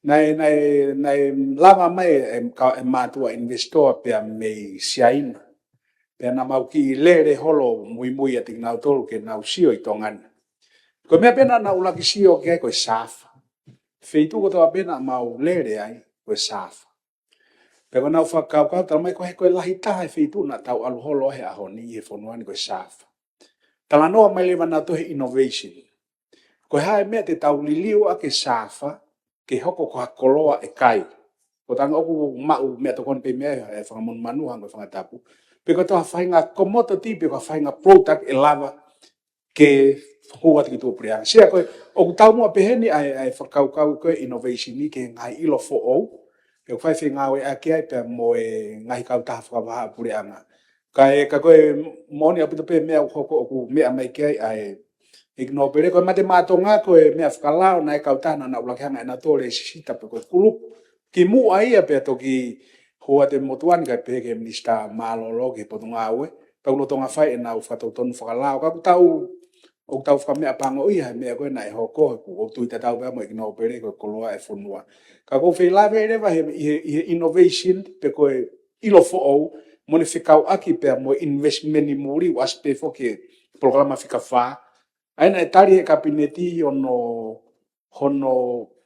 nai lava mai e matua investor pe me siaina pe na mau ki lere holo mui ati na tolu ke na usio i tongan ko me pena na ula ki sio ke ko safa feitu ko to pena mau lere ai ko safa pe ko na fa ka ta mai ko lahi ta feitu na tau alu holo he ahoni e fonuani ko safa tala no mai le na to innovation ko ha me te tau liliu a ke safa ke hoko ko koloa e kai ko tanga oku mau me to kon pe me e fa mon manu hang fa tapu pe ko to fa inga commodity pe ko fa inga product e lava ke hua ki tu pria sia ko o tau mo pe heni ai fa kau ko innovation ni ke ngai ilo fo o pe ko fa finga we a ke pe mo e ngai kau ta fa ba pria nga kai ka ko moni apu pe me ko ko me mai ke ai igno pere ko mate matonga ko me afkalao na kautana na ulakanga na tole sita pe ko kulup ki mu ai pe to ki hua te motuan ka pe ke minista malolo ke potunga we pa no tonga fai na u fato ton falao ka tau fa me apango ia me ko na e hoko ko tu ta tau ba mo igno pere ko koloa e funua ka ko fe la vere va he innovation pe ko ilo fo o monificau aki pe mo investment ni muri was pe fo ke programa fica fa aina tari e kabineti hono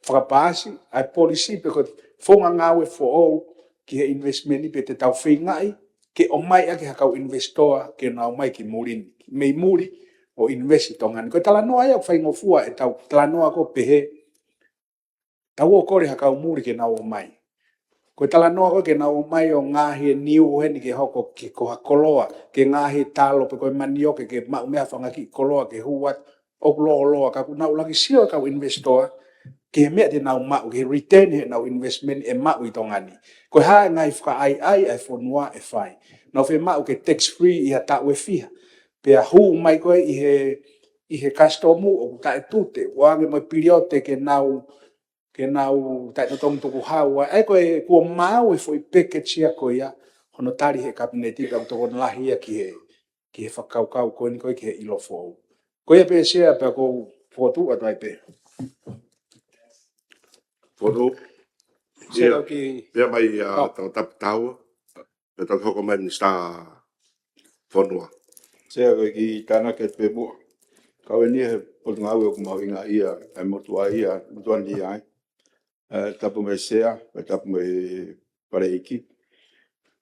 whakapasi, ai polisi pe ko fonga ngawe fo o ki he investment ni pe te tau whingai, ke o mai ake hakau investor ke na o mai ki murin, mei muri o investi tongan. Ko tala noa ia whaingofua e tau tala noa ko pehe, tau o kore hakau muri ke na o mai. Ko tala noa ko ke na o mai o ngahi e niu heni ke hoko ke koha koloa, ke ngahi talo pe koe manioke ke mau mea whanga ki koloa ke huat o loa ka kuna ulaki sio kau investor ke me de nau ma ke return he nau investment e ma i tongani ko ha ngai fra ai e fonua e fai no fe ma ke tax free i ta we fia pe a hu mai ko i he customu o ta tute wa nge mo periote ke nau ta no tong tu ha wa ai ko mau e foi package ya ko ya hono tari he kabineti ka to kon lahi ya ki he whakaukau ko ni ko ke ilo fo ko ia pe sia pe ko fotu atai pe Fono, Sera ki ia mai tau tau, pe tau hoko mai ni sta fonua. Sea ko ki tana ke pe mo. Ka we ni he o ngā ue ko mau inga ia e motua ia motua ni ai. Tapu me sea, tapu me pare iki.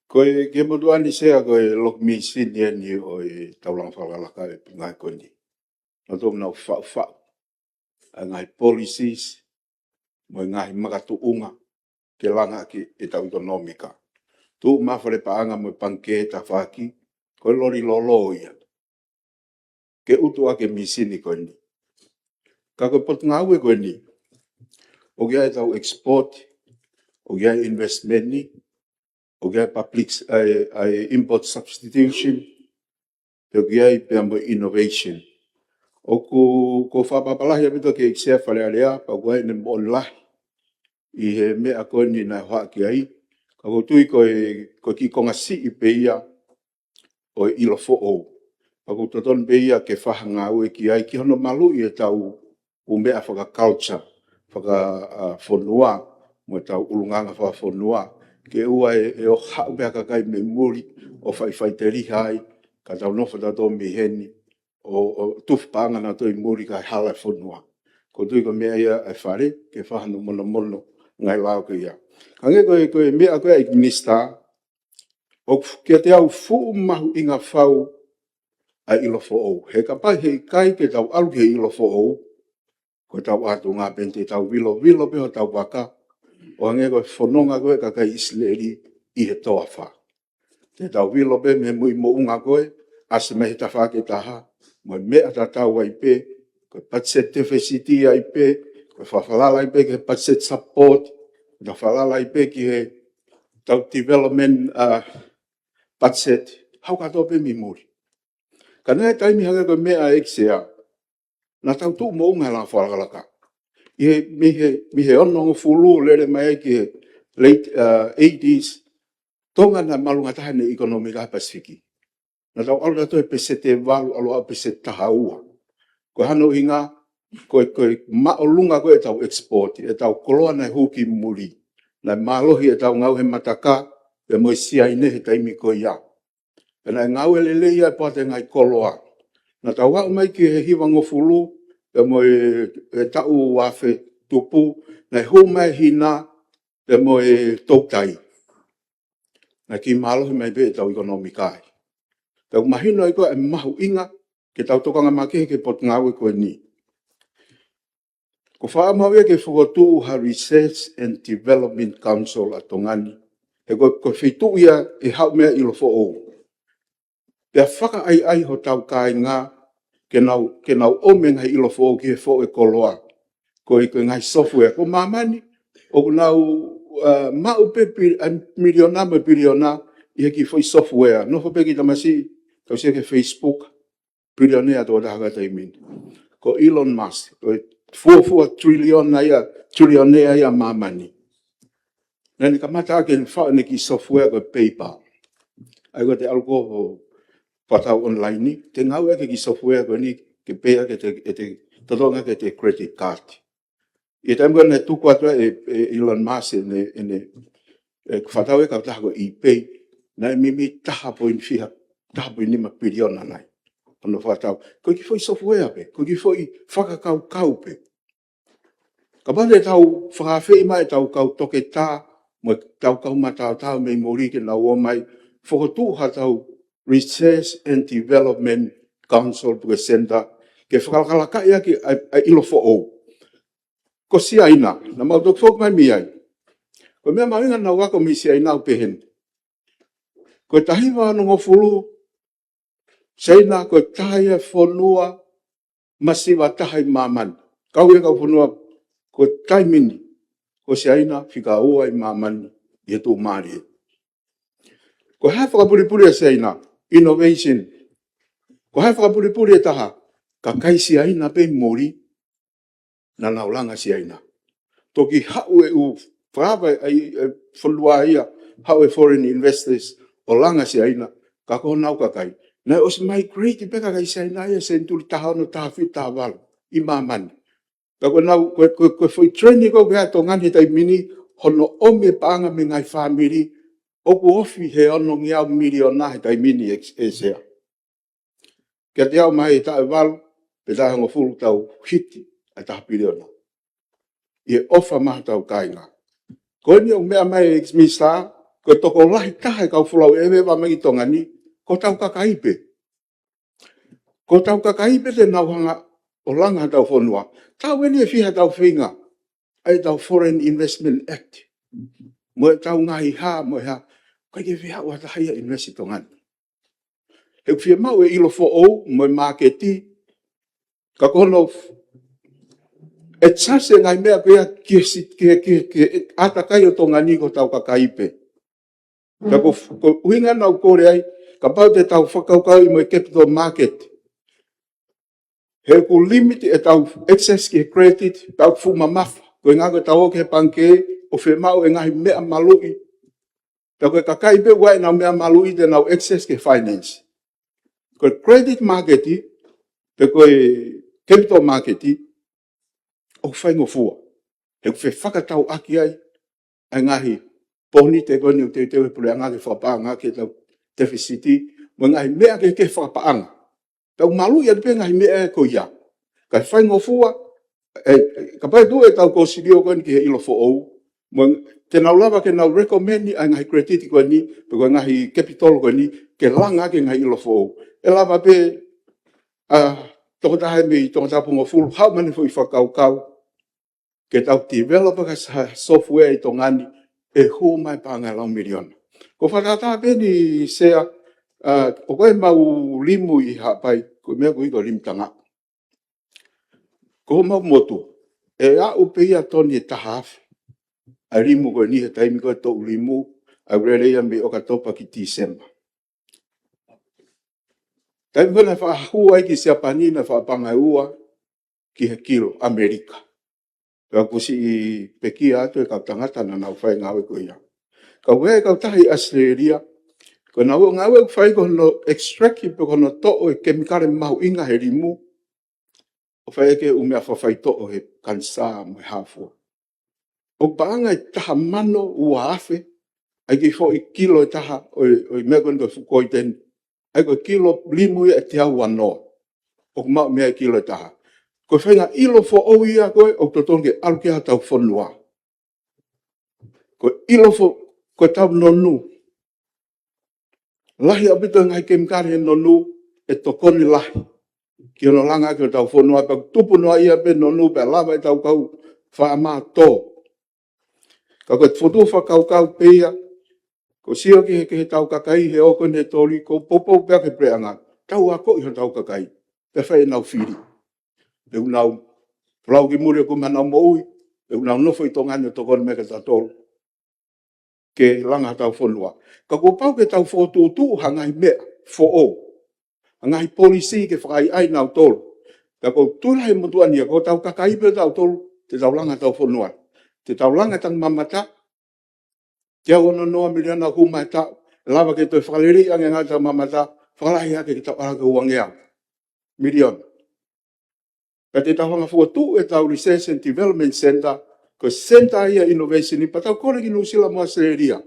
Ko ke motua ni sea ko lok mi sin ni o taulang whakalaka e ngai ko ni. No tō mnau whau. Ngai policies, mo ngai makatu unga ke langa ki e tau economika. Tu mawhare paanga mo panke ta whaki, ko lori lolo ia. Ke utu ake misini ko ni. Ka ko pot ngau e ko ni. O kia e tau export, o kia investment ni, o kia public import substitution, o kia i pia mo innovation. O ko whapapalahi a mito ke iksea whare alea, pa kua e ne mo lahi. I he mea ko ni na hoa ki ai. Ka ko tui ko ki konga si i pe ia o ilo fo o. Pa ko toton pe ia ke whahanga ue ki ai ki hono malu i e tau u mea whaka culture, whaka whonua, mo e tau ulunganga whaka whonua. Ke ua e o hau mea kakai me muri o whai te rihai, ka tau nofa tato me heni, o tufpanga na toi muri kai hala whonua. Ko tui ko mea ia e whare, ke whahano mono ngai lao ke ia. Kange koe mea koe ai minister, o kia te au fu mahu inga whau a ilo fo o. He ka pai hei kai ke tau alu ke ilo fo o, ko tau atu ngā pente tau vilo peho tau waka, o ange koe whanonga koe ka kai isleri i he toa wha. Te tau vilo pe me mui mo unga koe, ase me he ta wha ke taha, mo mea ta tau ai pe, koe patset diversity ai pe, koe whawhalala ai pe ke patset support, koe whawhalala ai pe ki he tau development patset, hau katoa pe mi muri. Ka nea taimi hanga koe mea eksea, na tau tu mo unga la whalakalaka. Mi he ono fulu lere mai ki he late 80s, tonga na malunga tahane ekonomika Pasifiki. Na tau alu tato e pesete walu alu a pesete taha ua. Ko hano inga, koe maolunga koe tau export, e tau koloa na huki muri. Na malohi e tau ngau he mataka, e moi siaine he taimi koe ia. Pena ngau e lele ia e pate ngai koloa. Na tau wau mai ki he hiwango fulu, e moi e tau wafe tupu, na hu mai hina, e moi tautai. Na ki malohi mai be e tau ekonomikai. Tau mahino e koe e mahu inga, ke tau tokanga makehe ke pot ngau e koe ni. Ko wha mawe ke whakotu ha Research and Development Council a tongani. He koe whitu ia e hau mea ilo fo o. Pea whaka ai ho tau kai ngā ke nau omenga ilo fo o ki he fo e koloa. Ko i koe ngai software. Ko mamani, o nau mau pe miliona me biliona i he ki foi software. No ho pe ki tamasi, kau sia ke Facebook, bilionea tō taha taimini. Ko Elon Musk, ko 4 trillionea ia mamani. Nani ka mata ke whao ne ki software ko PayPal. Ai ko te alko patau online ni, te ngau e ki software ko ni, ke pea ke te tatonga ke te credit card. I taimko ne tuku atua Elon Musk e whatau e ka taha ko ePay, na mimi taha poin biliona nai. Ano whatau, ko ki foi software pe, ko ki foi whakakau pe. Ka pande tau whakawhi mai tau kau toke tā, mo tau kau matau mei mori ke nau o mai, whakotu ha tau Research and Development Council puke center, ke whakalaka ia ki a ilo fo o. Ko si aina, na mau tok fok mai mi ai. Ko mea mawinga na wako mi si aina upehen. Ko tahiwa anongo fulu, seina ko tahia whanua, masiwa tahai maman. Kau e kau whanua, ko taimini, ko se aina whika ua I mamani I tō maari. Ko hae whakapuripuri a se aina, innovation. Ko hae whakapuripuri e taha, ka kai se aina pe mori na naulanga se aina. Toki hau e u whaapa ai whanua ia, hau e foreign investors o langa se aina, ka ko nau ka kai. Nei os migrate peka kai se aina ia se nturi taha no taha whita taha walu, I mamani. Ka ko nau, ko foi training ko kea tō ngani tai mini, hono ome paanga me ngai whamiri, oku ofi he ono ngiau miliona he tai mini e sea. Kia te au mai e tae walu, pe tae hongo fulu tau hiti, a taha piriona. I ofa maha tau kainga. Ko ni o mea mai e misa, ko toko lahi taha e kau fulau ewe wa mai tonga ni, ko tau kakaipe. Ko tau kakaipe te nauhanga o langa tau whanua. Tau eni e whiha tau whinga, ai tau Foreign Investment Act. Mo e tau ngahi ha, mo e ha, kai ke whiha ua tahia investi tonga ni. He whiha mau e ilo fo ou, mo e marketi, ka kono e tsase ngai mea kea ke atakai o tonga ni ko tau kakaipe. Ka ko uinga nau kore ai, ka pau te tau whakaukau I mo e capital market. He ku limit e tau excess ke credit, tau fuma mafa. Ko inga ko tau ke panke, o whi mau e ngahi mea malui. Tau ke kakaipe wai nau mea malui te nau excess ke finance. Ko credit market, te ko capital market, o whaingo fua. He ku whakatau aki ai, ai ngahi, poni te koni o te tewe pule anga ke whapaanga ke tau deficiti, mo ngahi mea ke whapaanga. Tau malu ia te ngahi mea ko ia. Ka whaingo fua, ka pai tu e tau ko sirio koni ki he ilo fo ou, mo te nau lava ke nau recommend ai ngahi credit koni, pe ko ngahi capital koni, ke langa ke ngahi ilo fo ou. E lava pe, toko tahe me toko tapungo fulu, hau mani fo I whakau ke tau developer ka software I tongani, e hu mai panga lau miliona. Ko whakata pe ni sea, o koe mau limu I hapai, ko mea ko iko limu tanga. Ko mau motu, e a upe ia toni e tahaf, a limu ko ni he taimi ko tō limu, a urele ia me o katopa ki December. Taimi kona whaahua ai ki sea panina whaapangai ua ki he kilo Amerika. Ka kusi I pekia atu e kau tangata na nau whai ngawe ko ia. Ka wea kau tahi Australia, ko nau ngawe whai ko no extract pe ko no to'o e kemikare mahu inga he rimu, o whai eke umea whawhai to'o he kansa mo he hafua. O baanga I taha mano ua afe, ai ki fo I kilo e taha o mea kondo fukoi teni, ai ko kilo limu e te au wanoa, o mau mea kilo e taha. Ko whainga ilo fo o ia koe, o totonge alu ke hatau whanua. Ko ilo fo, ko tau nonu. Lahi apito ngai kemikare nonu, e tokoni lahi. Ki ono langa ki o tau whanua, pa tupu noa ia pe nonu, pe lava e tau kau whaama tō. Ka koe whotu whakau kau peia, ko sio ki he tau kakai, he oko ne tori, ko popo pia ke preanga. Tau ako I ho tau kakai, pe whai nau whiri. E unau, plau ki muri ko manau moui, e unau nofo I tongani o tokoni me ka tatolu. Ke langa tau whanua. Ka ko pau ke tau whotutu hangai mea, fo o. Hangai polisi ke whakai ai nau tolu. Ka ko tūrahe mutuania, ko tau kakai pe tau tolu, te tau langa tau whanua. Te tau langa tang mamata, te au ono noa miliona kumai tau, lava ke toi whakaliri ange ngā tau mamata, whakalahi ake ki tau araka uangea. Miliona. Ka te tawhanga fuatu e tau Research and Development Center, ko Center ia Innovation, I patau kore ki Nusila mo Australia,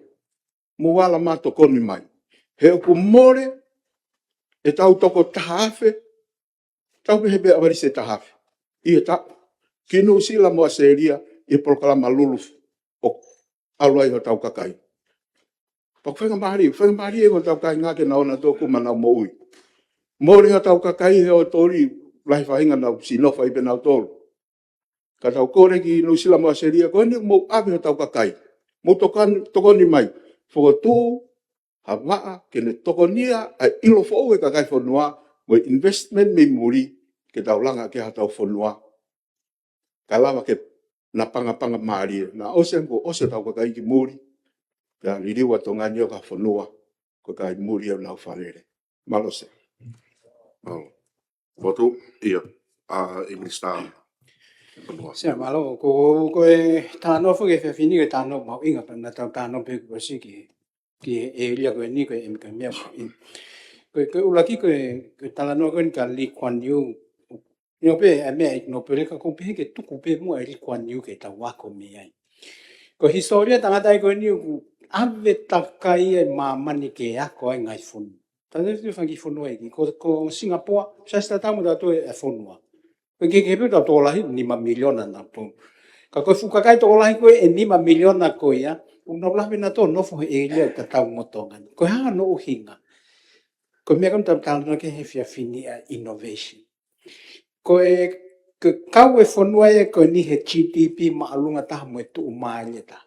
mo wala mato koni mai. He oku more, e tau toko tahafe, tau pehepe awari se tahafe. I e tau, ki Nusila mo Australia, I proklama luluf, o aluai ho tau kakai. Pak whenga mahari e ko tau kai ngake na ona tōku manau moui. More ho tau kakai he o tori, lai whahinga nau sinofa I pe nau tolu. Ka tau kore ki Nusila mo Australia, ko ene mo api o tau kakai. Mo tokoni mai, whakatū, hawaa, kene tokonia, a ilo fo e kakai whanua, mo investment me muri, ke tau langa ke hatau whanua. Ka lawa ke na panga mari na ose tau ka ki muri ya lili wa tonga nyo ka fonua ko ka muri na farere malose Foto, ia, i minister. Sia malo ko tano fo ke fini ke tano mau inga pa na tano pe ko si ki e lia ko ni ko em ka mia ko ulaki ko talano ko ka li kwan yu no pe me no pe ka ko pe ke tu ko pe mo li kwan yu ke ta wa ko mi ai ko historia tanga tai ko ni ku ave takai e mani ke a ko ngai fun tane tu fa ki fun wai ko Singapore sa sta tamu da to e fun wa ke pe ta to lahi ni ma miliona na po ka ko fu ka kai to lahi ko e ni ma miliona ko ya no bla na to no fo e le ta ta motongan ko ha no hinga ko me kan ta no ke he fini innovation ko e ke kau e fonua e ko ni he GDP ma alunga ta mo tu mai ta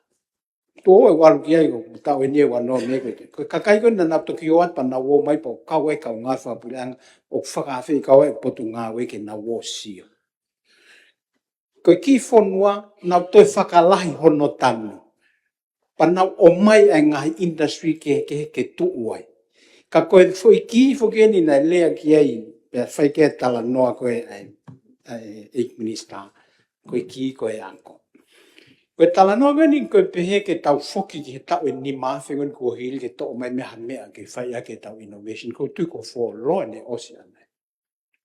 to e walu ki ai ko ta e ni wa no me ko ka kai ko na to ki wat pa na wo mai po ka we ka nga fa pulang o fa ka fe ka we po tu nga we ke na wo si ko ki fonua na to fa ka lahi hono tanu pa na o mai ai nga industry ke tu wai ka ko foi ki fo ke ni na le ki ai pe fai ke tala no ko ai minister ko ki ko e anko ko tala no ni ko pe ke tau foki ke tau ni ma fe ko hil ke to mai me ha me ke fai ke tau innovation ko tu ko fo lo ne ocean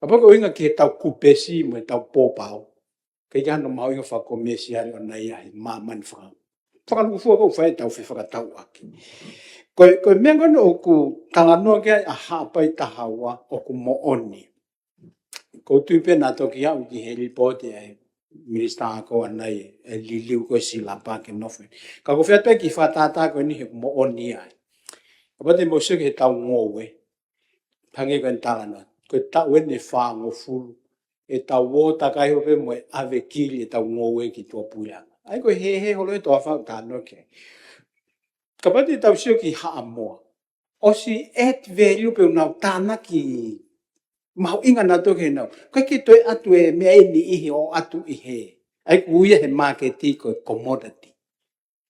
apa ko inga ke tau kupesi mo tau popau ke ja no mau inga fa comercial na ia ma man fa fa lu fo ko fai tau fe fa tau aki ko me no ku tala no ke a ha pa ta hawa o ku mo oni ko tu pe na to ki au ki he report e minister ko anai e liliu ko si la pa ke no fe ka ko fe ki fa ta ko ni mo oni ai ba de mo se ke ta ngo we pange ko ta na ko ta we ne fa ngo fu e ta wo ta kai ho pe mo ave ki ta ngo we ki to pula ai ko he ho lo to fa ta no ke ka ba de ta se ki ha mo o si et value pe na ta na ki mau inga na to ke no ka ki to atu e me ni i o atu i he ai ku ye he market ko commodity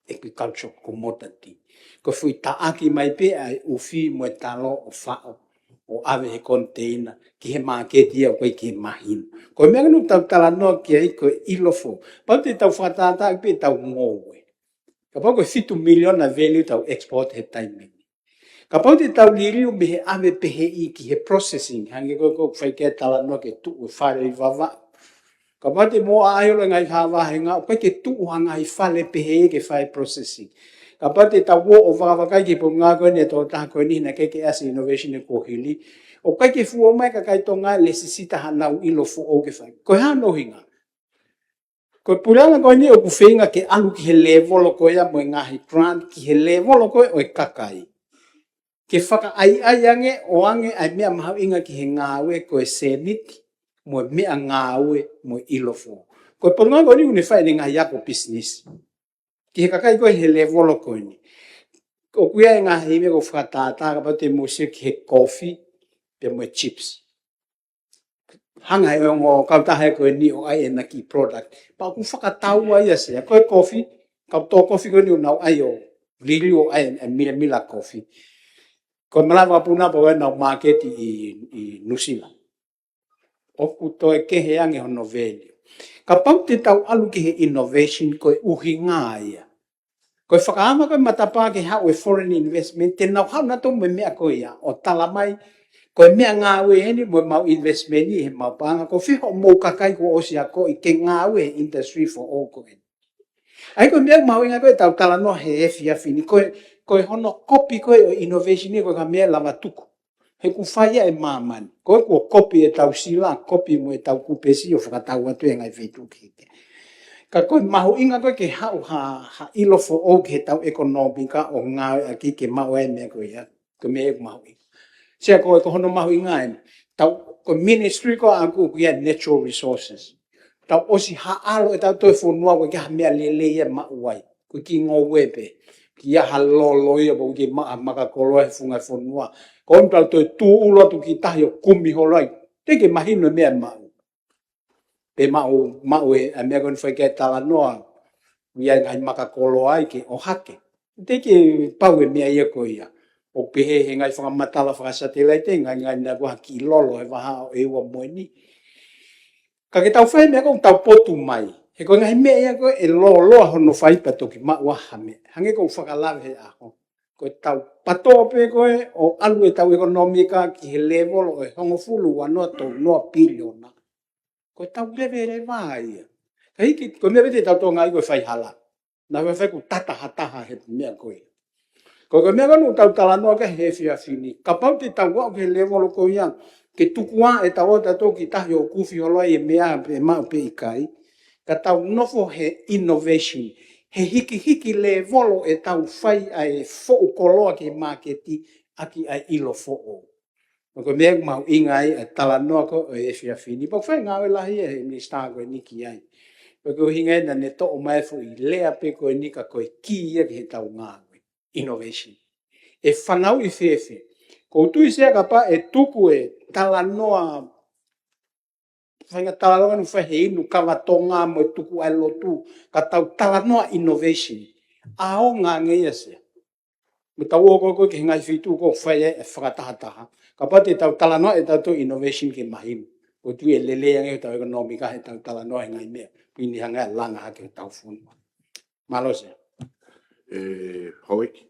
agriculture commodity ko fui ta aki mai pe ai u fi mo talo o fa o ave he container ki he market ia ko ki mahin ko me no ta tala no ki ai ko ilofo pa te ta fa ta pe ta ngowe ka pa ko fitu million na value ta export he time kapau te tau liri o mehe ame pehe i ki he processing. Hangi ko whai kia tala no ke tu o whare i wawa. Kapau te mo aiola ngai hawa he ngā, kai ke tu o hanga i whale pehe i ke whai processing. Kapau te tau o wawa kai ke po ngā koe ne tō taha koe ni na keke as innovation e kohili. O kai ke fuo mai ka kai tō ngā lesisita hanau ilo fu o ke whai. Koe hano hinga. Koe purana koe ni o ku whenga ke alu ki he level o koe a mo ngahi grant ki he level o koe o e kakai. Ke whaka ai ange o ange ai mea mahau inga ki he ngāwe ko e seniti mo mea ngāwe mo ilofo. Ko e porunga ko ni une whai ni ngā yako business. Ki he kakai ko he level ko ni. O kuia e ngā hime ko whakatātā ka pate mo se ki he coffee pe mo chips. Hanga e o kautahe ko ni o ai e na ki product. Pa ku whakatau ai ase. Ko e coffee, ka tō coffee ko ni o nau ai o lili o ai e mila coffee. Ko malawa puna po na market i Nusila. O ku to e ke he ange hono value. Ka pau te tau alu ki he innovation ko e uhi ngā ia. Ko e whakaama ko e matapa ke hau e foreign investment, te nau hau na tō me mea ko ia. O tala mai, ko e mea ngā ue heni mo mau investment i he mau panga. Ko whiho mou kakai ko o si a ko i ke ngā ue industry for all ko e. Ai ko mea mau inga ko e tau tala no he efi afini. Ko e hono copy ko e innovation ni ko ka mea lama tuku. He ku whaia e mamani. Ko e ko copy e tau sila, copy mo e tau kupesi o whakatau atu e ngai whetu kite. Ka koe mahu inga koe ke hau ha ilofo o ke tau ekonomika o ngā aki ke mau e mea koe ia. Ko mea e mahu inga. Sia ko e ko hono mahu inga e. Tau ko ministry ko aku kia natural resources. Tau osi haalo e tau toi whonua ko kia mea lele ia mauai. Ko ki ngō wepe. Kia halolo ia po ki maka kolo e whunga whonua. Ko onta toi tū ulo tu ki tahi o kumi holoi. Te ke mahino mea mau. Pe mau e a mea kon fai ke tala noa. Ia ngai makakolo ai ke o hake. Te ke pau e mea ia ko ia. O pehe he ngai whakamatala whakasatelaite, ngai na kua ki lolo e waha o e ua moe ni. Ka ke tau whai mea kong tau potu mai. He ko ngai mea ia ko e lolo hono whai patoki ma waha mea. Hange kong whakalawe he aho. Ko tau patoa pe koe o alu e tau ekonomika ki he level o e hongo fulu wanoa tau noa piliona. Ko tau lewe re vai. Ka hiki, ko mea vete tau tō ngai koe whai hala. Na whai ku tataha he mea koe. Ko mea konu tau talanoa ke he fia fini. Ka pau te tau wau ke level o ko iang. Ke tukua e tau o tato ki tahi o kufi holo e mea pe mau pe ikai. Ka tau nofo he innovation. He hiki le volo e tau whai ai fo koloa ke maketi aki ai ilo fo o. Ko mea mau ingai e talanoa ko e fia fini. Pau whai ngāwe lahi e ni star koe niki ai. Ko hinga na ne to o mai fo i lea pe koe nika koe ki ia ki he tau ngāwe. Innovation. E whanau i whewhe. Ko tui sea ka pa e tuku e talanoa whainga talanoa nu whahe inu kawatonga mo e tuku ai lotu ka tau talanoa innovation. Ao ngā ngeia sea. Me tau o koe ke ngai whitu ko whae e whakatahataha. Ka pa te tau talanoa e tau innovation ke mahinu. Ko tui e lelea nge tau ekonomika he tau talanoa e ngai mea. Pini hanga e langa hake tau whunua. Malo sea. Hauiki.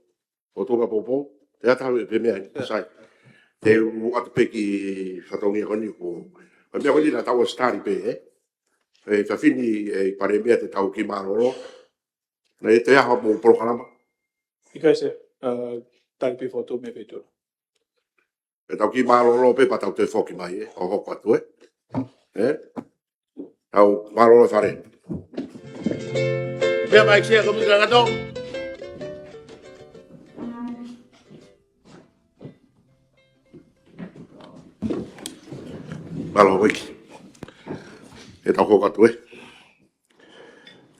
O tōka pōpō. Te atau e pēmea ni sai. Te uatu peki whatongi honi ko. Ko mea honi na tau o stari pē, E whawhini e pare mea te tau ki maroro. Na e te aha mō prokarama. Ika se, tai pe foto me pe tō. E tau ki maroro pe pa tau te whoki mai, O hoko atu, Tau maroro whare. Mea mai kia ko mika gato. Malo wiki. E tau hoko atu,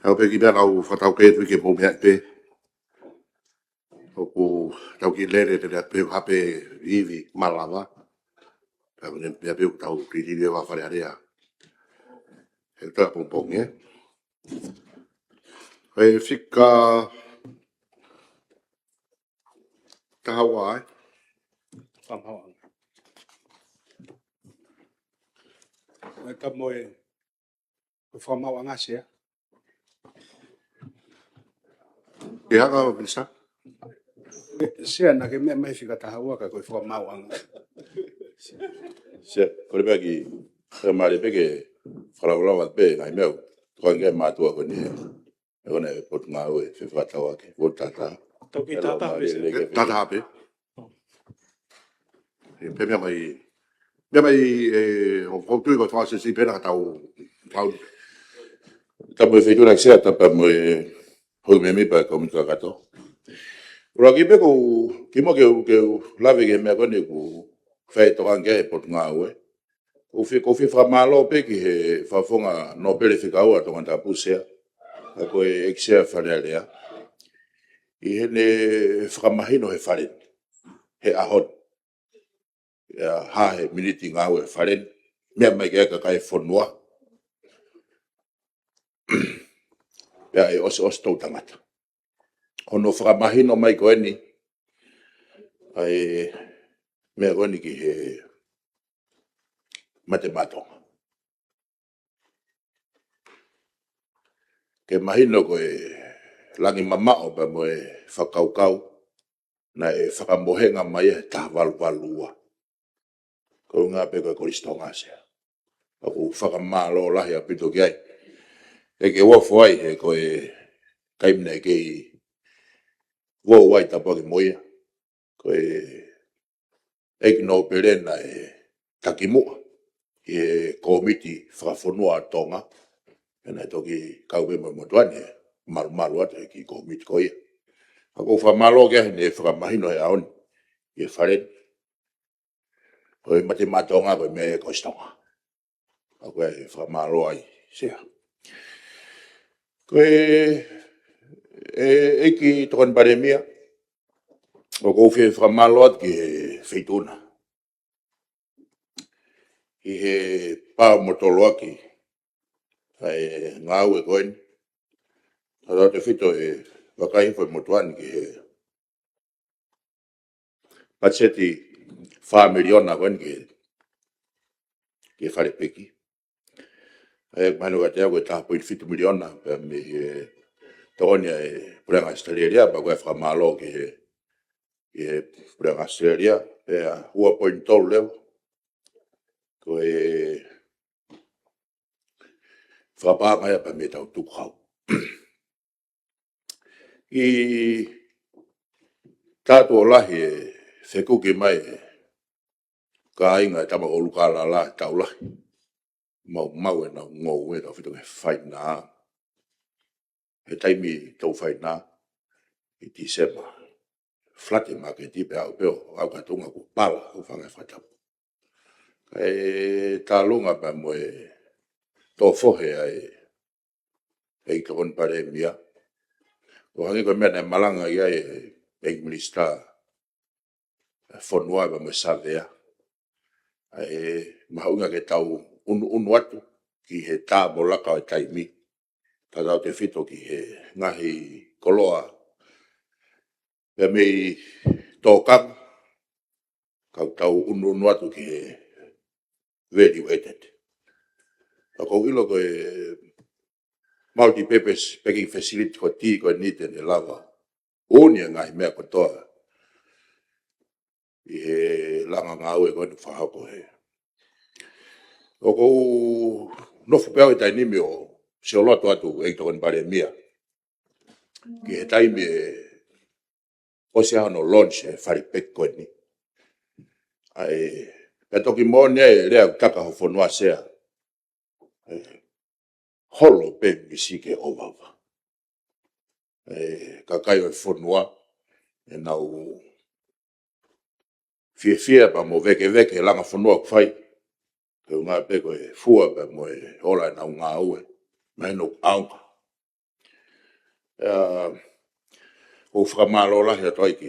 Tau pe ki mea nau whatau ke etu ke pō mea pe. Oku tau ki lere te rea pe hape iwi malawa. Tau ne mea pe tau kritiri wa whare area. E tā pōpong, E whika tahawa, Whamhawa. Mai ka moe whamhawa ngā sea. Ke hanga o Minsa? Sea na ke mea mai whika tahawa ka koe whamhawa ngā. Se, kore pēr ki maare pē ke wharaulawa pē ngai meu. Koe ngai mātua ko ni he. E kone potu ngā ue, whewhatawa ke, potu tata. Tau ki tata hape se. Tata hape. Pē mea mai, o koutu i ko tawase si pēna tau tau. Ta mo whaitu nak sea tapa mo hoi me mi pa komika kato. Ura ki pē ko, ki mo ke lawe ke mea kone ku whaitokan ke he potu ngā ue. Ko whamalo pē ki he whawhonga no pere whikaua tonga tapu sea. A koe eksea wharearea. I hene whakamahino he wharen. He ahon. Ha he miniti ngā ue wharen. Mea mai ke aka kai whonua. Pea e os tau tangata. Hono whakamahino mai koe ni. Ai mea koe ni ki he matematonga. Ke mahino koe langi mamao pa mo e whakaukau na e whakamohenga mai e tawaluwalua. Ko ngā pe koe koristonga sea. Aku whakamalo lahi a pito ki ai. E ke wafo ai he koe kaimne kei wai tapaki moia. Koe eikino perena e takimua. I e komiti whakafonua tonga. Pena toki kaupe mo motuani maru atu ki komiti koia. Ako whamalo kia ne whakamahino he aoni. I e wharen. Koe matematonga koe me koistonga. Ako e whamalo ai. Sea. Koe eki tokan paremia. O kou whi whamalo atu ki he whituna. I he pā motolo aki. ngau e koin. Tata te whito e wakai whai motuani ki he pacheti 4 miliona koin ki whare peki. Manu ka te au e 1.5 miliona pe me tōni e Purenga Australia pa koe whamalo ki he Purenga Australia pe hua point tolu leo ko e whapanga ia pa me tau tukhau. I tātua lahi e whekuki mai ka inga e tama o lukala la tau lahi. Mau e na ngou e tau whito ke whaina. He taimi tau whaina i December. Flate maka e tipe au peo au katunga ku pala u whanga whatapu. E tā lunga pa mo e tō whohe e i tokon pare mia. O hangi ko mea nei malanga ia e minista whanua pa mo e savea. Mahaunga ke tau unu atu ki he tā mo laka o taimi. Tā tau te whito ki he ngahi koloa. Pea mei tō kang. Kau tau unu atu ki he value added. Ako ilo ko e multi-purpose packing facility ko ti ko nite ne lava. Onia ngai mea ko toa. I he langa ngau e ko ni whahako he. Oko nofu pēo e tainimi o se o loto atu e tokon pare mia. Ki he taimi e o se hano launch e wharipek ko ni. Pea toki mōne e rea taka ho whanua sea. Holo pe misike o wawa. Kakai o e whanua e nau fia pa mo veke langa whanua kwhai. Ke ngā peko e fua pa mo e ola e nau ngā ue. Mai no aunga. O whakamalo lahi atoi ki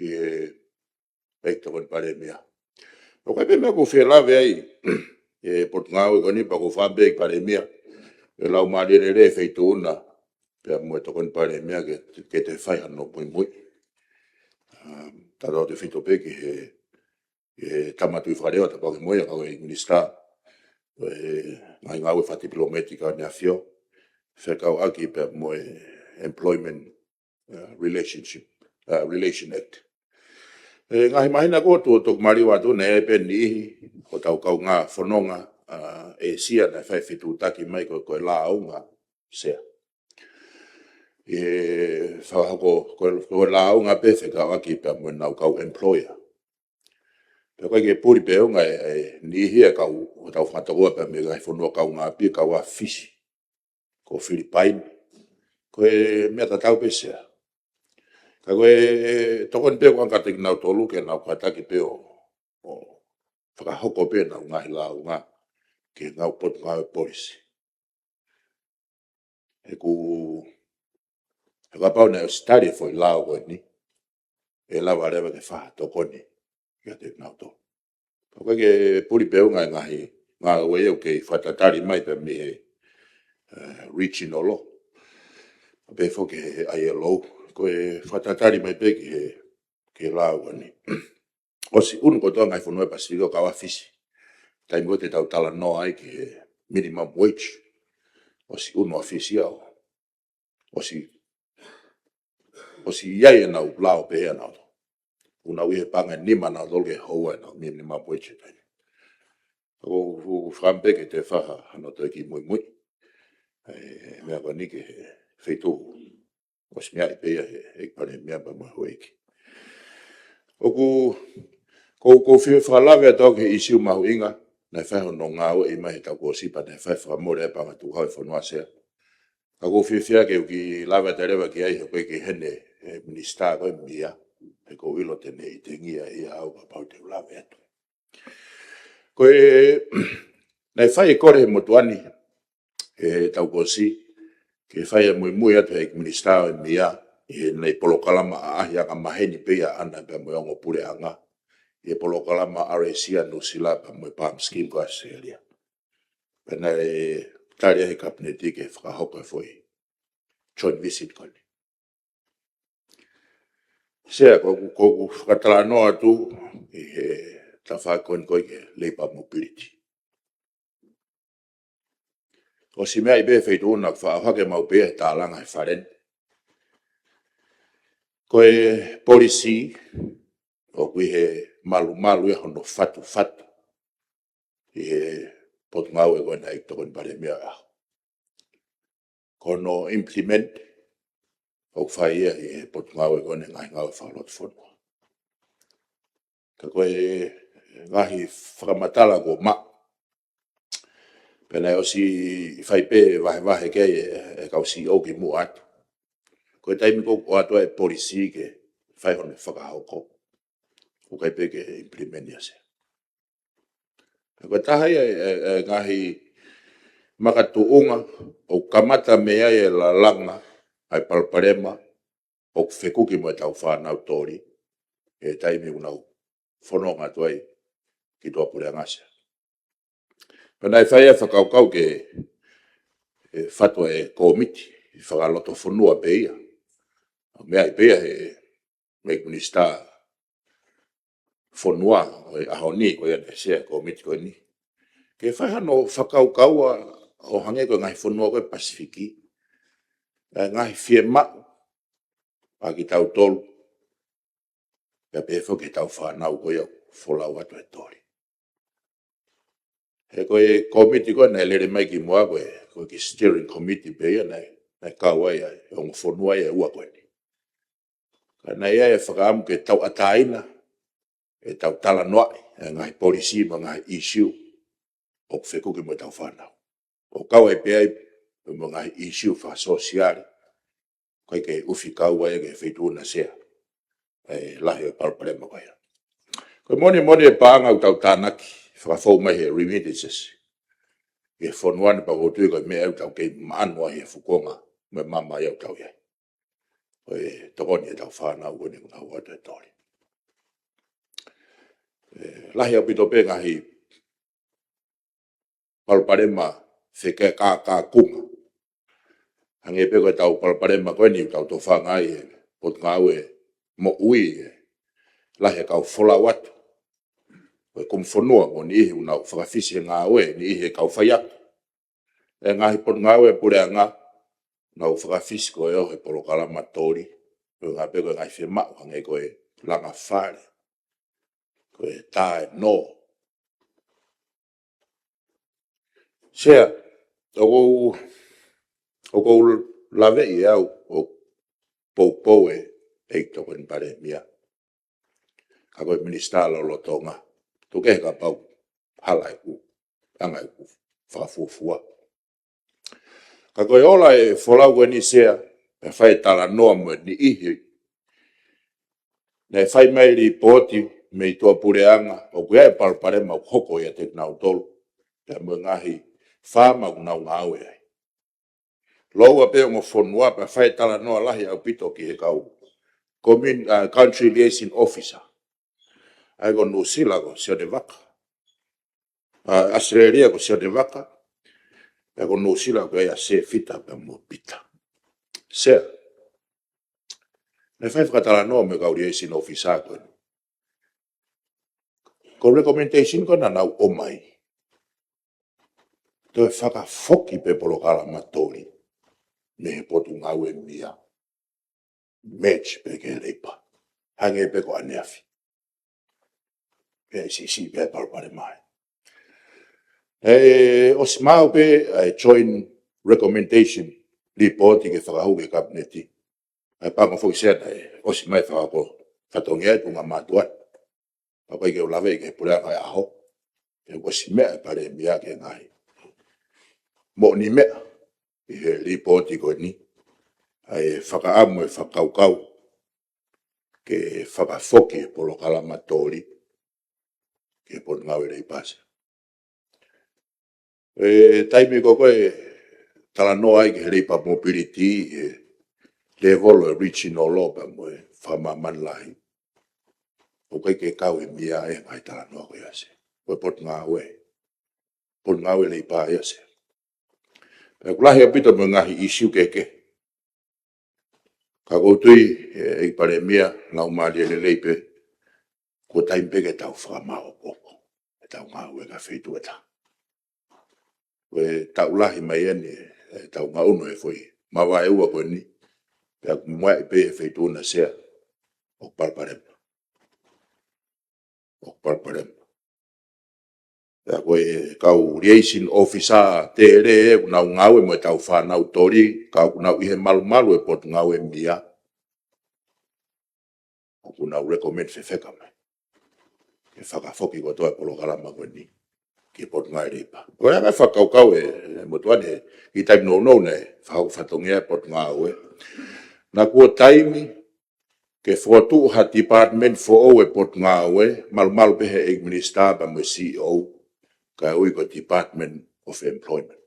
he peita kon pare mea. O kai pe mea ko whia lawe ai e Portungau e koni pa ko whambe i pare mea. E lau maare re whaitu una. Pea mo e tokon pare mea ke te whai hano mui. Tata o te whito pe ki he tamatu i whareo ta pake moia kau e minista. Ngai ngau e whati pilometika nea whio. Whekau aki pe mo e Employment Relation Act. Ngahi mahina koto tok mariwa tu ne pe ni o tau kau ngā whanonga e sia na whai whitu taki mai ko la aunga sea. E whahako ko la aunga pe whekau aki pe mo nau kau employer. Pe koe ke puri pe unga ni hia kau o tau whatakoa pe me gai whanua kau ngā pi kau a fisi ko Philippine. Koe mea tatau pe sea. Ka koe tokon pe kua katik nau tolu ke nau kataki pe o whakahoko pe nau ngahi lau ngā ke ngau pot ngau e polisi. E kapau na study foi lau koe ni. E lau arewa ke whaha tokoni kia te nau tolu. Koe ke puri pe unga ngahi ngā ue eu ke whatatari mai pe me regional law. Pe fo ke ILO. Koe whatatari mai pe ke lau ani. Osi unu kotoa ngai whanua pasiro kawa fisi. Taimi ko te tau tala no ai ki minimum wage. Osi unu a fisi au. Osi iai e nau lao pe ea nau. Una uihe panga nima nau dolke hoa e nau minimum wage. Ko whampe ke te whaha hano toi ki mui. Mea kwa nike whaitu. Osi mea i pea e pare mea pa mui hoeki. Oku ko whiu whalawe atau ke isiu mahu inga. Nei whaiho no ngā ue i mahi tau ko sipa nei whai whamore e panga tu hau whanua sea. Ka ko whiu whia ke uki lawe te rewa ki ai koe ki hene minista koe mia. E ko ilo tene i te ngia i au ka pau te lawe atu. Koe nei whai e kore he motuani e tau ko si. Ke whai e mui atu he minista koe mia. I nei polokalama a ahi aka maheni pia ana pe mo ongo pure anga. I polokalama RAC anu sila pa mo palm scheme ko Australia. Pena taria he kapneti ke whakahoka foi joint visit koni. Sea koku whakatala noa tu i he tawhakon koi ke labour mobility. O si mea i be whaitu una whaahake mau be tālanga e wharen. Koe policy o kui he malu e hono fatu. I he potngau e koe na iktokon pare mea aho. Kono implement o whaia i he potngau e koe ngai ngau e whalot whanua. Ka koe ngahi whakamatala ko ma. Pena o si whaipe wahe kei e kau si o ki mua atu. Koe taimi ko atua e policy ke whaihone whakahoko. O kai pe ke implement ya se. Koe tahai e ngahi makatuunga o kamata mea e la langa ai palparema o whekuki mo e tau whanau tori e taimi unau whanonga tuai ki tua pure angasa. Pena e whaia whakaukau ke whatua e komiti i whakaloto whanua pe ia. Mea i pea he make minister whanua o e ahoni ko ia nesea komiti ko ni. Ke whaihano whakaukaua o hange ko ngai whanua ko e Pasifiki. Ngai whie mau a ki tau tolu. Pea pefo ke tau whanau ko iau wholau atu e tori. He koe komiti ko na lere mai ki mua ko ki steering committee pe ia na kawai ai o whanua ia ua koe ni. Kana ia e whakaamu ke tau ataina e tau tala noai e ngai policy ma ngai issue o whekuki mo tau whanau. O kawai pe ai mo ngai issue wha sosiari koe ke ufi kawai ke whetuna sea e lahi o palparema koe. Koe moni e paanga u tau tānaki whakafau mai he remittances. E whanuana pa kotui koe mea au tau kei maanua he fukonga me mama iau tau iai. Koe tokoni e tau whanau kone kuna huatu e tori. Lahi au pito pe ngahi palparema wheke kā kunga. Hange pe koe tau palparema koe ni tau to whangai e pot ngau e mo ui e lahi kau whola watu. Koe kum whanua mo ni ihe unau whakawhisi ngā oe ni ihe kau whaiak. E ngahi pot ngau e pure anga nau whakawhisi koe o he polokala matori. Koe ngā pe koe ngai whi mau hange koe langa whare. Koe tae no. Sea, o kou lawe i au o pou e eito koe pare mia. Ka koe minister lo tonga. Tuke he ka pau halai ku, angai ku, whakafufua. Ka koe ola e wholau koe ni sea, e whai tala noa mo ni ihi. Ne whai mai li poti me i tua pureanga, o koe e palparema o hoko ia te nau tolu. Te mua ngahi whama unau ngau e ai. Loua pe o mo whanua pa whai tala noa lahi au pito ki he kau country liaison officer. Ai ko New Zealand ko Sio de Waka. Australia ko Sio de Waka. Ai ko New Zealand ko ia se fita pa mo pita. Sea. Ne whai whakatala noa me kau liaison officer ko. Ko recommendation ko na nau o mai. To e whakafoki pe polokala matori. Me he potu ngau e mia. Match pe ke reipa. Hange pe ko aneafi. Pe si pe palpare mai. O si mau pe joint recommendation report ke whakahu ke kabineti. Pango fwoi sea o si mai whakako whatongia e tunga matuan. Papai ke ulawe ke pulea kai aho. O si mea pare mia ke ngai. Mo ni mea. I he report ko ni. Ai whakaamu e whakaukau. Ke whakafoki polokala matori. Ke pot ngau e rei pase. Taimi ko koe tala noa ai ke reipa mobility level o regional law pa mo e whamaman lahi. O kai ke kau e mia e ngai tala noa koe ase. Koe pot ngau e. por ngau le pa ia se pe kula he pito me ngahi issue ke ka go tui e pare mia ngau mali le leipe ko tai pe ke tau fra mau ko e tau ngau e ka feitu eta we tau lahi mai ene tau ngau no e foi ma va e ua ko ni pe mo e pe feitu na se o parparem ya koe kau liaison officer te re na ngau mo tau fa na autori kau na i he malu e pot ngau e mia o na recommend fe feka mai e faka foki ko to e polo kala ma ko ni ki pot ngai ripa ko ya fa kau e mo to ne i type no ne fa tongia pot ngau e na ko time ke fotu ha department for o e pot ngau e mal pe he administrator ba mo CEO ka ui ko Department of Employment.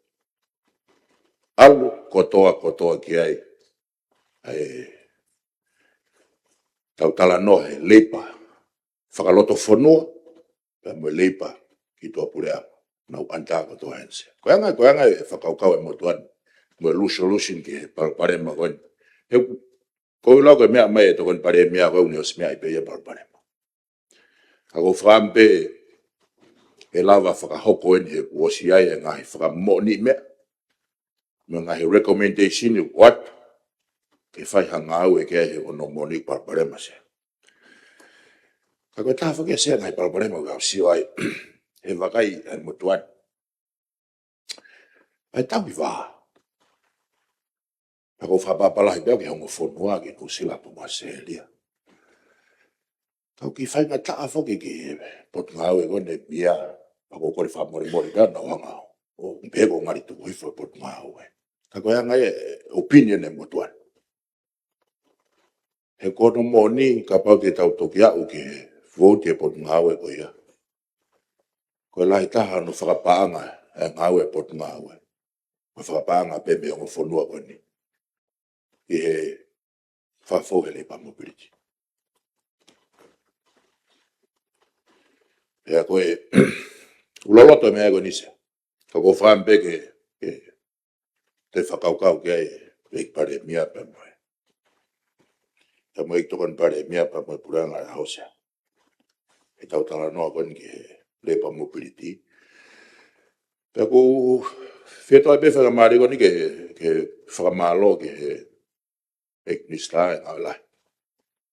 Alu kotoa ki ai tau tala nohe, leipa, whakaloto whanua, pa mo leipa ki tō pure ama, nau anta kotoa hense. Koanga e whakaukau e motuan, mo solution ki he parema koin. He koe lau koe mea mai e tokon pare mea koe uni os mea i pe ia parema. Kako whampe e lava whakahoko eni he kuosi ai e ngahi whakamoni mea. Me ngahi recommendation i what? Ke whai hanga au e kia he ono moni parparema se. Ka koe taha whake sea ngahi parparema kau siwa ai he wakai e mutuan. Ai tau i waha. Ka koe whapapalahi peo ke hongo whonua ki kusila puma selia. Kau ki whai ngā taa whake ki pot ngau e kone bia. Ako kore whamori pia na wanga o mpego ngari tu hifo pot ngau e. Ka koe ngai opinion e mutuan. He kono moni ka pau te tau toki au ki vote e pot ngau e koe ia. Koe lahi taha no whakapaanga e ngau e pot ngau e. Koe whakapaanga pe me ongo whanua koe ni. I he whawhohele pa mobility. Pea koe uloloto mea koe nise. Ka koe whampe ke te whakaukau ke e pare mia pa moe. Ta mo ik tokon pare mia pa mo puranga a hose. E tau tala noa kon ki le pa mobility. Pe ko feto ai pe whakamari kon ke whakamalo ki he eknista e ngau lai.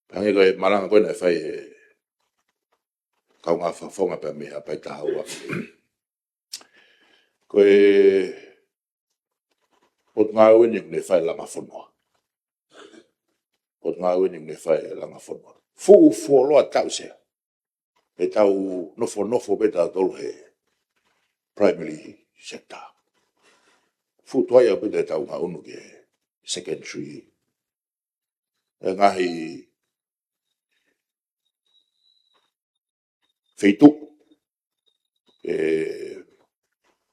Pange koe maranga kon e whai kau ngā whawhonga pa mea pai tahaua. Koe pot ngā ueni ne whai langa whanua. Pot ngā ueni ne whai langa whanua. Fu loa tau sea. E tau nofo beta tolu he primary sector. Fu toia beta tau ngā unu ke secondary. E ngahi feitu.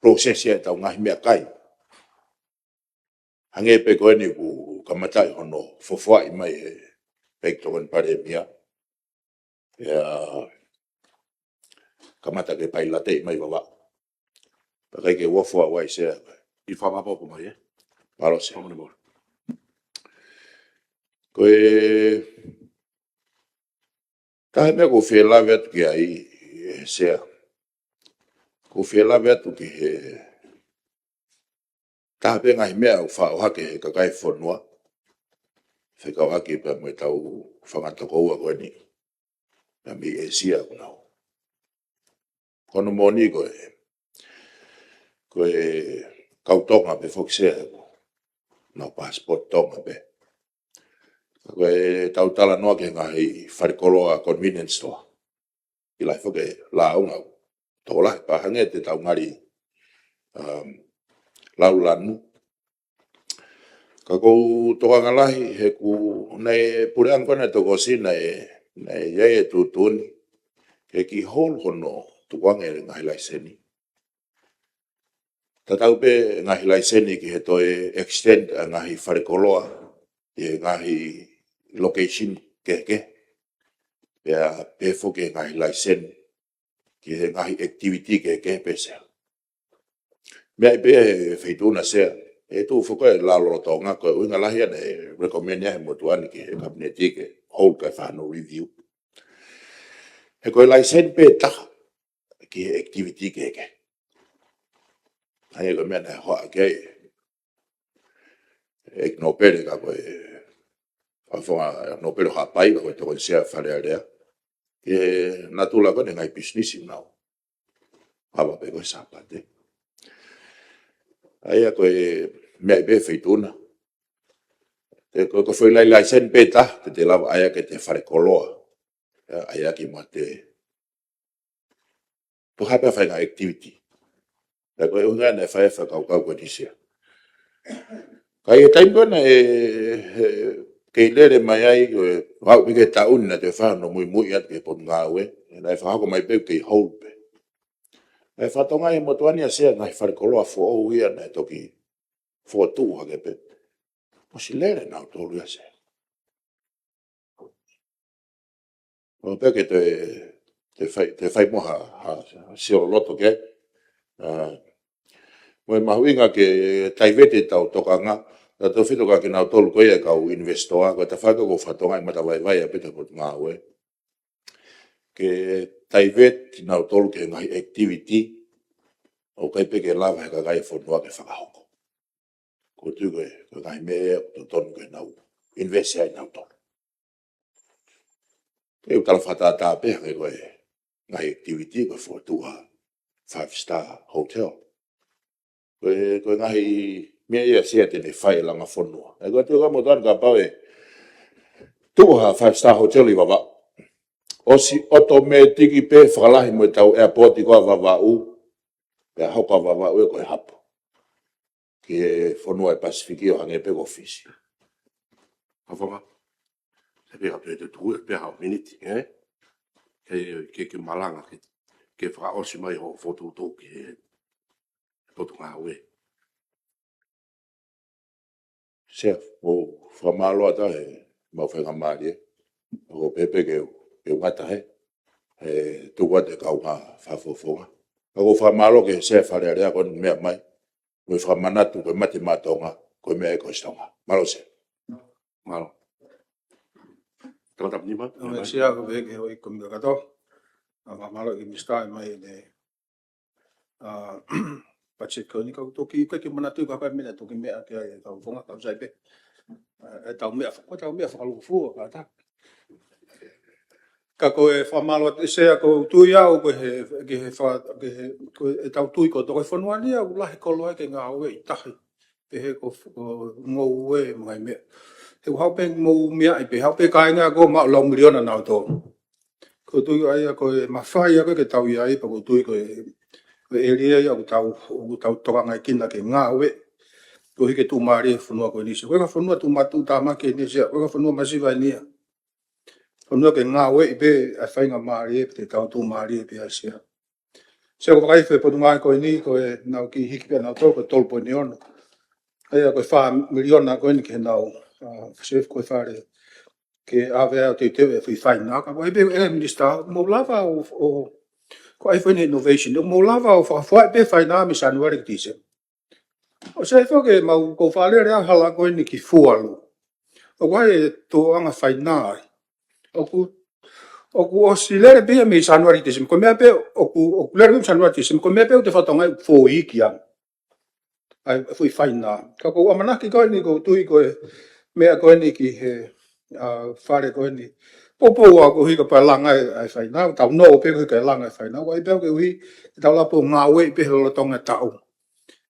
Prosesi e tau ngahi mea kai. Hange pe koe ni ku kamatai hono fofua i mai e pektokan pare mia. Kamata ke pai late i mai wawa. Pakai ke wafua wai se. I whamapopo mai e. Paro se. Koe tahe mea ko whielawe atu ki ai sea. Ko whielawe atu ki he taha pe ngahi mea u whao hake he kakai whanua. Whekau hake pa mo tau whangatakaua koe ni. Na mi e sia kunau. Kono moni koe. Koe kau tonga pe whokisea ko. Nau passport tonga pe. Koe tau tala noa ke ngahi wharikoloa convenience store. I lai whoke la au ngau. Tō lai pa hange te tau ngari lau lanu. Ka kou toka ngalahi he ku nei pureang kone toko sina nei ye tutuni. Ke ki hol hono tukuange ngahi laiseni. Tatau pe ngahi laiseni ki he toi extend ngahi wharikoloa. Ye ngahi location keke. Pea pe whoke ngahi laiseni. Ki he ngahi activity keke pesea. Mea ipe e feituna sea. E tu fuko e lalo tonga ko unga lahia ne recommend ya motuani ki e kabineti ke hold ka whano review. E koe lai sen pe taha ki activity ke. Ai ko mea na hoa ke e no pere ka koe afonga no pere ha pai ko to sea fare area. E natula ko ngai business now. Aba pe ko sapate. Ai ko e mea ipe feituna. Ko foi lai sen pe ta te lava ai ke te fare koloa. Ai ki mo te po hapa fai nga activity. La ko unga na fai fa ka disia. Kai tai bona ke lere mai ai wa ke ta unna te fa no muy at ke pon ngawe. Na fa ko mai pe ke hold pe. E fa tonga e motuani a sea ngai fare koloa fo o ia na toki fo tu ha ke pe. O si lere na to lu ase. O pe ke te fai moha si o loto ke. Mo mahuinga ke taivete tau tokanga, ta to fito ka ke na tolu ko ia ka u investoa ko ta fa ko fatonga mata vai a peta pot ngawe. Ke taivet na tolu ke ngai activity o kai pe ke lava ka kai fo no ke fa hoko. Ko tu ko ngai me to ton ke na invest ai na tolu. E tala fata ta pe ko ngai activity ko fo tu 5-star hotel. Ko ngai mea ia sia te ne whai langa whanua. E koe tuka mo tan ka pau e tuha 5-star hotel i wawa. O si oto me tiki pe whakalahi mo tau airport i koa wawa u. Pea hoka wawa u e koe hapo. Ki e whanua e Pasifiki o hange peko fisi. Hawhanga. Se peka tu e te tuhu e peha o miniti, ke malanga ke whaka osi mai ho fotu toki e potu ngā ue. Sea, o whamaloa ta he mau whainga maari e. O pepe ke ngata he. Tukua te kau ngā whafofonga. Ako whamalo ke sea whare area kon mea mai. Koe whamanatu koe mate matonga. Koe mea e koe stonga. Malo se. Malo. Tama nima? Me sea ko veke hoi ko mga kato. Malo ki mistai mai ne. Pachet ko ni ka toki ka ki manatu ka mena toki mea ke ka fonga ka sai pe. E tau mea whakalu fu ka ta. Ka ko e whamalo te sea ko tui au ko he tau tui ko toko e whanuani au lahi koloa ke ngā ue i tahi. Pe he ko ngō ue mga mea. He hau pe ngō mea i pe hau pe kai ngā ko mao long miliona nau tō. Ko tui ai ko e mawhai a ko ke tau i ai pa ko tui ko e ria ia ko tau toka ngai kina ke ngā ue. Ko hike tū maari e whanua ko nisi. Koe ka whanua tū matu tā make nisi. Koe ka whanua masiwa nia. Whanua ke ngā ue i pe a whainga maari e te tau tū maari e pe a sia. Sia ko whakai whe potu ngai koe ni koe nau ki hiki pia nau tō koe tolpo ni ono. Aia koe wha miliona koe ni ke nau sef koe whare ke awea o te tewe e whi whaina. Ka koe e minister mo lava o ko ai whaine innovation. Mo lava o whai pe whaina mi sanuari ki tise. O se whoke mau ko whare rea hala koe ni ki fualu. O koe e tō anga whainai. Oku o si lere pia mi sanuari ki tise. Ko mea pe oku lere mi sanuari ki tise. Ko mea pe o te whatongai fō iki ang. Ai whi whaina. Ka ko amanaki koe ni ko tui koe mea koe ni ki he whare koe ni. Popo a ko hika pa langa ai whaina. Tau no pe ko hika langa ai whaina. Ko ai pe o ke hui tau lapo ngā ue pe helo tonga tau.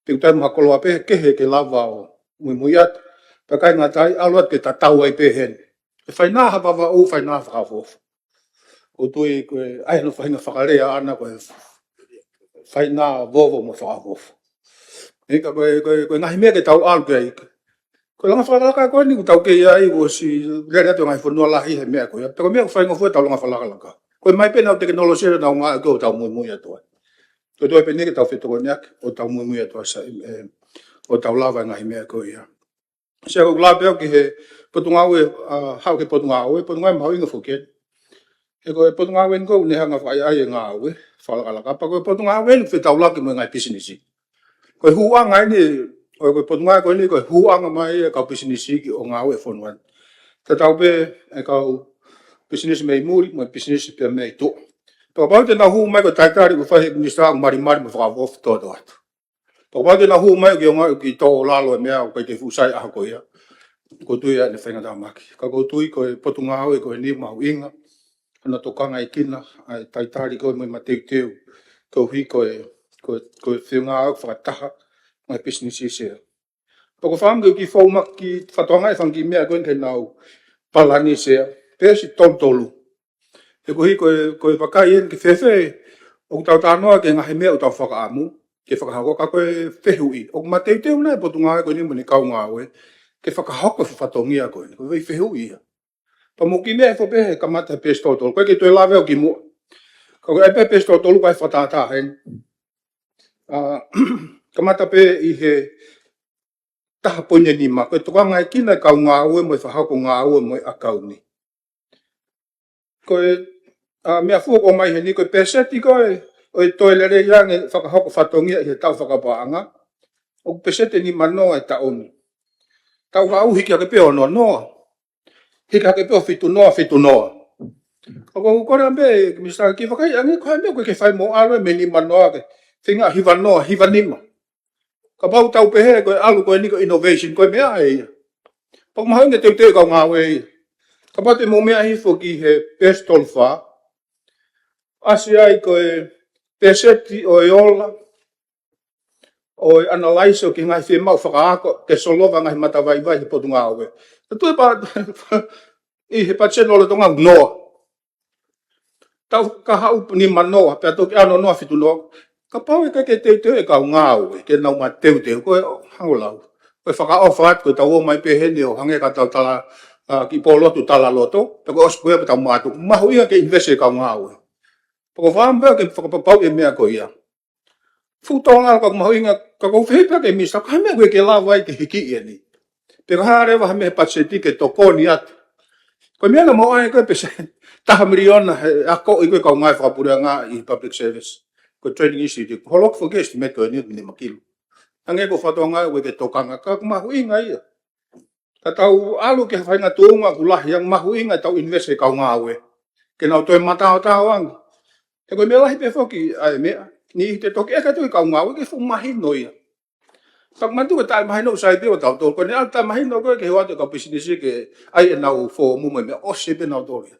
Piu tai mga koloa pe kehe ke lava o mui at. Pa kai ngā tai aluat ke tatau ai pe hen. E whaina hapawa o whaina whakafofu. O tui koe ai no whainga whakarea ana koe whaina vovo mo whakafofu. Eka koe ngahi mea ke tau alu ke aika. Koe langa whakalaka koe ni ku tau ke iai o si lere atu ngai whanua lahi he mea koe. Pero mea ku whainga fua tau langa whalakalaka. Koe mai pe nau teknolosia nau ngā ko tau mui atua. Koe toi pe neke tau whetoko neak o tau mui atua sa o tau lava ngahi mea koe ia. Sia ko la pe ki he potunga ue hau ke potunga ue potunga mau inga fuken. E koe potunga ue ko ne hanga whai ai ngā ue whalakalaka. Pa koe potunga ue ni whetau laki mo ngai business. Koe huanga ni, koe potunga koe ni koe huanga mai kau pisinisi ki o ngā ue whonuan. Te tau pe e kau pisinisi mei muri, mai pisinisi pia mei tō. Tō pau te na hu mai ko taitari ko whahe minister ang mari mari ma whakawofu tō atu. Tō pau te na hu mai ki o ngā ki tō lalo e mea o kai te fusai aha koe ia. Ko tui ane whainga tā maki. Ka ko tui koe potunga au e koe ni mahu inga. Ana tokanga i kina, ai taitari koe mai ma teu teu. Ko hui koe whiunga au whakataha mai pisinisi sea. Pako whaamgau ki whaumak ki whatoanga e whangi mea koe kei nau palani sea. Pēsi tontolu. E kohi koe wakai en ki whewhe o tau tānoa ke ngahe mea o tau whakaamu. Ke whakahako ka koe whehui. O ma teu teu nei potunga koe ni mani kau ngā oe. Ke whakahoko whatongia koe. Koe wei whehui ia. Pa mo ki mea e whapehe ka mata pēsi tōtolu. Koe ki tue lawe o ki mua. Ka koe e pē pēsi tōtolu kai whatātā hen. Ka mata pē i he taha poine ni ma. Koe tokanga e kina kau ngā oe mo e whahako ngā oe mo e akau ni. Koe mea fuoko mai he ni koe peseti koe o e toilere iange whakahoko whatongia i he tau whakapaanga. O pesete ni manoa e taoni. Tau hau hiki ake peo noa. Hiki ake peo fitu noa. Ako kore ambe, mista ki whakai ange koe ambe koe ke whai mo alo e me ni manoa ke. Whinga hiva nima. Ka pau tau pehe koe alu koe niko innovation koe mea e ia. Pau mahaunga teu kau ngā we ia. Ka pau te mo mea hifo ki he pestol wha. Asi ai koe peseti o e ola. O e analyse o ki ngai whi mau whakaako ke solova ngai matawai vai he potu ngā we. Tu e pa i he pacheno le tonga noa. Tau ka hau ni manoa, pia toki ano noa fitu noa. Ka pau e ke teu e kau ngā we, ke nau ma teu, koe hangolau. Koe whakaofa atu, koe tau o mai pehene o hange ka tau tala ki polotu tala loto, pe koe osu koe pa tau mātu. Mahu ia ke invese e kau ngā we. Pako whaambea ke whakapapau e mea koe ia. Futonga ka mahu inga, ka kou whipea ke mista, ka mea koe ke lawai ke hiki ia ni. Pe ka harewa hame he patseti ke tokoni atu. Koe mea na mo ai koe pese, taha miliona, ako i koe kau ngai whakapurea ngā i public service. Koe training institute, holok for guest, me koe niut mini makilu. Ange ko whatonga koe ke tokanga, ka mahu inga ia. Ka tau alu ke whainga tuunga kulahi, yang mahu inga tau invest e kau ngā we. Ke nau toi matao tau anga. E koe mea lahi pe whoki, ai mea, ni te toki eka tui kau ngā we, ke whumahino ia. Pak mantu ke tai mahino usai peo tau tol. Koe ne al tai mahino koe ke hewatu ka pisinisi ke ai e nau fo mume mea ose pe nau tol ia.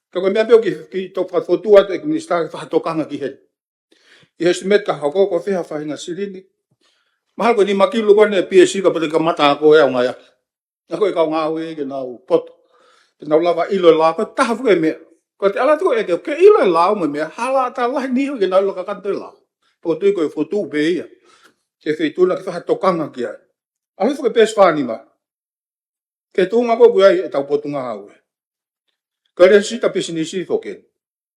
Ka koe mea peo ki tok whatfotua te ke minister ke whatokanga ki hen. I estimate ka hako ko whiha whahinga sirini. Mahal koe ni makilu koe ne PSC ka pate ka mata ako e au ngai aki. Na koe kau ngā we ke nau poto. Ke nau lava ilo e la koe taha fuke mea. Koe te ala tuko e ke ilo e la o mea hala ta lahi niho ke nau ilo ka kanto e la. Poko tui koe fotu pe ia. Ke whituna ke whahatokanga ki ai. Ahi fuke pes whani ma. Ke tūnga ko kui ai e tau potunga hau e. Koe re sita pisinisi foken.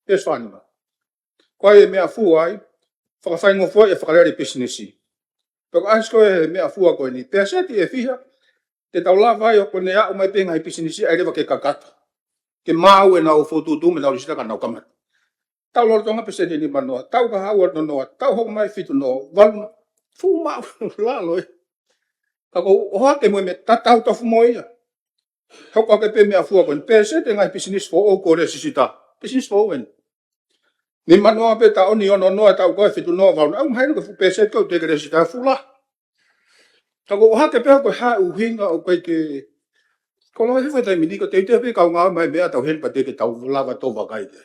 Pes whani ma. Koe e mea fu ai. Whakawhaingo fua e whakarere pisinisi. Peko ais koe mea fua koe ni. Peseti e whiha. Te tau la vai o kone a o mai penga i pisinisi ai rewa ke kakata. Ke mau e nau fotutu me nau lisita ka nau kamata. Tau loro tonga peseti ni manoa. Tau ka hau no noa. Tau hoko mai fitu noa. Walu fu mau lalo e. Kako oha ke moe me tatau tofu mo ia. Hoko ake pe mea fua koe. Peseti ngai pisinisi fo o kore sisita. Pisinisi fo o en. Ni manoa pe ta oni ono noa tau koe fitu noa walu. Au mhainu ke fu peseti koe teke resita fula. Kako oha ke pe koe haa uhinga o koe ke ko lo hefa tai mini ko te pe kau ngā mai mea tau hen pa te ke tau lava tō wakai te.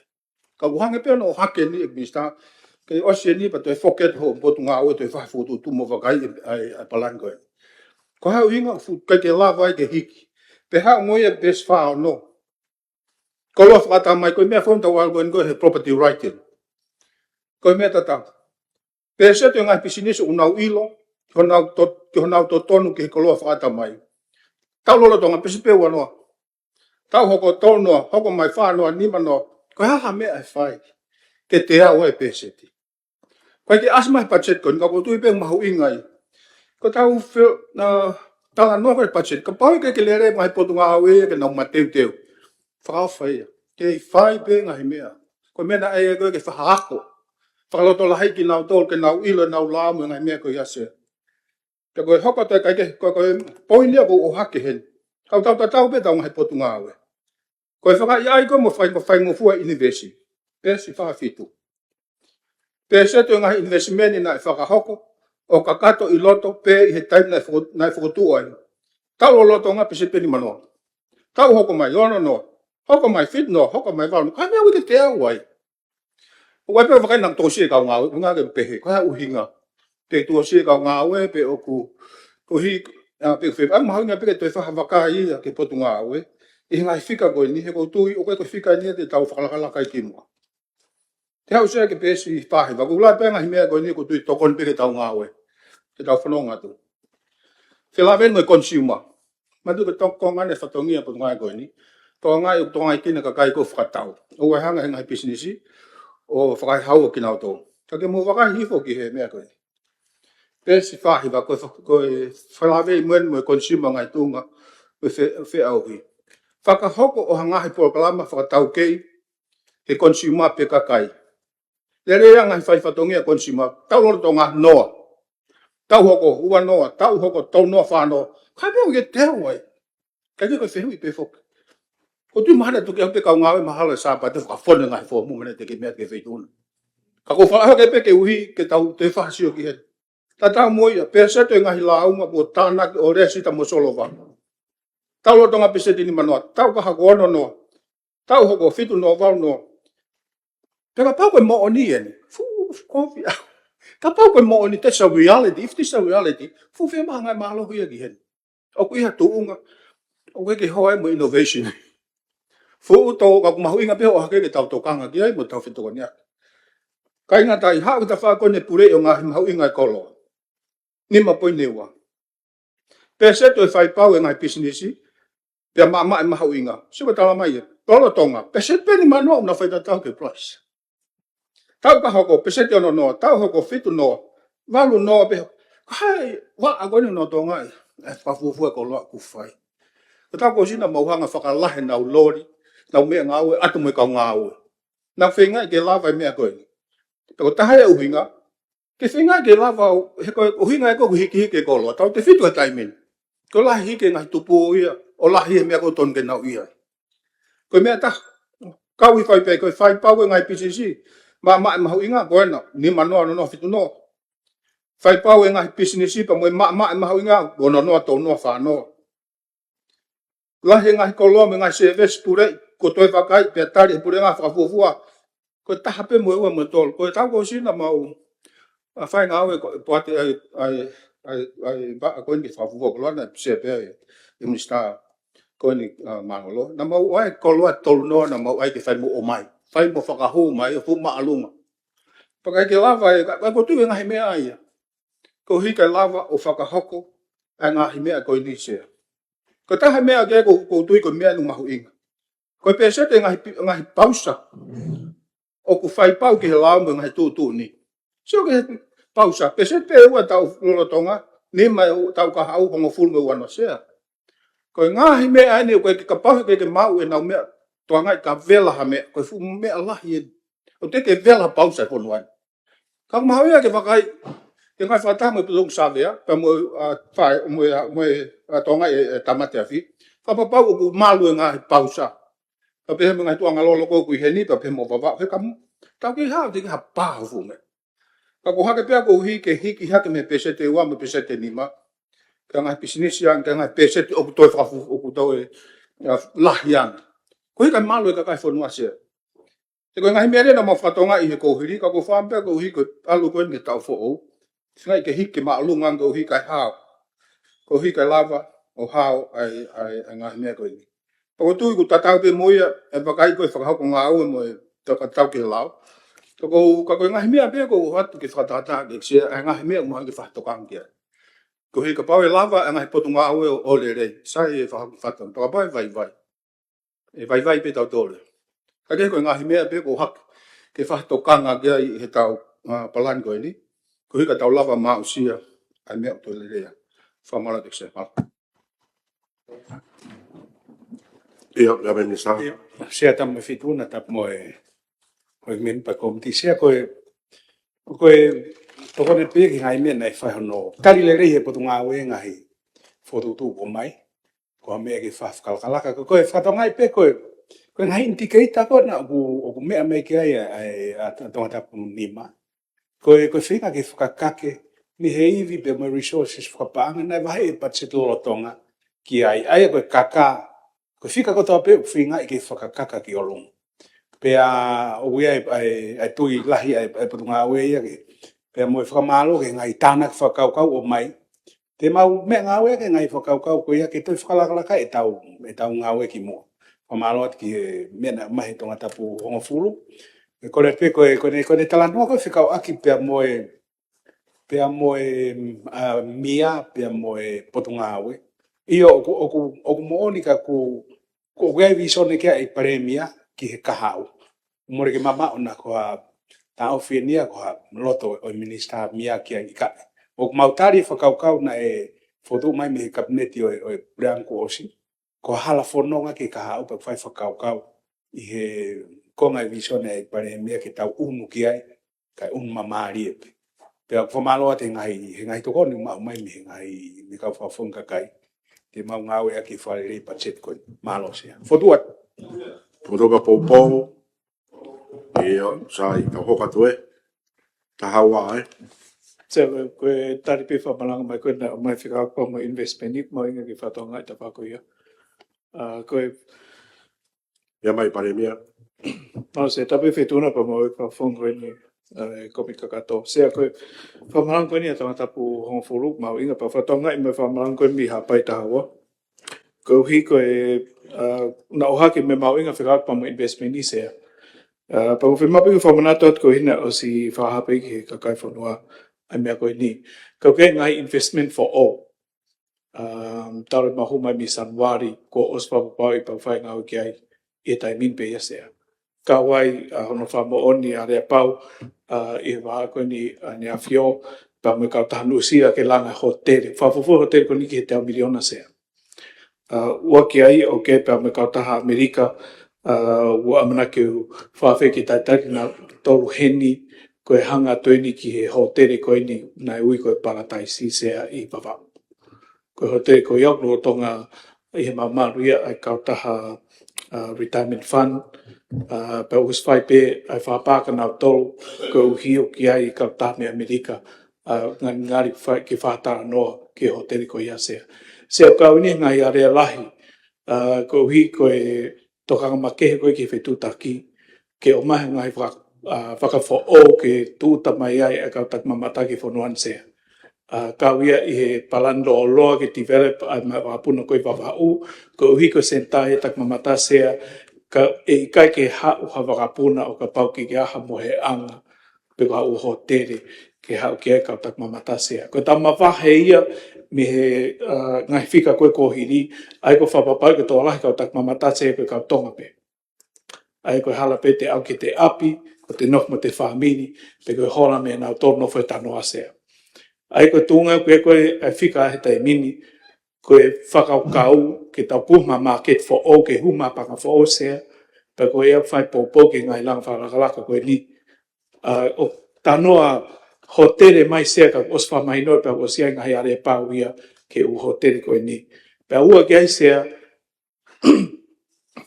Ka uhange pe no hake ni e mista ke osie ni pa te foket ho potu ngā oe te whafutu tu mo wakai ai palan koe. Ko hau inga fu kai ke lava ai ke hiki. Pe hau ngoi e best whao no. Ko lo whakata mai koe mea whonta wal koe he property right in. Koe mea tata. Pe se te ngai pisinisi unau ilo ki honau to tonu ke ko lo whakata mai. Tau lolo tonga pesi peu anoa. Tau hoko tonoa, hoko mai whanoa, nima noa. Koe haha mea e whai. Ke te au e peseti. Koe ke asmai pachet koe, nika ko tui peu mahu ingai. Ko tau tala noa koe pachet. Ka pau ke lere mahi potu ngā haue ke nau mateu teu. Whakao whaia. Ke whai pe ngahi mea. Koe mena e koe ke whahako. Whakaloto lahai ki nau tol ke nau ilo nau lamu ngai mea koe ase. Te koe hoko te kai ke koe poinia ko o hake hen. Kau tau pe tau ngai potu ngā we. Koe whaka i ai ko mo whai mo fua university. Pesi whaafitu. Pesi tu ngai investment na whaka hoko o ka kato i loto pe i he time nai whakotu ai. Tau o loto ngā pesi peni manoa. Tau hoko mai ono no. Hoko mai fit no, hoko mai wano. Kai mea wike te au ai. O wai pe whakai nang tō sie kau ngā we, ngā ke pehe. Kai uhinga. Te tua sie kau ngā we, pe oku. Ko hi, pe whewha. Ang mahau ngā peke toi whaha waka ia ke potu ngā we. I ngai whika koe ni, he kou tui, o koe koe whika ni te tau whakalaka i kimua. Te hau sea ke pesi i whahe. Waku lai penga hi mea koe ni, ko tui tokon peke tau ngā we. Te tau whanonga tu. Whilawen mo consumer. Matu ke toko ngane whatongia potu ngā koe ni. Tō ngai o tō ngai kina ka kai ko whakatau. O wai hanga ngai businessi. O whakai hau o kina o tō. Ka ke mo wakai hifo ki he mea koe. Pesi whahi wa koe whalawe muen mo consumer ngai tūnga. Koe au hi. Whakahoko o hangahi pōkalama whakatau kei. He consumer pe kakai. Lere ngai whai whatongia consumer. Tau loro tō ngā noa. Tau hoko ua noa. Tau hoko tau noa whānoa. Kai pēo ke te hau ai. Kai ke koe whehui pe whoka. Ko tu mahana tu ke au pe kau ngawe mahala sāpa te whakawhone ngai whō mumene te ke mea ke wheituna. Ka ko whalaha ke pe ke uhi ke tau te whahasio ki hen. Ta tau moia, pe seto e ngahi launga po tāna o resi ta mosolo wā. Tau lotonga pe seti ni manoa, tau ka hako ono noa. Tau hoko fitu noa wau noa. Te ka pau koe mo oni eni. Kofi au. Ka pau koe mo oni, that's a reality. If this is a reality, fu whea maha ngai mahalo huia ki hen. O kui ha tuunga. O koe ke hoa mo innovation. Fu to ka kumahu inga peho hake ke tau tokanga ki ai mo tau whitoko niak. Kai ngā tai hau ta whakone pure o ngā mahu inga kolo. Nima poi newa. Pese to e whai pau e ngai businessi. Pea maa e mahu inga. Siwa tala mai e. Tolo tonga. Pese peni manoa una whai tau ke price. Tau ka hoko pese te ono noa. Tau hoko fitu noa. Walu noa peho. Kai wa agoni no tonga e. E whafufua ko loa ku whai. Tau ko sina mauhanga whakalahe nau lori. Nau mea ngāwe, atu mo kau ngāwe. Nau whenga i ke lava i mea koe. Tako tahai e uhinga. Ke whenga i ke lava, he koe uhinga e koe hiki hiki e koloa. Tau te whitu e taimin. Ko lahi hiki ngai tupu o ia. O lahi e mea koe ton ke nau ia. Koe mea tah. Kau i whai pei, koe whai pau e ngai PCC. Ma e mahu inga koe na. Ni manoa no no whitu no. Whai pau e ngai businessi pa mo e mahu inga. Gono noa tau noa whanoa. Lahi ngai koloa me ngai service purei. Ko toi whakai, pia tari e pure ngā whakafuafua. Ko taha pe mo ua mo tolu. Ko tau ko sina mau whai ngā aue poate ai koe ni whakafuafua. Ko lana se pia e minister koe ni mangolo. Na mau oai koloa tolu noa na mau ai ke whai mo o mai. Whai mo whakahu mai o fu maalunga. Pakai ke lava e, ko tu e ngahi mea ai. Ko hika lava o whakahoko e ngahi mea koe ni sea. Ko taha mea ke ko tui ko mea nung mahu inga. Koe pese te ngahi pausa. O ku whai pau ki he lau mo ngahi tūtū ni. Sio ke he pausa. Pese te ua tau lolotonga. Ni mai tau ka hau hongo fulme ua no sea. Koe ngahi mea ane o koe ki ka pahu ke mau e nau mea. Tua ngai ka vela ha mea. Koe fu mea lahi e. O te ke vela pausa e ponuan. Ka mahu ia ke whakai. Ke ngai whataha mo i putung savea. Pa mo tonga e tamate afi. Whapapau o ku malu e ngahi pausa. Pa pehe mga tuanga lolo ko kui heni, pa pehe mo wawa, he kamu, tau ki hao te ki ha pāhu me. Ka ko hake pia ko hiki hake me pese te ua, me pese te nima, ka ngai pisinisian, ka ngai pese te oku toi whafu, oku tau e lahian. Ko hika malu e ka kai whanua sea. Te koe ngahi mere na ma whatonga i he kouhiri, ka ko whampea ko hiki alu koe nge tau who'ou, singa i ke hiki maalunga ko hiki hao, ko hiki lava o hao ai ngahi mea koe ni. Pako tui ku tatau pe moia, e wakai koe whakahoko ngā au e mo e tatau ke lau. Tako ka koe ngahi mea pia ko hatu ke whakatata ke sea, e ngahi mea umaha ke whakatokang kia. Ko hei ka pau e lava, e ngahi potu ngā au e o le rei. Sai e whakatokang, taka pau e vai vai. E vai vai pe tau tole. Ka koe ngahi mea pia ko hak ke whakatokanga kia i he tau palani koe ni. Ko hei ka tau lava maa usia, ai mea o tole rea. Whamara te sea. Ia minister. Sea tamu fituna tap mo e min pa komiti sea koe toko ne pe ki ngai me nai fa no tari le rei he po tunga we ngai foto tu ko mai ko me ke fa kala ka ko fa to ngai pe ko ngai indicate ko na ku me me ke ai a to ta nima ko fica ke fa ka ni he ivi pe my resources fa pa na va e pa se to tonga ki ai ko kaka ko fica ko to pe finga ke fa ka ki olong pe a o we ai tu i lahi ai po tunga we ia ke pe mo fa malo ke ngai tana fa ka o mai te mau me nga we ke ngai fa ka ko ia ke to fa la ka e tau nga we ki mo fa malo ki me na mai to ngata pu ngo fulu ko le pe ko ne tala no ko fica aki pe mo mia pe mo po tunga we io o mo ni ka ku ko we visione ke ai premia ki he kahau mo ke mama ona ko ta ofinia ko loto o minister mia ki ai ka o mautari fa kau na e foto mai me kabineti o branco osi ko hala fononga ki kahau pa fa kau i he ko ngai visione ai premia ki tau unu ki ai kai un mamari pe ko malo te ngai to ko ni mai me ngai ni ka fa fonga kai te mau ngau e ki fa le pachet ko malo sia foto Putoka poupou, sa i ka hoka toe, ta hawa Se ko tari pe fa malanga mai ko na mai fika ko mo investment ni mo inga ki fa tonga ta pa ko ia ko ia mai pare mia. no se tape fetuna pa mo ka fongo ni ko mi ka to se ko fa malanga ko ni ta ta pu hong fulu ma inga pa fa tonga i me fa malanga ko mi ha pai ta hawa ko hi ko na o ha ki me ma inga fika pa mo investment ni se pa ko fe ma pe fa mana tot ko hina o si fa ha pe ki ka kai fo noa ai mea koe ni. Kau ke ngai investment for all. Tare mahu mai mi sanwari ko ospa papau i pau whai ngau ki ai e tai min pe yasea. Ka wai hono wha mo oni a rea pau i waha koe ni ni a fio pa me kau tahanu sia ke langa hotere. Whafufu hotere ko ni ki he teo miliona sea. Ua ki ai o ke pa me kau taha Amerika ua amana ke whawhe ki tai tai na tolu heni koe hanga toini ki he hotere koe ni nai ui koe parataisi sea i papa. Koe hotere koe iau no tonga i he mamaru ia ai kautaha retirement fund. Pa us whai pe ai whapaka nau tolu koe uhio ki ai i kautaha me Amerika. Ngari ki whatara noa ki hotere koe ia sea. Sea kau ni ngai a rea lahi. Koe uhi koe tokanga makehe koe ki whetutaki. Ke o mahe ngai whaka fo o ke tūta mai ai a kau tak mamataki whonuan sea. Kau ia i he palando o loa ke develop ai mai wapuna koe wawau, ko uhi ko sentai tak mamata sea, ka e kai ke hau ha wakapuna o ka pau ki ke aha mo he anga, pe ko hau ho tere ke hau ke kau tak mamata sea. Ko tama wahe ia me he ngai whika koe kohiri, ai ko whapapau ke tō lahi kau tak mamata sea koe kau tonga pe. Ai koe hala pe te au ki te api, ko te nok mo te whamini, pe koe hola me nau tō nofo e tano asea. Ai koe tūnga koe koe ai whika he tai mini, koe whakau kau ke tau puhma market for o ke huma panga for o sea, pe koe ea whai pōpō ke ngai lang wharakalaka koe ni. O tanoa hotere mai sea ka oswha mai noi pe o sea ngai are pau ia ke u hotere koe ni. Pe ua ke ai sea,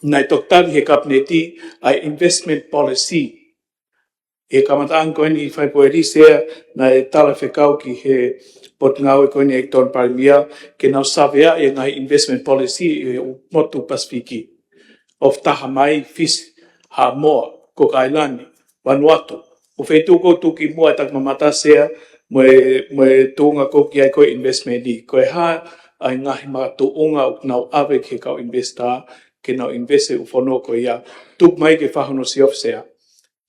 nai toktari he kapneti ai investment policy. E kamataan koe ni whai poe risea nai tala whekau ki he pot ngau e koe ni ekton parimia ke nau savea e ngai investment policy e motu Pasifiki. Of taha mai fis ha moa ko kailani Vanuatu. O whetu ko tuki mua tak mamata sea moe tūnga ko ki ai koe investment ni. Koe ha ai ngahi maa tuunga o nau awe ke kau investa ke nau investe u whono ko ia tuk mai ke whahono si of sea.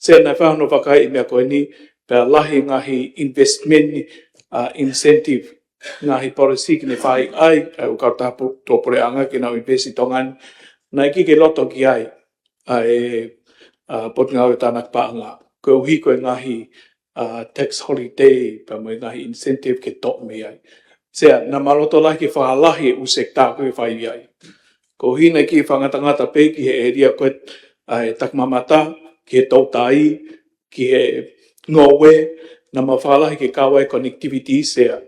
Sea nai whahono wakai i mea koe ni pe lahi ngahi investment ni incentive ngahi policy ki ne whai ai u kau tapu tōpore anga ke nau investi tongan nai ki ke loto ki ai pot ngau e tānak paanga koe uhi koe ngahi tax holiday pa mo ngahi incentive ke tok me ai. Sea na maloto lahi ke whaalahi u sekta koe whai ai. Ko hina ki whangatangata pe ki he eria koe tak mamata, ki he tautai, ki he ngowe, na mawhalahi ke kawa connectivity sea,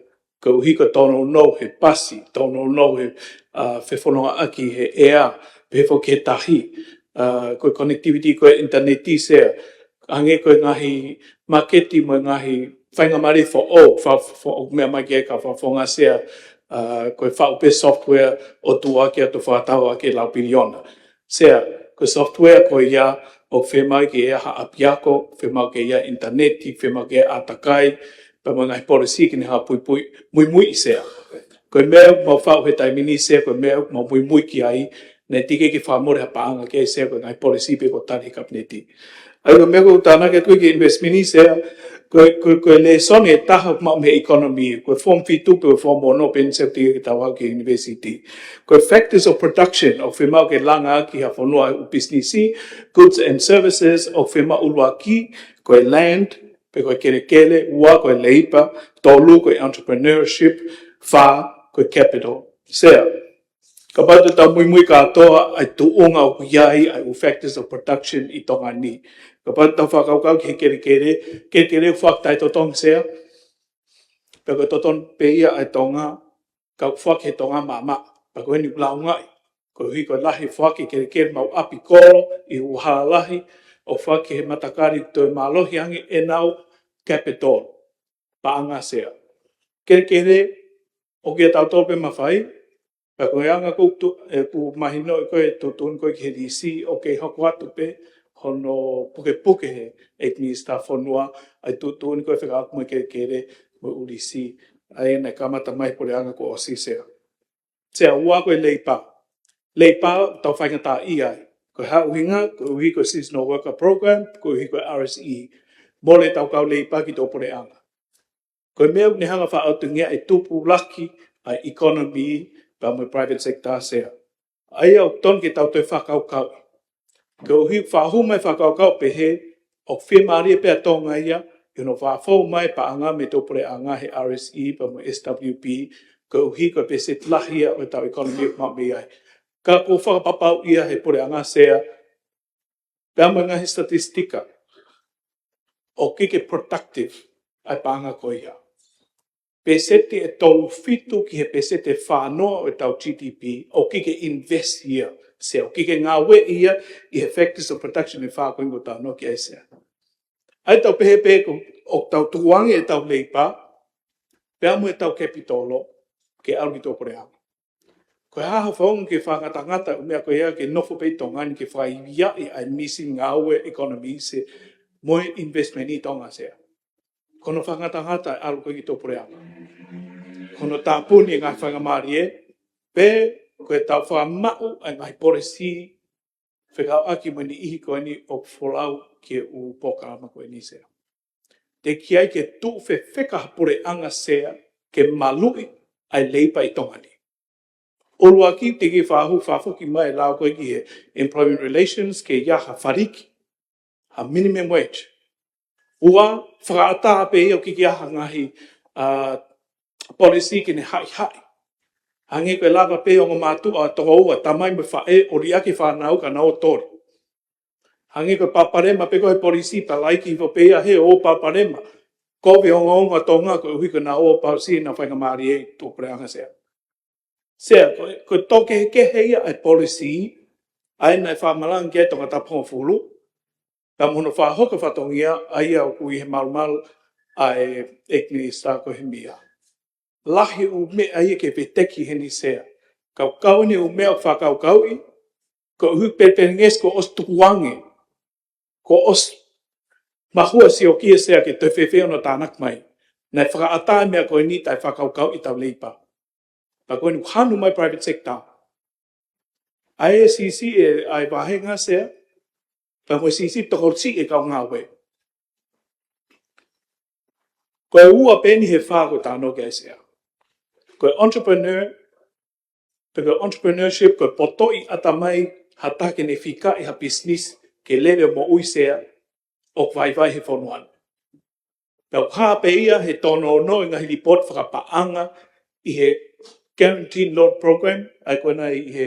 ko hiko tono no he pasi, tono no he whewhononga aki he ea, pefo ke tahi, ko connectivity ko interneti sea, ange ko ngahi maketi mo ngahi whaingamari for mea mai ke ka whawhonga sea, ko whaupe software o tua ki atu whātau ake lau piliona. Sea, ko software ko ia o whemau ke ia haapiako, whemau ke ia interneti, whemau ke ia atakai, pa mga policy ki ni ha pui mui sea. Ko mea mau whau he taimini sea, ko mea mau mui ki ai, ne tike ki whamore ha paanga ke sea, ko ngai policy pe ko tari kapneti. Ai ko mea ko tāna ke kui ki investmini sea, ko le sone e taha mau me economy, ko form fitu pe form mono pen se tike ki tawa ki university. Ko factors of production of whemau ke langa ki ha whanua u businessi, goods and services of whemau ulua ki, ko land, pe koe kere ua koe leipa, tolu koe entrepreneurship, wha koe capital. Sea, ka patu tau mui katoa ai tuunga o kuiai ai u factors of production I tonga ni. Ka patu tau whakaukau ki he kere whaktai totong sea, pe koe toton pe ia ai tonga, kau whak he tonga mama, pa koe ni ulaungai. Ko hui koe lahi whaki kere mau api koro, I uhala lahi, o whaki he matakari toi malohi angi e nau capital, paanga sea. Kere, o kia tau tope mawhai, pa koe anga ku mahino I koe tutun koe ki he DC, o kei hoko atu pe, hono puke he ekni sta whanua, ai tutun koe whekaaku mai kere, mo urisi, ai nei kamata mai pore anga ko osi sea. Sea ua koe leipa tau whaingata I ai. Ko hauhinga, ko uhi ko seasonal worker program, ko uhi ko RSE. Mole tau kau leipa ki tō pore anga. Ko mea ni hanga whaautungia e tupu laki ai economy pa mo private sector sea. Ai au ton ki tau toi whakaukau. Ko uhi whahumai whakaukau pe he, o whemari e pia tonga ia, no whafau mai pa anga me tō pore anga he RSE pa mo SWP, ko uhi ko pe set lahia o tau economy ma me ai. Ka ko whakapapau ia he pore anga sea, pia mo ngahi statistika, o kike productive ai panga ko ia. Pesete e tolu fitu ki he pesete whanoa o tau GDP, o kike invest ia, se o kike ngā we ia I he factors of production e whakoingo tau no ki ai sea. Ai tau pehe o tau tuangi e tau leipa, pia mo e tau capitolo, ke alu ki tō pore anga. Ko haha whaonga ke whakatangata o mea ko ea ke nofo pei tongani ke whaivia ai misi ngā ue economy se moe investment I tonga sea. Kono whakatangata alu koe ki tō pore anga. Kono tāpuni ngai whangamari e, pe koe tau whamau ai ngai poresi, whekau aki mo ni ihi koe ni o wholau ke u pokarama koe ni sea. Te kiai ke tū whekaha pore anga sea, ke malui ai leipa I tonga ni. Olua ki te ki whafuki mai lau koe ki he employment relations ke iaha whariki, ha minimum wage. Ua whakaata pe o ki aha ngahi policy ki ne hai. Hangi koe lava pe o ngā mātua toka ua tamai me whae o riaki whanau ka nao tori. Hangi koe paparema pe koe policy pa laiki vo pe he o paparema. Kowe onga tonga koe uhi ko na o pausi na whaingamari e tō preanga sea. Sea, koe toke ke heia ai policy, ai nei whamalang kia tonga taponga fulu, ka mono whahoka whatongia, ai au kui he marumaru ai ekni sta ko he mia. Lahi u me ai ke peteki heni sea. Kau kauni u mea whakau kaui, ko uhi pepenges ko os tukuange, ko os mahua si o kia sea ke te whewheo no tānak mai. Nei whakaata mea koe ni tai whakau kau I tau leipa. Pa koe ni hanu mai private sector. ISCC e ai wahenga sea, pa koe CC tokorsi e kau ngā we. Koe ua peni he whāko tāno kia sea. Koe entrepreneur, pe koe entrepreneurship, koe potoi atamai hatake ne whika I ha business ke lewe mo ui sea o vai he whonuan. Pau hāpe ia he tono no I ngahi report whakapaanga I he Guaranteed Loan Program, ai koe nei I he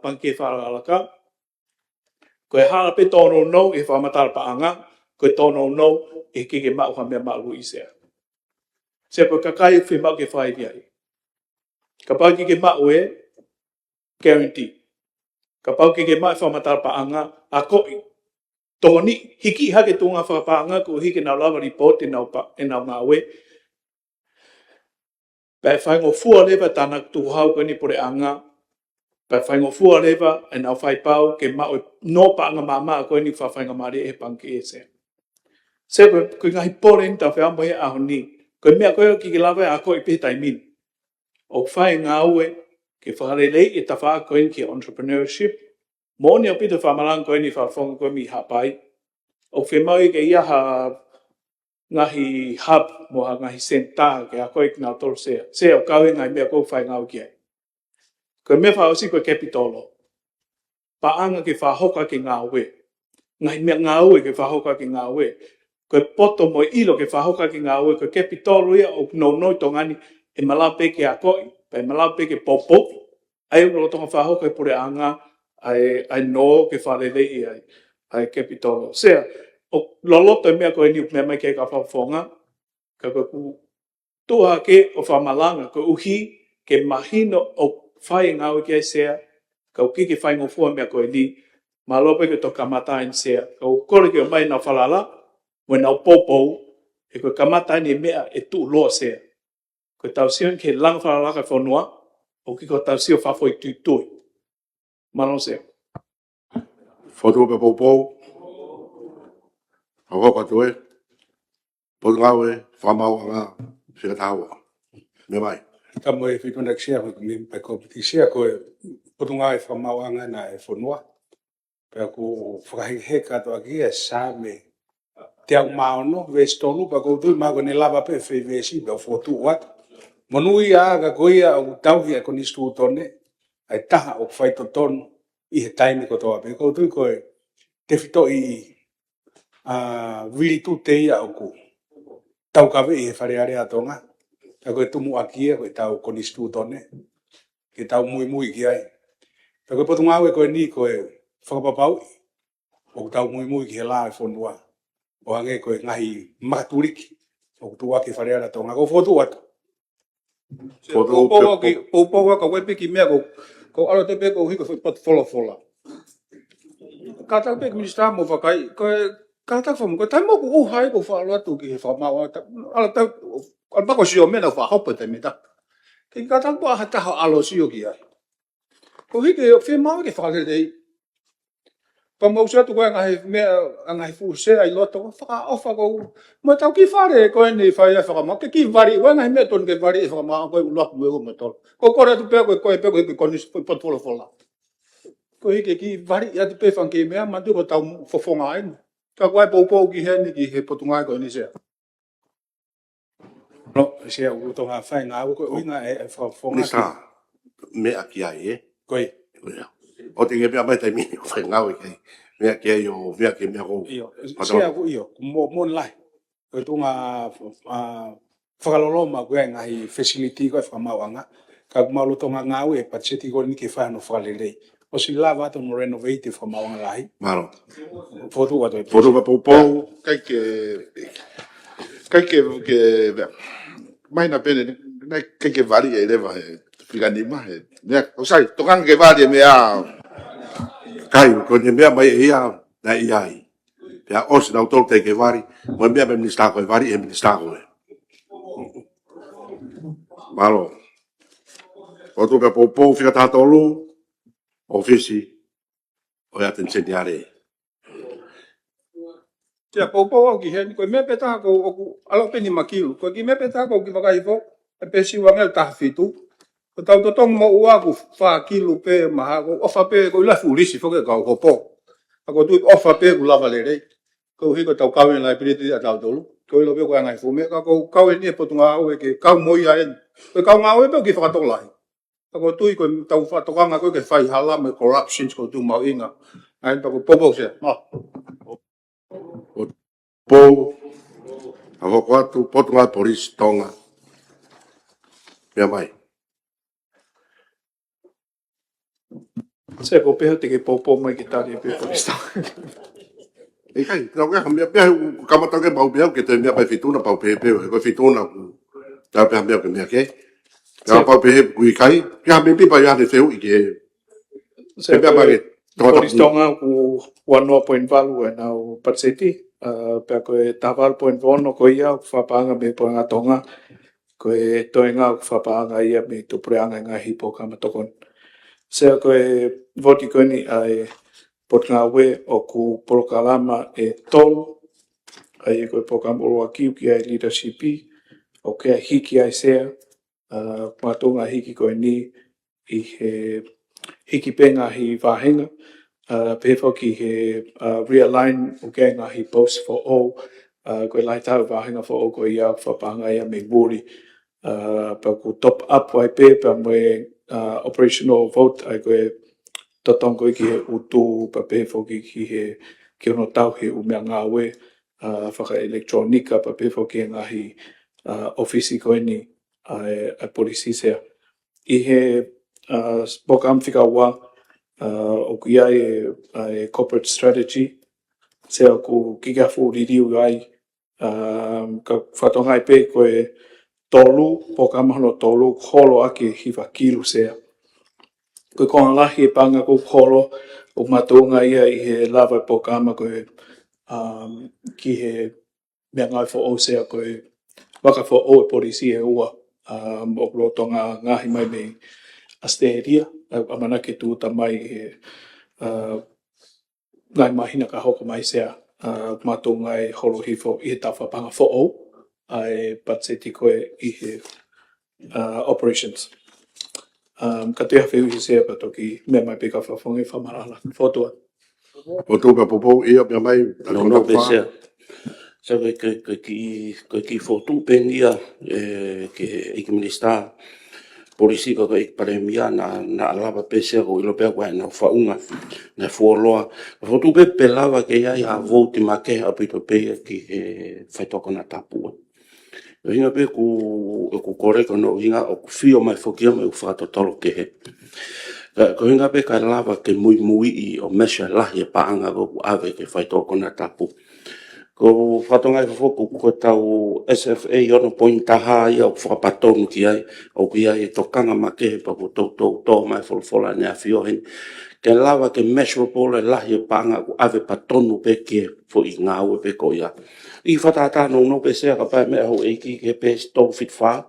panke wharalaka. Koe hāpe tono no I whamatara paanga, Koe tono no, e ke mau ha mea mau i sea. Se koe kakai whi mau ke whai viai. Ka pau ki ke mau e, guarantee. Ka pau ki ke mau whamatara paanga, a koi. Tōni, hiki hake tōnga whapaanga, ko hiki nau lava report e nau ngā we. Pai whaingo fua lewa tāna tuhau koe ni pore anga, pai whaingo fua lewa e nau whai pau ke mau no paanga mama koe ni whawhainga maari e panki e se. Se koe ngahi pore ni tau whiamba he aho ni, koe mea koe ki ke lawa e a koe pe taimin. O whai ngā ue, ke whakarelei e ta wha koe ni ki entrepreneurship, mōni au pita whamarang koe ni whawhonga koe mi hapai, o whemau ke iaha ngahi hub mo ha ngahi senta ke a koe ki ngā toro sea. Se o kawe ngai mea kou whai ngau ki ai. Koe mea whaosi koe Capitolo. Paanga ke whahoka ki ngā ue. Ngai mea ngā ue ke whahoka ki ngā ue. Koe poto mo ilo ke whahoka ki ngā ue. Koe Capitolo ia o no tongani e malau pe ke a koe. Pai malau pe ke popo. Ai ulo tonga whahoka e pure anga ai no ke wharelei ai. Ai Capitolo. Sea, o loloto mea koe ni mea mai ke ka whawhonga, ka koe ku tuha ke o whamalanga, koe uhi ke mahino o whai ngau ki ai sea, ka uki ke whai ngofua mea koe ni, malope ke to kamata in sea, ka ukore ke o mai nau whalala, mo nau popou, e koe kamata ni mea e tu loa sea. Koe tau sion ke lang whalala ka whanua, o ki ko tau sio whawhoi tui. Mano sea. Foto pe popou. Hoko katoe. Pot ngawe, whamau anga, whikatawa. Me mai. Ka mo e whikona ksia ko mi pa kompetisia ko potunga e whamauanga na e whanua. Pea ko whakahehe katoa ki e sa me te au maono, ve stonu, pa ko tui mako ne lava pe whewesi, pe o whotu wat. Monui a ka koia o tauhi e konistu utone, ai taha o whaito tonu i he taimi ko toa pe. Ko tui koe te whito i wiri tu te ia o ku. Tau kawe i he wharearea tonga. Ka koe tumu aki e koe tau konistu utone. Ke tau mui ki ai. Ka koe potu ngau e koe ni koe whakapapau o tau mui ki he la e whonua. O hange koe ngahi makaturiki. O tu aki wharearea tonga. Ko whotu atu. Poupoua ka wepe ki mea ko alo te pe ko hiko pat fola. Ka tau pe ki minister mo whakai, ka tau whamu, ko tai mo ko uhai ko whaalo atu ki he whamau. Alo tau, al bako sio mena whahopa te mita. Ki ka tau po aha taha alo sio ki ai. Ko hike whemau ke whakalelei. Pa mausia tu koe ngahi fuse ai loto, whaka ofa ko, mo tau ki whare koe ni whai a whakamau, ke ki vari, koe ngahi mea ton ke vari e whakamau, koe ulaku e ume tol. Ko kore tu pea koe pea koe konis potolo fola. Ko hike ki vari ia tu pe whanke mea, mantu ko tau fofonga ai. Ka koe poupou ki heni ki he potungai koe ni sea. No, sea utonga whai ngā koe uinga e whafonga ki. Nisa, mea ki ai e. Koe. O te nge mea mai tai mini o whai ngau e kei. Mea ki ai o mea ki mea kou. Iyo, sea ku iyo, mo lai. Koe tunga whakaloloma koe ngahi facility koe whakamauanga. Ka kumalo tonga ngau e patseti koe nike whano whakalelei. O si lava atu no renovate whamauanga lahi. Maro. Fotu atu e. Fotu pa poupou. Kai ke mai na pene, kai ke vari e lewa he whikanima he. Mea, o sai, tokanga ke vari e mea. Kai, ko ni mea mai e ia na iai. Pea osi nau tolu te ke vari, mo mea me minister koe vari e minister koe. Malo. Fotu pa poupou whikatatolu, ofisi, o ia tenseniare. Tia poupou au ki heni, koe mea petaha ko alo peni makilu. Koe ki mea petaha ko ki whakaifo, e pesi wangel taha fitu. Ko tau totong mo ua ku wha kilu pe maha, ko ofa pe ko ila fulisi whoke kau hopo. Ako tui ofa pe ku lava lerei. Ko hiko tau kawen lai piriti a tau tolu. Ko ilo pe ko angai fume, ko kawen ni e potunga au e ke kau moi a en. Ko kau ngau e pe ki whakatolai. Ako tui ko tau whatokanga ko ke whai hala me corruptions ko tu mau inga. Ain pa ko popo se. Pou, a hoko atu, potunga polisi tonga. Mea mai. Se ko peha te ke popo mai ki tari e pe polista. E kai, kau ka mea mea kamata ke pau pea ke te mea pai fituna pau pe pe ko fituna ku ta pe mea ke mea ke. Ka pau pe ku kai, ka me pi pa ya de feu i ke. Se Pe pa ke. Poristonga ku wanoa point valu e nau Patseti, pea koe tawal point vono ko ia ku whapaanga me poanga tonga, koe toenga ku whapaanga ia me tupureanga ngā hipo kamatokon. Sea koe voti koni ai pot ngā we o ku porokalama e tolu, ai koe pokama urua kiu ki ai leadership o ke hiki ai sea, matunga hiki koe ni i he hiki penga hi wāhenga, pēwha ki he realign o ke ngā hi post for all, koe lai tau wāhenga for all koe ia whapanga ia me muri, pa ku top up wai pē pa me operational vote ai koe totongo ki he utu pa pēwha ki he ki ono tau he umea ngā we, whaka elektronika pa pēwha ki ngā hi ofisi koe ni ai polisi sea. I he poka amwhika wā, o ku ia e corporate strategy, sea ku kika fu ririu ai, ka whatonga i pē koe tolu, poka amahano tolu, holo ake hiwa kilu sea. Koe konga lahi e panga ko holo, o matunga ia i he lava poka ama koe ki he mea ngai fo o sea koe waka fo o e polisi e ua, o rotonga ngahi mai me asteria, amana ke tūta mai he ngai mahina ka hoko mai sea, matunga e holo hifo i he tawhapanga fo o, ai Patseti koe i he operations. Ka te hawhiu i sea pa toki mea mai peka whawhongi whamarala. Whotua. O tō pa popo ia mea mai. No pe sea. Sa koe ki whotu pengia ke Ike Minista polisi ka koe paremia na alava pe sea ko ilo pea koe na whaunga na fuoloa. Whotu pe lava ke ia ia vouti ma ke apito pe ki he whaitoko na tapua. Hinga pe ku koreko no hinga o ku fio mai fokia mai u whakatotolo ke he. Ko hinga pe ka lava ke mui i o mesha lahi e paanga ko ave ke whaitoko na tapu. Ko whatonga i whoku ko tau SFA ono pointaha ia o whakapatonu ki ai, o ki ai e tokanga ma ke he pa ko tau mai wholfola nea fio hen. Ke lava ke metropole lahi e paanga ko ave patonu pe ke fo i ngā ue pe ko ia. I whatata no pe sea ka pai mea ho eiki ke pe stau fit wha.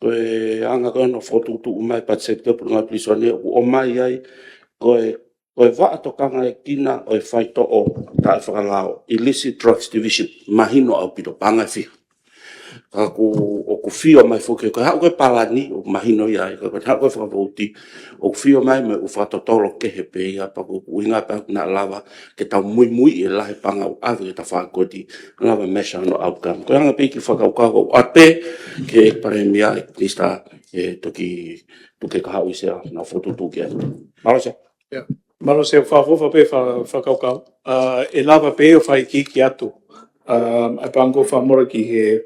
Koe anga koe no whotutu umai patset ke purunga plisone o mai ai koe wha atokanga e kina o e whaito o tae whakalao illicit drugs division mahino au pito panga whiha. Ka o ku fio mai whuke koe hao koe palani o mahino iai koe hao koe whakavouti o fio mai me u whatotolo ke he pe ia pa ku inga pa na lava ke tau mui e lahe panga o ave ke ta whakoti lava mesha no outcome. Koe hanga pe ki whakaukako a pe ke e paremia e Minista e toki tuke ka hao isea na whotutu ke. Marose? Yeah. Malo se whawhawha pe whakaukau. E lava pe o whai ki atu. Ai pango whamora ki he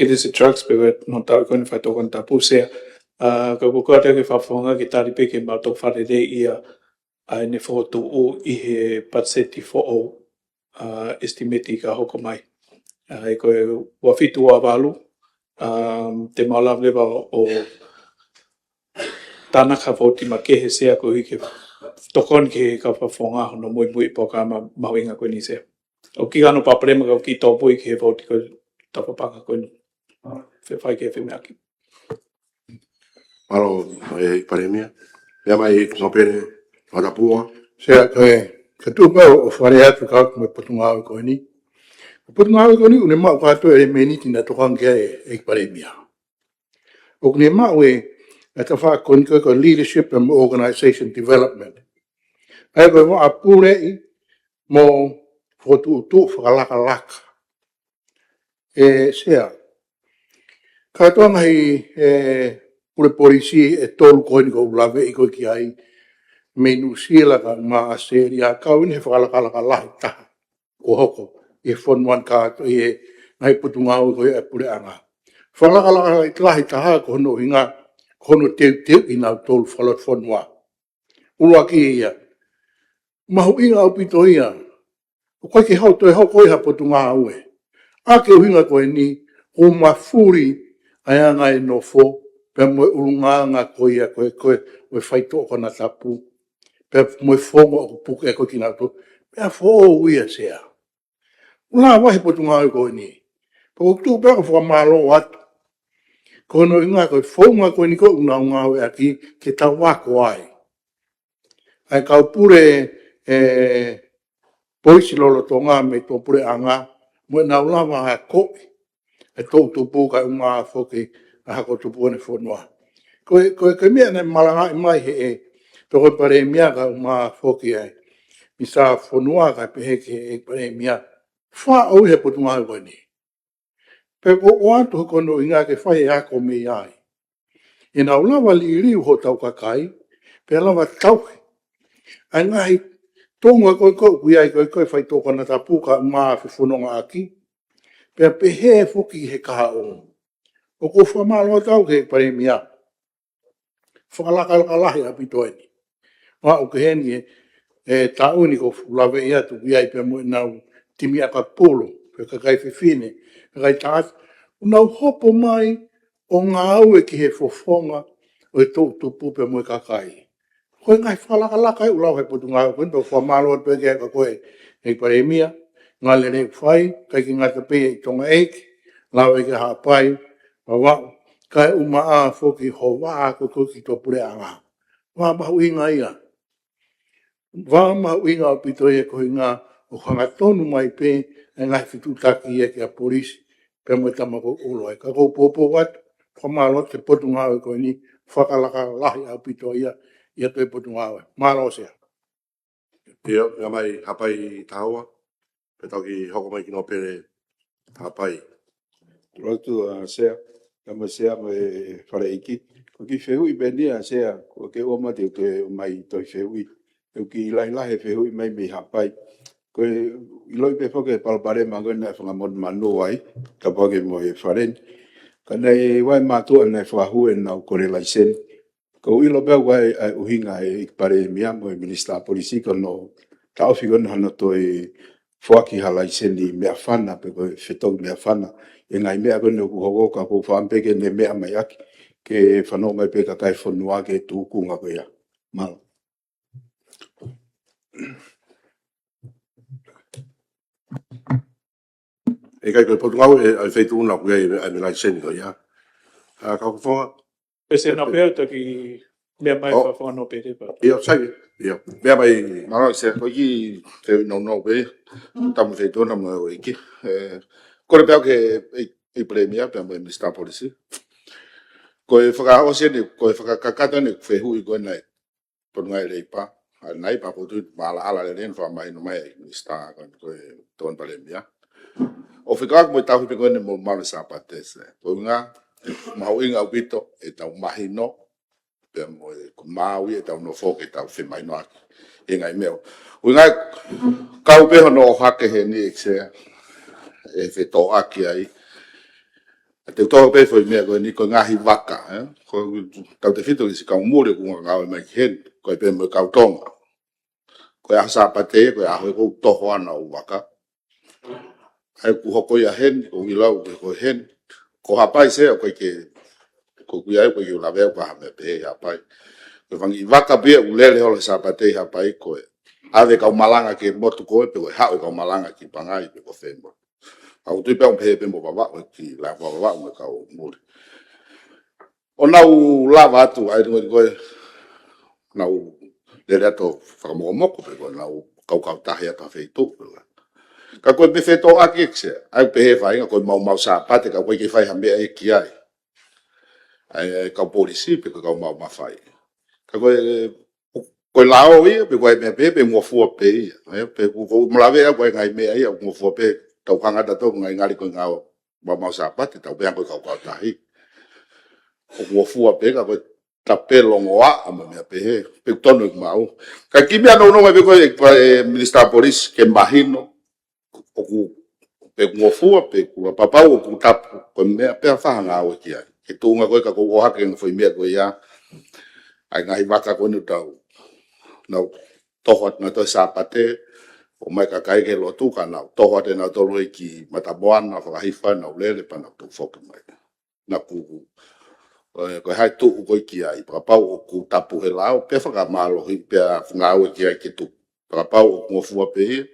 illicit drugs pe no tau kone whai tokon tapu sea. Ka kukua te ke whawhonga ki tari pe ke mātou wharere ia ai ne whotu o i he Patseti fo o estimeti ka hoko mai. E koe wafitu a walu, te maulav lewa o tāna ka voti ma kehe sea ko hike tokon ke ka whawhonga hono mui po ka mawinga koe ni sea. O ki gano paprema ka ki tō pui ke voti ko tapapanga koe ni. Whai ke whime aki. Malo e paremia. Mea mai no pere whatapua. Sea koe, ka tūpa o whare atu ka me potunga au koe ni. Potunga au koe ni une mau kātua e meniti na tokangia e paremia. O kune mau e ta whakoni koe leadership and organisation development. Ai koe mo apure i mo whotu whakalaka. E sea, katoa ngahi pure polisi e tolu koe ni ko ulawe i koe ki ai menu sila ka maa seri a kau ni he whakalaka lahi taha o hoko i whonuan kātua i e ngai putunga au koe e pure anga. Whakalaka lahi taha ko hono hinga kono teu i nau tolu whalot whanua. Ulua ki ia. Mahu inga au pito ia, O koe ke hau toi hau koe hapo tu ngā ue. A ke uhinga koe ni, o mafuri ai anga e no fo, pe moe urunga ngā koe a koe whaitu o kona tapu, pe moe fonga o puke e koe ki ngā tō, pe a fo o uia sea. Ula wahi po tu ngā ue koe ni. Po tu pe a whakamalo atu. Kono inga koe fonga koe ni koe ngā ue aki, ke tau wako ai. Ai kau pure poisi lolo tō ngā me tō pure anga, mo na ulawa ha koe, e tō tupu ka ngā whoki, a hako tupu ane whonua. Koe mea nei malanga i mai he e, tō koe pare mea ka ngā whoki ai, mi sa whonua ka pehe ke e pare mea, wha au he potu ngā koe ni. Pe o atu kono i ngā ke whai ako me ai. E na ulawa li riu ho tau kakai, pe alawa tauhe. Ai ngai tonga koe kuiai koe whai tōka na tapuka ngā whewhononga aki, pe pehe whuki he kaha o. O ko whamalo tau ke pare mea. Whakalaka lahi api toeni. Wa o ke heni e tauni ko lawe ia tu kuiai pe mo nau timi aka polo, pe kakai whiwhine, kakai tātu. Nau hopo mai o ngā aue ki he whawhonga o e tō tupu pe mo kakai. Koe ngai whalaka e ulau he potu ngā koe, pe whamalo pe ke aka koe e pare mea, ngā le rei whai, kai ki ngā tape e tonga eiki, lawe ke hapai, wa kai uma a foki ho wa ko ki to pure anga. Wa ma winga ia. Wa ma winga pito e ko inga o hanga tonu mai pe e ngai fitu taki e ke a polisi pe mo tama ko ulo e ka ko popo wat ko malo te potu ngā ko ni whakalaka lahi a pito ia to e potu ngā. Malo sea. Ia mai hapai taua, pe tau ki hoko mai ki no pere hapai. Rotu a sea, kama sea me whare iki. Ko ki whehui benia sea, ko ke oma te mai toi whehui. Ko ki lai lahe whehui mai me hapai. Ko i loi pe whoke palpare mangona whangamon manu ai, ka pake mo e wharen. Ka nei wai mātua nei whahue nau kore laisen. Ko ilo pia wai uhinga e pare mia mo e minister polisi ko no tauwhigon hana toi whaki halaisen ni mea whana pe ko whetong mea whana. E ngai mea kono ku hoko ka ko whampeke ne mea mai aki ke whanau mai pe ka kai whanua ke tūkunga ko ia. Malo. E kai koe potu ngau e whaitu una ku e me lai seni ko ia. Kau whonga? E se na pēr taki mea mai whawhano pere pa. Ia, sai. Ia. Mea mai... Maro se ko ki te no pe tamu feito na mo iki. Kore pea ke i premia pe mo minister policy. Ko e whaka o se ni ko e whaka kakata ni whehu i ko nei. Por ngai reipa. Nai pa po tu mala ala le ren fa mai no mai minister ko e ton premia. O whika mo tau pe ko ne mo mala sa patese. Ko nga mau inga ubito e tau mahino pe mo ko mau e tau no foke tau fe mai no aki. E ngai meo. O nga kau pe no hake he ni se e fe to aki ai. Te tō pe foi mea ko ni ko ngahi waka, ko tau te whitu si kau mure ko ngau mai hen, ko pe mo kau tonga. Ko a sa pate ko a ho ko toho ana o waka. Ai ku hoko ia hen, ko wilau ko hen. Ko hapai se ko ke ko ku ai ko yo la veo pa me pe hapai. Ko vangi waka be u lele ho sa pate hapai ko. Ave kau malanga ke motu ko pe ko ha kau malanga ki pangai pe ko fembo. Au tu pe un pe mo baba ki la baba mo ka o muri. O nau lava atu ai ko nau le rato fa mo mo ko pe ko nau kau tahi ata feito. Ka ko pe feito aki xe ai pe fa ko mau sa pate ka ko ki fai hambe ai ki ai. Ai ka polisi pe ko mau fai. Ka ko lao ia pe ko pe mo fu pe ai pe ko mo lave ko ngai me ai mo fu pe tau hanga tato ngai ngari ko ngau ba mau sapate tau pe ko kau tahi o fua pe ka tapelo ngoa ama me pe tono mau ka kimia no pe ko minister police ke mahino o ku pe mo fua pe ku papa o ku tap ko me pe fa nga o kia ke tu nga ko ka ko ha ke foi me ko ya ai ngai maka ko no tau no tohot na to sapate o mai ka kai ke lo tu ka na to wa de na to lo ki mata boan na fa hi fa na le pa na tu fo ke mai na ku ko hai tu ko ki ai pa pa o ku tapu he lao pe fa ka malo hi pe nga o ki ai ki tu pa pa o mo fu pe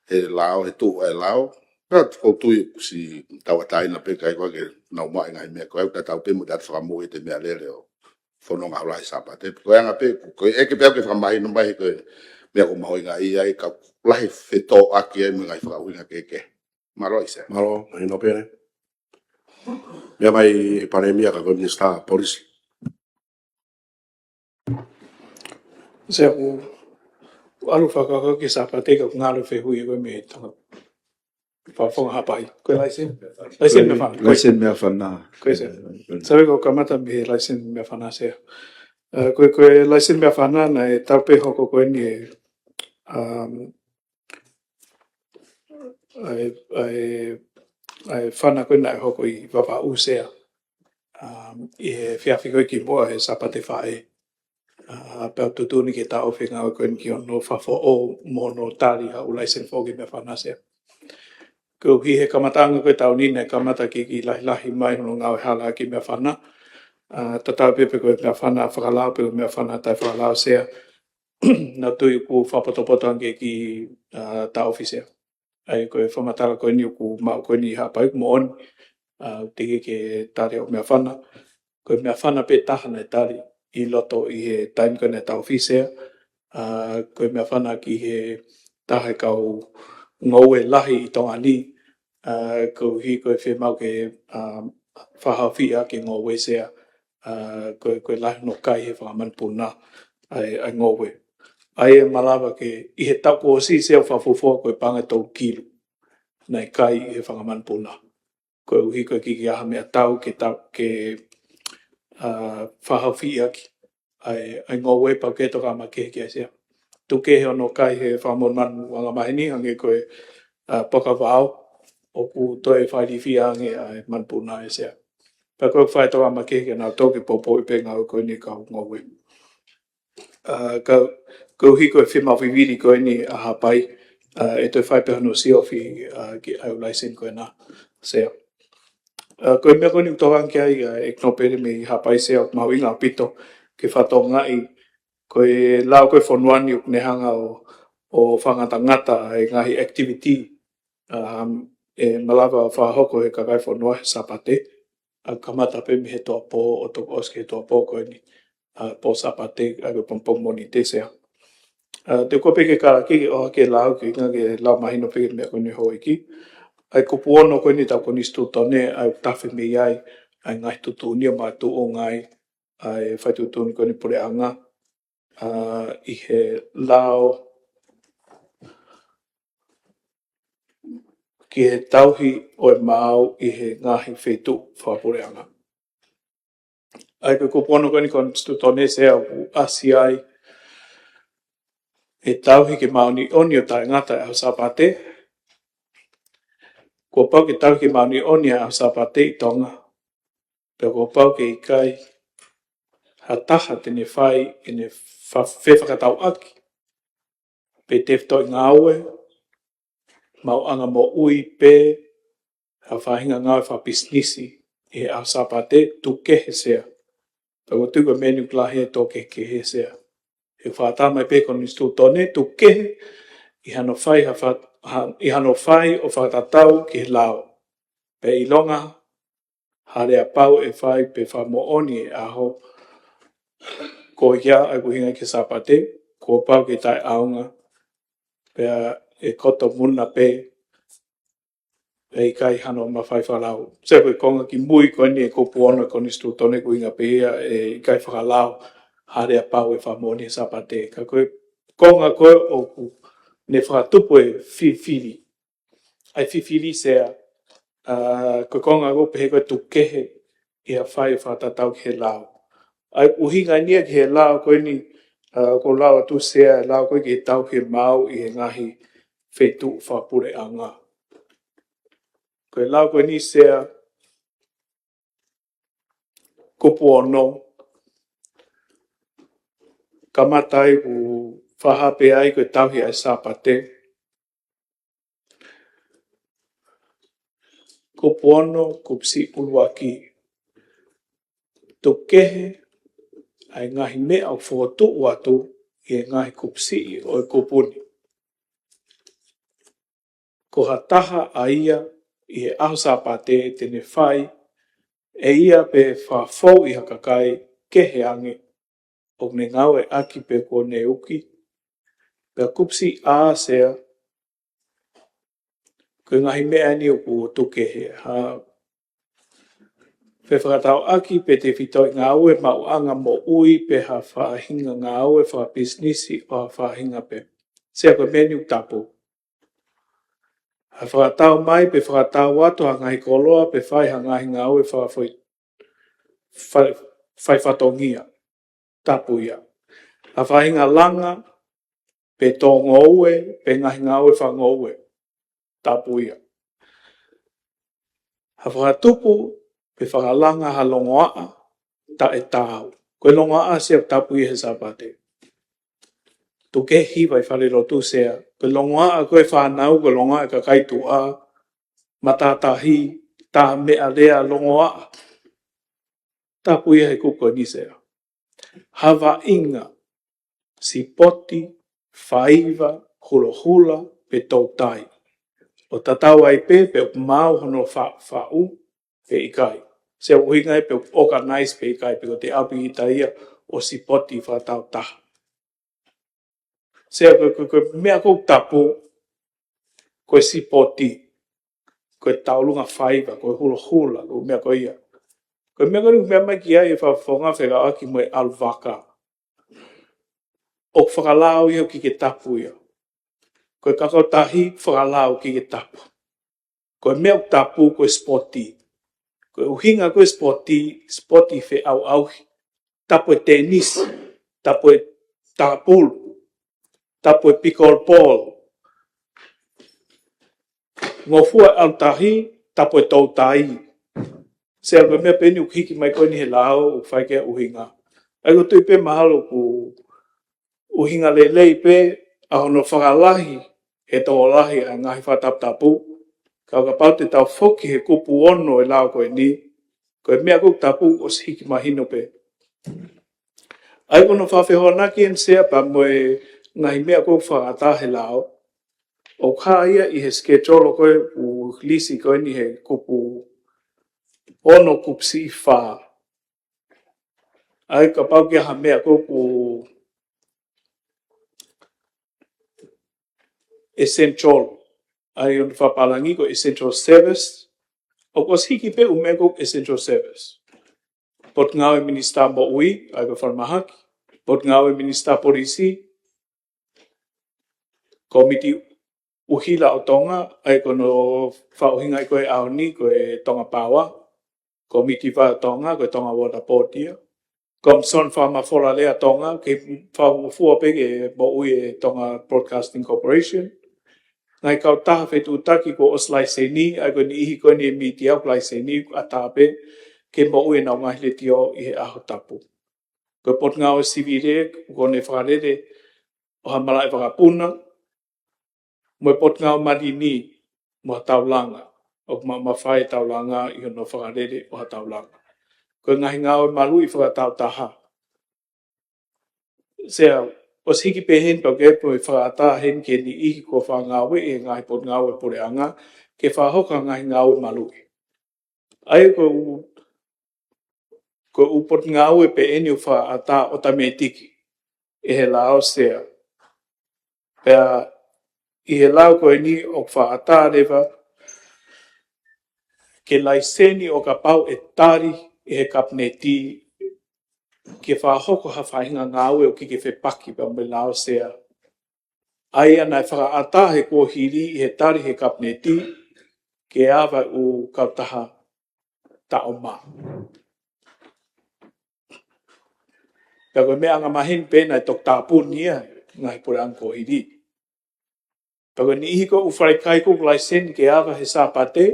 he lao he tu e lao na ko tu si tawa tai na pe kai ko ke na mai ngai me ko ta tau pe mo dat fa mo te me ale le fo no nga lai sa pa te ko nga pe ko e ke pe ke fa mai no mai ko me ko mo nga ai ka lai fe to aki e me ngai fa wi nga ke malo isa Malo, mai no pere. Mea mai pandemia ka ko minister police. Se ku alu whakaka ki sapate ka ngalo whehui koe me tanga whawhonga hapai. Koe laisen? Laisen me whana? Laisen mea whana. Koe se. Sawe ko kamata me laisen me whana sea. Koe laisen me whana na e taupe hoko koe ni e ai whana koe na e hoko i wapa usea. I he whiawhi koe ki mua he sapate whae. Pau tutuni ke tau whenga o koe ni ki ono whawho o mono tari ha u laisen whoki me whana sea. Ko hi he kamatanga koe tau nina kamata ki lahi lahi mai hono ngau e hala ki mea whana. Tatau pepe koe mea whana whakalau pepe mea whana tai whakalau sea. Nā tui ku whapatopotange ki ta ofisea. Ai koe whamatara koe ni ku mau koe ni hapai mo on. Tiki ke tari o mea whana. Koe mea whana pe tahana e tari i loto i he time koe ne ta ofisea. Koe mea whana ki he tahe kau ngau e lahi i tonga ni. Ko hi koe whi mau ke whahawhia ke ngau e sea. Koe lahi no kai he whakamanpuna ai ngau e. Ai e malawa ke i he tau ko si sea whawhufua koe panga tau kilu. Nei kai i he whakamanpuna. Koe uhi koe ki aha mea tau ke whahawhia ki. Ai ngau e pau ke toka ma ke kia sea. Tuke he ono kai he whamonmanu wanga mahini hange koe poka wao. O ku toi whaidi whia ange ai manpuna e sea. Pa koe whai toa ma keke nā toke popo i penga o koe ni kau ngowe. Kau hi koe whima whiwiri koe ni a hapai. E toi whai pehano si ofi ki au laisen koe nā sea. Koe mea koe ni utoa anke ai e knopere me i hapai sea o mau inga pito ke whatonga i koe lao koe whonuani o nehanga o whangata ngata e ngahi activity. E malawa whahoko he kakai whanua he sapate. Kamata pe mi he toa pō o toko oske he toa pō koe ni. Pō sapate a koe pompong moni te sea. Te ko peke karaki o hake lau ki inga ke lau mahino peke mea koe ni hoi ki. Ai kupu ono koe ni tau koni stu tone ai tawhi me iai. Ai ngai tutu unia mai tu o ngai. Ai whai tutu ni koe ni pure anga. I he lau ki he tauhi o e mau i he ngahi whetu whapureanga. Ai koe kupono koe ni kon stutone sea u asi ai e tauhi ke mau ni oni o tae ngata e au sapate. Kua pau ke tauhi ke mau ni oni e au sapate i tonga. Pea kua pau ke ikai hataha tene whai e ne whewhakatau aki. Pe te whtoi ngāue, mau anga mo ui pe, ha whahinga ngāue whapisnisi e au sapate tu kehe sea. Pea kua tuka menu klahe tō kehe sea. E whātama e pe koni stu tone tu kehe i hano whai o whakatatau ki he lao. Pe ilonga, hare a pau e whai pe whamo oni e aho. Ko ia ai kuhinga ke sapate, ko pau ke tai aunga. Pea e koto muna pe, e kai hano ma whai whalau. Se koe konga ki mui koe ni e kupu ono koni stu tone kuhinga pe ia e kai whakalau. Hare a pau e whamo oni e sapate. Ka koe konga koe o ku ne whakatupu e whiwhiri. Ai whiwhiri sea, koe konga koe pehe koe tu kehe i a whai e whakatatau ki he lao. Ai uhinga nia ki he lao koe ni, ko lao tu sea, lao koe ki he tau ki he mau i he ngahi whetu whapure anga. Koe lao koe ni sea, kupu ono, kamatai ku whahape ai koe tauhi ai sapate, kupono kupsi uluaki. Tukehe ai ngahi mea o whotu watu i ngahi kupsi o kupuni. Ko hataha a ia i he aho sapate tene whai e ia pe whafou i hakakai kehe ange o ne ngau e aki pe ko ne uki pe kupsi a sea ko ngahi mea ni o ku tukehe ha pe whakatau aki pe te whitoi ngā ue mau anga mo ui pe ha whahinga ngā ue wha bisnisi o ha whahinga pe. Sea koe menu tapu. Ha whakatau mai pe whakatau watu ha ngai koloa pe whai ha ngai ngā ue whai whatongia tapu ia. Ha whahinga langa pe tō ngoue pe ngai ngā ue wha ngoue tapu ia. Ha whakatupu pe whakalanga ha longoa ta e tāu. Koe longoa sea tapu i he sapate. Tu ke hiwa i whalero tu sea. Koe longoa koe whanau, koe longoa ka kaitu a matatahi ta mea lea longoa. Tapu i he kuko ni sea. Hawa inga si poti, whaiva, hula hula, pe tautai. O tatau ai pe mau hono whau pe ikai. Se uhinga e pe organize pe ikai pe ko te api i taia o si poti whatau taha. Se koe mea kou tapu koe si poti koe taulunga whaiva, koe hula hula, koe mea koe ia. Koe mea koe mea mai ki ai e whawhonga whega aki moe alvaka. O whakalao ia ki ke tapu ia. Koe kakao tahi whakalao ki ke tapu. Koe mea tapu koe spoti. Koe uhinga koe spoti whe au auhi. Tapu e tenis, tapu e tapulu, tapu e pickleball. Ngofua au tahi, tapu e tautai. Sea koe mea peni ukiki mai koe ni he lao u whaikea uhinga. Ai ko tui pe mahalo ku uhinga lelei pe ahono whakalahi he tō lahi a ngahi whataptapu. Kau ka pau te tau whoki he kupu ono e lao koe ni. Koe mea kuk tapu o si hiki mahino pe. Ai kono whawhehoa naki en sea pa moe ngahi mea kuk whakata he lao. O ka ia i he schedule koe u lisi koe ni he kupu ono kupsi i wha. Ai ka pau kia ha mea kupu essential. Ai on whapalangi ko essential service. O kos hiki pe mea kuk essential service. Pot ngau e minister mo ui, ai ka whalmahaki. Pot ngau e minister polisi. Komiti uhila o tonga, ai kono whauhinga i koe aoni, koe tonga pawa. Komiti wha tonga, koe tonga water portia. Komson whamawhola lea tonga, ke whawufua peke mo ui e tonga Broadcasting Corporation. Ngai kau taha whetu taki ko os lai seni, ai koe ni ihi koe ni miti au lai seni a tape, ke mo ui nau ngahi le tio i he aho tapu. Koe pot ngau e sivire, kone whakarere, o ha mala e whakapuna, mo pot ngau marini, mo ha taulanga, o ma whai taulanga i hono whakarere o ha taulanga. Koe ngahi ngau e malu i whakatau taha. Sea, os hiki pe hen pau kepo e whakata hen ke ni ihi ko whangawe e ngahi pot ngau e pore anga, ke whahoka ngahi ngau e malu. Ai ko upot ngau e pe eni u whaata o tametiki. E he lao sea. Pea i he lao koe ni o whaata rewa, ke laiseni o ka pau e tari e he kapneti ke whahoko ha whahinga ngāwe o kike whepaki pa me lao sea. Ai ana e whakaata he kua hiri i he tari he kapneti ke awa u kautaha ta o ma. Pea koe mea anga mahin pēna e tok tāpuni ia ngai pura anko hiri. Pea koe ni ihi ko u wharekai kuk laisen ke awa he sāpate,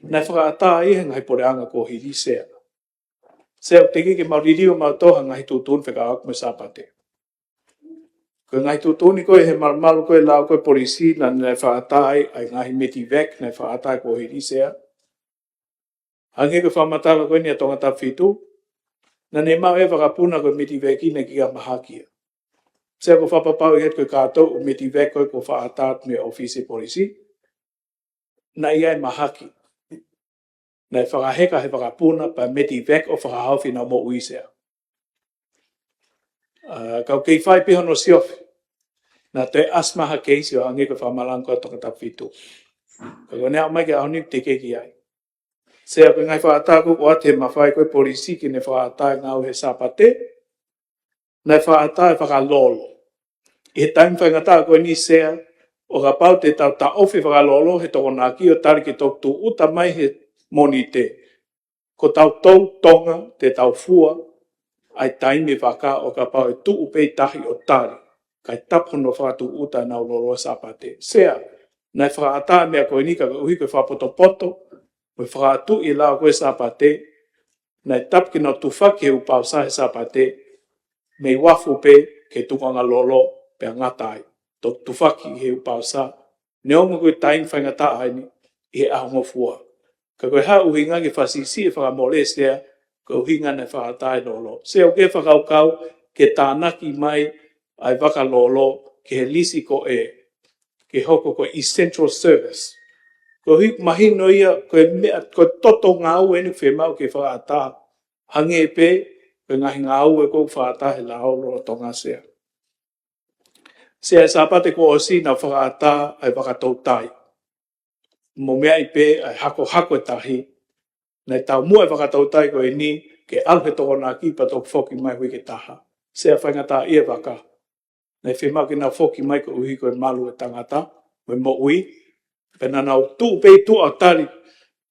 nai whakaata i he ngai pura anga ko hiri sea. Sea teki ke mauriri o mautoha ngahi tūtun whekawak me sāpate. Koe ngahi tūtuni koe he marumaru koe lau koe polisi na nai whaatai ai ngahi meti vek nai whaatai ko hiri sea. Ange ko whamatala koe ni a tonga tawhitu, na ne mau e whakapuna koe miti veki ne ki a mahakia. Sea ko whapapau i het koe kātou o miti veki koe ko whaatat me ofisi polisi, na ia e mahaki. Na e whakaheka he whakapuna pa miti veki o whakahauwhi na mo uisea. Kau kei whai pihono siofi, na te asmaha keisi o ange ko whamalanko a tonga tawhitu. Kau nea mai ke aoni te keki ai. Sea koe ngai whaatako o ate mawhai koe polisi ki ne whaatai ngau he sapate, na whaatai whakalolo. I he taim whaingata koe ni sea, o ka pau te tau ta ofi whakalolo he toko nā ki o tari ki tau tu uta mai he moni te. Ko tau tau tonga te tau fua, ai taimi whaka o ka pau e tu upei tahi o tari. Kai tapono whakatu uta nau lolo sapate. Sea, nai whaatai mea koe ni ka uhi koe whapoto-poto, koe whakatu i lao koe sapate, nai tapki no tufaki he upau sahe sapate, mei wafu pe ke tukanga lolo pe ngatai. To tufaki he upau sa, ne omu koe tain whaingata aini i he ahongo fua. Ka koe ha uhinga ki whasisi e whakamole sea, koe uhinga ne whakatai lolo. Sea o ke whakaukau ke tānaki mai ai waka lolo ke he lisi ko ke hoko ko essential service. Ko hik mahino ia ko toto ngau eni whemau ke whaata hange pe ko ngahi ngau e ko whaata he lao lo tonga sea. Sea sapate ko osi na whaata ai whakatautai. Mo mea i pe ai hako tahi. Nei tau mua e whakatautai ko e ni ke alhe toko nā kipa toko whoki mai hui ke taha. Sea whaingata ia waka. Nei whemau ki nā whoki mai ko uhi ko e malu e tangata. Me mo ui. Pena nau tu pei tu au tari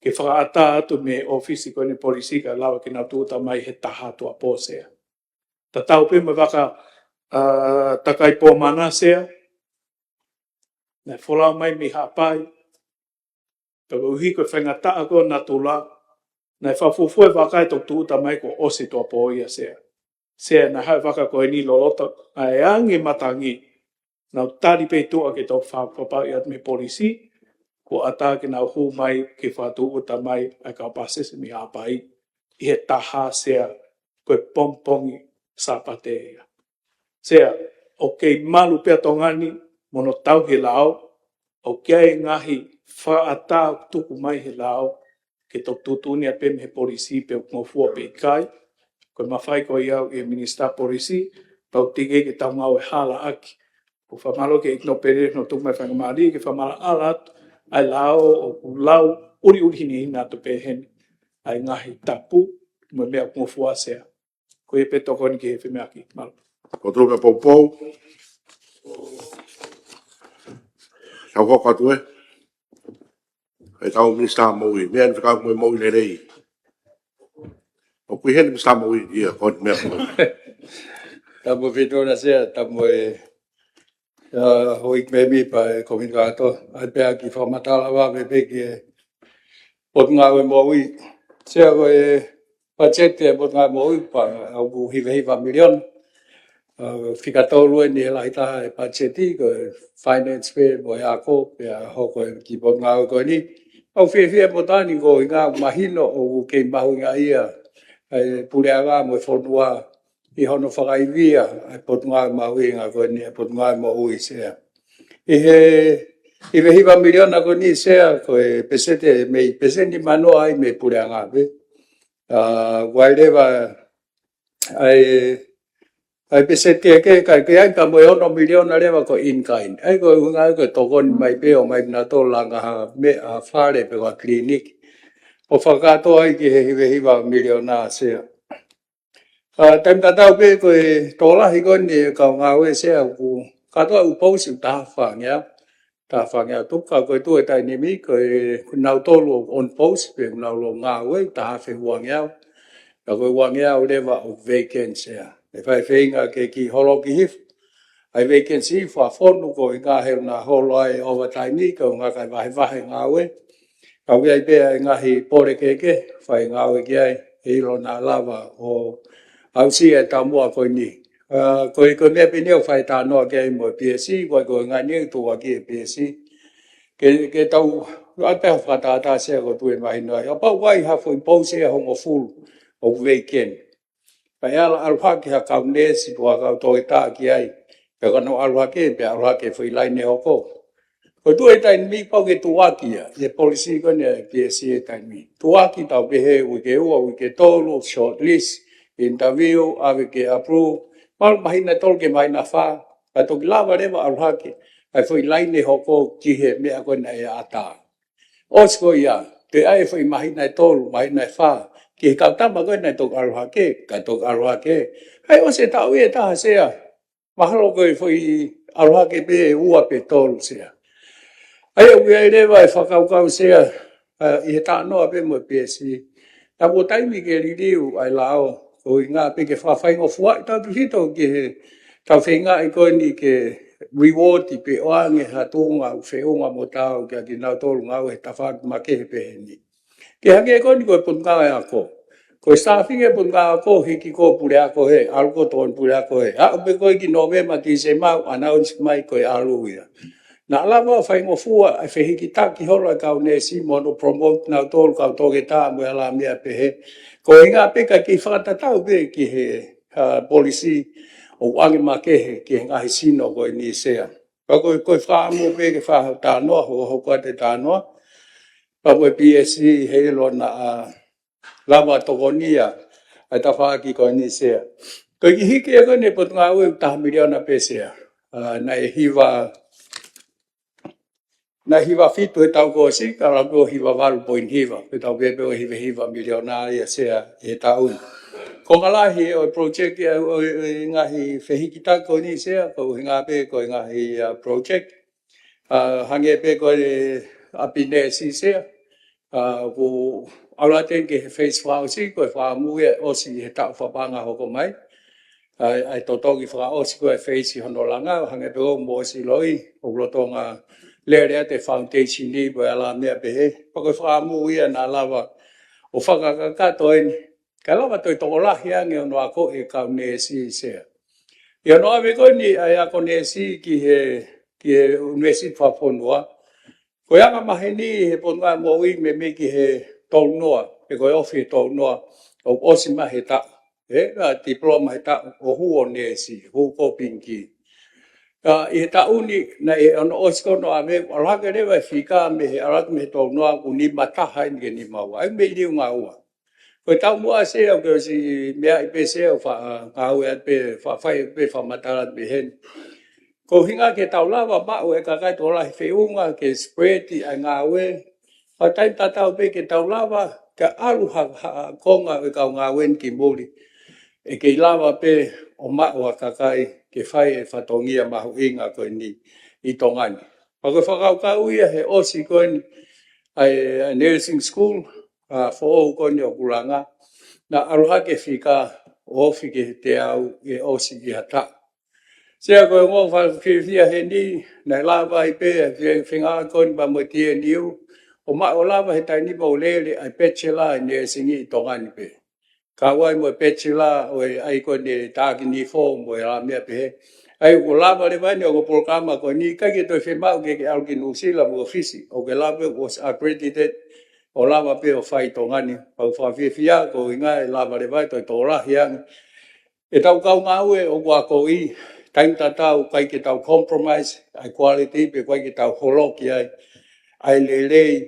ke whakaata atu me ofisi ko ni polisi ka lawa ki nau tuuta mai he taha tua pō sea. Ta tau pe me waka takai pō mana sea. Nei wholau mai mi hapai. Taka uhi ko whaingata ako na tula. Nei whafufue waka e tok tuuta mai ko osi tua pō ia sea. Sea na hai waka ko e ni lolota ai angi matangi. Nau tari pei tua ke tau whapapau i atu me polisi. Ko ata ki nau hu mai ke whatu uta mai ai ka pasese mi hapai i he taha sea koe pompongi sapate ea. Sea, o kei malu pia tongani mono tau he lao, o kei ngahi whaata tuku mai he lao ke tok tutuni a peme he polisi pe ngofua pe kai, koe mawhai ko iau i minister polisi, pau tige ke tau ngau e hala aki. Ko whamalo ke iknopere no tuk mai whangamari ke whamala alat, ai lao o lau uri hini hina to pe hen ai ngahi tapu mo mea ngofua sea. Ko e pe toko ni ke he whemea ki. Malo. Ko tō ka poupou. Sau ko katu e. E tau minister moui. Mea ni whakau moui moui le rei. O kui heni minister moui ia ko ni mea moui. Tamo vitona sea, tamo hoik me mi pa e komingato. Ai pea ki whamatala wa me pe ki e pot ngā we moui. Sea ko e pachete e pot ngā moui pa au hiva milion. Whikatolu e ni e lai taha e pacheti ko e finance pe mo e ako pe a hoko e ki pot ngā ko ni. Au whiwhia potani ko i ngā mahino o kei mahu ngā ia. Ai pureanga mo e whonua i hono whakaivia ai pot ngā mahui ngā ko ni e pot ngā mahui sea. I he hiva miliona ko ni sea ko e pesete mei peseni manoa ai me pureanga pe. Wairewa ai pesete ke kai ai ka mo ono miliona rewa ko in kind. Ai ko ngā ko tokon mai pe o mai na to langa me a whare pe ko klinik. O whakato ai ki he hiva miliona sea. Taim tatau pe ko e tola hi ko ni ka ngā we sea ku katoa upausi taha whangea. Taha whangea tuka ko e tu e tai nimi ko e nau tolu on post pe nau lo ngā we taha whi huangea. Ka ko e huangea o lewa o vacancy sea. E whai whinga ke ki holo ki hif. Ai vacancy whafonu ko i ngā heu nā holo ai overtime ni ko ngā kai wahe ngā we. Ka wia i pēa i ngahi pore keke, whai ngā we ki ai, e ilo nā lava o au si e tā mua koe ni. Koe mea pineo whai tā noa ki ai mo PSC, koe ngā niu tūwa ki e PSC. Ke tau ata whakatata sea ko tue mai noi. A pau wai ha fo impau sea hongo full o weekend. Pai ala alwa ki ha kau nesi tua kau toi ta ki ai. Pe kano alwa ke fo ilai ne hoko. Ko tue tai mi pau ke tuaki ya. Ye polisi ko ne PSC tai mi. Tuaki tau behe wike ua wike tolu short list interview ave ke approve. Mal mahina tol ke mahina fa. Ka toki lava rewa alwa ke. Ai fo ilai ne hoko ki he mea ko na e ata. Osko ia, te ai foi mahina tolu, mahina fa, ki ka tama ko na tok aroha ke, ka tok aroha ke. Ai o se tau e ta sea. Mahalo ko foi aroha ke pe ua pe tolu sea. Ai o ia rewa e whakaukau sea, i he ta noa pe mo PSC. Ta ko taimi ke ririu ai lao, ko i ngā pe ke whawhaingo fua, i tau hito ki he, tau whenga i koe ni ke reward i pe oange ha tōnga u wheonga mo tau kia ki nau tōru ngau he tawhātu ma ke he pehe ni. Ke hake koe ni koe punga e ako. Koe staffinge punga ako hiki ko pure ako he, alu ko tōn pure ako he. Hako pe koe ki November ki se mau, announce mai koe alu ia. Na alawa whaingo fua ai whihiki taki holo e kau nesi mono promote nau tōru kau tōke tā mo ala mea pehe. Ko inga peka ki whakatatau pe ki he polisi o wangi makehe ki ngahi sino ko ni sea. Pa koe whaamu pe ke whahau tānoa, ho hokua te tānoa. Pa koe PSC he lo na lava tokonia ai ta whaaki ko ni sea. Koe ki hiki e koe ne potunga ue taha miliona pe sea. Na hiva fitu e tau ko si, ka rapu hiva walu poin hiva. Pe tau pepe o hiva milionaria sea e taun. Ko ngalahi o project o ngahi whehiki tako ni sea, ko ngā pe ko ngahi project. Hange pe ko apine si sea. Ko aulaten ke face whao si, ko whaamuia o si he tau whapanga hoko mai. Ai totoki wha o si ko e face i honolanga, hange pe o mo si loi, o rotonga lere te foundation ni po ala mea pehe. Pako whaamuia na lava o whakakakato eni. Ka lava toi tokolahi ange o noa ko e kau nesi sea. Ia noa me koe ni ai ako nesi ki he university whaponua. Ko anga mahe ni he ponua moui me me ki he tau noa. E koe ofi tau noa o osi mahe ta. Diploma he ta o huo nesi, huo ko pinki. I he ta uni na e ono osko noa me alhaka rewa e whika me he alhaka me he tau noa ku ni mataha ni ke ni maua. Ai me iriu ngā ua. Ko tau mua se o ke si mea i pe se o ngau e pe whawhai pe whamatarat me hen. Ko hinga ke tau lawa mao e kakai tō lahi whiunga ke spread i a ngau e. Ka taim tatau pe ke tau lawa ka alu konga e kau ngau en ki mori. E ke lawa pe o mao a kakai ke whai e whatongia mahu inga koe ni i tongani. Pako whakaukau ia he osi koe ni ai nursing school. Fo ko ni o kulanga na aroha ke fika o fike te au e osi ki hata. Sea ko ngo fa fia he ni na lava i pe finga ko ni ba mo tie niu o ma o lava he tai ni mo lele ai bachelor ni singi tongani pe. Ka wai mo bachelor o ai ko ni ta ki ni form mo la me pe. Ai ko lava le vai o programa ko ni ka ke to fe ma ke al ki no sila mo ofisi o ke lava was accredited. O lava pe o whai tongani, pau whawhiawhia, ko inga e lava le vai, toi tōrahi ang. E tau kau ngā ue o kua ko i, taim tatau kai ke tau compromise, ai quality, pe kai ke tau holoki ai lelei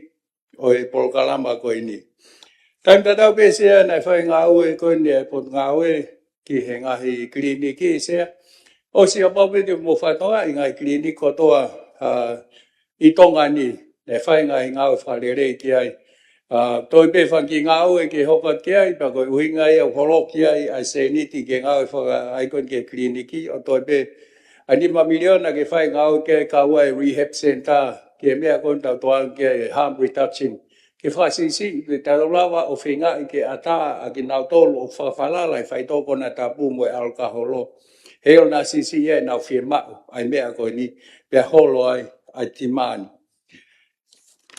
o e polokalama ko i ni. Taim tatau pe sea, nai whai ngā ue, ko ni e pot ngā ue, ki he ngahi kliniki sea. O si a pau pe te mo whatoa, i ngai kliniki ko toa i tongani, nai whai ngahi ngā ue whalerei ki ai. Toi pe whanki ngā ue ke hoka ki ai, pa koe uhinga i au holo ki ai, ai se niti ke ngā ue whaka aikon ke kliniki, o toi pe anima miliona ke whai ngā ue ke kaua e rehab center, ke mea konta toa ke harm reduction. Ke whasisi, ke tarolawa o whinga i ke ata a ki nau tolu o whawhalala i whai toko na tapu mo e alkaholo. Heo na sisi e nau whie mau, ai mea koe ni, pia holo ai timani.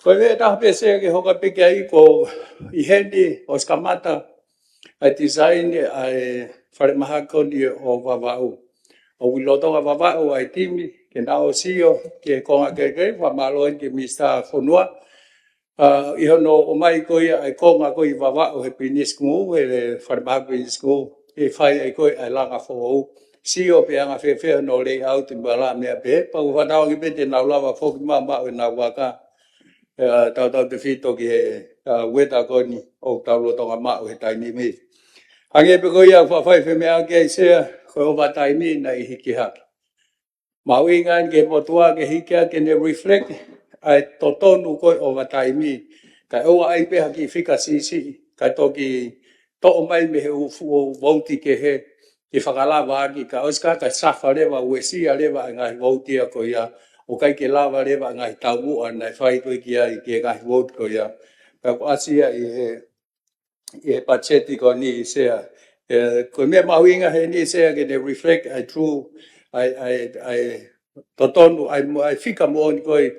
Koe mea taha pese ke hoka peke ai ko i hendi o skamata ai design ai whare maha koni o wawau. O wilotonga wawau ai timi ke nao sio ke konga keke whamaloen ke Mr. Fonua I hono o mai koe ai konga koe i wawa o he business school, e le wharemaa business school, e whai ai koe ai langa whou. Si o pe anga whewhea no le au te mara mea pe, pa u whanau pe te nau lawa whoki mama o nau waka, tau te whito ki he weta koni o tau lotonga mao he taini me. Hange pe koe au whawhai whemea ki ai sea, koe o watai me na i hiki haki. Mau ingan ke motua ke hiki ke ne reflect, ai totonu koe o watai me. Kai oa ai pe haki whika sisi, kai toki to mai me he ufu vauti ke he, ki whakalawa aki, ka oska kai safa rewa, uesia rewa ngai vauti a ko ia, o kai ke lava rewa ngai tau ana whai koe ki ai ke ngai vauti ko ia. Ka ko asia i he pacheti ko ni sea. Ko mea mahuinga he ni sea ke ne reflect ai true, ai totonu, ai whika mo ni koe,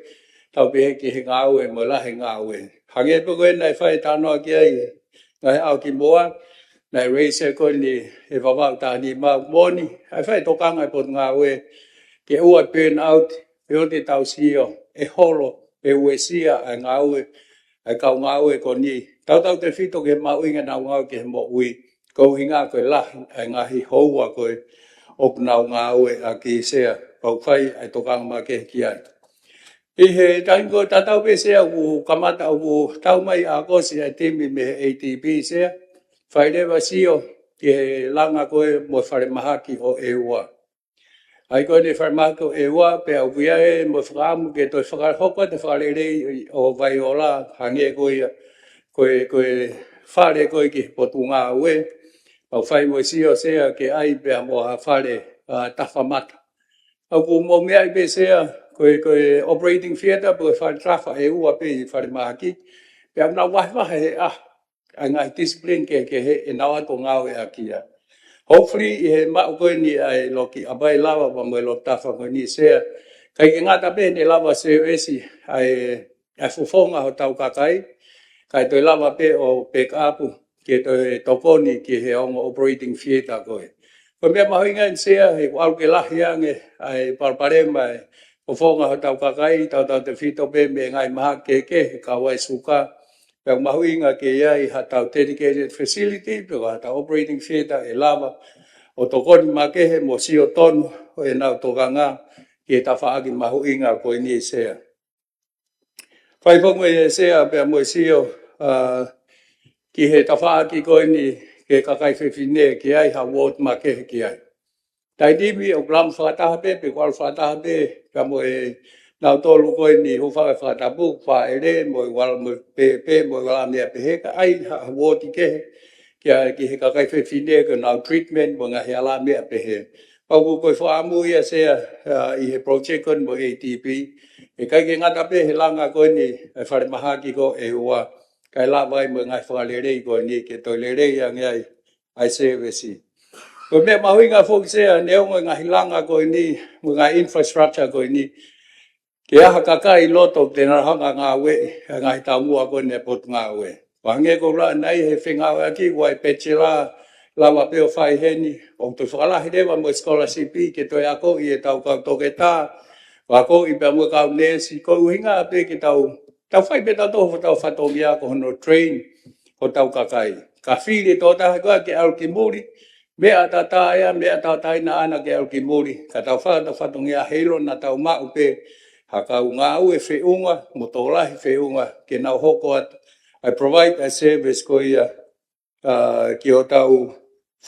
tau pehe ki he ngāue, mo la he ngāue. Hange pe koe nai whai tānoa ki ai, ngai au ki moa, nai reise koe ni he wawau tāni mau moni, ai whai tokanga i pot ngāue, ke ua burn out, pe o te tau sio, e holo, e uesia ai ngāue, ai kau ngāue ko ni. Tau te whito ke mau inga nau ngāu ke he mo ui, kou hinga koe la, ai ngahi houa koe, ok nau ngāue a ki sea, kau whai ai tokanga ma ke ki ai. I he tango tatau pe sea u kamata u tau mai a kosi a timi me ATP sea. Whai rewa sio ki he langa koe mo whare mahaki o e ua. Ai koe ne whare mahaki o e ua pe au kuia e mo whakamu ke toi whakahopa te whare rei o vai ola hange koe whare koe ki potu ngā ue. Au whai mo sio sea ke ai pe a mo a whare tawhamata. Au ku mo mea i pe sea koe operating theatre po whare trafa e ua pe i whare mahaki. Pe au nā wahiwaha he ai ngai discipline ke he e nawa to ngau e akia. Hopefully i he mau koe ni ai loki abai lawa pa mo lo tafa koe ni sea. Kai ke ngata pe ne lawa se esi ai fufonga ho tau kakai. Kai toi lawa pe o pick upu ke toi tokoni ki he ongo operating theatre koe. Ko mea mahuinga in sea he wau ke lahi ange ai parparema e fufonga ho tau kakai tau te whito pe me ngai maha ke he kawai suka. Pea mahuinga ke iai hatau dedicated facility, pea hatau operating theatre e lava, o tokoni makehe mo sio tonu, o e nau tokanga, ki e tawhaaki mahuinga koe ni sea. Whaipongo e sea, pea mo sio, ki he tawhaaki koe ni, ke kakai whiwhine, ki ai ha ward makehe ki ai. Tai dimi o gram whakataha pe, pe kwal whakataha pe, pea mo e nau tolu koe ni hufaka whakatapu, wha ere, mo i wala mo pe, mo i wala mea peheka, ai ha woti kehe, ki he kakai whiwhine, ko nau treatment, mo ngahi ala mea pehe. Pau koe whaamu ia sea, i he project koe mo ATP, e kai ke ngata pe he langa koe ni, e whare mahaki ko e ua, kai la vai mo ngai whalerei koe ni, ke toi lerei a ngai, ai service. Ko mea mahuinga whokisea, neongo ngā hilanga koe ni, mo ngā infrastructure koe ni, ke aha kakai loto te narahanga ngā ue, ngā hita mua koe ne pot ngā ue. Wange ko la nai he whengawe aki, wai pechela, lawa peo whai heni, o tu whakalahi rewa mo scholarship ke toi ako i e tau kau toke tā, wako i pia mua kau nesi, ko uhinga ape ke tau whai pe tau toho tau whatongia ko hono train, ko tau kakai. Ka whiri tō taha koa ke au ki muri, mea tata ea, mea tata ina ana ke au ki muri. Ka tau whatongia heilo na tau mau pe, hakau ngā ue whiunga, mo tō lahi whiunga, ke nau hoko atu. I provide a service ko ia ki o tau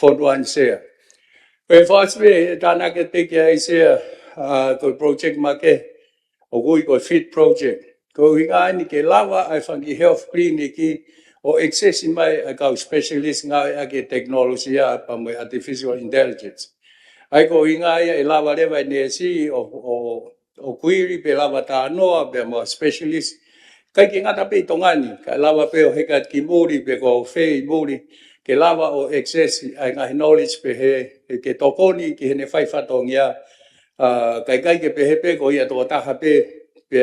whonuan sea. Koe whaasme, tāna ke teki ai sea, koe project ma ke, o kui koe fit project. Ko hinga ani ke lawa ai whangi health clinic o accessi mai ai kau specialist ngā e ake teknologia pa mo artificial intelligence. Ai ko hinga ai e lawa rewa ne si o kuiri pe lawa tā noa pe mo specialist. Kai ki ngata pe tongani, ka lawa pe o hekat ki muri pe ko whei muri, ke lawa o accessi ai ngahi knowledge pe he ke tokoni ki hene whai whatongia, kai ke pe he pe ko ia tō taha pe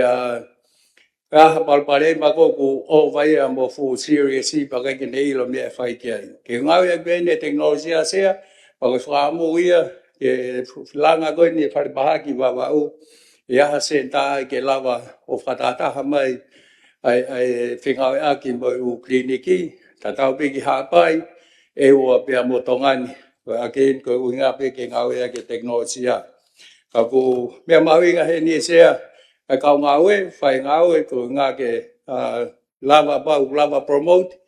aha palpare mako ku o vai a mo fu serious pa kai ke nei lo me fai ke ai ke ngau e bene teknologia sea pa ko famu ia ke langa ko ni far bahaki wa u ia se ta ke lava o fatata mai ai whingawe aki mo u kliniki, tatau piki hapai, e ua pia mo tongani, ko akin ko uinga piki ngawe ake teknolosia. Ka ku mea mawinga he ni sea, ai kau ngawe, whai ngawe ko ngā ke lava bau, lava promote,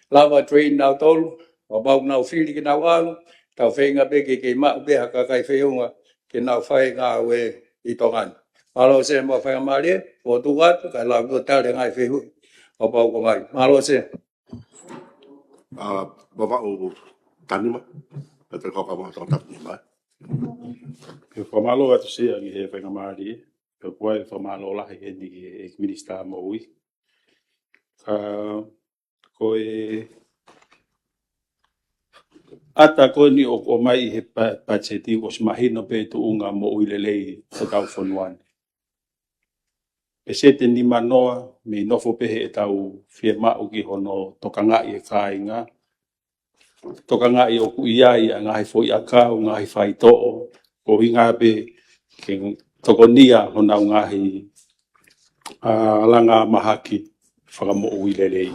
lava train nau tolu, o bau nau whiri ki nau alu, tau whenga piki ki mau beha kakai whiunga, ki nau whai ngawe I tongani. Malo se mo whai marie, o tuat, kai lau ko tau ngai whihu, o bau ko mai. Malo se. Bapa o tani ma. Pete ko ka mo tong tap ni ma. Ke whamalo atu sea ki he whainga maari, ke koe whamalo lahi he ni e minista mo ui. Ka koe ata koe ni o mai he pacheti o smahino pe tu unga mo ui lelei o tau whanuane. E sete ni manoa me nofo pehe e tau fie mau ki hono tokangai e kāinga. Tokangai o ku iai a ngahi fo I akau, ngahi whai to'o, ko hinga pe ke tokonia hona ngahi langa mahaki whakamo ui lelei.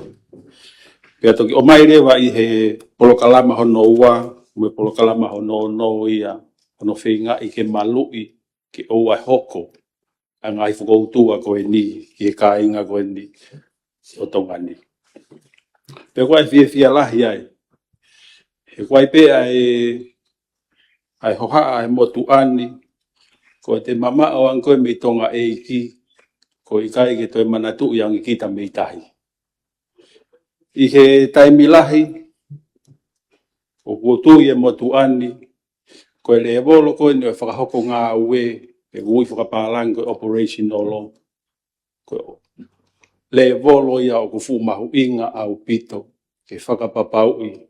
Pea toki o mai rewa I he polokalama hono ua, me polokalama hono no ia, hono whinga I ke malui ke oua hoko, a ngai whakoutua koe ni, ki he kāinga koe ni, o tongani. Pea koe fia lahi ai, he koe pe ai hoha ai motu ani, ko te mama o an koe me tonga e ki, ko I kai ke toi manatu yang I kita me tahi. I he taimi lahi, o kuotu I motu ani, ko le evolo koe ni o whakahoko ngā ue, e ui whakapālang koe operation olo, ko le evolo ia o kufu mahu inga au pito, ke whakapapau I,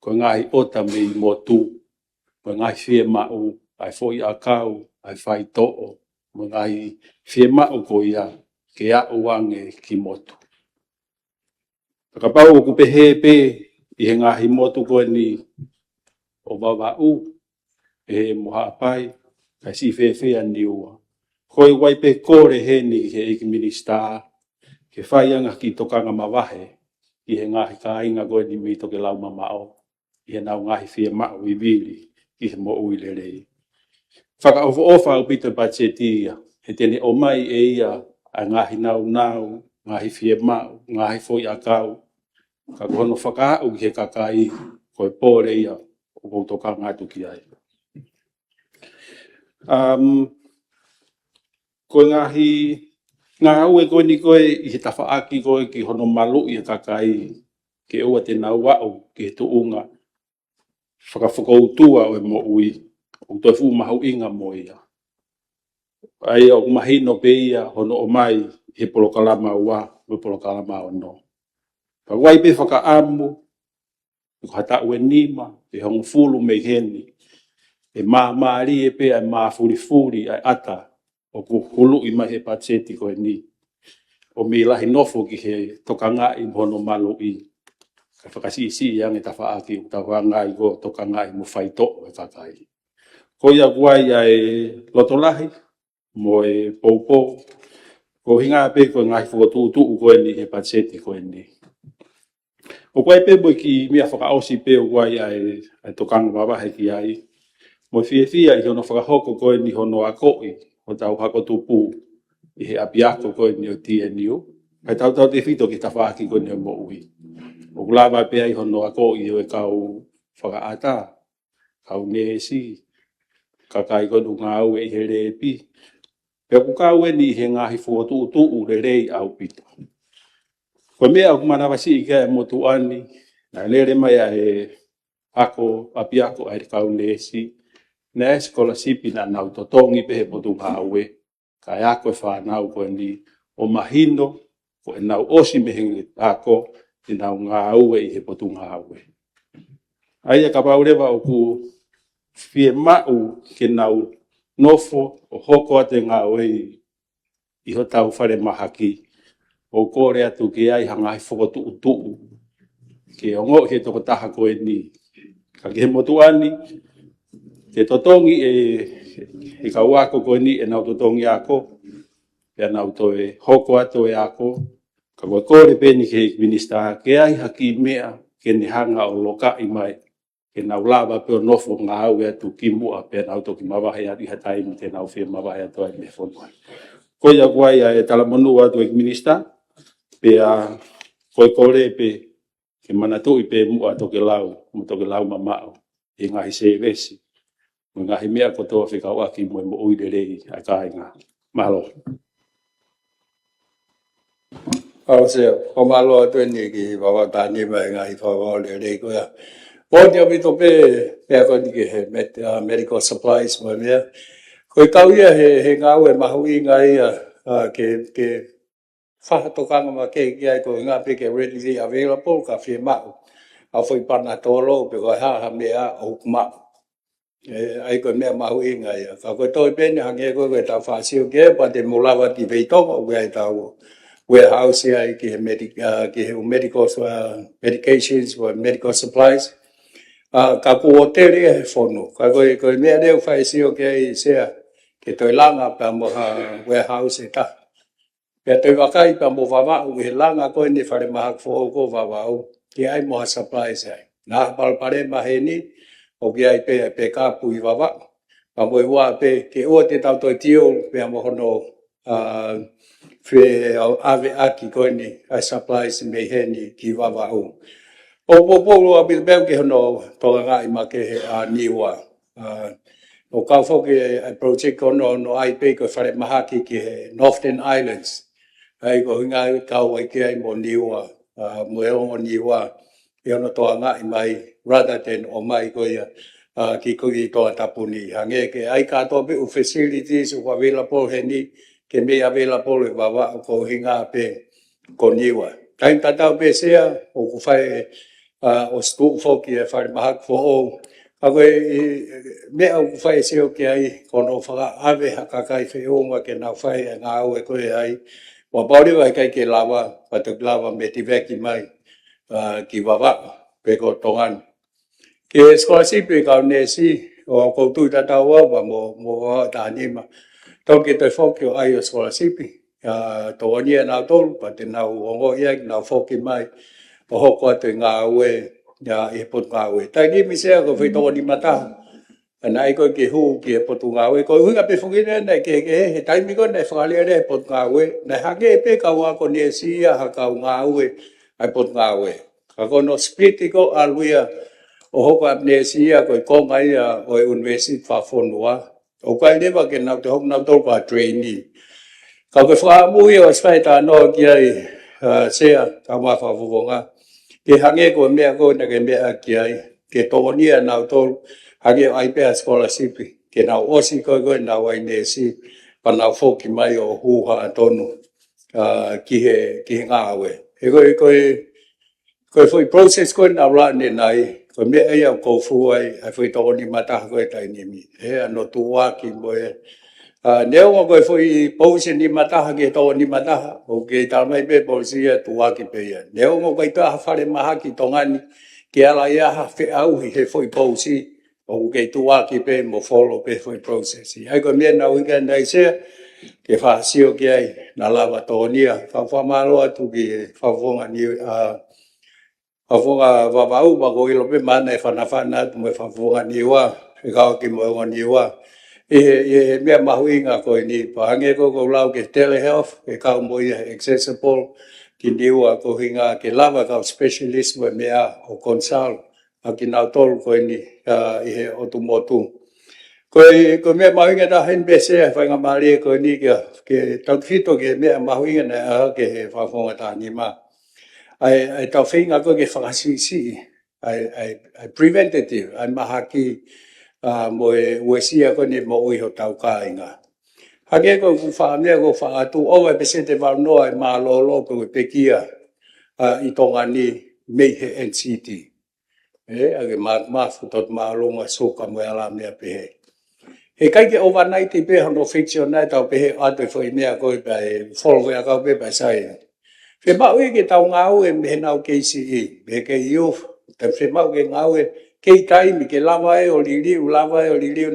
ko ngahi ota me I motu, ko ngahi fie mau, ai foi akau, ai whai to'o, mo ngahi fie mau ko ia, ke a uange ki motu. Takapau o kupehe pe, I he ngahi motu koe ni o wawau, e moha apai, kai si whewhea ni ua. Koe wai pe kore he ni he iki minista, ke whaianga ki tokanga mawahe, I he ngahi kāinga koe ni mito ke lau mamao, I he nau ngahi fie mau I vili, I he mo ui lerei. Whaka ofa au pito pachetia, he tene o mai e ia, a ngahi nau, ngahi fie mau, ngahi foi akau, ka kono whaka au ki he kakai, koe pōre ia, o koutoka ngātu ki ai. Koe ngahi, ngā ue koe ni koe, I he tawhaaki koe ki hono malu I he kakai, ke ua te nau wau, ki he tuunga, whakawhakoutua o e mo ui, o toi fu mahu inga mo ia. Ai o mahino pe ia, hono o mai, he polokalama ua, me polokalama o no. Pa wai pe whakaamu, ko hata ue nima, e hongo fulu me heni, e maari e pe ai furi ai ata, o ku hulu I mai he pacheti koe ni. O mi lahi nofo ki he tokanga I hono malu I. Ka whakasi isi yang e tawhaaki, u tawhanga I ko tokanga I mo whaito e kakai. Ko ia guai ai lotolahi, mo e poupo, ko hinga pe ko ngai whakatutu koe ni he pacheti koe ni. O koe pe mo ki mea whakaosi pe o guai ai tokanga wawahe ki ai. Mo fie I hono whakahoko koe ni hono akoi, o tau hakotupu, I he apiako koe ni o TNU. Kai tau te whito ki tawhaaki koe ni o mo ui. O kulawa pe ai hono akoi o e kau whakaata, kau nesi, kakai koe nu ngā ue I he repi. Pea ku kau e ni he ngahi whakatutu le rei au pito. Ko mea au manawasi I kia e motu ani, na lere mai a he ako, apiako ai kau nesi, na eskola sipi na nau totongi pe he motu hawe, ka e ako e whanau koe ni o mahino, ko e nau osi mehengi ako, I nau ngā ue I he motu hawe. Ai a kapaurewa o ku fie mau ke nau nofo o hoko ate ngā ue I ho tau whare mahaki, o kore atu ke ai hangai whakotu utu, ke ongo he toko taha koe ni. Ka ke motu ani, te totongi e kauako koe ni e nau totongi ako, e nau toe hoko atu e ako, Ka koe kore peni ke minista ke ai haki mea ke ni hanga o loka i mai. Ke nau lava pe o nofo ngā au e tu ki mua pe nau toki mawahe atu hatai mi te nau whia mawahe atu ai me whonua. Koe a kuai e tala monu atu e minista pe a koe kore pe ke manatu i pe mua toke lau mamao i ngahi se vesi. Mo ngahi mea kotoa whikau aki mo uire rei a kai ngā. Mahalo. Se o malo atu ni ki wawa tani mai ngai whawa le rei koea. O te amito pe ko ni ke he medical supplies mo mea. Koe kau ia he ngau e mahu i ngai ke whahatokanga ma ke ai ko ngā pe ke readily available ka whia mau. A whai pana tolo pe koe ha mea o mau. Ai koe mea mahu i ngai. Ka koe toi pene hange koe ta whasio ke pa te mulawa ki veitonga o kai tau warehouse ai ki he medical medications or medical supplies. Ka kua tere he whono. Ka koe mea reo whaisio ke i sea ke toi langa pa mo warehouse e ta. Pea toi wakai pa mo wawau he langa koe ni whare mahak whoho ko wawau ki ai moha supplies ai. Nā palpare mahe ni o ki ai pe kāpui wawau. Pa mo ua pe ke ua te tau toi tio pea mo hono whe ave aki koe ni ai supplies me he ni ki wawau. O popolo a bilbel ke hono toga ngai ma ke a niwa. O kau whoki a project kono no ai pe ko whare mahaki ki he Northern Islands. Ai ko hinga kau ai ke ai mo niwa. Mo e o niwa. I hono toga ngai mai rather than o mai ko ia ki kui toa tapuni. Hange ke ai katoa pe u facilities u available he ni ke me available e wawa ko hinga pe ko niwa. Kain tatau pe sea o ku whai o school whoki e whare mahak fo o. A koe mea o ku whai seo ki ai kono whaka ave hakakai whi onga ke nau whai e ngā au e koe ai. Wa pauriwa kai ke lawa, patuk lawa me tiveki mai ki wawa pe ko tongan. Ke scholarship e kau nesi o koutu tatau wa mo wawa ta anima. Tau ke toi whoki o ai o scholarship. Tō ania nau tolu, pa te nau ongo iak, nau whoki mai. O hoko atu i ngā ue, i potu ngā ue. Tai ni mi sea ko whi tō ni mataha. Ana i koe ke hu ki e potu ngā ue. Koe huinga pe whukine nei ke he taimi koe nei whakalia re e potu ngā ue. Nei hake e pe kau ako ni e sia ha kau ngā ue ai potu ngā ue. Ka kono split i ko aluia o hoko ap ne sia koe konga ia o e university whawhonua. O kai lewa ke nau te hoku nau tolu pa trainee. Ka koe whaamui o svai tā no ki ai sea ka wawhawhonga. Ke hange ko mea ko na ke mea ki ai. Ke tōnia nau tolu. Hange o aipea scholarship. Ke nau osi koe nau ai nesi. Pa nau whoki mai o huha tonu. Ki he ngā awe. He koe whoi process koe nau rāne nai. Koe mea ia kou fuai. Ai whoi tōni mataha koe tai nimi. He ano tuwaki mo e. Neo ngā koe whoi pause ni mataha ke tōni mataha. O ke tāmai pe pause ia tuwaki pe ia. Neo ngā koe taha whare maha ki tongani. Ke ala ia ha whi auhi he whoi pause. O ke tuwaki pe mo follow pe whoi process. Ai koe mea nau ika nei sea. Ke whahasio ki ai. Nā lawa tōnia. Whawhamaro atu ki whawhonga ni... Whawhonga wawau ma ko ilo pe mana e whanawhana atu me whawhonga niwa. E kawa ki moenga niwa. E mea mahu inga koe ni. Pahange ko lau ke telehealth. E kau mo ia accessible. Ki niwa ko hinga ke lava kau specialist mo mea o consult. A ki nau tolu koe ni. I he otu motu. Koe mea mahu inga ta hen besea. Whainga maari e koe ni ke tautwhito ke mea mahu inga na aha ke he whawhonga ta nima. Ai tau whinga koe ke whakasisi. Ai preventative. Ai mahaki mo e uesia koe ni mo uiho tau kāinga. Hake koe ku whaamea koe whaatu. Owe pese te waunoa e mālolo koe pekia i tongani mei he NCT. Ake maafu tot maalonga soka mo e ala mea pehe. He kaike overnight i pe hono fiction nai tau pehe atu fo i mea koe pa e follow a kau pe pa sai. Whe mau e ke tau ngau e me nau KCE. Me ke youth. Te whe mau ke ngau e kei taimi ke lava e o liliu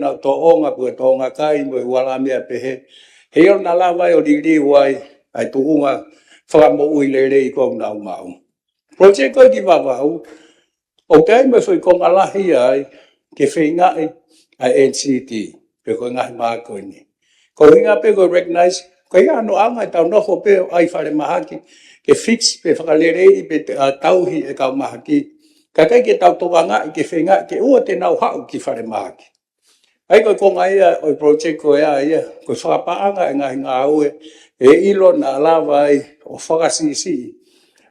nau to onga pua to onga kai mo e wala mea pehe. He o na lava e o liliu ai tuunga whakamoui le rei kong na umau. Project ko ki wawau, o kai me whui kong alahi ai, ke whingai a NCT, pe ko ngahi maa koe ni. Ko hinga pe ko recognize, ko ia no anga tau noho pe ai whare mahaki, ke fix pe whakalerei pe tauhi e kau mahaki, ka kai ke tau toka ngai ke whingai, ke ua te nau hau ki whare mahaki. Ai ko konga ia o project ko ia ko whakapaanga e ngahi ngā ue e ilo na lava ai o whakasisi.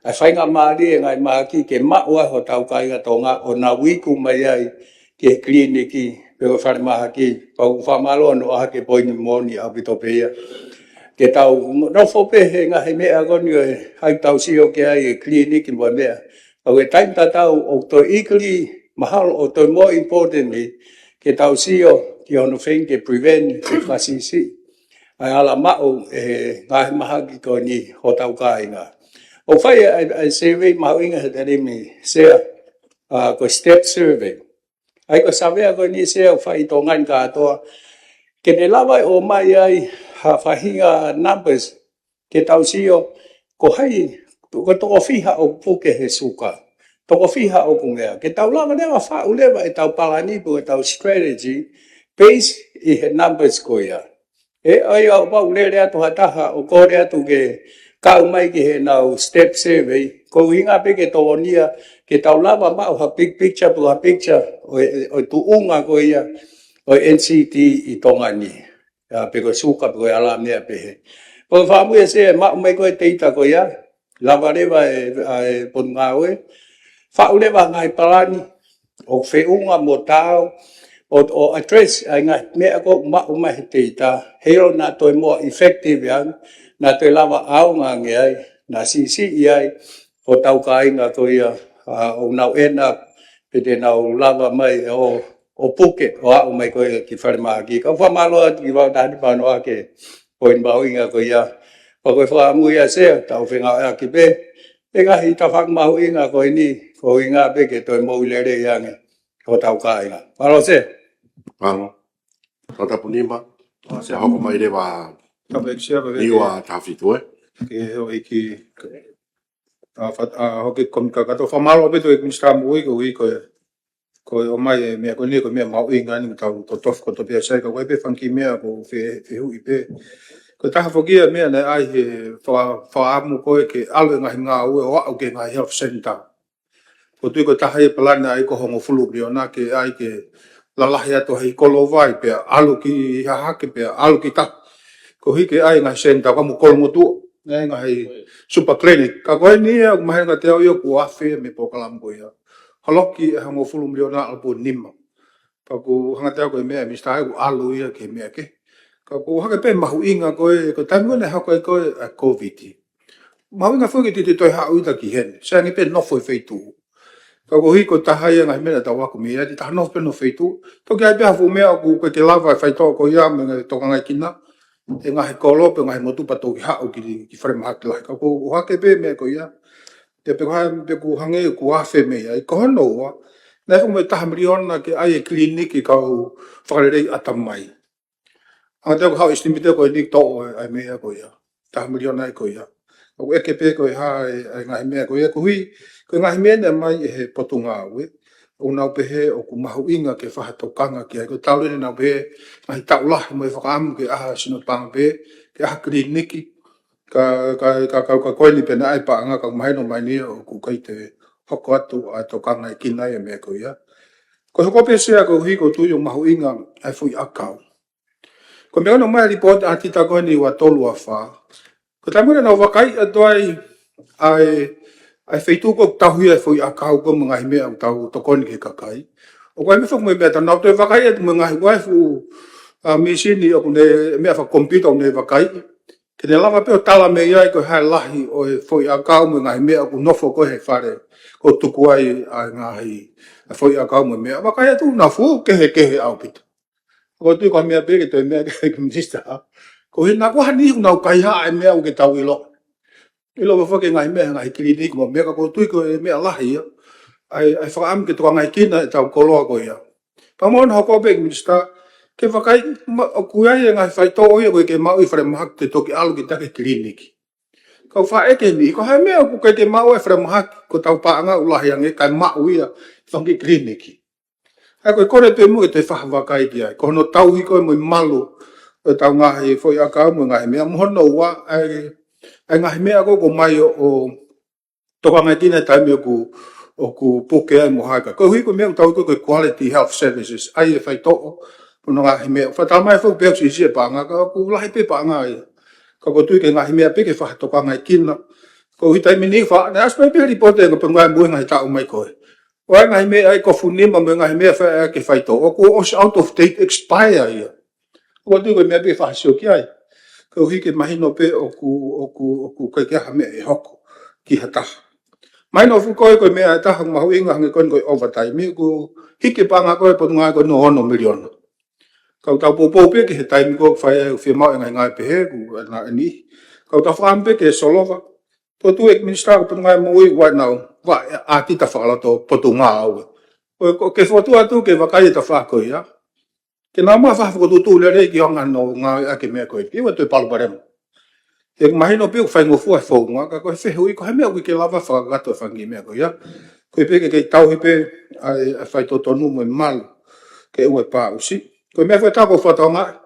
Ai whainga maari e ngai mahaki ke maua ho tau kainga tonga o na wiku mai ai ke kliniki pe o whare mahaki pau whamalo no aha ke poini moni au pitope ia. Ke tau nofo pe he ngahi mea goni o hai tau sio ke ai e kliniki mua mea. Au e taim tatau o to equally mahalo o to more importantly ke tau sio ki ono wheng ke prevent ke whasisi. Ai ala mao e ngahi mahaki ko ni ho tau kāinga. O whai ai survey mau inga he tere mi sea ko step survey. Ai ko savea ko ni sea o whai tō ngan kātoa. Ke ne lawai o mai ai ha whahinga numbers ke tau sio ko hai ko toko whiha o puke he suka. Toko whiha o kungea. Ke tau lava lewa whau lewa e tau palanipu e tau strategy based i he numbers ko ia. E ai au pau lere atu hataha o kore atu ke kau mai ki he nau step survey. Ko hinga pe ke tohonia ke tau lava mau ha big picture pu ha picture o tu unga ko ia o NCT i tonga ni. Pe ko suka pe ko ala mea pe he. Ko whamu e se mau mai ko e teita ko ia. Lava lewa e pon ngawe. Whau lewa ngai palani o whiunga mo tau. O address ai ngai mea ko mau mai he teita. Heo na toi more effective yang. Na toi lava au ngā nge ai. Na sisi i ai. O tau ka inga ko ia. O nau ena. Pe te nau lava mai o puke. O au mai ko ia ki whare maa ki. Ka whamalo atu ki wau tāni pāno ake. Poin bau inga ko ia. Pa koe whaamu ia sea. Tau whenga ea ki pe. E ngahi ta whakmahu inga ko ini. Ko inga pe ke toi mou lere iange. O tau ka inga. Paro se? Paro. Tata punima. Se hoko mai rewa niwa tawhitu e. Ke heo iki hoki komika kato whamalo peto e ministra mui ko i ko o mai mea ko ni ko mea mau inga ni tau to tof ko to pia sai ko pe fanki mea ko fe hu i pe ko taha fogia mea na ai he whaamu ko e ke alu ngahi ngā ue o au ke ngahi health center ko tui ko taha e palana ai ko hongo fulu biona ke ai ke lalahi ato hei kolo vai pe alu ki hahake pe alu ki ta ko hike ai ngahi center ko mu kolongo tu ngahi super clinic ka ko ni e mahi ngā te au i ku awhi me pokalamu ko ia haloki e hango fulu miliona alpo nima. Pa ku hangata ko mea mista ai ku alu ia ke mea ke. Ka ku hake pe mahu inga ko e ko tamu ne hako ko e COVID. Mahu inga fuki te toi hau ita ki hen. Sa ngi pe nofo e feitu. Ka ku hiko tahaya ngai mena tawa ku mea di ta nofo pe no feitu. To ki ai pe hafu mea ku ke lava e feito ko ia me ngai toka ngai kina. E ngai kolo pe ngai motu pa to ki hau ki frame hak lai. Ka ku hake pe mea ko ia. Te pe ku hange ku afe me ai ko no wa na fu me tamriona ke ai kliniki ka whakarerei atamai ata ko hau estimate ko ni to ai me ko ya tamriona ko ya o e ke pe ko ha ai ngai me ko ya ku hui ko ngai me na mai he potunga we o na pe he o ku mahu inga ke fa to kanga ke ko talu ni na be ai taula mo fa am ke a sino pang be ke a kliniki ka koe ni pena ai paanga ka mai no mai ni o ku kai te hoko atu a to kanga ki nai e me ko ia. Ko hoko pe sea ko hi ko tu yo mahu inga ai fui akau. Ko me no mai report a tita ko ni wa tolu a fa. Ko tamu na wa kai a doi ai feitu ko tahu ia fui akau ko mga me au tau to kon ke kakai. O ko me fo me beta na to wa kai mga wa fu a machine o ne me fa computer ne wa kai. Ke te lava peo tala me iai ko hai lahi o e foi a kau me ngai mea ku nofo ko he whare ko tuku ai a ngahi a foi a kau me mea. Wakai atu na fu kehe au pita. Ko tui ko mea peke toi mea ke minister. Ko he nga kuha ni unau kai haa e mea u ke tau ilo. Ilo me whake ngai mea ngai klinik mo mea ko tui ko e mea lahi ai whakaam ke toka ngai kina e tau koloa ko ia. Pamona hoko peke minister ke whakai o kuai e ngai whaito o ia koe ke mau i whare mahak te toki alu ki take kliniki. Kau fa eke ni ko ha mea ku ke mau e fra mahaki ko tau pa anga ulah yang e kai mau ia whangi kliniki. Ha ko kore te mu e te whahawakai ki ai. Ko no tau hi ko mo malu e tau ngahi foi aka mo ngahi mea mohono ua ai ngahi mea ko mai o toka ngai tina taimi o ku puke ai mo haka. Ko hui ko mea tau ko quality health services ai e whai to'o no ngahi mea. Whatamai fo peo si e pa anga ka ku lahi pe pa anga ia. Ka ko tui ke ngahi mea peke whahatoka ngai kina. Ko hui taimi ni wha, ne aspai pe ripote ko pengai mui ngai tau mai koe. Wai ngai mea ai ko funima me ngai mea wha ke whai to'o. Ko os out of date expire ia. Ko tui ko mea pe whahasio ki ai. Ko hui ke mahino pe o ku kai kia mea e hoko ki hataha. Mai no fu koe koe mea taha mahu inga hangi koe koe overtime ku hike panga koe potunga koe no ono miliona. Kau tau popo pe ke he taimi ko whai au whia mau ngai ngai pehe ku na ni. Kau tau whaampe ke solova. To tu ek minister ko potunga mui wai nau. Wa ati ta whakalato potunga au. Ke whatua tu ke wakai ta whako ia. Ke nā maa whahafukotutu le rei ki honga no ngā ake mea koe. Iwa tui paluparema. E mahino pe whai ngofua e whaunga. Ka koe whehui ko he mea koe ke lava whakagato e whangi mea koe ia. Koe pe ke tau hipe ai whai totonu mo e malu. Ke ue pā usi. Koe mea whai tako whatonga.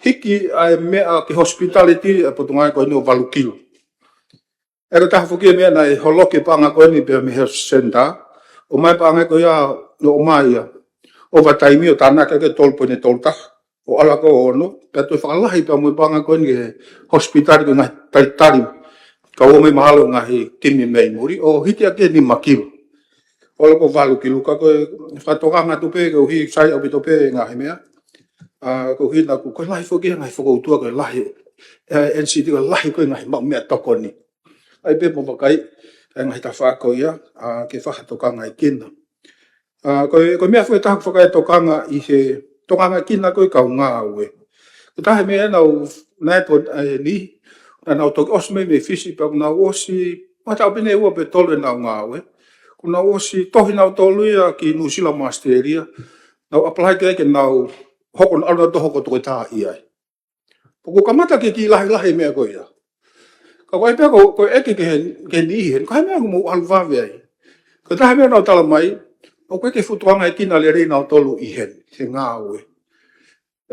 Hiki ai mea ke hospitality e potunga koe ni o walu kilo. E ka taha whukia mea nei holoke panga koe ni pe me health center. O mai panga koe ia no o mai ia. O wataimi o tānaka ke tolpo ne tolta. O ala ko ono. Pea toi whakalahi pia mui panga koe ni hospitali ko ngai taitari. Ka o me mahalo ngahi timi mei muri. O hiti ake ni makiru. O lako walu kilu. Ka koe whatokanga tupe ke uhi sai au pitope ngahi mea. Ko hina ku koe lahi whokia ngahi whakoutua koe lahi. NCT koe lahi koe ngahi mau mea toko ni. Ai pe momakai. Ngahi ta whako ia. Ke whahatokanga i kina. Koe mea whai taha whakai tokanga i he tokanga kina koe kau ngā ue. Ko tahe mea nau naipo ni, nau toki osme me fisi pa nau osi, mata opine ua pe tolu e nau ngā ue. Ko nau osi tohi nau tolu ia ki New Zealand Masteria, nau apply ke nau hoko na aluna toho ko toke taha iai. Poko kamata ke ki lahi mea koe ia. Ka koe pia koe eke ke nihen, koe mea kumu alvawe ai. Ko tahe mea nau tala mai, o koe ke futuanga e kina le rei nau tolu ihen, he ngā ue.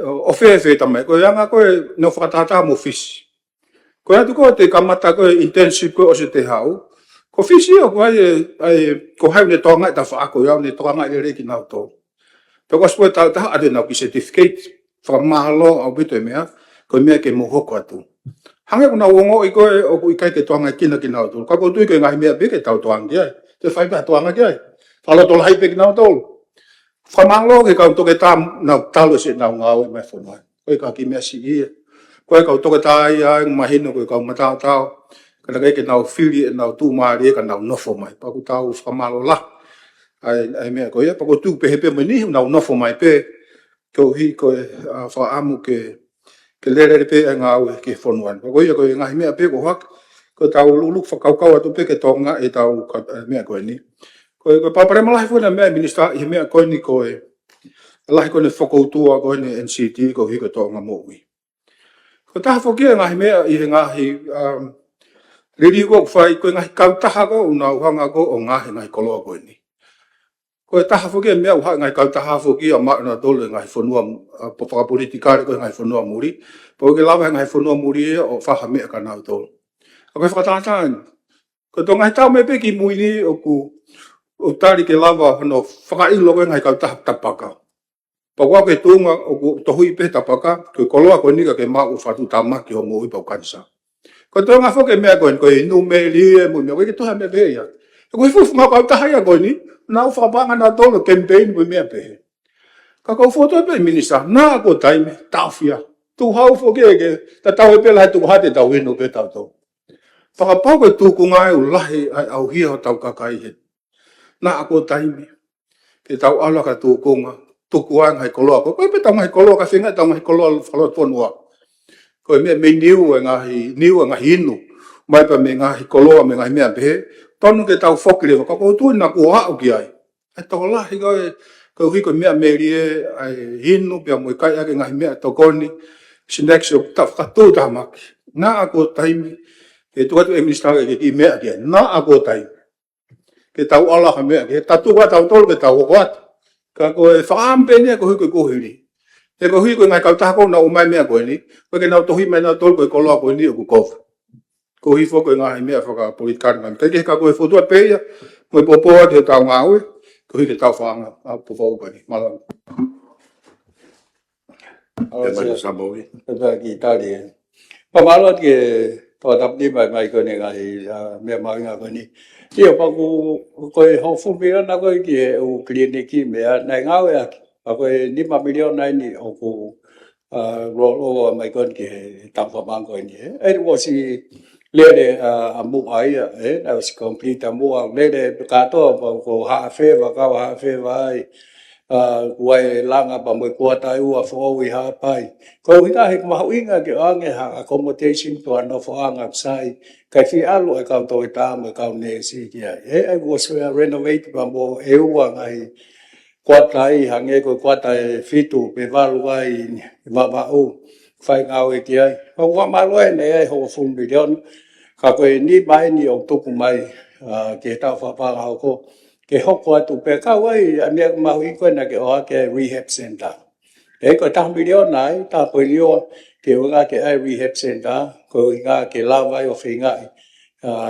O whewhe tamai, koe anga koe nau whakatata mo fisi. Koe atu koe te kamata koe intensive koe o se te hau. Ko fisi o koe ko hau ne tonga e ta whaako iau, ne tonga e rei ki nau tolu. Peko spoe taha ade nau ki certificate, whakamahalo au bito e mea, koe mea ke mohoko atu. Hange kuna wongo i koe o kui kai ke tonga kina ki nau tolu. Kako tui koe ngahi mea beke tau tonga ki ai. Te whaipa tonga ki ai. Whala tolu haipe ki nau tolu. Whamanglo ke kau toke tā nau talo se nau ngau e mai whanai. Koe ka ki mea si ia. Koe kau toke tā ia mahino koe kau matao tau. Kana kai ke nau whiri e nau tū maari e ka nau nofo mai. Paku tau whamalo la. Ai mea koe ia. Paku tū pehe pe mani nau nofo mai pe. Kau hi koe whaamu ke lere pe e ngau e ke whanuan. Paku ia koe ngahi mea pe ko hak. Koe tau luluk whakaukau atu pe ke tonga e tau mea koe ni. Koe papare malahi fuena mea minister i mea koe ni koe. Lahi koe ne whakoutua koe ni NCT koe hiko tonga moui. Koe taha whakia ngahi mea i he ngahi riri ko whai koe ngahi kautaha ko una uhanga ko o ngahi koloa koe ni. Koe taha whakia mea uha ngahi kautaha whakia maana dole ngahi whanua whakapolitikare koe ngahi whanua muri. Koe ke lawa ngahi whanua muri o whaha mea ka nau tolu. Koe whakatātāni. Koe tō ngahi tau me peki muini o ku o tari ke lava no whakailo koe ngai kau tapaka. Pakua ke tūnga o tohui pe tapaka, koe koloa koe nika ke mau whatu tamaki o mui pau kansa. Koe tōnga whoke mea koe inu me lie mui mea, koe ke tuha mea pehe ia. Koe fufu ngā kau tahaya koe ni, nā whakapanga nā tōna campaign mui mea pehe. Ka kau whoto e pe minisa, nā ko taime, tauwhia. Tu hau whoke ke, ta tau e pe lahi tu hate tau hinu pe tau tau. Whakapau koe tūku ngai u lahi au hia o tau kakai he. Nā ako taimi, ke tau ala ka tūkunga, tukuang hai koloa. Koe pe tau ngahi koloa ka whenga, tau ngahi koloa whalot ponua. Koe mea me niu e ngahi inu, mai pa me ngahi koloa me ngahi mea pehe, tonu ke tau whokire, kako tui nā kua hao ki ai. Ai tau lahi koe hui koe mea me rie, ai inu, pia mui kai ake ngahi mea tokoni, sineksi o tau whakatū tamaki. Nā ako taimi, e tu atu e minister ke ki mea ke na ako tai ke tau ala ka mea ke tatu wa tau tolu ke tau wat ka ko e whaampe ne ko hui ko hiri e ko hui ko ngai kau tako na umai mea ko ni ko ke na tohi mai na tolu ko loa ko ni ko kof ko hi fo ko ngai mea whaka politika ngai ke ka ko e fotua pe ia mo popo te tau ngau ko hui ke tau whaanga a popo ko ni malang Mana Samoa. Bagi tadi. Pamalot ke todap ni mai ko ni ngai me mai nga ko ni. Ia pa ko ho fu mi na ko ki o kliniki me na ngau ya. Pa ko ni ma milion nai ni o ko roll over mai ko ki tam pa bang ko ni. E wo si le de a mu ai na was complete a mu le de ka to ko ha fe va ka ha fe vai wai langa pa mo ko tai u fo wi ha pai ko wi ka hek ma winga ke ange ha accommodation to no fo anga sai ka fi alu e ka to ta mo ka ne si ki ai was renovate pa mo e u ngai ko tai hange ko tai fitu pe va lu ai va u fai ngau e ki ai ko wa ma lo ne ai ho fu million ka ko ni mai ni o to ku mai ke ta fa pa ha ko ke hoko atu pe ka wai a me ma hui ko na ke o ke rehab center e ko ta milion nai ta po rio ke o ke ai rehab center ko nga ke la vai o finga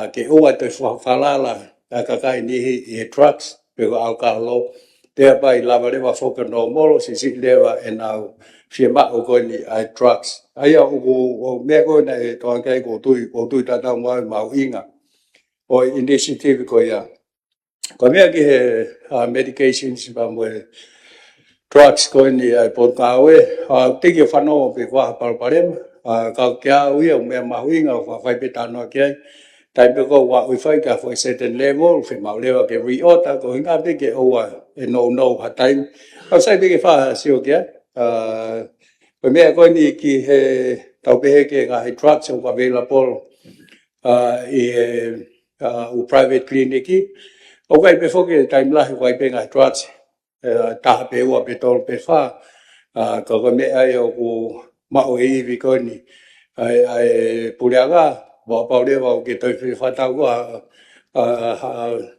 ke o atu fa la la ka kai ni e trucks pe ko au ka lo te pai la va va foka no molo si leva e nau firma o ko ni ai trucks ai o me ko na to kai ko tu ta ta ma inga o initiative ko ya ko mea ki he medications pa mo drugs ko ni ai po kawe te ki whanau pe kwa parparem ka kia ui o mea mahuinga o whawhai pe tano kia tai pe ko wa ui whai ka for a certain level whi mau lewa ke reorder ko hinga pe ke oa e no hatai au sai pe ke wha sio kia ko mea ko ni ki he tau pe he ke nga he drugs o available i he private clinic o kai pe foke time la kai pe nga drugs ta pe wa pe tol pe fa ko me ai o ku ma o i vi ko ni ai puliaga wa pa le wa ke to fe fa ta wa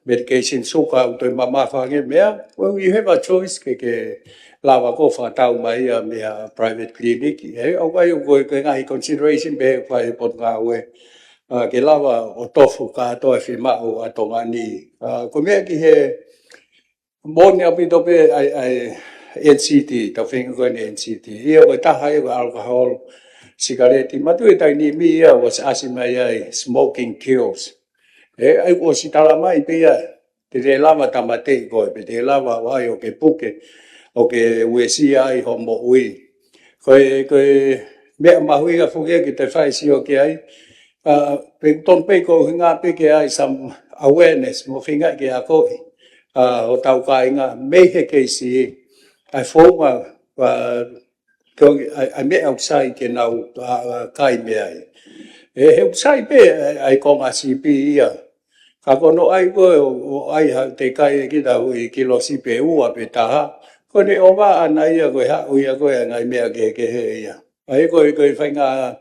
medication so ka to mama fa nge me well you have a choice ke la wa ko fa ta mai me private clinic o kai ko nga consideration be fa pot nga we ke la wa o tofu ka to fi ma o atonga ni ko me ki he Bon, ya pito pe ai NCT, ta finga ko ni NCT. Ia o ta hai alcohol, cigarette. Matu e tai ni mi ia was asima ia smoking kills. Ai o si tala mai pe ia te lava tamate ko pe te lava wai o ke puke o ke uesi ai ho mo ui. Ko me ma hui ga fuge ki te fai si o ke ai. Pe ton pe ko hinga pe ke ai some awareness mo finga ke a ko o tau ka inga me he ke si ai fonga ko ai me outside ke nau kai me ai he outside pe ai ko nga si pi ia ka kono ai ko o ai ha te kai ki da ui kilo si pe u a pe ta ko ne o va ana ia ko ha u ia ko ngai me ke he ia ai ko fai nga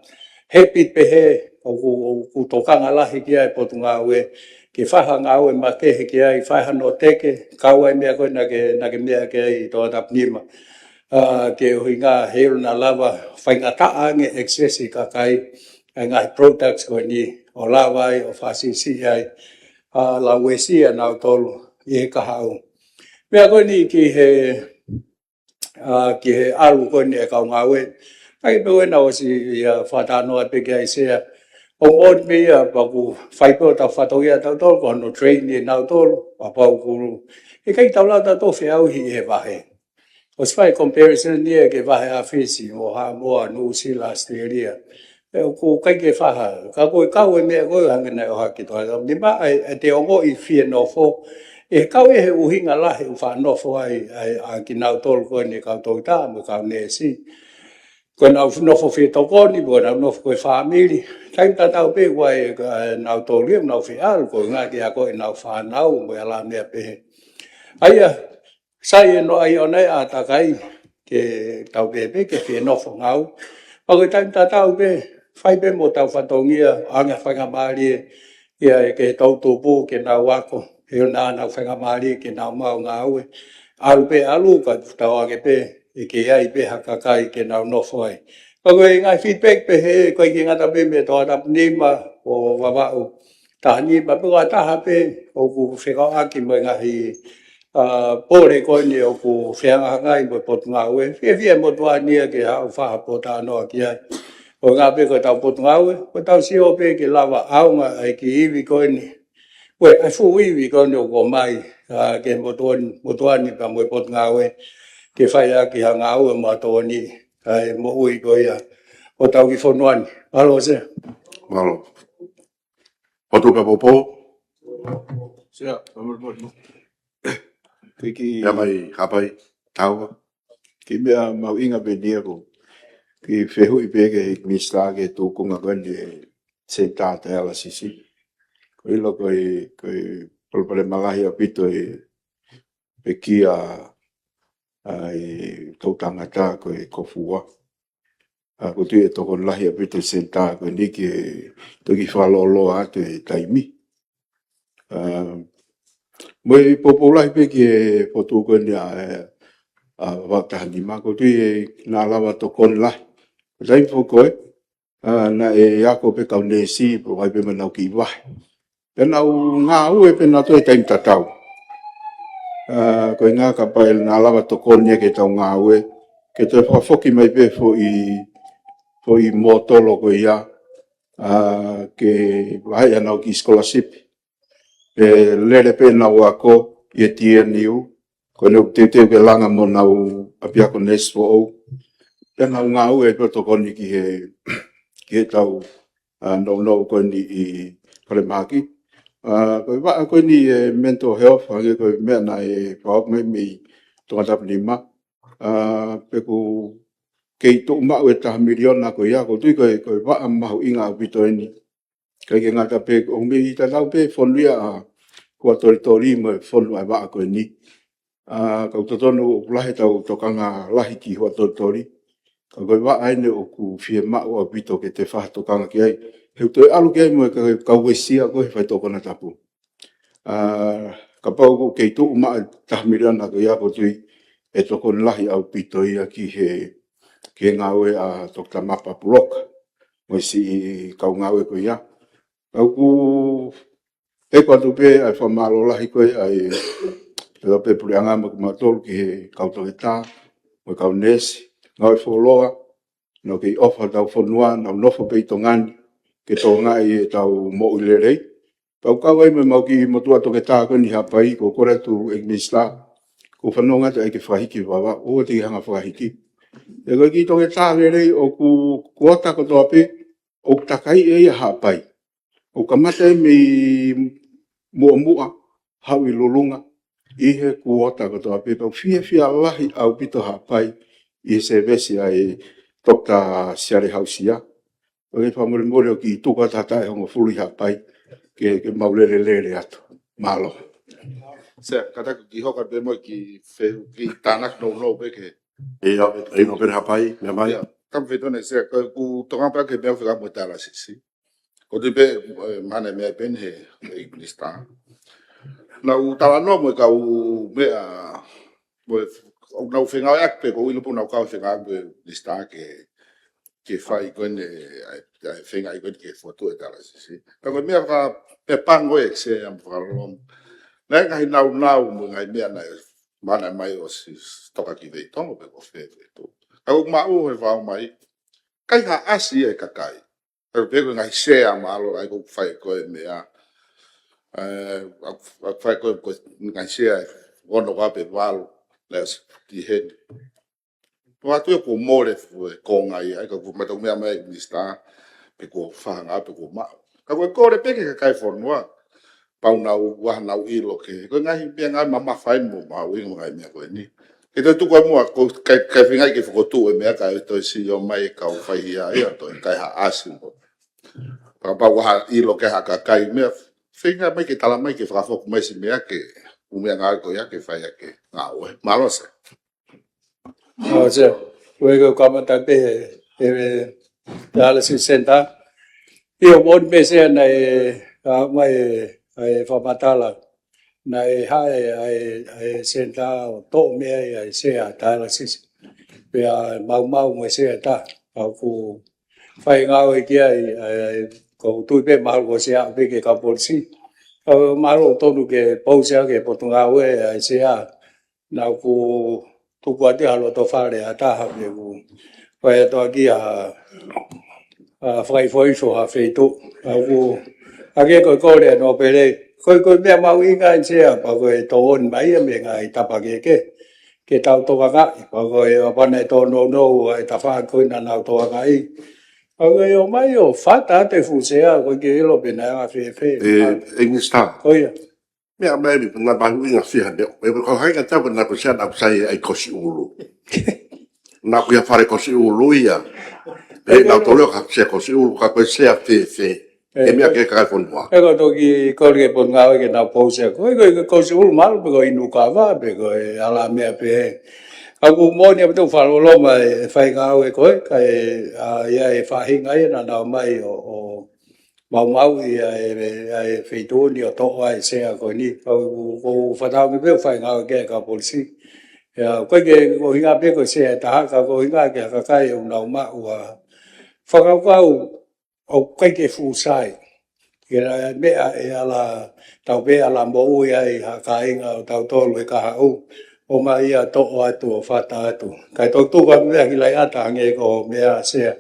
happy pe he o to ka nga la hi ki ai po tunga we ke whaha ngā ue ma ke he ki ai whaha no teke, kaua e mea koe na ke mea ke ai tō tap nima. Ke hui ngā heo na lava, whai ngā taa nge excessi ka kai, ngā products koe ni, o lava ai, o whasisi ai, la wesi a nau tolu, i he kahau. Mea koe ni ki he alu koe ni e kau ngā ue, ai pe koe na o si whatanoa pe ke ai sea, o mod me pa ku fai po ta fato ia ta to ko no train ni na to pa pa ku e kai ta la ta to fe au hi e va he o spai comparison ni ke va ha fisi o ha mo no si last year e ku kai ke fa ha ka ko me ko ha ne ha ki to ni ba e te o mo i fi no fo e ka we he u hinga la he u fa no fo ai a ki na to ko ni ka to ta mo ka ne si ko na no fo fi to ko ni bo na no fo family time ta tau pe wai na to liam na fi al ko nga ki a ko na fa na u mo la me pe ai sai no ai ona a ta kai ke tau pe ke fi no fo ngau pa ko time ta tau pe fai pe mo tau whatongia, anga whakamari, ia ke tau tōpū, ke nā wako, e nā whakamari, ke nā mau ngā ue. Alu pe alu, ka tau ake pe, e ke ai pe hakakai, ke nā nofo ai. Ka koe ngai feedback pe he, koe ki ngata pe me toa tapu nima, o wawau. Taha nima, pe koa taha pe, o ku whekau aki mo ngahi, pōre koe ni o ku whianga ngai mo potu ngā ue. Whia mo tua nia ke hau whaha po tā noa ki ai. O ngā pe koe tau potu ngā ue, koe tau si o pe ke lawa aunga ai ki iwi koe ni. Koe, ai fu iwi koe ni o ko mai, ke mo tua ni pa mo potu ngā ue. Ke whai aki ha ngā ue mo atoa ni, ai mo ui koe ia. O tau ki whonuani. Malo se. Malo. O tu ka popo? Sia, amor. Ki Ia mai hapai taua. ki mea mau inga pe nia ko. Ki whehu I peke mista ke tūkunga koe ni se tāta ala sisi. Ko ilo koe polpare malahi a pito pe kia ai tautanga tā koe kofua. Ko tui e toko lahi a pito se tā koe ni ki toki whalolo atu e taimi. Moi popolahi pe ki e potu koe ni a wataha ma ko tui e nā lawa tokon lahi. Zai fo koe, na e ako pe kau nesi po vai pe manau ki wahi. Pena u ngā ue pe nā toi taim tatau. Koe ngā ka pai nā lawa tokon ni ke tau ngā ue. Ke toi whafoki mai pe fo I motolo koe ia. Ke wahi anau ki scholarship. Pe lere pe nau ako I e TNU. Koe nau te ke langa mo nau apiako nes fo au. Pena ngā ue pe tokoni ki he tau no koe ni I Palemaki. Koe ni mental health, hange koe mea na e whaok me tongatapu lima. Pe ko kei tō mau e taha miliona koe ia, ko tui koe waa mahu inga au pito eni. Kai ke ngata pe o me I tatau pe whonuia a kua tori mo whonu ai waa koe ni. Kau tatonu lahe tau tokanga lahi ki hua tori. Ka koe waa aine o ku whie mau au pito ke te whaha tokanga ki ai. Heu toi alu ki ai mo e kau wesia koe whai tokona tapu. Ka pau ko kei tō maa taha miliona koe ia ko tui e tokon lahi au pito ia ki he ngawe a Dr. Mapa Puloka. Mo si kau ngawe koe ia. Kau ku e kwa tupe ai whamalo lahi koe ai pela pe pureanga mo kumatolu ki he kau toke tā, mo kau nesi. Ngawe wholoa, no ki ofa tau whanua, nau nofo pei tongani, ke tō ngai e tau mo ulerei. Pau kawai me mau ki motua toke tā koe ni hapai, ko kore tu ekmista, ko whanonga te eke whahiki wawa, o te hanga whahiki. E koe ki toke tā lerei o ku kuota ko toa pe, o takai e ia hapai. O kamata e me mua hau I lulunga, I he kuota ko toa pe, pau whia lahi au pito hapai, I se vesi ai Dr. Siare Hausia. O e whamore o ki tuka tata e hongo fului hapai ke maulere atu. Malo. Se, kata ki hoka pe mo ki tānak no pe ke. E no pere hapai, mea mai. Kam whetone se, ku tonga pa ke mea whika mo tāla sisi. Ko te pe, mane mea pen he Iglistan. Na u tāla no mo ka u mea, nau whenga ak pe ko ilupu nau kau whenga ak pe Iglistan ke whai koene, whenga I koene ke whotu e tāla sisi. Ka koe mea wha pe pango e se am whakalom. Nai ngai nau mo ngai mea nai mana mai o si toka ki vei tongo pe ko whewhe tu. Ka kuk mau he whao mai, kai ha asi e kakai. Ka peko ngai sea malo ai kuk whai koe mea. Whai koe ngai sea e wono wape walo leas ti heni. Pua tu e ko more ko ngai ai ka kuk matau mea mai nista pe ko whanga pe ko mau. Ka koe kore peke kakai whanua. Pau nau wah nau ilo ke ko ngai pia ngai mama fai mo mau inga ngai mea koe ni e to tu ko mo ko kai fingai ke foto e mea ka to si yo mai ka fai ia ia to kai ha asin mo pa wah ilo ke ha ka kai mea finga mai ke tala mai ke fra fo mai si mea ke u mea ngai ko ia ke fai ke ngau malo se se we ko kamata pe dialysis center. Io bon bese nei mai ai famatala nei ai center to me ai se dialysis. Pea mau mo se ta ku fai ngau ki ai ko tu pe mal ko se a pe ke ka polisi. Malo tonu ke pausa ke potungau ai se a na ku tu kwa te halo to fare ata ha me ku fai to ki fai foi so ha feito ku age ko le no pele ko me mau inga se a pa ko to on mai me ngai ta pa ke tau to ga pa ko pa ne to no ai ta fa ko na na to ga i o mai o fata te fu se a ko ke lo pe na fe English ta. ko ya Mea mai mi na ba hu inga fiha ne. E ko hai ka tau na ko sia na sai ai kosi ulu. Na ku ya fare kosi ulu ia. E na to lo ka se kosi ulu ka ko se a fe. E mea ke ka fon wa. e ko to ki ko ke pon nga ke na po se ko se ul mal ko inu ka va pe ko ala me pe aku mo ni to fa lo ma fai nga ko ka ia e fa hinga ia na mai o mau ai feito ni o to ai se a ko ni ko fa ta me pe fai nga ke ka polisi ya ko ke ko hinga pe ko se ta ka ko hinga ke ka kai o na ma wa fa ka o ke fu sai Kira mea e ala tau pe ala mo ia i ha kainga o tau tolu e kaha o ma ia to'o atu o whata atu. Kai tau tuka mea ki lai ata hange ko mea sea.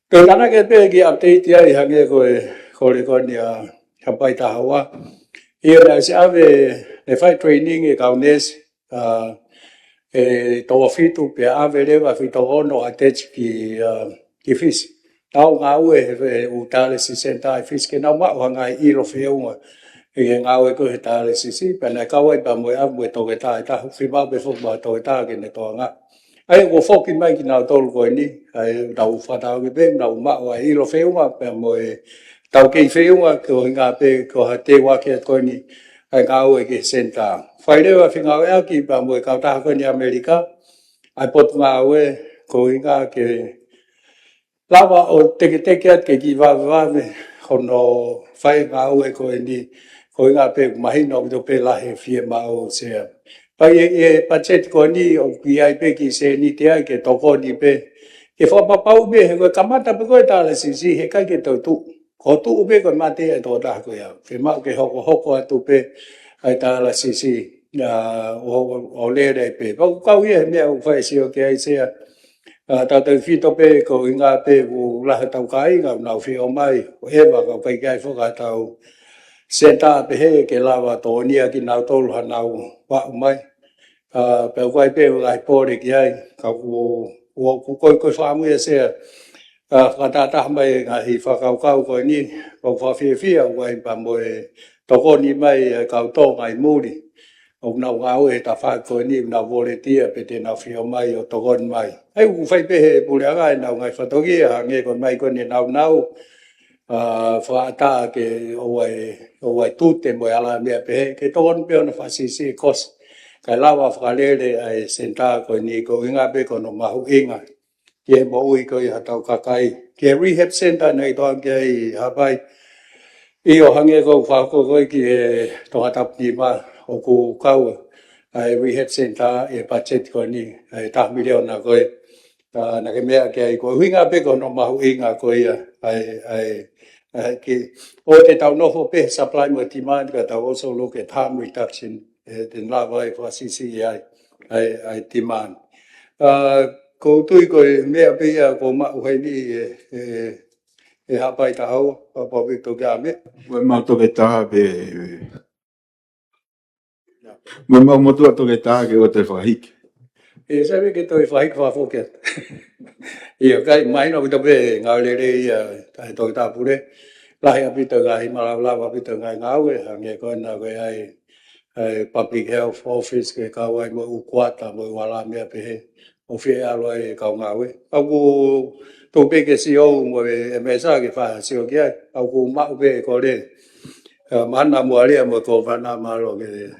Ko tana ke pe ki update ai hange ko e kore koni a hapai tahawa. Ia na se ave e whai training e kaunes e toa fitu pe ave lewa fito ono atech ki fisi. Tau ngā ue he utale si sentai fiske na ma wa ngai ilo feunga e ngā ue ko he tale si pena kawa pa mo a mo to ta fi ba be fo ba to ta ke ne to nga ai ko fo ki mai ki na to ko ni ai tau fa tau ke be na ma wa ilo feunga pe mo tau ke feunga ko ngā pe ko ha te wa ke ko ni ai ngā ue ke senta fai le wa fi ngā ue ki pa mo ka ta ko ni Amerika ai pot ngā ue ko ngā ke lava o teke at ke ki va me hono fai nga o e ko ni ko nga pe mai no do pe la he fie ma o se pa e pachet ko ni o ki ai pe ki se ni te ai ke to ko ni pe ke fa pa pau be he ko kamata pe ko ta le si he ka ke to tu ko tu be ko ma te to ta ko ya fe ma ke ho tu pe ai ta la si o le pe ko ka ye me o fa si o ke ai se tau tau whito pe ko i ngā pe o laha tau kai ngā nau whi o mai o hewa ka pai kai whoka tau se tā pe he ke lawa tō nia ki nau tolu ha nau wa o mai pe o kai pe o lai pōre ki ai ka o koi whaamu e se ka tātaha mai ngā hi whakaukau ko ni o whawhiawhia o kai pa mo e toko ni mai kau tō ngai mūri o nau ngau e ta wha ko ni nau volunteer pe te nau whio mai o togon mai. Ai u whai pehe e pule anga e nau ngai whatoki a nge kon mai kon ni nau whaata ke o wai tūte mo e ala mea pehe ke togon pe ona whasisi e kos. Kai lawa whakalele ai senta ko ni ko inga pe kono mahu inga. Ke mo ui ko i hatau kakai. Ke rehab center nei toa ke i hapai. I o hange ko whako koi ki e toha tapni ma o ku kau ai rehab center e budget ko ni ai ta milion na ko na ke mea ke ai ko hinga pe ko no mahu inga ko ai ki o te tau no pe supply mo demand ka tau also look at harm reduction in lava for CCI ai demand ko tui ko mea pe ko ma uhai ni e hapai ta hau pa to ga me Ma to ke ta be ma mo to ke ta ke o te whahiki. E sabe que toi fai kwa foke. Ia kai mai no to be ngau le tai to ta pure. La ya pito ga hi mala la wa pito ga ngau e hange ko na ko ai public health office ke ka wai mo u kwata mo wala me pe o fe alo e ka ngau e. Au ku to be ke si o mo e me sa ke fa si o ke au ku ma be ko le. Mana mo ale mo ko fa na ma lo ke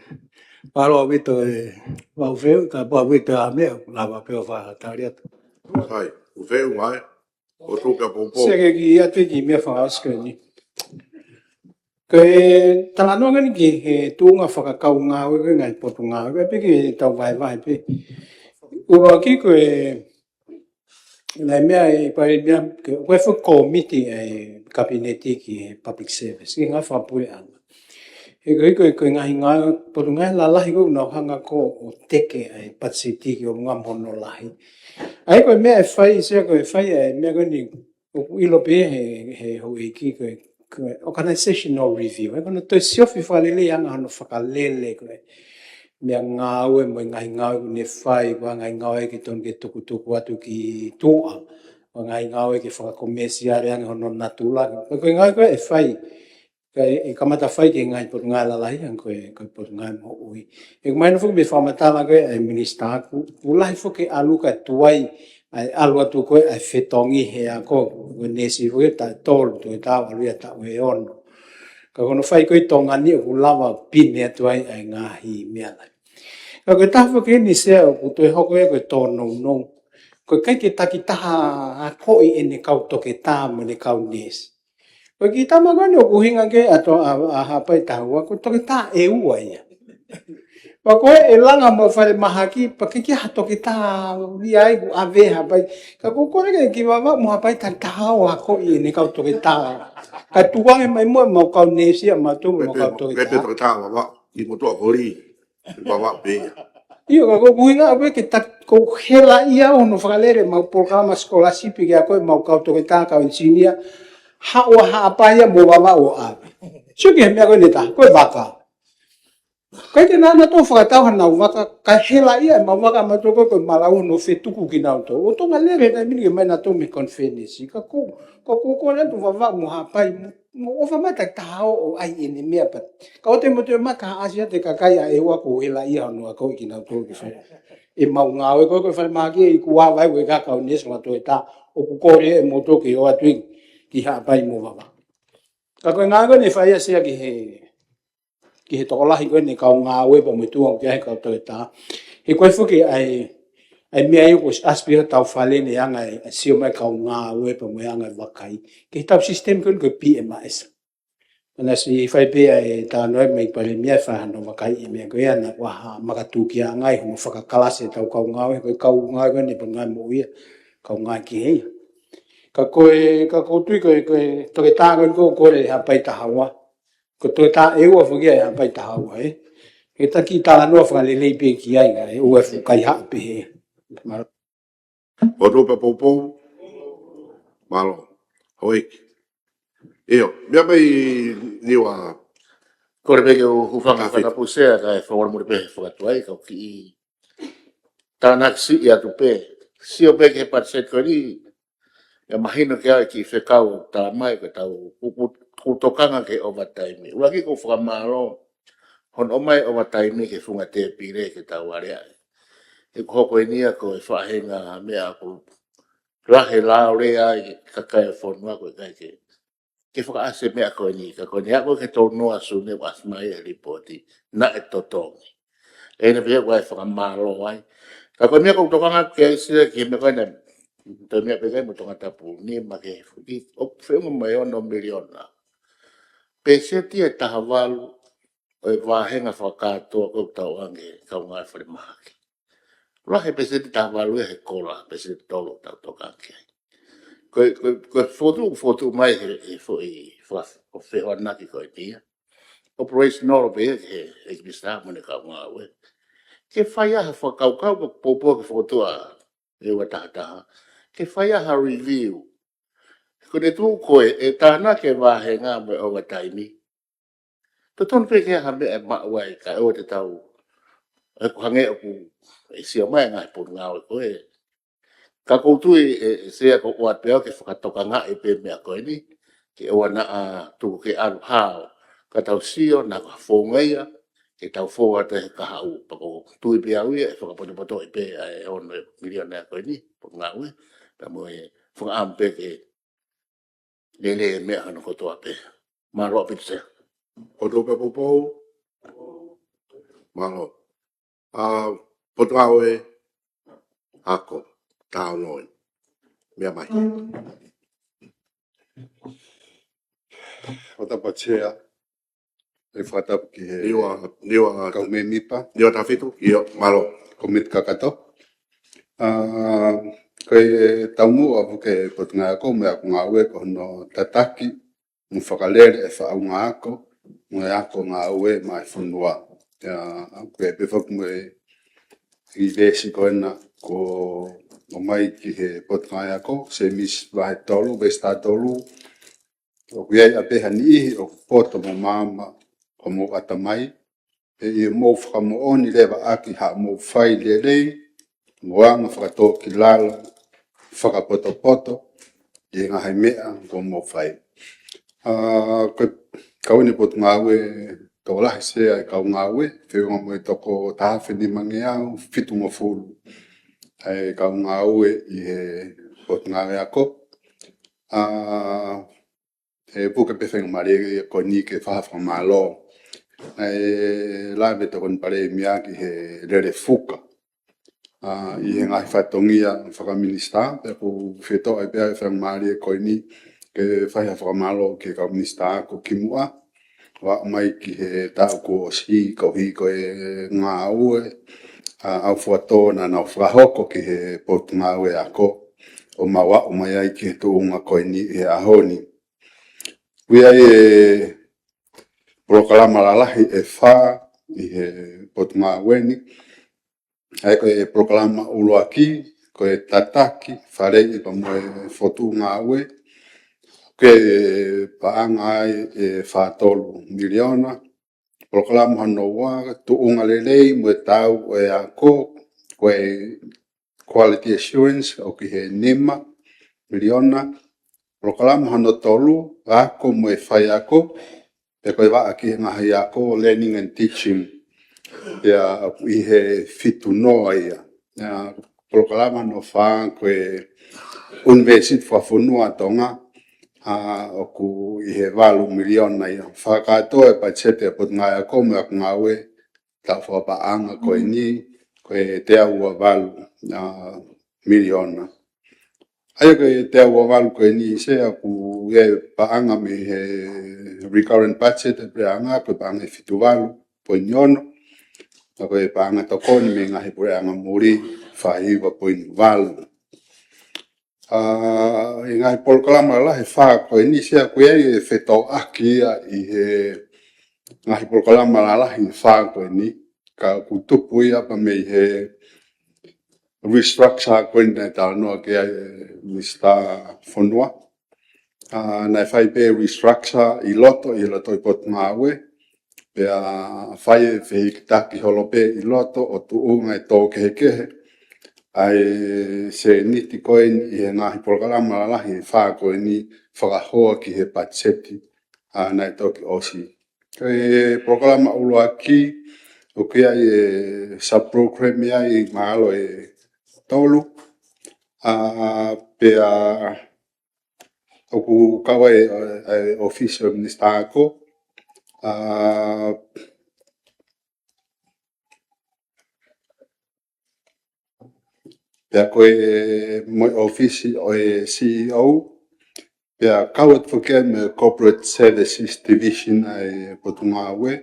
Paro vito e mau feu ka pa vito a me la va pe fa taria. Hai, o veo mai. O tu ka popo. Seke ki atu ki mea whakaoska ni. Ko e talanoa ngani ki he tūnga whakakau ngā ue ngai poto ngā ue pe ki tau vai vai pe. Ua ki ko e nai mea e pare mea koe wha komiti e kabineti ki public service. Ki ngā whapue ana. E koe ngahi ngā poto ngai la lahi ko nau hanga ko o teke e patsiti ki o ngā mono lahi. Ai koe mea e whai sea koe whai e mea koe ni o ilo pe he ho e ki koe organizational review. E kono toi siofi whalele anga hano whakalele koe. Mea ngā ue mo ngai ngā ue ne whai kua ngai ngā ue ki ton ke tuku atu ki tua. O ngai ngā ue ki whakakomesi are anga hono natula. Koe ngai koe e whai. E kamata whai ke ngai pot ngai lalai ang koe pot ngai mo ui. E kumaina fuku me whamatala koe e minister aku. Ulahi fuku alu ka tuai ai alu atu koe ai whetongi he ako. Koe nesi fuku ta tolu tu e tawa ria ta ue ono. Ka kono whai koe tongani o kulawa pine atuai ai ngahi mea lai. Ka koe taha fuku ni sea o kutu e hoko e koe tono nong. Koe kai ke takitaha a koi e ne kau toke tā mo ne kau nesi. Koe ki tama koe ni o kuhinga ke ato a hapai tahua, koe toke tā e ua ia. Wa koe e langa mo whare mahaki, pa ke kia toke tā ria ai ku ave hapai. Ka koe kore ke ki wawa mo hapai tā taha o hako i ne kau toke tā. Ka tuange mai mua mau kau nesi a matu mo kau toke tā. Pepe toke tā wawa, i motua kori, wawa pe. Iyo ka koe kuhinga koe ke ta koe hela ia o no whakalere mau programa skolasipi ke a koe mau kau toke tā kau engineer. Hawa haapaya mo wawa o ave. Suki he mea koe neta, koe waka. Koe ke nana tō whakatau hanau waka, ka hela ia e ma waka matoko koe malau no whetuku ki nau tō. O tonga lere kai mini ke mai na tō me konfenesi. Ka kō tu wawa mo haapai, mo ofa mata tahao o ai ene mea pat. Ka o te mo te maka asia te kakai a ewa ko hela ia hano a koe ki nau tō ki whare. E mau ngāwe koe koe whare mahaki e kuwa vai koe kakao nes ma tō e tā. O kukore e mo tō ki o atuing. Ki haapai mo wawa. Ka koe ngā koe ne whaia sea ki he tokolahi koe ne kau ngā ue pa mo tuang kia he kau tau e tā. He koe whuki ai mea iu kos aspira tau whale ne anga e sio mai kau ngā ue pa mo anga e wakai. Ki he tau sistem koe koe PMS. Mana si whai pia e tā noe mei pale mea whahano wakai e mea koe ana waha makatū ki a ngai homo whakakalase tau kau ngā ue. Koe kau ngā ue ne pa ngai mo uia. Kau ngā ki heia. Ka koe tui koe toke tā koe koe kore hapai tahawa. Ko toke tā e ua whukia e hapai tahawa e. E ta ki tā noa whakalelei pe ki ai e ua whukai hape he. O rupa poupou, malo, hoiki. Eo, mea mai niwa. Kore peke o hufanga whakapusea ka e whawara mure pe whakatuai kau ki i tānak si i atu pe. Sio peke he patset koe ni ya mahino ke ai ki whekau tā mai ka tau kutokanga ke overtime. Ua ki ko whakamaro hon o mai overtime ke whunga te pire ke tau area. E koko e nia ko e whahenga mea ko rahe lao rea i kakai e whonua ko e kai ke. Ke whakaase mea ko e ni ka ko ni ako ke tau noa su ne wasmai e ripoti na e totongi. E ne pia ko e whakamaro ai. Ka ko mea ko kutokanga ke ai sira ki me koe na te mea pekai mo tonga tapu ni ma ke fuki o whengu mai ono miliona. Pese tia e taha walu o e wahenga whakatoa ko tau ange kau ngai whare mahaki. Rahe pese tia taha walu e he kola pese tia tolo tau toka ange. Koe fotu mai he o whewa naki koe tia. Operational pe he kibisa mo ne kau ngai we. Ke whaia ha whakaukau ko popo ke fotua e wa taha. Ke whaia ha review. Ko ne tū koe e tāna ke wahe ngā me overtime. To tonu peke ha me e mawai ka o te tau. E ko hange o ku e sio mai ngā e punu ngā o koe. Ka koutu e sea ko oat peo ke whakatoka ngā e pe mea koe ni. Ke oa na a tuku ke alu hao. Ka tau sio na ka whongeia. Ke tau whoa te ka hau. Pako tui pia uia e whakapoto e pe e ono miliona koe ni. Punu ngā ue. Pa mo e whakaampe ke lele mea hano kotoa pe. Maro api te. O rupa poupou, malo. Potua oe, ako, tau noi. mea mai. O tapa chea. E whakatapa ki he... Niwa kau me mipa. Niwa tawhitu, io malo. Ko mit kakato. Koe taumu a puke pot ngā ko mea ko ngā ue ko no tataki. Mu whakalere e whaunga ako. Mui ako ngā ue mai whanua. Koe pewhaku me i vesi koena ko o mai ki he pot ngā ako. Se mis vahe tolu, vesta tolu. O kuiai a peha ni ihi o poto mo mama o mo atamai. E i mo whakamo oni lewa aki ha mo whai le rei. Moanga whakato ki lala, whakapoto poto, i ngā hei mea ko mo whai. Kauni pot ngā ue, tō lahi sea e kau ngā ue, whiunga mo i toko tahawhini mangi au, whitu mo fulu. E kau ngā ue i he pot ngā ue ako. E puke pewhenga marege ko ni ke whahawha malo. E lawe toko ni pare miaki he rere fuka. I he ngai whatongia whakaminista, pe ku whito ai pēr whang maari e koi ni, ke whaiha whakamalo ke kau minista ko kimua, wa mai ki he tau ko si, ko hi ko e ngā ue, au whatona na whahoko ki he pot ngā ue ako, o mawa o mai ai ki he tuunga koi ni he ahoni. Wia e prokalama lalahi e wha i he pot ngā ue ni, ai ko e proklama uluaki, ko e tataki, wharei pa mo e whotu ngā ue, ko e paanga ai e whatolu miliona, proklama hano wā, tu unga lelei mo e tau o e ako, ko e quality assurance o ki he nima miliona, proklama hano tolu, ako mo e whai ako, e ko e waa ki ngā hei ako, learning and teaching, ia i he fitu noa ia. Proklama no wha koe universit whafunua tonga o ku i he 8 miliona ia. Whakatoa e pachete pot ngai a kome a ngā ue ta whapaanga koe ni koe te aua 8 miliona. Aia koe te aua 8 koe ni se a ku e paanga me he recurrent budget e preanga koe paanga i fitu 8 poiniono. Ako e paanga tokoni me ngahi pure anga muri whaiwa poinu walu. I ngahi proklama la he wha koe ni sea koe e whetau aki ia i he ngahi proklama la he wha koe ni. Ka kutupu ia pa me he restructure koe ni tala noa ke ai Mr. Fonua. Nai whai pe restructure i loto i pot ngā ue. Pea whai e whihikitaki holope i loto o tuunga e tō kehe. Ai se niti koe ni i he ngahi proklama lalahi wha koe ni whakahoa ki he patseti nai toki osi. Koe proklama ulua ki o kia i sub-program ia i maalo e tolu. Pea oku kawa e official minister ako. Pea koe moi ofisi o e CEO, pea kawat whake me Corporate Services Division ai potunga ue.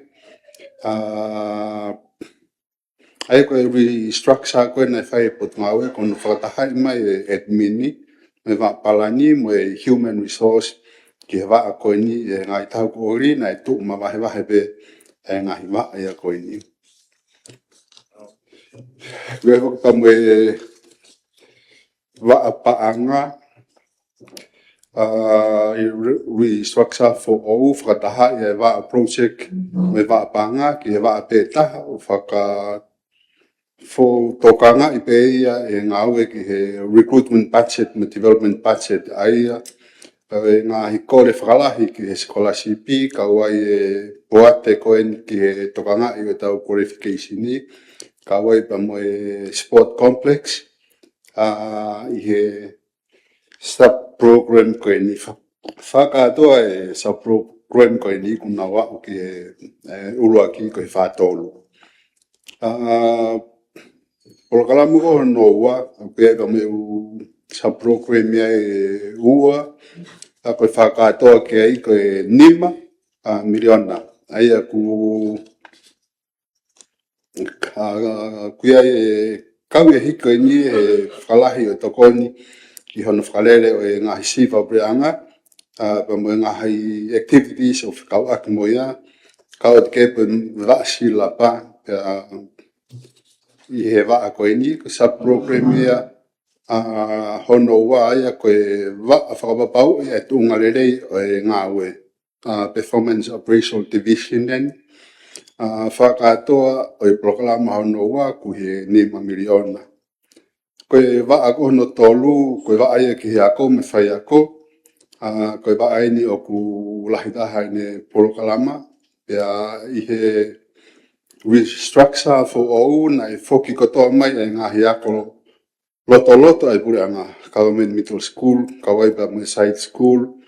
Ai koe restructure koe nai whai potunga ue, kono whakatahai mai e admini, me wha palani mo e human resource, ki he waa koe ni e ngai tau ko ori nai tu ma wahe pe e ngai waa ia koe ni. Koe hoka mo e waa paanga i restructure for ou whakataha i e waa project me waa paanga ki he waa pe taha o whaka fo tokanga i pe ia e ngau e ki he recruitment budget me development budget ai ia. E ngā hikore whakalahi ki he scholarship i, ka wai e poate koen ki he tokanga i o tau qualification i, ka wai pa mo e sport complex, i he sub-program koen i whakatoa e sub-program koen i kuna wau ki he ulua ki ko he whatolu. Prokalamu ko no wa, pe ka me sa program ia e ua, a koe whakatoa ke ai koe nima miliona. Ai a ku kuia e kau e hiko ni e whalahi o tokoni ki hono whalele o e ngahi siwa breanga, pa mo ngahi activities o whakau aki mo ia, kau te kepe vasi la pa, i he waa koe ni, ko sa program ia, hono wa ia koe waa whakapapau ia tu ngarelei o e ngā ue Performance Operational Division nen, whakatoa o e proklama hono wa ku he 5 miliona. Koe waa ko hono tolu, koe waa ia ki he ako me whai ako, koe waa ni o ku lahitaha ne proklama, pia i he restructure fo o na e foki kotoa mai e ngahi ako loto ai pure anga government middle school, kawaipa me side school,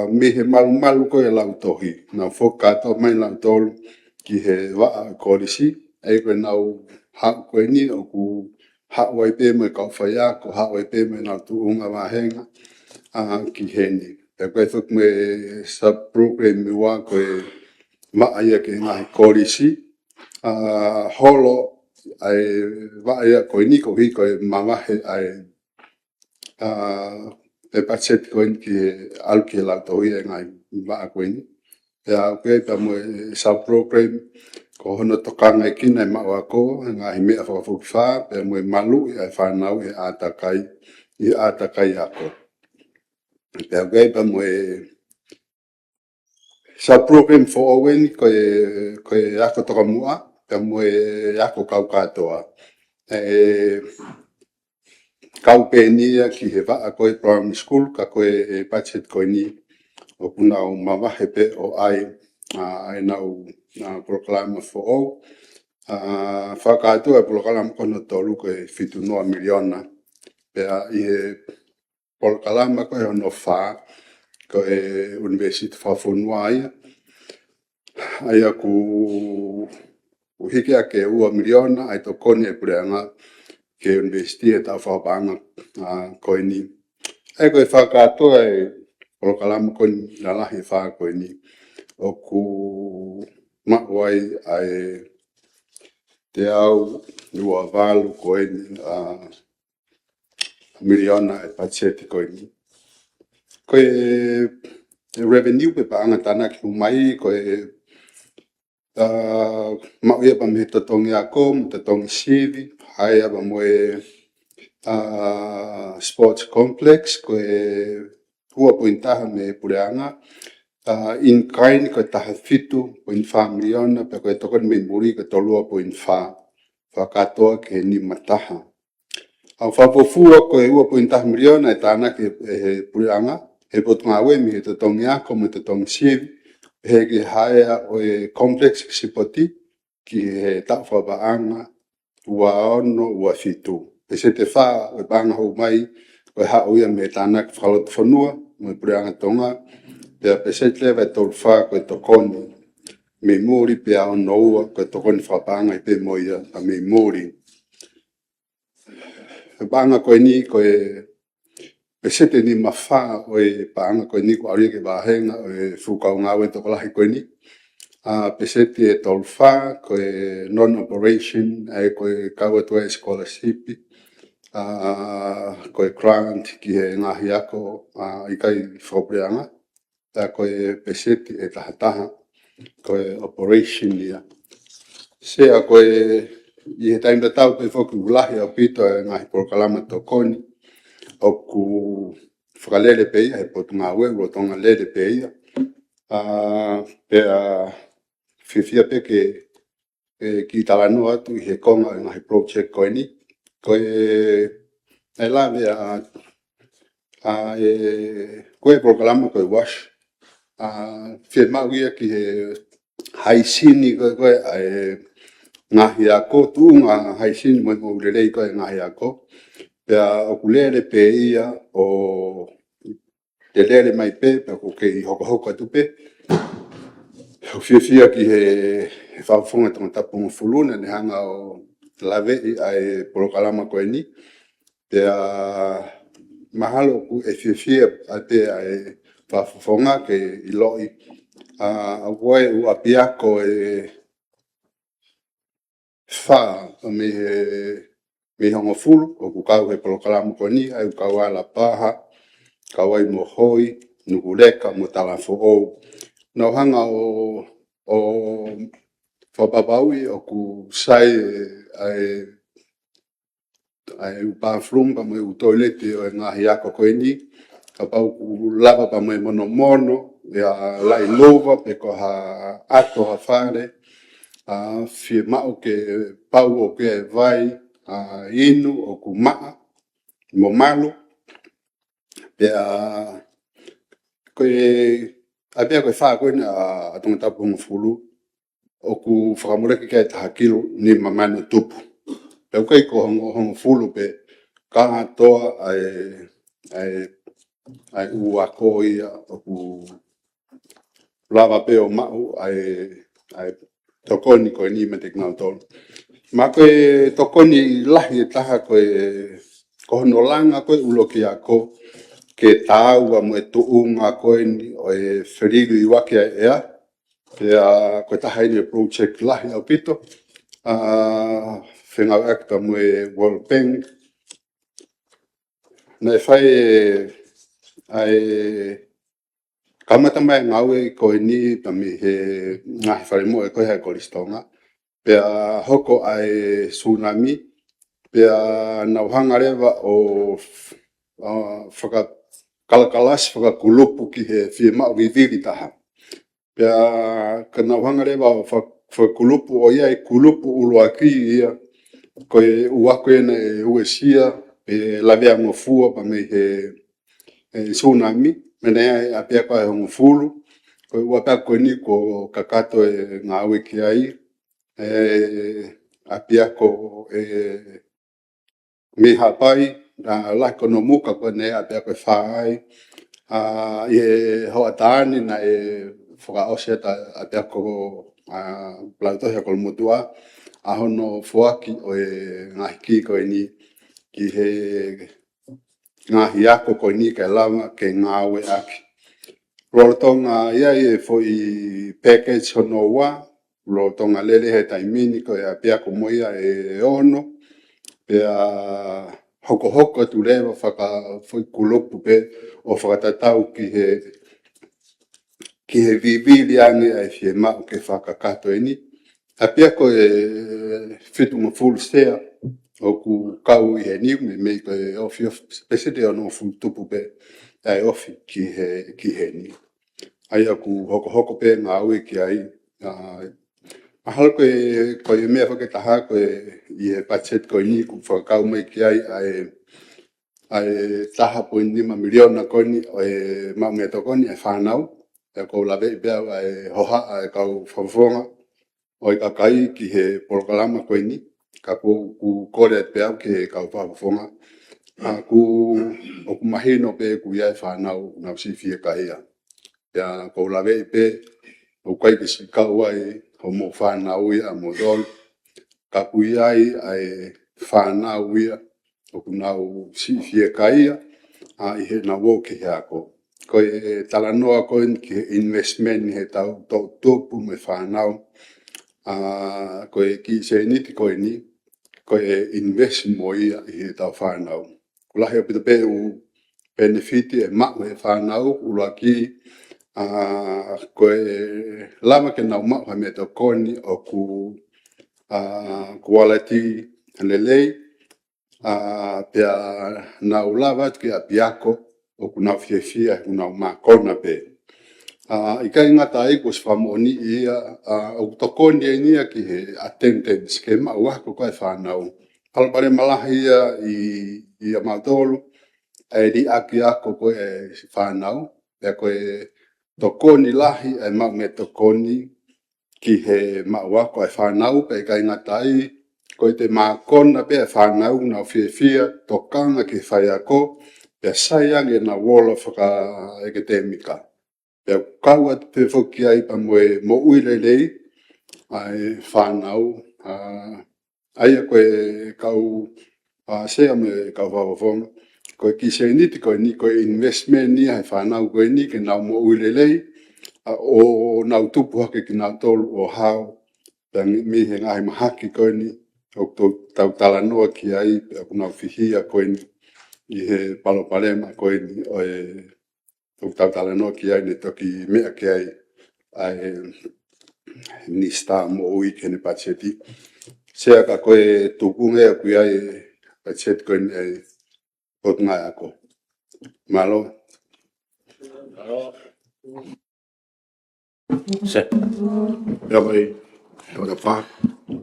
me he malu ko e lau tohi. Na foka to mai lau tolu ki he waa kolisi, e koe nau hau koe ni o ku hau ai pe me kau whaia, ko hau ai pe me nau tu unga wahenga ki he ni. E koe thuk me sub program mi wā koe maa ia ke ngahi kolisi, holo ai waa ia koe ni ko hi koe mangahe ai e pachet koe ni ki alu ki lau tohi e ngai waa koe ni. Pea koe pa mo sa program ko hono tokanga e kina e maa ko ngai mea whakawhukiwha, pea mo malu i ai whanau i atakai ako. Pea koe pa mo sa program fo owen koe ako toka mua, pea mo ako kau katoa. Kau penia ki he waa koe primary school, ka koe e pachet koe ni o kunau mawahe pe o ai nau proklama fo o. Whakatoa e proklama kono tolu koe 7 miliona. Pea i he proklama koe ono wha, koe University Whafonua ia. Ai aku hike ake 2 miliona, ai to koni e pureanga ke University e tau whapanga koe ni. Ai koe whakatoa e proklama koni lalahi wha koe ni. O ku mawai ai te au lua valu koe ni miliona e pacheti koe ni. Koe revenue pe paanga tana ki umai koe mau ia pa me tatongi ako, me tatongi sivi, hai aba moe sports complex koe hua pointaha me pureanga, in kind koe taha 7.5 miliona, pe koe tokon me muri koe 2.5, whakatoa ke ni mataha. Au whapofua koe 2.5 miliona e tāna ke pureanga, he potunga awe mi he tatongi ako, me tatongi sivi, he ki haea o e complex sipoti ki he tau whapaanga ua ono ua fitu. E se te wha o e panga hou mai koe hao ia me tāna ki whalot whanua mo e pureanga tonga, pea pe se te lewa e tolu wha koe tokoni me muri pea ono ua koe tokoni whapanga i pe moia a me muri. E panga koe ni koe pe se te ni mawha o e panga koe ni ko aria ke wahenga o e whukau ngawe tokolahi koe ni. Pe se te tolu wha koe non-operation e koe kaua tua e scholarship, koe grant ki he ngahi ako i kai whaupreanga, ta koe pe se te e tahataha koe operation ia. Sea koe i he taimta tau pe whoki ulahi au pito e ngahi proklama tokoni, o ku whakalele pe ia, he potunga ue, rotonga lele pe ia. Pea whiwhia pe ke ki talano atu i he konga i ngahi project koe ni. Koe e lawe koe proklama koe wash. Whia mau ia ki he haisini koe ngahi ako, tuunga haisini mo i urelei koe ngahi ako. Pea o kulele pe ia o te lele mai pe, pea ko ke i hoko atu pe. Whiwhia ki he whawhunga tonga tapunga fuluna ne hanga o lawe i ai proklama koe ni. Pea mahalo ku e fia ate ai whafonga ke I loi a wai u apiako e wha me hongo fulu o ku kau he polokalamu koni ai u kau ala paha kawai mo hoi nukuleka mo talafo o no hanga o whapapaui o ku sai ai u bathroom pa mo u toileti o ngahi ako koe ni ka pau ku lava pa mo mono mono ya lai lova pe ko ha ato ha fare a fi mao ke pau o ke vai a inu o ku maa mo malo pe a koe a pia koe wha koe na a tonga tapu mo fulu o ku whakamureki kai taha kilo ni mamano tupu pe koe ko hongo fulu pe ka toa ai ua ko ia o ku lava pe o mau ai tokoni koe ni me te ngau tolu. Ma koe tokoni lahi e taha koe kohono langa koe uloki a ko ke tāua mo e tuunga koe ni o e whiriru I wake a ea pe a koe taha ini e project lahi au pito whengau akta mo e World Bank na e whai ai kamata mai ngau e koe ni pa mi he ngahi whare mo e koe hai koristonga pe a hoko ai tsunami pe a nauhanga rewa o whaka kalakalas whaka kulupu ki he whima o viviri taha pe a ka nauhanga rewa o whakulupu o ia e kulupu uloa ki ia koe uako ena e uesia pe lavea ngofua pa me he tsunami mena ia a pia koe hongo fulu koe ua pia koe ni ko kakato e ngāwe ki ai a pia ko me hapai na lako no muka koe ne a pia koe whaai I e hoa tāni na e whakaosea ta a pia ko plautohia kol mutua a hono fuaki o e ngahi ki koe ni ki he ngahi ako koe ni ke lama ke ngāwe aki. Rolotonga ia e foi package hono wa rolotonga lele he taimini koe a pia ko moia e ono pe a hoko tu lewa whaka foi kulopu pe o whakatatau ki he vivili ange ai fie mau ke whakakato e ni. A pia ko e fitu mo full stea o ku kau I he ni me koe ofi spesite ono full tupu pe ai ofi ki he ni. Ai aku hoko pe ngā ue ki ai mahalo koe mea whakataha koe I he budget koe ni ku whakakau mai ki ai ai taha poin 5 miliona koni o e maunga tokoni e whanau e kou lawe I bea ai hoha ai kau whawhonga o I kakai ki he polokalama koe ni ka ku kore at bea ki he kau whawhonga ku o ku mahino pe ku iai whanau ngau si fie ka ia ia kou lawe pe o kai ki si kau ai o mo whanau ia mo dol ka ku iai ai whanau ia o ku nau si fie ka ia I he na wo ki he ako. Koe talanoa koe ki he investment he tau topu me whanau koe ki se niti koe ni koe invest mo ia I he tau whanau. Kulahi o pita pe u benefiti e mau he whanau ula ki koe lama ke nau mau ha me tau koni o ku quality lelei pia nau lava ki a piako o ku nau fiefia ku nau makona pe. I kai ngata ai ko sfamoni ia o tokoni e nia ki he attendance ke mau ko koe whanau. Palpare malahi I a mautolu e di aki ako koe whanau e koe tokoni lahi e mau me tokoni ki he mau ako e whanau pe kai ngata ai koe te makona pe e whanau na fiefia tokanga ki whai ako pe saiange na wola whaka akademika. Pe kaua te whoki ai pa mo uirelei ai whanau ai koe kau sea me kau whawawhonga koe ki se ni koe ni koe investment ni ai whanau koe ni ke nau mo uilelei o nau tupu hake ki nau tolu o hao mi he ngai mahaki koe ni o tau tala noa ki ai pe nau fihia koe ni i he palo palema koe ni o tau tala noa ki ai ne toki mea ki ai ai ni sta mo ui kene pacheti sea ka koe tukunge a kui ai pachet koe ni ai pot ngai ako malo Se. Ya mai, ora pa.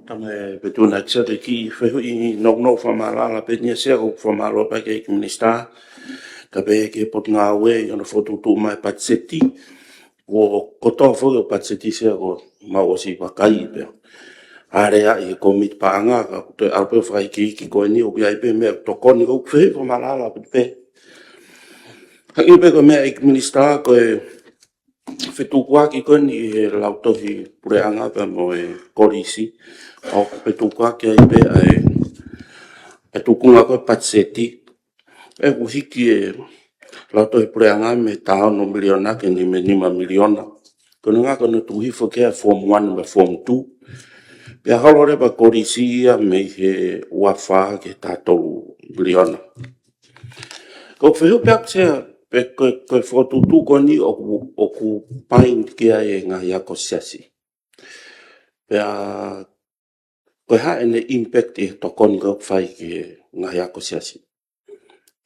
Tame betuna tsa de ki fe i no fa mala la pe ni se o fa malo pa ke minister ka be ke pot nga we yo no foto tu mai patseti o koto fo o patseti se o ma o si pa kai pe area e komit pa nga ka to alpe fa ki ko ni o bi pe me to ko ni o fe fa mala la pe ka i pe ko me minister ko fetu kwa ki ko ni lauto hi pure anga pe mo korisi o petu kwa ki ai pe ai petu kunga ko patseti e hiki e lauto hi pure anga me tao no miliona ke ni me ni ma miliona ko nga ko no tu hi fo ke form 1 me form 2 pe halore ba korisi a me he wafa ke tato miliona ko fe pe pe ko foto tu ko ni o ku pain ke ai nga ya ko siasi pe ko ha ene impact e to kon go fai ke nga ya ko siasi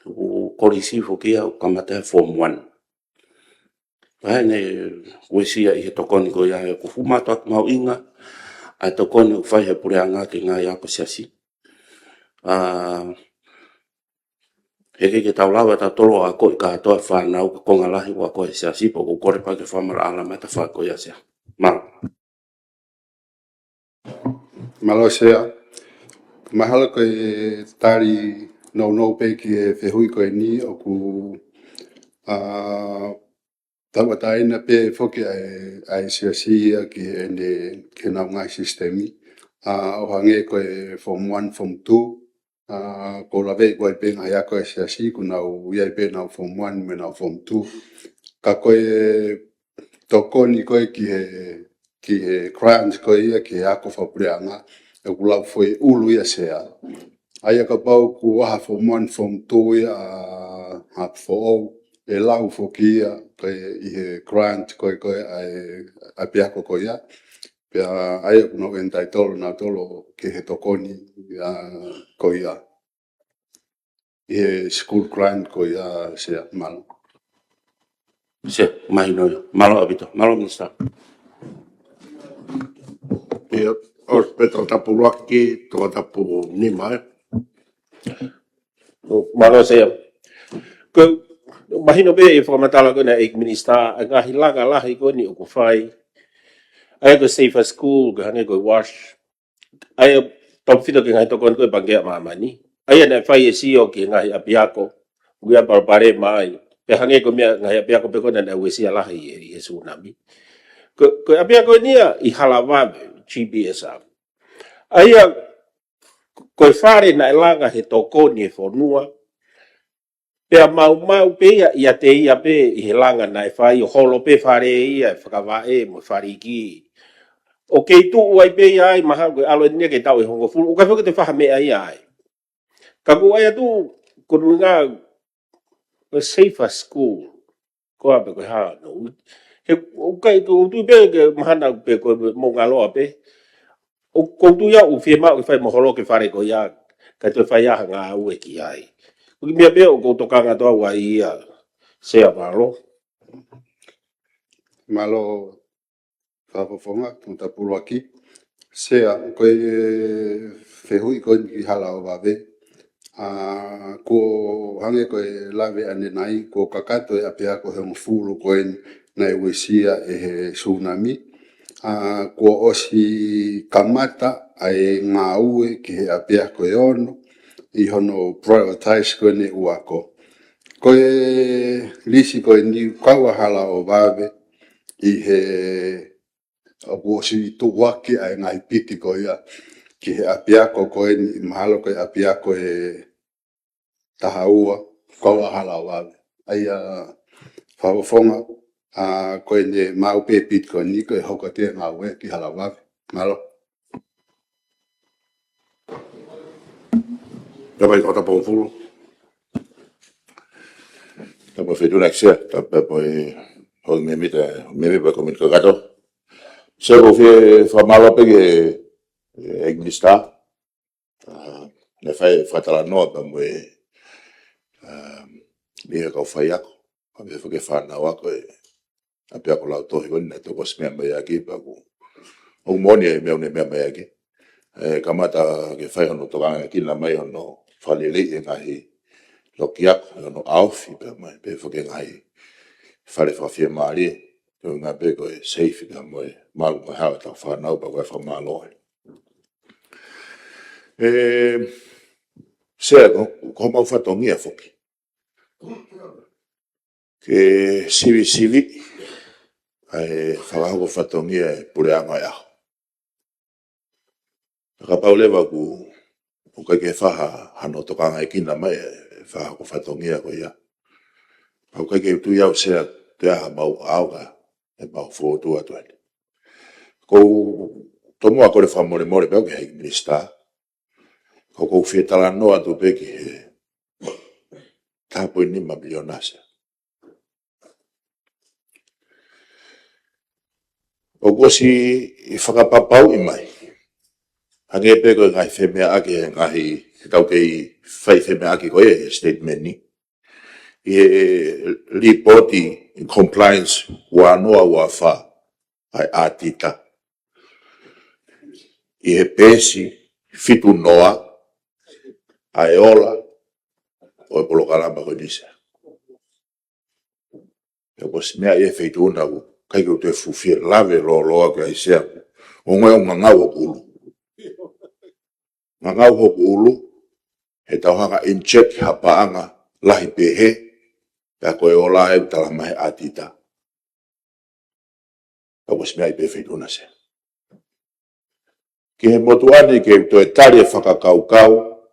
o korisi fo ke o kamata form 1 ha ene wesia e to kon go ya ko fuma to mau inga a to kon fai he pure anga ke nga ya ko siasi ke taulawa ta tolo a ko ka to fa na ko nga lahi wa ko siasi po ko kore pa ke fa mara ala mata fa ko ya sia mal malo sea mahalo koe tari no pe ki e whehui koe ni o ku tawataina pe foki ai siasia ki ene ke nau ngai sistemi o hange koe form 1 form 2 ko la ve koe pe ngai a koe siasi ku nau iai pe nau form 1 me nau form 2 ka koe tokoni koe ki he grant koe ia ki he ako whapureanga e kulau foi ulu ia sea. Aia ka pau ku waha form 1 form 2 ia a fo e lau fo ki ia koe i he grant koe a piako koe ia. Pea aia kuna wentai tolo na tolo ki he tokoni koe ia. I he school grant koe ia sea malo. se mai no malo abito malo minister Ia, o peto tapu luaki, to tapu ni mai. Malo se ko mahino be e formatala ko na ek minister nga hilanga lahi ko ni ko fai ai ko safe school ga ne ko wash ai top fito ke ngai to kon ko bangia mamani ai na fai e si o ke ngai apiako gua barbare mai pe hange ko mia ngai apiako pe ko na wesi lahi e tsunami ko apiako ni i halawa GBS ai ko fare na langa he toko ni fonua pe mau pe ia te ia pe i langa na fai o holo pe fare ia whakawa mo fare ki o ke tu ai pe ai maha ko alo ni ke tau e hongo fu o ka fo ke te fa me ai ka ko ai tu ko nga a safer school ko ape ko ha no he o kai ko tu pe ke mahana pe ko mo ngalo pe o ko tu ya u firma o fai mo holo ke fare ko ya ka te fai ya nga u e ki ai o mi be o ko to ka nga to wa ia se avalo Malo whapafonga, tō pulu aki. Sea, koe whehui koe ki hala o wawe. Ko hange koe lawe ane nai, ko kakato e apea ko he mfuru koe nei wesia e he tsunami. Ko osi kamata ai ngā ue ki he apea koe ono, i hono prioritize koe ne uako. Koe lisi koe ni kaua hala o wawe, i he wosi tu waki ai ngai piti ko ia ki he apiako ko e mahalo ko apiako e tahaua Kau hala wa. Ai whawafonga koe ne mau pepit ko ni koe hoka te ngau e ki hala wa. Malo. Tapa i kota pōpulu. Tapa whetū naksia. Tapa poi hoi memi pa komit kakato. Se ko fie whamalo pe ke egnista. Ne whai whatala noa pa moe mihe kau whai ako. Pa me whake whanau ako a pia ko lau tohi koni na toko smea mai aki pa ku. O moni e meone mea mai aki. Kamata ke whai hono tokanga kina mai hono whalele e ngahi loki ako hono auwhi pa mai pe whake ngahi whare whawhia maari e ngā pe koe safe ka moe malu mai hawa tau whanau pa koe whamalohe. Sea ko mau whatongia whoki. Ke sivi ai whakahoko whatongia e pure angai aho. Ka paulewa ku kai ke whaha hano tokanga e kina mai e whakahoko whatongia ko ia. Pau kai ke tu iau sea te aha mau auga e mau whotua tuani. Ko tomoa kore whamore more pau ke hei minister. Ko kou whetala noa tu peki he tāpoi ni mamilionase. O kosi i whakapapau i mai. Hange peko ngai whemea ake ngahi tau kei whai whemea ake koe e statement ni. I reporti compliance wanoa ua wha ai atita. I he pesi fitu noa ai ola o e polo kalamba koe nisa. E kosi mea i e wheitu una ku kai kau te fufia lave lo loa ka i sea. O ngoe o ngangau o kulu. Ngangau ho ulu, he tauhanga in check hapaanga lahi pehe, pia koe ola e talamahe atita. Kau mea i pewhituna se. Ki he motuani ke to e tari e whakakaukau,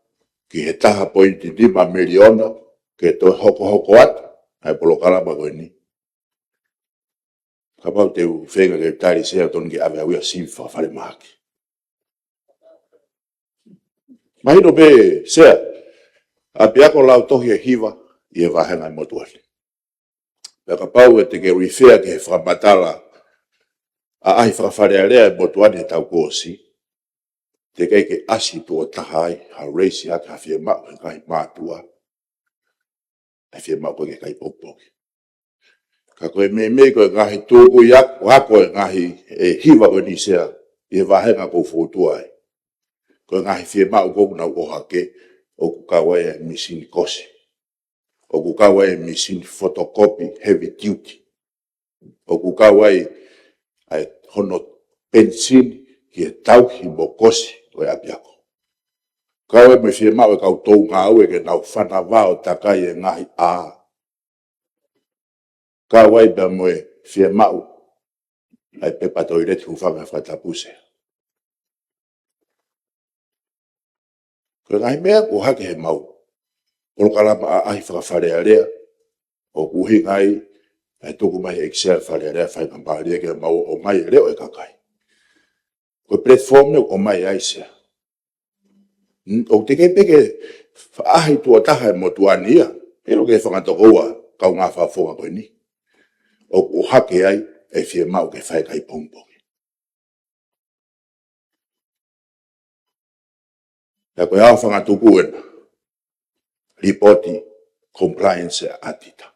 ki he taha pointi 5 miliona, ke to hoko atu, ai polo kalama koe ni. Kapau te whenga ke tari sea ton ki ave awia sifa whare mahaki. Mahino be sea, a piako lau tohi e hiva, i e wahenga i motuani. Peka pau e te ke rifea ke he whamatala, a ahi whakawharearea e motuani e tau kōsi, te kei ke asi tua tahai, ha reisi haka ha whia mau e kai mātua, e whia mau koe ke kai popoki. Ka koe me koe ngahi tūku i ako, hako e ngahi e hiva koe ni sea, i e wahenga kou whūtua ai. Ko ngahi whia mau kou nau o hake, o kukawa e misini kosi. O kukawa e misini photocopy heavy duty. O kukawa e hono pensini ki e tauhi mo kosi o e apiako. Kawa me whia mau e kau tou ngā ue ke nau whanawao takai e ngahi a. Kawa e bea moe whia mau ai pepato i reti hufanga whatapuse. Ko ngai mea ko hake he mau. Polo kalama a ahi whakawharearea. O kuhi ngai, ai tuku mai Excel wharearea whai kamparia ke mau o mai e leo e kakai. Ko platform o mai aisea. O te kei peke ahi tua taha e motuani ia. Pero ke whangatoko ua kau ngā whafonga koe ni. O hake ai e whia mau ke whai kai pongpong. Ja koe hao whangatuku ena, reporti compliance atita.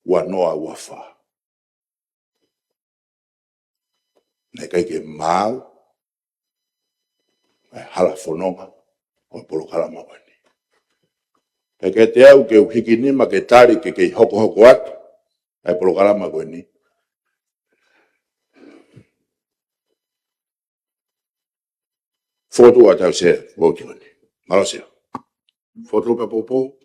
Ua noa ua wha. Nei kai ke mau, hala whanonga, o polo kalama wani. Kai ke te au ke uhiki nima ke tari ke kei hoko atu, ai polo kalama wani. Foto atau se voti wani. Malasea. Foto ka popo.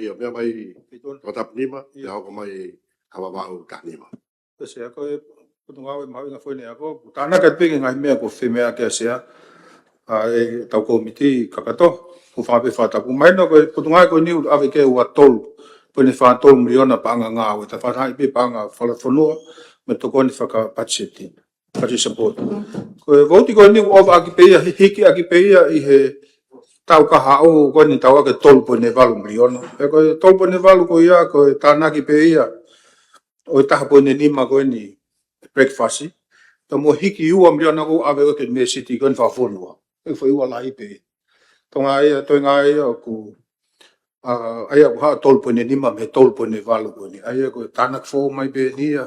Ia mea mai kotap nima, ia hoko mai hawa mau ka nima. Sea koe putungawe mawi nga foi ne ako. Tana ka pingi ngai mea ko whemea kia sea. e tau komiti kakato ko fa be fa ta ku mai no ko putunga ko ni ave ke wa tol pone fa tol miliona pa nga nga o ta fa hai be pa nga fa la fono me to ko ni fa ka pacheti pati support ko voti ko ni of akipeia hiki akipeia I he tau ka hao ko ni tau ke tol pone valu miliona e ko tol pone valu ko ia ko tana akipeia o ta pone ni ma ko ni breakfast to mo hiki u miliona ko ave ko me city ko fa fono e foi o lai pe tonga ia to ngai ku ai ko ha tol pone ni ma me tol pone valu ko ni ai ko tanak fo mai be ni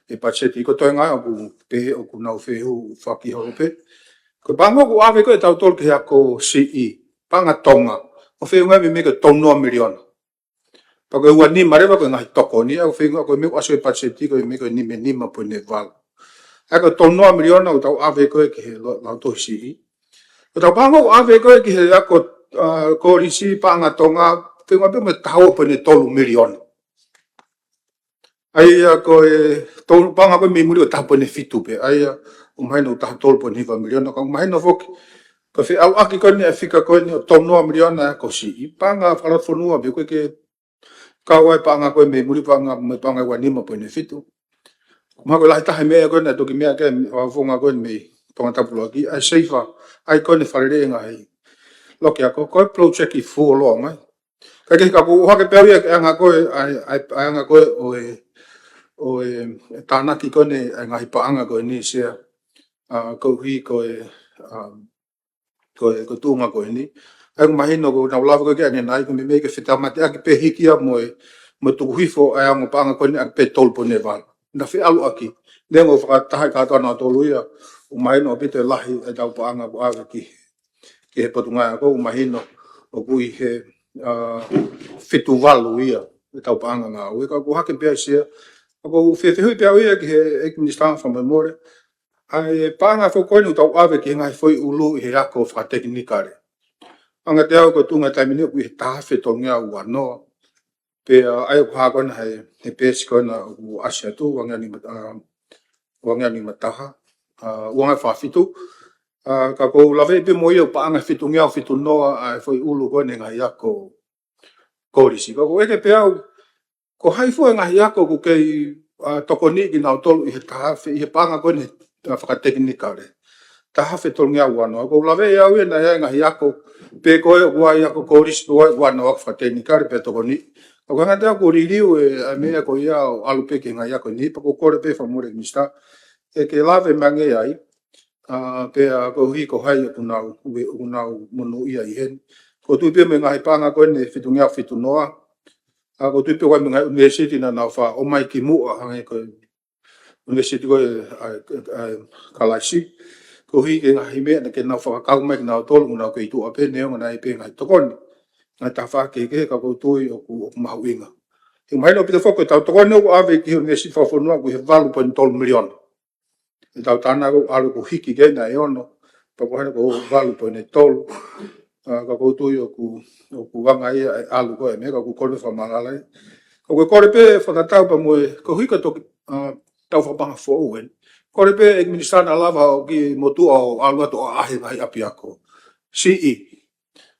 e pacheti ko to ngai ku pe o ku nau fe u fa ki ho pe ko bango ko ave ko tau tol ke ko CE panga tonga o fe ngai me ko tono milion pa ko wa ni mare ba ko ngai to ko ni o fe ko me aso e pacheti ko me ko ni me ni ma pone val a ko tono milion o tau ave ko ke la to CE o tau bango ko ave ko ke ko ko risi panga tonga fe ngai me tau pone tolu milion ai ko tolu panga ko me muri o tau pone fitu pe ai mai no tau tolu pone va milion ko mai no fok ko fe au aki ko ni afika ko ni tono milion ko si panga fala fonua be ko ke ka wai panga ko me muri panga me panga wa ni mo pone fitu ma ko la ta me ko na to ki me ke wa fonga ko me panga tapulo ki ai seifa ai ko ni fale ngai lo ke ko project I fu lo mai ka ke ka ko ha ke pe nga ko ai nga ko o tana ki ko ne ngai panga ko ni se ko hi ko tunga ko ni ai mai no ko na lava ko ke ni nai ko me ke fita mate aki pe hiki a mo tu hifo ai ang panga ko ni ak pe tol po neval na fi alu aki dengo fa ta ka to na to luia o mai no pite lahi e tau panga ko aki ke potunga ko mai no o ku I he fitu valu ia e tau panga nga o ka ko hake pe sia ko fe hui pe ia ke ek minister fa memore ai panga fo ko ni tau ave ki ngai foi ulu he ako fa teknikare anga te ko tunga taimini ku ta fe to nga wa no pe ai ko ha kon hai he pe ko na u asia tu wanga ni mataha wanga fa fitu ka ko lave pe mo yo panga fitu nga fitu no ai foi ulu ko ni ngai ako ko risi ko e pe ko hai fo ngai ako ku ke tokoni ki na tolu I ta fe I panga ko ni fa teknikare ta hafe tol nga wano ko lave ya we na ya nga yako pe ko wa ya ko koris to wa no fa teknikare pe to ni ko nga ta ko riliu e me ko ya alu pe ke nga yako ni ko pe fa more mista e ke lave mange ai pe ko hi ko hai ko na monu ia I hen ko tu pe me nga panga ko ne fitu nga fitu noa ko tu pe wa me nga university na fa o mai ki mu ha ko university ko Kalaisi ko hi ke ngai me na ke na fa ka me na tol na ko tu ape ne na pe ngai to kon na ta fa ke ka ko tu o ku ma winga I mai no pe fo ko ta to kon no ave ki university fa fo no ku he valu pon tol milion e ta tana ko alu ko hiki ke na e ono pa ko ko valu pon tol ka ko tu o ku wanga I alu ko me ka ku ko fa malala ko ko pe fa ta pa mo ko hi ka to tau fa banga fo wen ko pe administrar na lava ki motu o alu to ahi vai api ako CE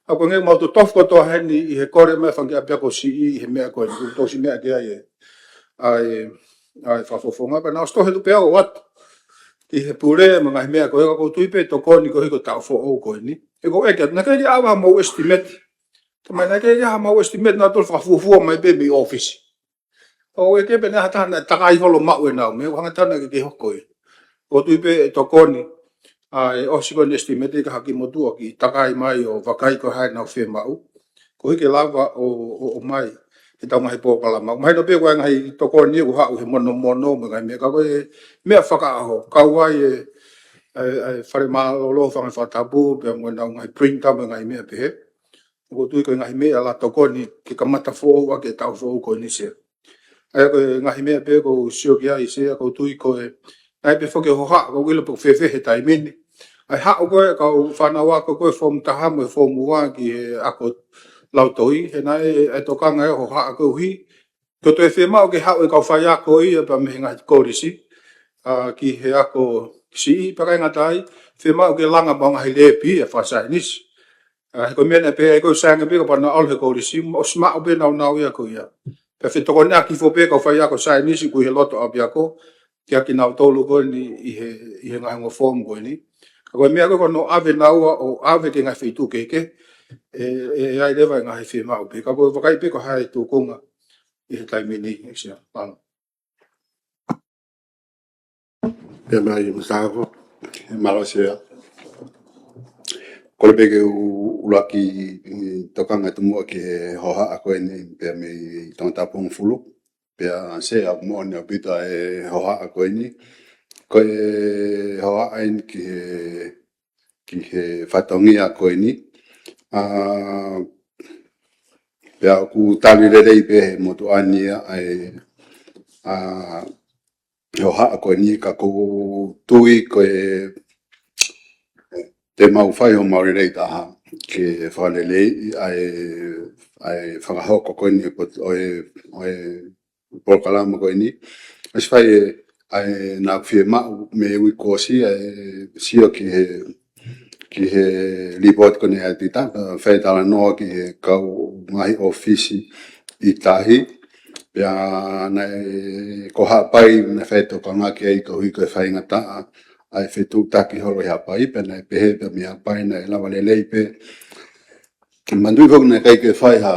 ako nge mo to tof ko to hani I he kore me fa ki api ako CE he me ko to si me ke ai fa fo nga pa na sto he pe o wat I he pure mga me ko tu pe to ko ni ko tau fo o ko ni e ko e ke na ke ava mo estimate ma na ke ja mo estimate na to fa fu mai baby office o e ke pe na ta na ta kai holo ma we na me wa ta na ke hoko o tu pe to koni ai o si ko estimate ka haki mo tu ki ta kai mai o vakai ko hai na fe mau ko ke lava o mai e ta mai po kala mai no pe wa ngai to koni o ha o he mono me me ka ko me fa ka ho ka wai e fare ma lo fa fa tabu pe mo na ngai print ta ngai me pe ko tu ko ngai me ala to koni ki ka mata fo wa ke ta fo ko ni se ai ko ngai me pe ko sio ki ai se ko tu ko ai pe fo ke ho ha ko wilo po fe he tai min ai ha ko ka fa na wa ko fo mta ha mo fo mu wa ki ako lau toi he nai e to ka ngai ho ha ko hi ko to fe ma o ke ha o ka fa ya ko I pa me ngai ko risi ki he ako si pakai ngatai fe ma ke langa bang hai le pi fa sa nis ko men pe ko sang pe ko pa na al ko si osma be na ya ko ya pe fe to na ki fo pe ko fa ya ko sa nis ku he lot ab ya ko kia ki na to lu ko ni i he nga ngo form ko ni ko me ko no ave na o ave ke nga fe tu ke ai le va nga he fe ma pe ka ko kai pe ko hai tu ko nga i he tai mini sia pang Pe mai mstavo. Malaysia. Ko le peke ulaki tokanga tumu ke hoha a koe ni pe me tangata pong fulu. Pe a se a mo ne pita e hoha a koe ni. Ko e hoha ain ki he whatongi a koe ni. Pe a ku tali le rei pe he motu ania ai hoha a koe ni ka ku tui ko e te mau whai o mauri rei taha ke whalelei ai whakahoko koe ni oe Polokalama koe ni. As whai ai nā whie mau me ui kōsi sio ki he report kone a tita whai tala noa ki he kau ngahi ofisi I tahi pia nei ko hapai na whai toka ngā ki ei ko hui koe whai ngata ai whetu taki holo I hapai pe nei pehe pe mi hapai nei lawa lelei pe mandui whok nei kai ke whai ha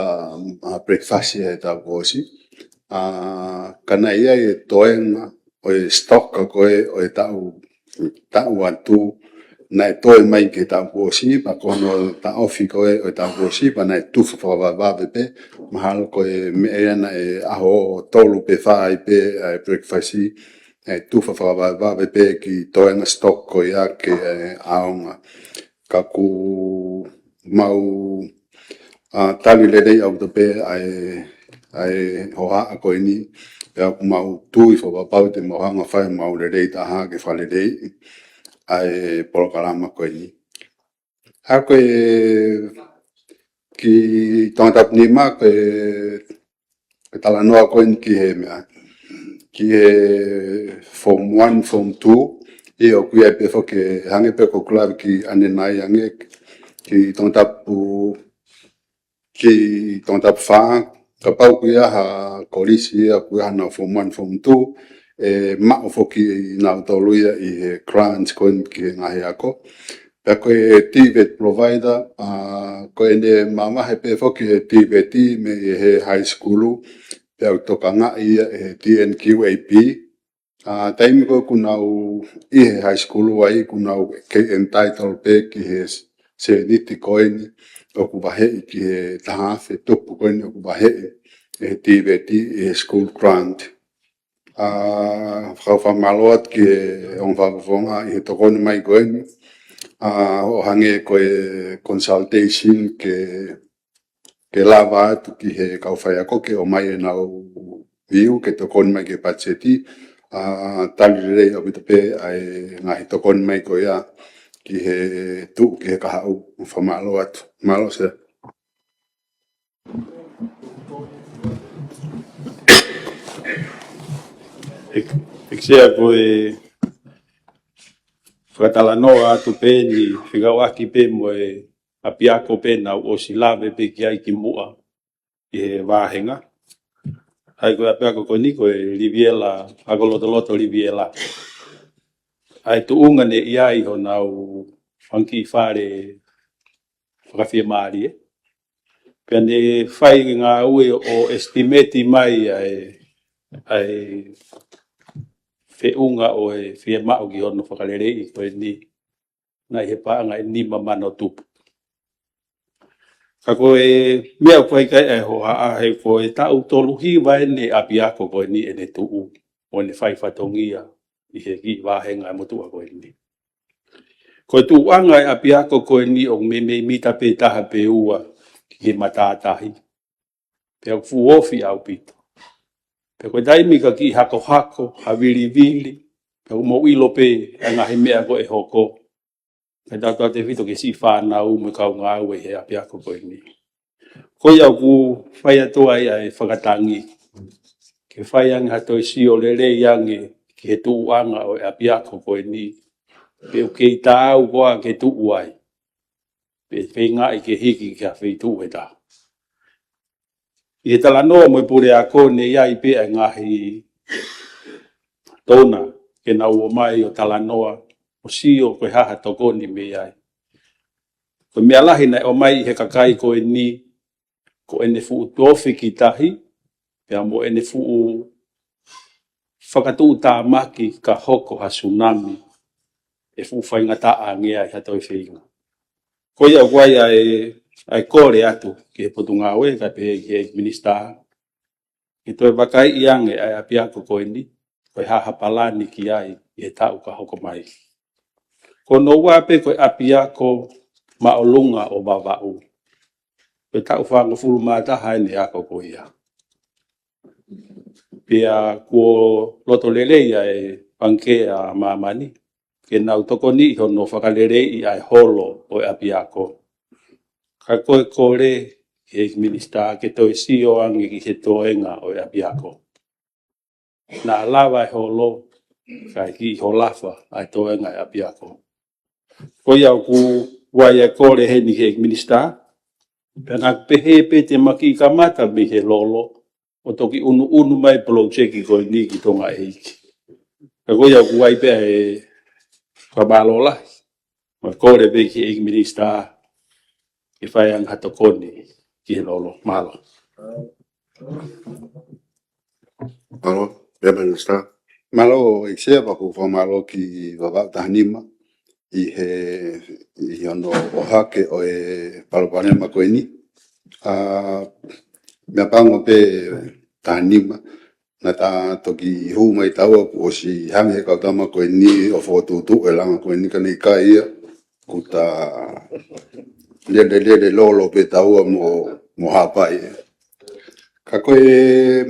breakfast e tau kōsi kana ia e toenga o e stock ko e tau atu nai toe mai ke tau kōsi pa kono ta ofi ko e tau kōsi pa nai tufu whakawā pe mahalo ko e mea na e aho tolu pe whai pe breakfast e tufa whakawā pe ki toenga stock ko ia ke aonga ka ku mau tali lelei au te pe ai hoa a koe ni pia ku mau tui whapapau te mohanga whai mau lelei taha ke whalelei ai Polokalama koe ni. Ha koe ki tangata pnima koe tala noa koe ni ki he mea ki he form 1, form 2 I o kuia pe whoke hange pe ko kulawi ki ane nai hange ki tangatapu whaa ka pau kuia ha kolisi ia kuia na form 1, form 2 mao whoki na utoluia I he grants koe ki ngahi ako. Pea koe TVET provider koe ne mamahe pe whoki he TVET me he high school pea utoka ngai ia he TNQAP taimi koe kunau I he high school ai kunau ke entitled pe ki he se niti koe ni o ku wahei ki he tahawhi tupu koe ni o ku wahei he TVET I he school grant. Whakawhamaloat ki he on whakawhonga I he tokoni mai koe ni o hange koe consultation ke lava atu ki he kauwhai ako ke o mai e nau viu ke tokoni mai ke pacheti tali rei o bita pe ai ngahi tokoni mai koe ia ki he tu ki he kahau whamalo atu. Malo se. Eksia koe whakatala noa atu pe ni whigawaki pe mo e apiako pe na o si lawe pe ki ai ki mua I he wāhenga. Ai koe apiako koe ni koe Riviera, agolotoloto Riviera. Ai tu unga ne iai ho nau whanki whare whakawhia maari e. Pea ne whai ngā ue o estimati mai ai whiunga o e whia mao ki hono whakarerei koe ni nai he paanga ni mamano tupu. Ka koe mea koe kai e ho haa he koe tau tolu hiwa ne apiako koe ni ne tuu o ne whai whatongia I he ki wāhenga motua koe ni. Koe tuanga e apiako koe ni o me mita pe taha pe ua ki he matātahi. Pea fuofi au pito. Pea koe daimi ka ki hako havili vili. Pea mo ilo pe ngahi mea koe hoko. Pea tautua te whito ke si whanau me kau ngā ue he apiako koe ni. Koe au ku whai atua e whakatangi. Ke whai angi hato si o lere iangi ki he tuanga o e apiako koe ni Ke o ke tau koa ke tu uai. Pe whenga i ke hiki kia whitu e tā. I he tala noa mo i pure a kone ia i pe a ngahi tona ke na ua mai o tala noa o si o koe haha tokoni me iai. Ko mea lahi nei o mai he kakai ko e ni ko ene fuu tofi ki tahi pea mo ene fuu whakatu tā maki ka hoko ha tsunami e fuu whaingata a ngea i hatoi whinga. Ko ia guai ai kore atu ki he potunga oe ka pe he minister ki toi wakai iange ai apiako ko e ni koe haha palani ki ai i he tau ka hoko mai. Ko no wape koe apiako maolunga o wawau. Koe tau whanga fulu mātaha ene ako ko ia. Pia ko loto lele ia e panke a mamani. Ke nau toko ni ho no whakalere i ai holo o apiako. Ka koe kore he minister ke toi sio angi ki he toenga o apiako. Na lava e holo kai ki ho lafa ai toenga e apiako. Ko iau ku wai e kore he ni he minister. Pena pehe pe te maki ka mata me he lolo. O toki unu mai projeki ko ni ki tonga e iki. Ka ko iau ku wai pe e whabalola. Ma kore pe ki e minister. Ki whai ang hatokoni ki he lolo. Malo. Malo, bea minister. Malo eksea paku whamalo ki wawau tahanima i he i ono o hake o e Palopanema koe ni. Mea pango pe tahanima na ta toki hu mai taua ku o si hange kau tama koe ni o whotutu e langa koe ni kani ka ia ku ta lele lolo pe taua mo hapai. Ka koe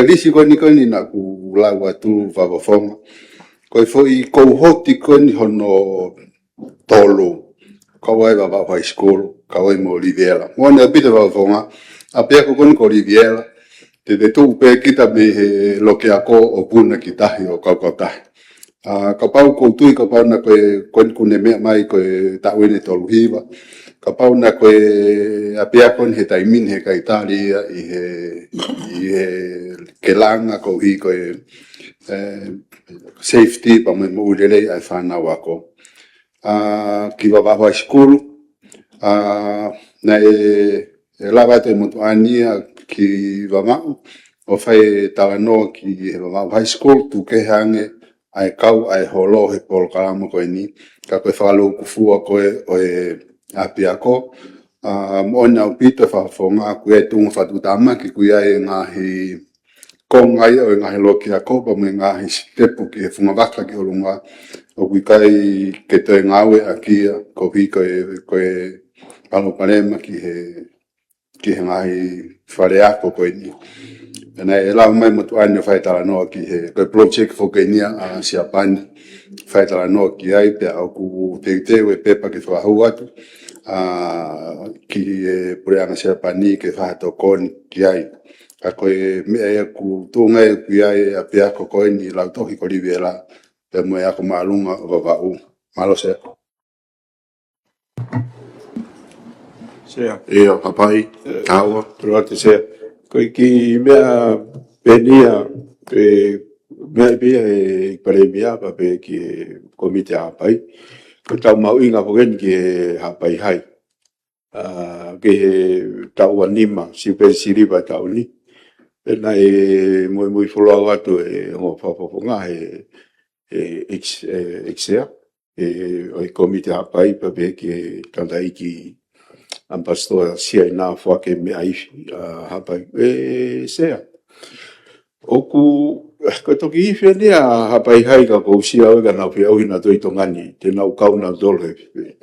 lisi koe ni na ku lau atu whakafonga. Koe foi kou hoti koe ni hono tolo. Kawai wawau high school, kawai mo Oliviera. Mwana pita wakafonga, a pia ko koe ni ko Oliviera. Te tu pe kita me he loke ako o puna ki tahi o kau tahi. Ka pau koutui ka pau na koe kune mea mai koe tauene tolu hiwa. Ka pau na koe a pia koe he taimin he ka Italia i he kelanga ko hi koe safety pa mo ulele ai whanau ako. Ki wawau high school, na lawa te motuania ki wamau, o whai tawanoa ki wamau high school, tu ke hange ai kau ai holo he Polokalama koe ni, ka koe whalo kufua koe o e apiako. Moina o pita whafonga koe tunga whatutama ki kuia e ngahi kongai o ngahi loki ako, pa me ngahi stepu ki he whungawaka ki olunga, o kuikai ke toi ngawe a kia, ko hi koe Palopanema ki he ngahi whare ako koe ni. Pena e lau mai motu ane whaitala noa ki he koe project whoke nia a Siapani, whaitala noa ki ai, pia au ku teuteu e pepa ki whahu atu, ki e pureanga Siapani ke whahatokoni ki ai. Ka koe mea ea ku tūnga e ki ai a pia ko koe ni lau tohi ko Riviera, pe mo ea ko maalunga o wawau. Malo sea. Sea. Ia, papai, taua. Proate sea. Koe ki mea penia pe mea pia e paremia pa pe ki komite hapai. Ko tau mau inga poken ki hapai hai. Ke tau anima, si pe siriba tau ni. Pena e mui fulau atu e ngo whapaponga exea. O i komite hapai pa pe ki tanda iki ambassador sia ina whake mea iwi hapai. Sea. Oku, ko toki iwi ania hapai hai ka kou sia oiga nau pia auhina toi tongani, te nau kauna dole.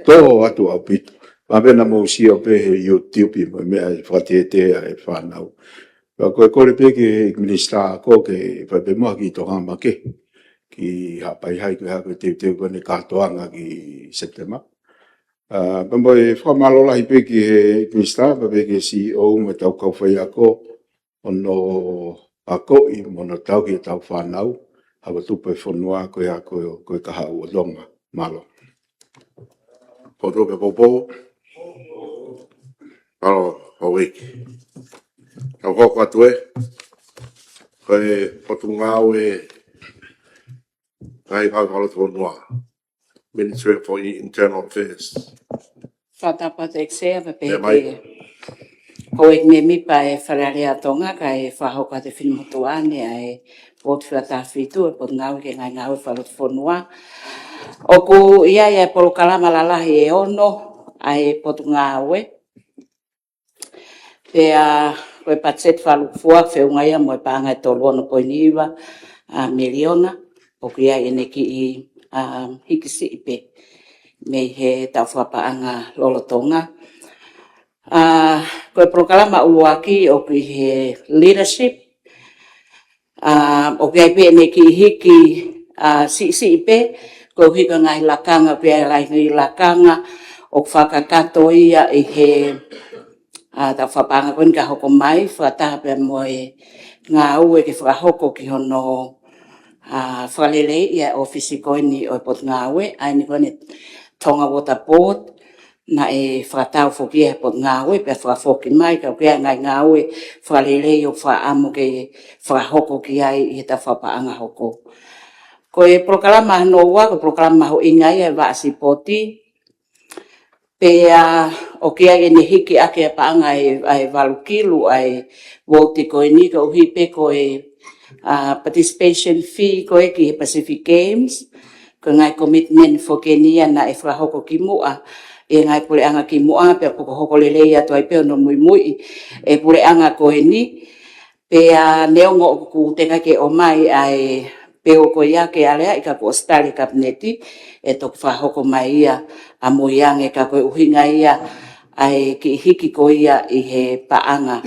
Toho atu au pito. Mapena mo sia pe he YouTube, mea whatetea e whanau. Koe kore pe ke minister ko ke whapemoa ki tohama ke. Ki hapai hai koe hako teu kone katoanga ki September. Pambo e whamalola hi pe ki he minister, pe ke CEO me tau kauwhai ako, ono ako i mono tau ki tau whanau, hawa tupe whanua koe ako koe kaha ua longa. Malo. Poto pe popo. Alo, hawiki. Kau hoko atu e. Koe potu ngau e. Ngai kau kalo tonua. Ministry for Internal Affairs. Whatapa te eksea pa E mai. peke. Ko e me mi pa e whararea tonga ka e whahoka te whinimutuane a e potu whiata whitu e potu ngau ke ngai ngau e whalot whanua. O ku ia e polo kalama lalahi e ono a e potu ngau e. Pea koe patset whalukfua whiunga ia mo e paanga e tolu ono poiniwa a miliona. O ku ia e neki i hikisi ipe. Me he tau whapaanga lolotonga. Koe prokalama uluaki o ki he leadership. O ki aipe neki hiki si ipe. Ko hika ngai lakanga pia lai ngai lakanga. O whakakato ia i he tau whapaanga koe ka hoko mai. Whataha pia moe ngā ue ki whakahoko ki hono whalele ia ofisi koe ni o pot ngā ue. Ai ni koe ni Tonga Water Board. Na e whakatau whoki e pot ngā ue, pia whakafoki mai, ka kia ngai ngā ue, whalele o whaamu ke whakahoko ki ai i ta whapaanga hoko. Ko e prokalama no wa, ko prokalama ho ingai e waasi poti, pia o kia e ne hiki ake e paanga e walukilu ai voti ko e ni ka uhipe ko e participation fee ko e ki Pacific Games, ko ngai commitment for Kenya na e whakahoko ki mua, e ngai pule anga ki mua, pia poko hoko lelei atu ai peo no mui mui, e pule anga koe ni, pia neongo ku teka ke o mai ai peo ko ia ke alea i ka ko stari kabineti, e toku whahoko mai ia a muiange ka koe uhinga ia ai ki hiki ko ia i he paanga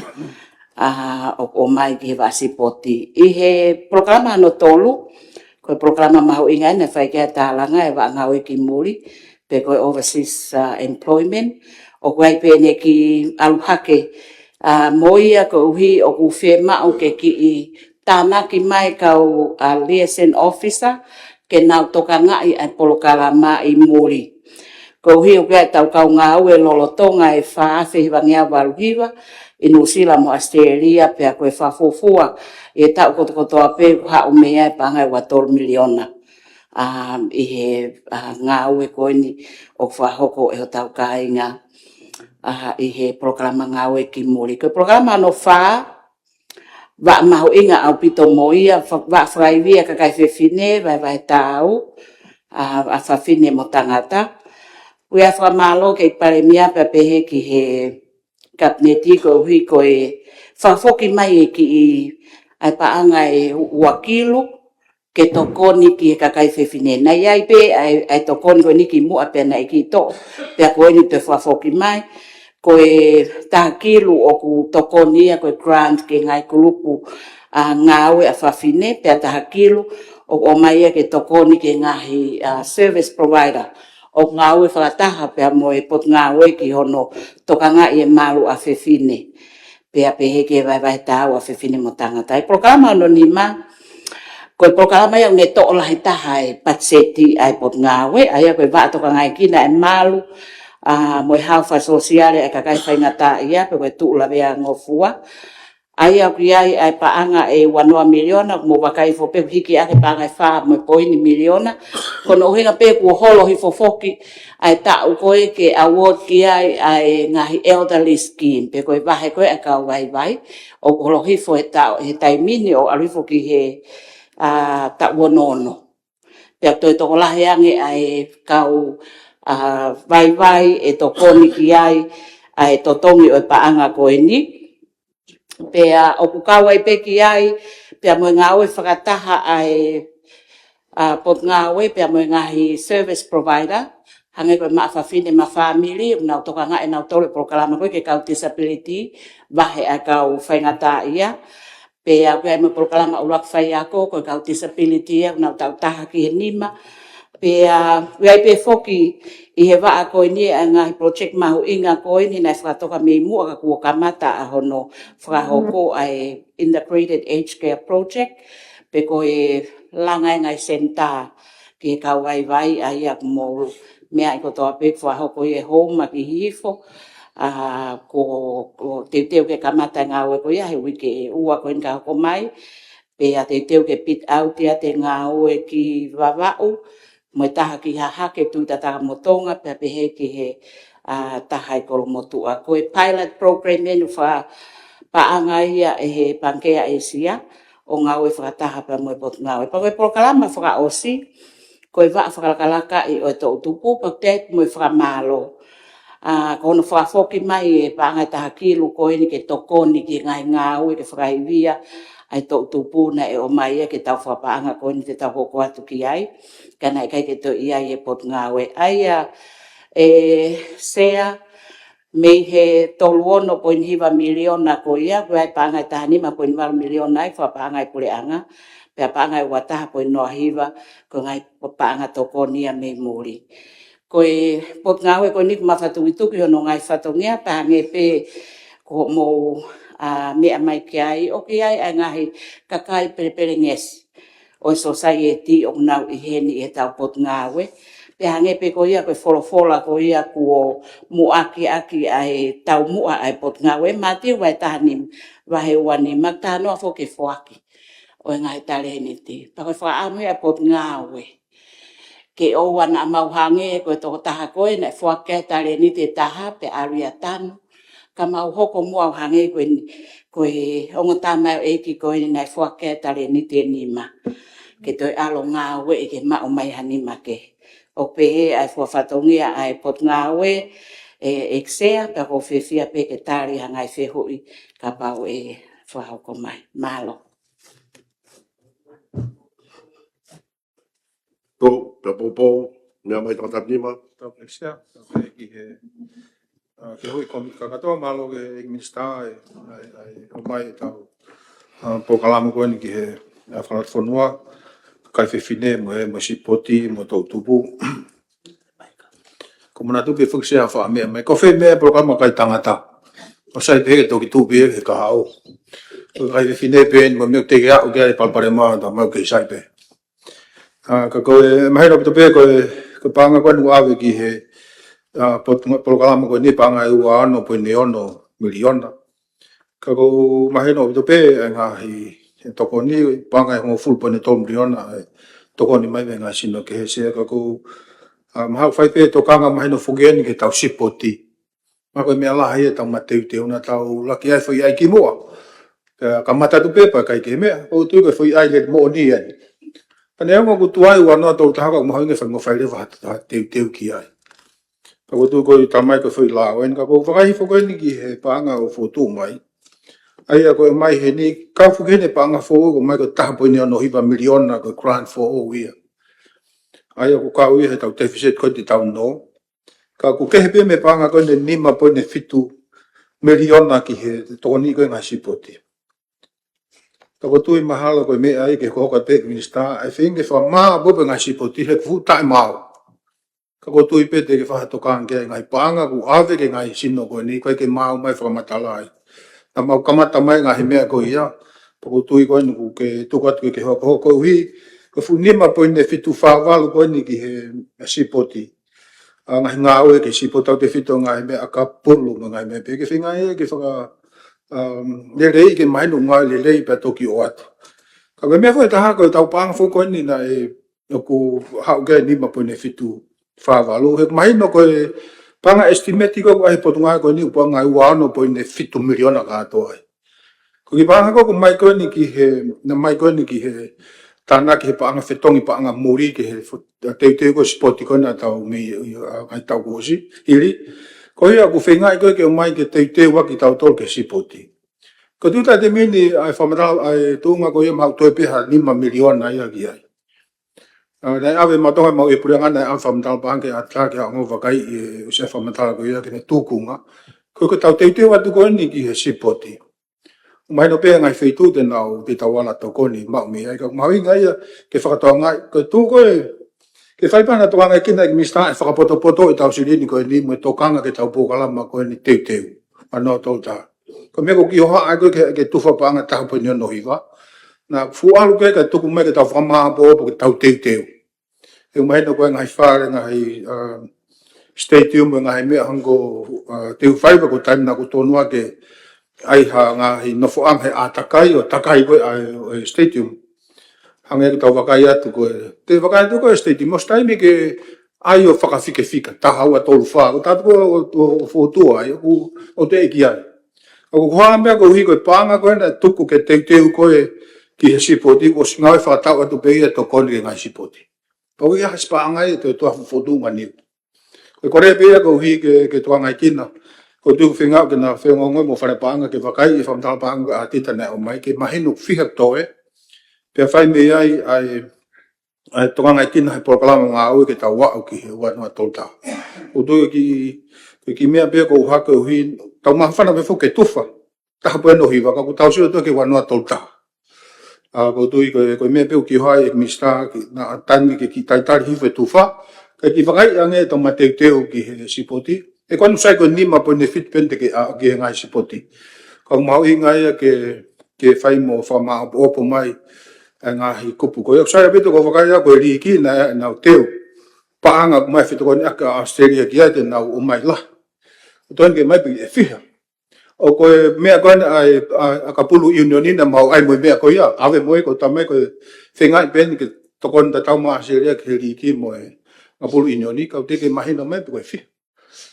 o mai ki he wasipoti. I he programa no tolu, koe programa mahu ingai na whaikia tālanga e wanga oe ki muri, pe koe overseas employment, o koe pe ne ki aluhake moia ko uhi o ku whema o ke ki i tānaki mai kau liaison officer, ke nau toka ngai ai polokalama i muri. Ko uhi o kia tau kau ngā ue lolotonga e whaafe hiwangia waluhiwa, i Nusila mo Australia, pia koe whafufua, e tau kotokotoa pe hau mea e panga e 12 miliona. I he ngā ue koe ni o whahoko e ho tau kāinga i he programa ngā ue ki muri. Koe programa no wha, wa mahu inga au pito moia, wa whaivia ka kai whewhine, vai tau, a whawhine mo tangata. Ui a whamalo ke paremia pe pehe ki he kabineti ko hui koe whawhoki mai ki i ai paanga e wakilu, ke tokoni ki ka kai whewhine. Nai ai pe ai tokoni koe ni ki mua pena i ki to, pea koe ni te whafoki mai, koe takilu o ku tokoni a koe grant ke ngai kulupu ngā ue a whawhine, pea takilu o mai a ke tokoni ke ngahi service provider. O ngā ue whakataha pea moe pot ngā ue ki hono tokanga i e malu a whewhine. Pea pehe ke vai tau a whewhine mo tangata. I programa no ni ma, koe programa iau ne to'o lahi taha e patseti ai pot ngā ue, ai a koe wā toka ngai kina e malu, moe hauwha sosiale e kakai whaingata ia, pe koe tuula wea ngofua. Ai au ki ai paanga e 1 miliona, mo wakai fo pe hiki ake paanga e wha mo poini miliona. Kono uhinga pe kua holo hi fofoki ai tau koe ke award ki ai ngahi elderly scheme. Pe koe wahe koe a kau vai. O holo hi fo he taimini o alifo ki he ta wonono. Pe toi toko lahe ange ai kau vai e tokoni ki ai totongi o e paanga koe ni. Pea o kukau ai peki ai, pea moe ngā ue whakataha ai pot ngā ue, pea moe ngahi service provider, hange koe maa whawhine ma family, nau toka ngā e nau tole prokalama koe ke kau disability, wahe a kau whaingata ia, pea koe mo prokalama uruak whai ako, koe kau disability ia, nau tau taha ki he nima, pea wei pe foki i he waa koe ni a ngahi project mahu inga koe ni nai whakatoka me mua ka kua kamata a hono whakahoko ai Integrated Aged Care Project pe koe langai ngai senta ki kau vai ai ak mo mea i ko toa pe whahoko i e homa ki hifo ko te ke kamata ngā ue ko ia he wike e ua ko in ka hoko mai pe a te ke pit out ia te ngā ue ki wawau mo taha ki haha ke tu tata motonga pe he ki he taha i koro motua ko e pilot program enu paanga ia e he pankea e sia o ngā ue whakataha pa mo e pot ngā ue pa koe porokalama whaka osi ko e waa whakakalaka i o tō tupu pa te mo e whakamalo kono whakafoki mai e paanga taha kilu ko ni ke tokoni ki ngai ngā ue ke whakaivia ai tō tupu na e o mai e ke tau whapaanga ko ni te tau hoko atu ki ai kana e kai ke tō ia i e pot ngā ue ai e sea me he toluono poin hiva miliona ko ia ko ai paanga taha nima poin waru miliona ai whapaanga i pureanga pe paanga i wataha poin noa hiva ko ngai paanga tokonia me muri ko e pot ngawe ko nik mafatu ituki ono ngai fatongia paange pe ko mo mea mai ki ai o ki ai ngahi kakai perenges o society o nau i heni e tau pot ngawe pe hange pe ko ia ko folofola ko ia ko muaki ai tau mua ai pot ngawe mati wai tanim wa he wani matano fo ke foaki o ngai tale ni ti pa ko fa amu ai pot ngawe ke o wana mau hange ko to taha ko na foake tale ni te taha pe aria tano ka mau hoko mua hange ko o ngota mai e ki ko na foake tale ni te nima ke to alo ngawe ke ma o mai hanima ke o pe ai fo fatongia ai pot ngawe e exea pe ko fefia pe ke tari hangai fe hui ka pau e fo hoko mai malo to pe popo mea mai tata nima Tau Eksia, ki he ke hui komi kakatoa malo ke minister ai o mai tau po kalama koe ni ki he whanat whanua kai whewhine mo e mo sipoti mo tau tupu ko mona tupe whuksia wha mea mai ko whe mea po kalama kai tangata o sai te he toki tupi e ka hao kai whewhine pe mo mea teke au kia e palpare maa ta mau ke sai pe ka koe mahera pito pe koe panga koe nungu awe ki he polokalama koe ni panga e ua ano po ni ono miliona ka koe mahera pito pe ngahi toko ni panga e hongo full po ni 12 miliona toko ni mai venga sino ke he se ka koe mahau whai pe tokanga mahera fugeni ke tau sipoti ma koe mea laha e tau mateu te una tau laki ai whai ai ki mua ka mata tu pepa kai ke mea o tu ke whai ai le mo ni ai Pane au ko tuai wa no to ta ko mo nge fa mo fa le va te ki ai. Ka ko tu ko ta mai ko foi la wen ka ko fa fo ko ni ki he pa nga o fo tu mai. Ai ko mai he ni ka fu ke ne pa nga fo ko mai ko ta po ni no hiba miliona ko grant for o wi. Ai ko ka wi he ta deficit ko ti ta no. Ka ko ke he pe me pa nga ko ni ma po ne fitu miliona ki he to ni ko nga sipoti. Ka ko tui mahalo ko me ai ke ko ka pe minister ai finge fa ma bo nga sipoti he fu ta mau. Ka ko tui pe te ke fa to kan ke ngai panga ku ave ke ngai sino ko ni ko ke mau mai fa matalai. Ta mau kamata mai ngai me ko ia. Pa ko tui ko ni ku ke tu ka ke ko wi ko fu ni ma po ne fitu fa valu ko ni ki he sipoti. Ngai ngau ke sipota te fito ngai me akapulu ngai me pe ke finga e ke fa le rei ke mai no ngai le rei pa toki o atu. Ka me foi ta ha ko tau pang fo ko ni na e ku ha ge ni ma po ne fitu fa valu he mai no ko panga estimate ko ai po tunga ko ni po ngai wa no po ne fitu miliona ka to ai. Ko ki panga ko mai ko ni ki he na mai ko ni ki he tana ki panga fetongi panga muri ki he te ko spot ko na tau me ai tau ko si ili ko ia ku fenga ko ke mai ke te wa ki tau tol ke sipoti ko tu ta te mini ai famara ai tunga ko ia mau to pe ha 5 miliona ia ki ai dai ave ma to ma e puranga na am famara banke atra ke ngo va kai e se famara ko ia ke tu kunga ko tau te wa tu ko ni ki sipoti mai no pe ngai feitu te nau te tawala to ko ni ma mi ai ka ma wi ngai ke fa to ngai ko tu ko ke fai pana to ngai kina ki mista fa poto e tau sili ni ko ni mo to kanga ke tau po kala ma ko ni te ano to ta ko me ko ki ho ai ko ke tu fa panga ta po ni no hiva na fu alu ke tu ko me ke tau fa ma po ke tau te e mai no ko ngai whare ngai stadium ngai mea hango te whaiva ko time na ko tonua ke ai ha ngai no fo ang he atakai o takai ko stadium hange ko wakai atu ko te wakai atu ko stadium most time ke ai o whakawhike whika taha ua tolu wha ko tatu ko fotua ai o te iki ai o ko mea ko hi ko panga ko na tuku ke teu ko ki he sipoti ko ngai whakatau atu pe ia to koni ke ngai sipoti po ia haspa angai te to fotu ngani ko kore pe ia ko hi ke to ngai kina ko tu whinga ke na whengongo mo whare panga ke wakai i whamtala panga a tita na o mai ke mahinu whiha toe pe whai me ai tonga ngai kina he proklama ngā au ke tau wau ki he wanua tolta. O tui ki mea pia ko haka uhi, tau maha whana me fuke tufa, taha pua no hiwa, ka ku tau sio tui ke wanua tolta. Ko tui ko mea pia ki hai e mista, na tangi ki taitari hiwe tufa, ka ki whakai ange tau mateu teu ki he sipoti, e kwanu sai ko nima po ne fit pente ki he ngai sipoti. Ka mau i ngai ke whai mo whama opo mai, ngahi kupu ko sai beto ko vakaya ko ri ki na teu paanga mai fito ko aka Australia ki ate na o mai la ton ke mai bi fiha o ko me ko ai akapulu union na mau ai mo me ko ya ave mo ko tamai ko fengai ben ke to kon ta tau ma Australia ke ri ki mo akapulu union ka te ke mai no mai ko fiha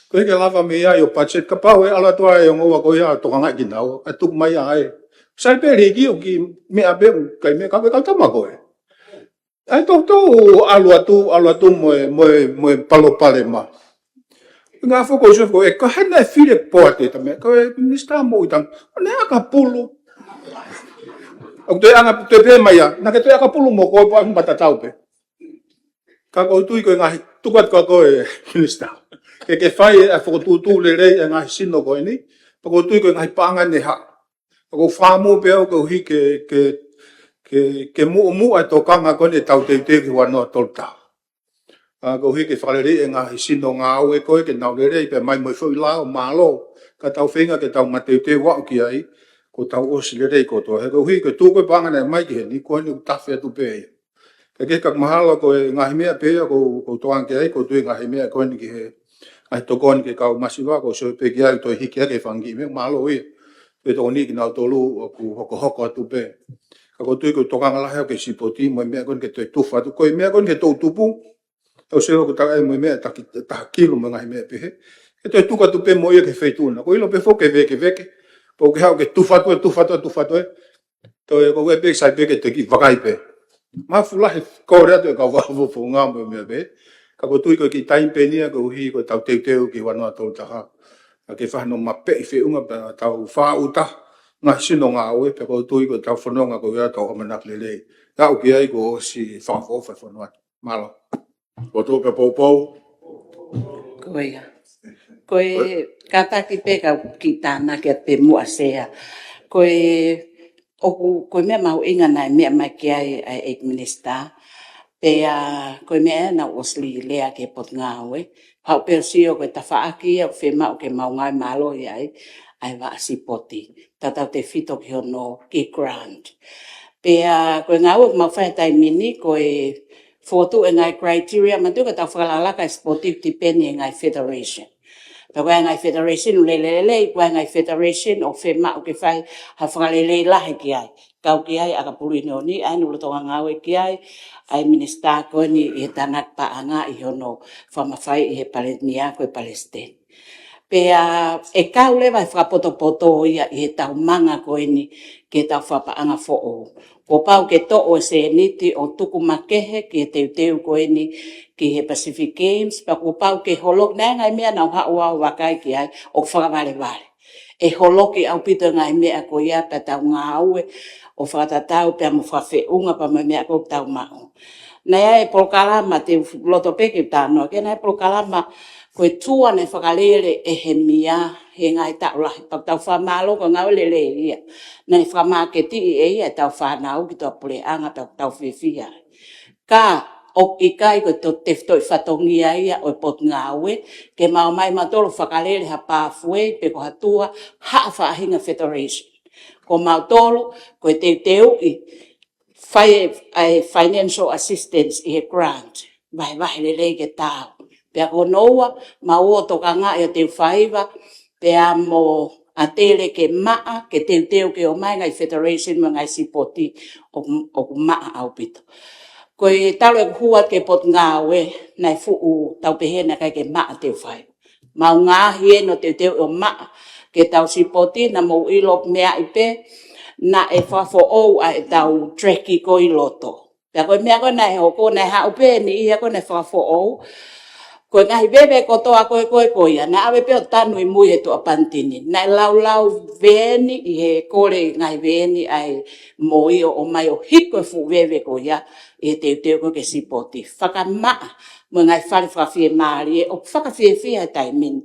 ko ke lava me ya yo pachet ka pa we ala to ai ngo ko ya to nga ki nau atu mai ai sai pe regi o ki me abe kai me ka tama ko e ai to alu atu mo palo pale ma nga fo ko jo ko e ka hana file porte tame ko ni sta mo itam ne aka pulu o te anga te pe mai na ke te aka pulu mo ko pa mbata tau pe ka ko tu ko nga tu ko e ni sta ke fai a fo tu le nga sino ko ni pa ko tu ko nga panga ne ha ko famu pe ko hi ke mu a to kanga ko ne tau te ki wano tolta ko hi ke whaleri nga sino nga au e ko ke nau le pe mai mo fo la o malo ka tau whenga ke tau mate te wa ki ai ko tau o si le ko to he ko hi ke tu ko panga ne mai ke ni ko ni tafe tu pe ke ka mahala ko nga himea pe ko to anke ai ko tu nga himea ko ni ki he ai to kon ke ka masiwa ko so pe ki ai to hi ke fangi me malo i pe to ni ki na tolu ku hoko atu pe ka ko tu ko tokanga la ke sipoti mo me kon ke to tufa ko me kon ke to tupu o se ko ta mo me ta kilo mo ngai me pe ke to tu ka tu pe mo ye ke feituna ko ilo pe fo ke veke po ke ha ke tufa to to ko we pe sai pe ke te ki vakai pe ma fula he ko re to ka va vo fo nga mo me pe ka ko tu ko ki time pe ni ko hi ko tau te ki wana to ta ha ke fa no mape fe unga pa tau fa uta nga sino nga we pe ko tu ko tau fono nga ko ya tau manak le ya o ki ai ko si fa fo fa fono malo o to pe po koe kata ki pe ka ki tana ke pe mu asea koe mea mau inga nai mea mai ki ai minister pe koe mea na osli lea ke pot ngawe hau persio koe ta whaaki au whema o ke mau ngai malo ai wa asipoti tata te fito ki hono ki grant pe koe ngawe mau whai tai mini koe fotu e ngai criteria ma tuka tau whakalala sportive depending e ngai federation pa koe ngai federation lelelele koe ngai federation o whema o ke whai ha whakalele lahe ki ai kau ki ai aka pulu ni ai nulo tonga ngawe ki ai minister ko ni e tanak pa anga i hono whamawhai i he Palestina koe Palestine. Pe e kau lewa e whakapoto ia i he tau manga ko ni ke tau whapaanga fo o. Ko pau ke to o se niti o tuku makehe ki he teu ko ni ki he Pacific Games pa ko pau ke holok na ngai mea nau haua o wakai ki ai o whakawale wale. E holoki au pito ngai mea ko ia pa tau ngā aue o whakatatau pe amu whawheunga pa mea ko tau mao. Nei e polokalama te loto peke tāno, ke nei polokalama koe tua ne whakalele e he mia he ngai tau lahi. Pak tau whamalo ko ngau lele ia. Nei whamaketi e ia tau whanau ki tau pule anga tau whiwhia. Ka o i kai ko to tefto i whatongia ia o pot ngawe ke mau mai matolo whakalele ha pāfue pe ko hatua haa whaahinga federation. Ko mau tolo ko te teu i financial assistance i he grant vai le ke tau. Pea ko noa, ma o toka ngā e te whaiva, pea mo a tele ke maa, ke teu ke o mai ngai Federation ma ngai sipoti o maa au pito. Ko e talo e hua ke pot ngā we, nai fuu tau pehena kai ke maa te whaiva. Ma ngā hie no teu o maa, ke tau sipoti na mo ilop mea ipe, na e whafo ou a e tau treki ko i loto. Pea koe mea koe nai hoko, nai hau pe ni ia koe nai whafo ou, koe ngahi bebe kotoa koe ia, na awe peo tanu i mui he tua pantini. Na lau veni i he kore ngahi veni ai moi o mai o hiko e fu bebe ko ia i he teu koe ke sipoti. Whakamaa mo ngai whare whawhie maari e o whakawhie hai taimini.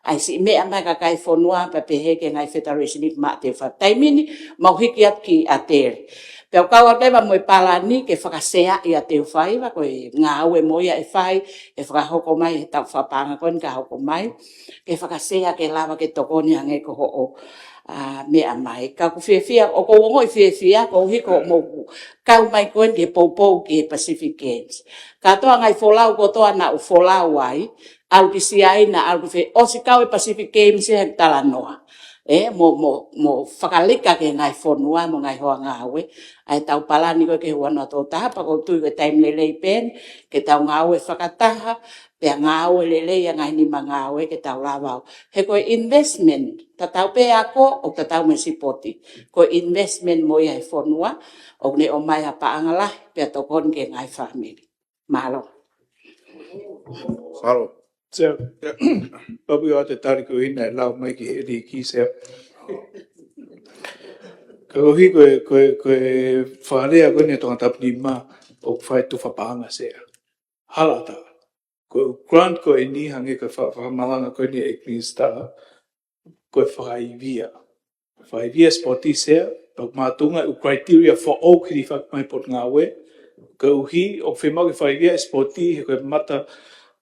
Ai si mea mai ka kai whonua pa pehe ke ngai Federation i maa te wha taimini mau hiki atu ki a tere. Peo kaua peba mo e palani ke whakasea i a teu whaiva, koe ngā ue moia e whai, e whakahoko mai, e tau whapanga koe ka hoko mai, ke whakasea ke lava ke tokoni hange ko ho o mea mai. Ka ku whiawhia, o ko ongo i whiawhia, ko hiko mo kau mai koe ke poupou ki Pacific Games. Ka toa ngai wholau ko toa na u wholau ai, au ki siai na au ki whi, o si kau e Pacific Games e hek tala noa. Mo whakalika ke ngai whonua, mo ngai hoa ngā ue, ai tau palani koe ke hua no tō taha, pa kou tui koe taim lelei pen, ke tau ngā ue whakataha, pia ngā ue lelei a ngai nima ngā ue ke tau lavau. He koe investment, ta tau pe ako, o ta tau me sipoti. Koe investment mo ia he whonua, o ne o mai a paangala, pia tokon ke ngai family. Mahalo. Saro. So, papu o te tariku ina e lau mai ki he riki sea. Ka ohi koe wharea koe ne tonga tapni ma o whai tu whapanga sea. Halata. Koe grant koe ni hange koe whamalanga koe ni ekminsta, koe whakaivia. Whakaivia spoti sea, pak mātunga u criteria for all kiri whakmai pot ngā we. Koe uhi o whemau ke whakaivia spoti, he koe mata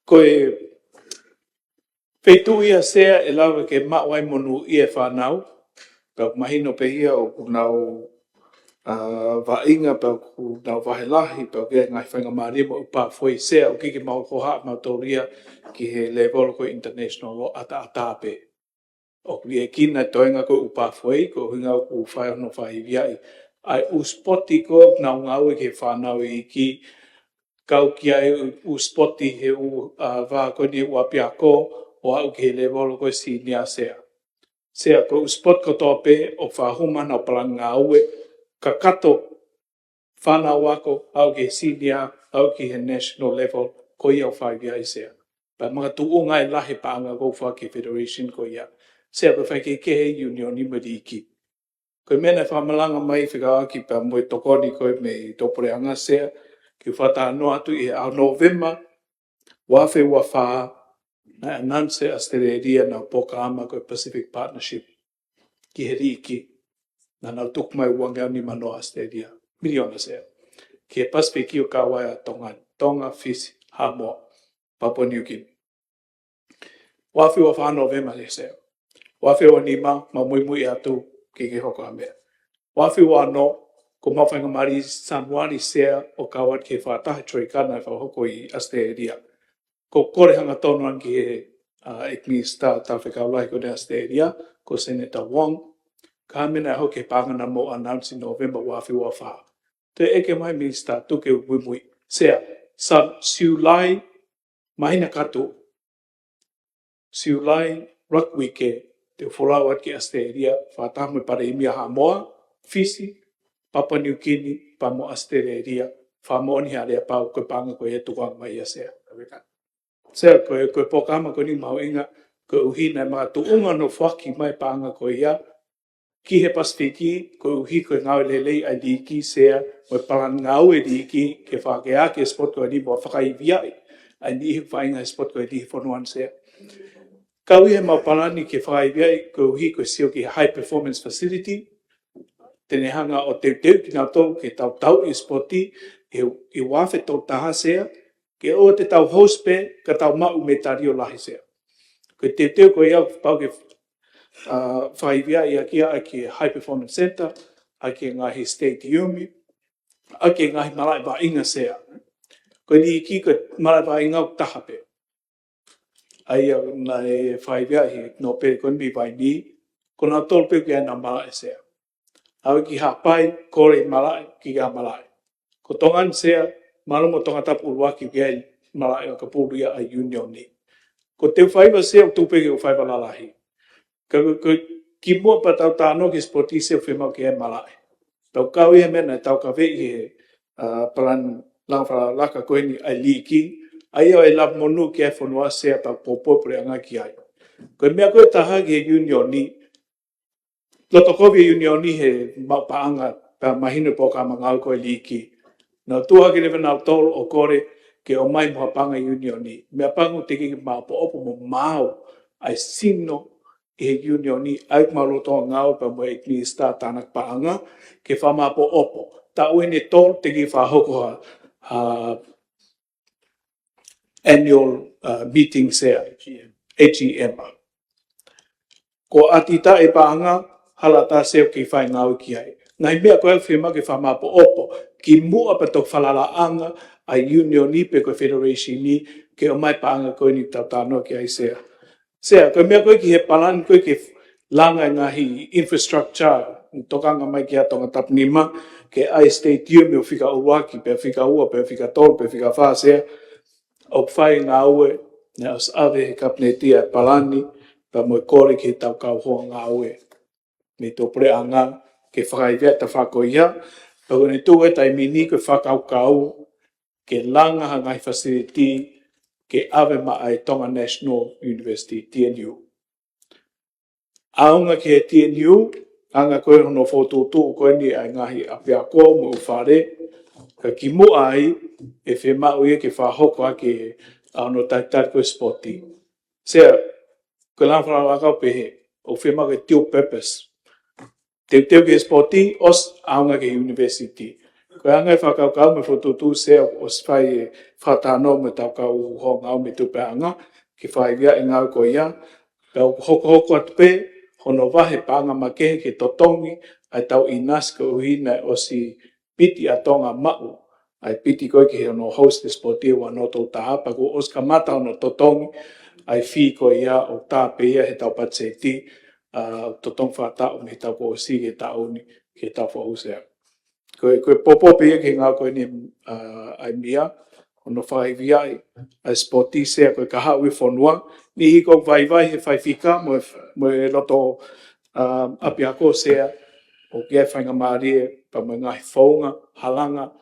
koe peitu ia sea e lawa ke mawai monu ia whanau, pau mahino pehia o kunau vainga, pau kunau vahelahi, pau kia ngai whainga marima upa fwoi sea o kike mau koha mau tauria ki he level ko international lo ata atape. O kia kina toenga ko upa fwoi, ko hinga ku whai ono whai viai. Ai u spoti ko nau ngau ke whanau i ki kau kia u spoti he u vākoni u apiako, o au ke level ko si nia sea. Sea ko spot ko tope o whahuma na palanga ue, ka kato whanau ako au ke si nia, au ki he national level, ko ia o whaigia i sea. Pa mga tuo ngai lahe paanga ko whake Federation ko ia. Sea ko whake kehe union i mariki. Ko mena whamalanga mai whikaaki pa moe tokoni koe me toporeanga sea, ki whata no atu i au November, wafe wa whaa, na ananse Australia na poka ama ko Pacific Partnership ki he riki na nau tukmai uangau ni mano Australia miliona sea ki he Pacific ki o kawaia Tonga, Fiji, Samoa, Papua New Guinea. Wafi wa wha November le sea. Wafi wa nima ma mui atu ki ke hoko amea. Wafi wa no ko mawhainga mari Samoani sea o kawat ke whatahe troikana e whahoko i Australia. Ko kore hanga tono an ki he ekminsta ta whekaulai ko ne Australia, ko Senator Wong, ka mena ho ke pangana mo announce in November wafi wa wha. Te eke mai minsta tuke wimui, sea, sa siulai mahina katu, siulai rakwike te wholawat ki Australia, whatamu pare imia Samoa, Fiji, Papua New Guinea, pamo Australia, whamoni harea pau koe panga koe e tukang mai a sea. Sea koe pokama koe ni mau inga, koe uhina e mga tuunga no whaki mai panga koe ia, ki he Pasifiki, koe uhi koe ngau lelei ai liki sea, koe palan ngau e liki, ke whakea ke spot koe ni mua whakai viai, ai ni whainga e spot koe ni whanuan sea. Kau he mau palani ke whakai viai, koe uhi koe sio ki high performance facility, tene hanga o te ki nga tau ke tau i spoti, i wafe tau taha sea, ke o te tau host pe, ka tau mau me tario lahi sea. Koe te koe iau pau ke whaivia i akia a ki High Performance Center, a ki ngahi State Yumi, a ki ngahi malai wa inga sea. Ko ni ki ko mara ba inga ta hape. Ai na e fai via hi no pe ko mi bai ni ko na tol pe ke na mala se. Au ki ha pai ko re mala ki ga mala. Ko tongan se malo mo tonga tap urwa ki ke mala ka pu ia a union ni. Ko te fai va se tu pe ke fai va la hi. Ko ki mo pa tau ta no ki sporti se fe ma ke mala. Tau kau ia mena tau ka ve i plan lang fa la ka ko ni ai liki ai ai la monu ke fo no se pa popo pre anga ki ai ko me ko ta ha ge union ni lo to ko union ni he ma pa anga pa mahino po ka manga ko liki no tu ha ke le na tol o kore ke o mai mo pa anga union ni me pa ngo te ki ma po opo mo mau ai sino e union ni ai ma lo to ngau pa mo e ki sta tanak pa anga ke fa ma po opo ta o ni tol te ki fa hoko annual meeting se AGM. Ko atita e paanga halata se ki fai ngau ki ai. Ngai mea ko firma ke fa ma po opo ki mu apa to falala anga a union ni pe ko federation ni ke o mai paanga ko ni tatano ki ai se. Se ko mea ko ki he palan ko ki langa ngahi infrastructure tokanga mai ki atonga tapnima ke ai state you me fika uwaki pe fika ua pe fika tol pe fika fa se o fai ngā ue, ne os ave he kapnetia palani, pa moe kore ki tau kau hoa ngā ue. Me tō pre anga, ke whakai vea ta whako ia, pa kone tū e tai mini ke whakau kau, ke langa ha ngai facility, ke ave ma ai Tonga National University, TNU. Aunga ke TNU, anga koe hono whotūtū koe ni ai ngahi apia kō mo uwhare, ka ki mo ai e whe mau ia ke whahoko ake ano taitai koe sporti. Sea, koe langwhara wakau pehe, o whe mau ke dual purpose. Teu ke sporti, os aunga ke university. Koe anga e whakau kau me whotutu sea, os whai e whatano me tau kau ho ngau me tupe anga, ki whai via e ngau koe ia, kau hoko atu pe, hono wahe panga makehe ke totongi, ai tau inaska uhina o si piti atonga mau, ai piti koe ki hono host sporti wa no tau taapa, ko os ka mata ono totongi, ai fi koe ia o tāpe ia he tau patseti, totong whātau me tau ko si ke tau ni, ke tau whahusea. Koe popope ia ke ngā koe ni ai mia, ono whai viai, ai sporti sea koe ka hau i whonua, ni hiko vai he whai whika, mo e loto api ako sea, o kia whainga maarie, pa mo ngahi whaunga, halanga,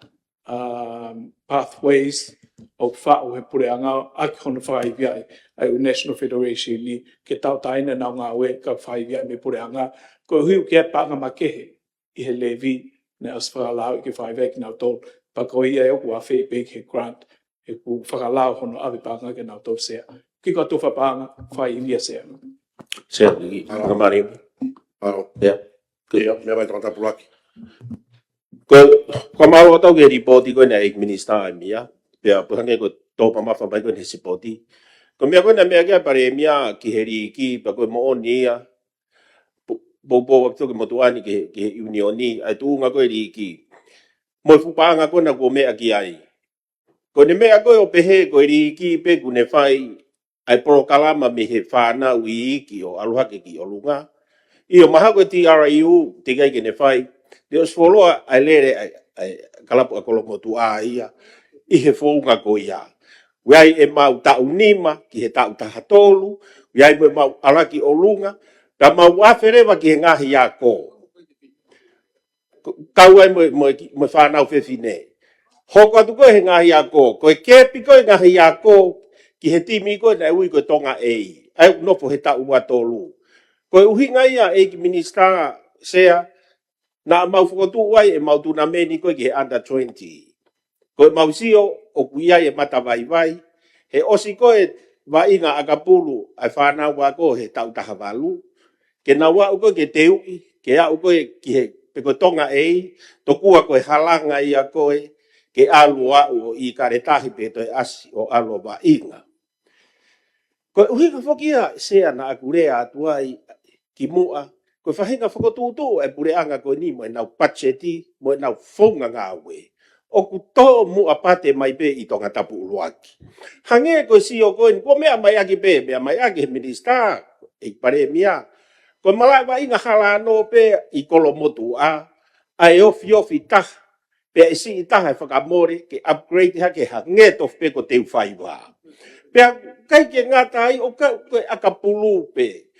pathways, o whao he pure anga, aki hono whai viai, ai o National Federation ni, ke tau taina nau ngā ue, ka whai viai me pure anga, ko hiu kia panga makehe, i he levi, ne as whakalau i ke whai viai ki nau tō, pa ko ia e oku a whee big he grant, e ku whakalau hono awi panga ke nau tō sea. Ki ko tuwha panga, whai inia sea. Sea, ka mari. Yeah. Ia, mea mai tangata pulaki. Ko maua tau ke ripoti koe na ek minister ai mia, pia puhange ko tōpa mawha mai koe ne sipoti. Ko mea koe na mea kia pare mia ki heri ki, pa koe mo oni ia, bobo wapito ke motuani ke unioni, ai tuunga koe ri ki. Moi fupanga koe na ko mea ki ai. Ko ne mea koe o pehe koe ri ki pe kune whai, ai porokalama me he whāna ui ki o aluhake ki o lunga. Io maha koe TRIU, te kai ke ne whai, te os wholoa ai lere ai kalapu a kolomotu a ia, i he whonga ko ia. Wai e mau tau nima, ki he tau tahatolu, wai e mau alaki o lunga, ka mau awherewa ki he ngahi a ko. Kau ai mo whanau whewhine. Hoko atu koe he ngahi a ko, koe kepi koe ngahi a ko, ki he timi koe na ui koe tonga ei. Ai nofo he tau watolu. Koe uhinga ia e ki minister sea, na mau whakotu wai e mau tuna meni koe ki he under 20. Koe mau sio o kuia e mata vai vai, he osi koe wa inga akapulu ai whanau wako he tau tahavalu, ke na wau koe ke te ui, ke au koe ki he peko tonga ei, to kua koe halanga ia koe, ke alu au o i kare tahi pe toi asi o alo wa inga. Koe uhinga whokia sea na akurea atuai, ki mua, koe whahinga whakotutu e pure anga koe ni mo e nau pacheti, mo e nau whaunga ngā ue. o ku to mu apate mai pe i tonga tapu uluaki. Hange ko si o ko mea mai aki pe, mea mai aki minista, e pare mia. Ko malai wa inga hala no pe i kolo motu a ofi ta, pe isi i taha e whakamore ke upgrade ha ke hange tof pe ko teu whai wa. Pe kai ke ngata ai o ka akapulu pe.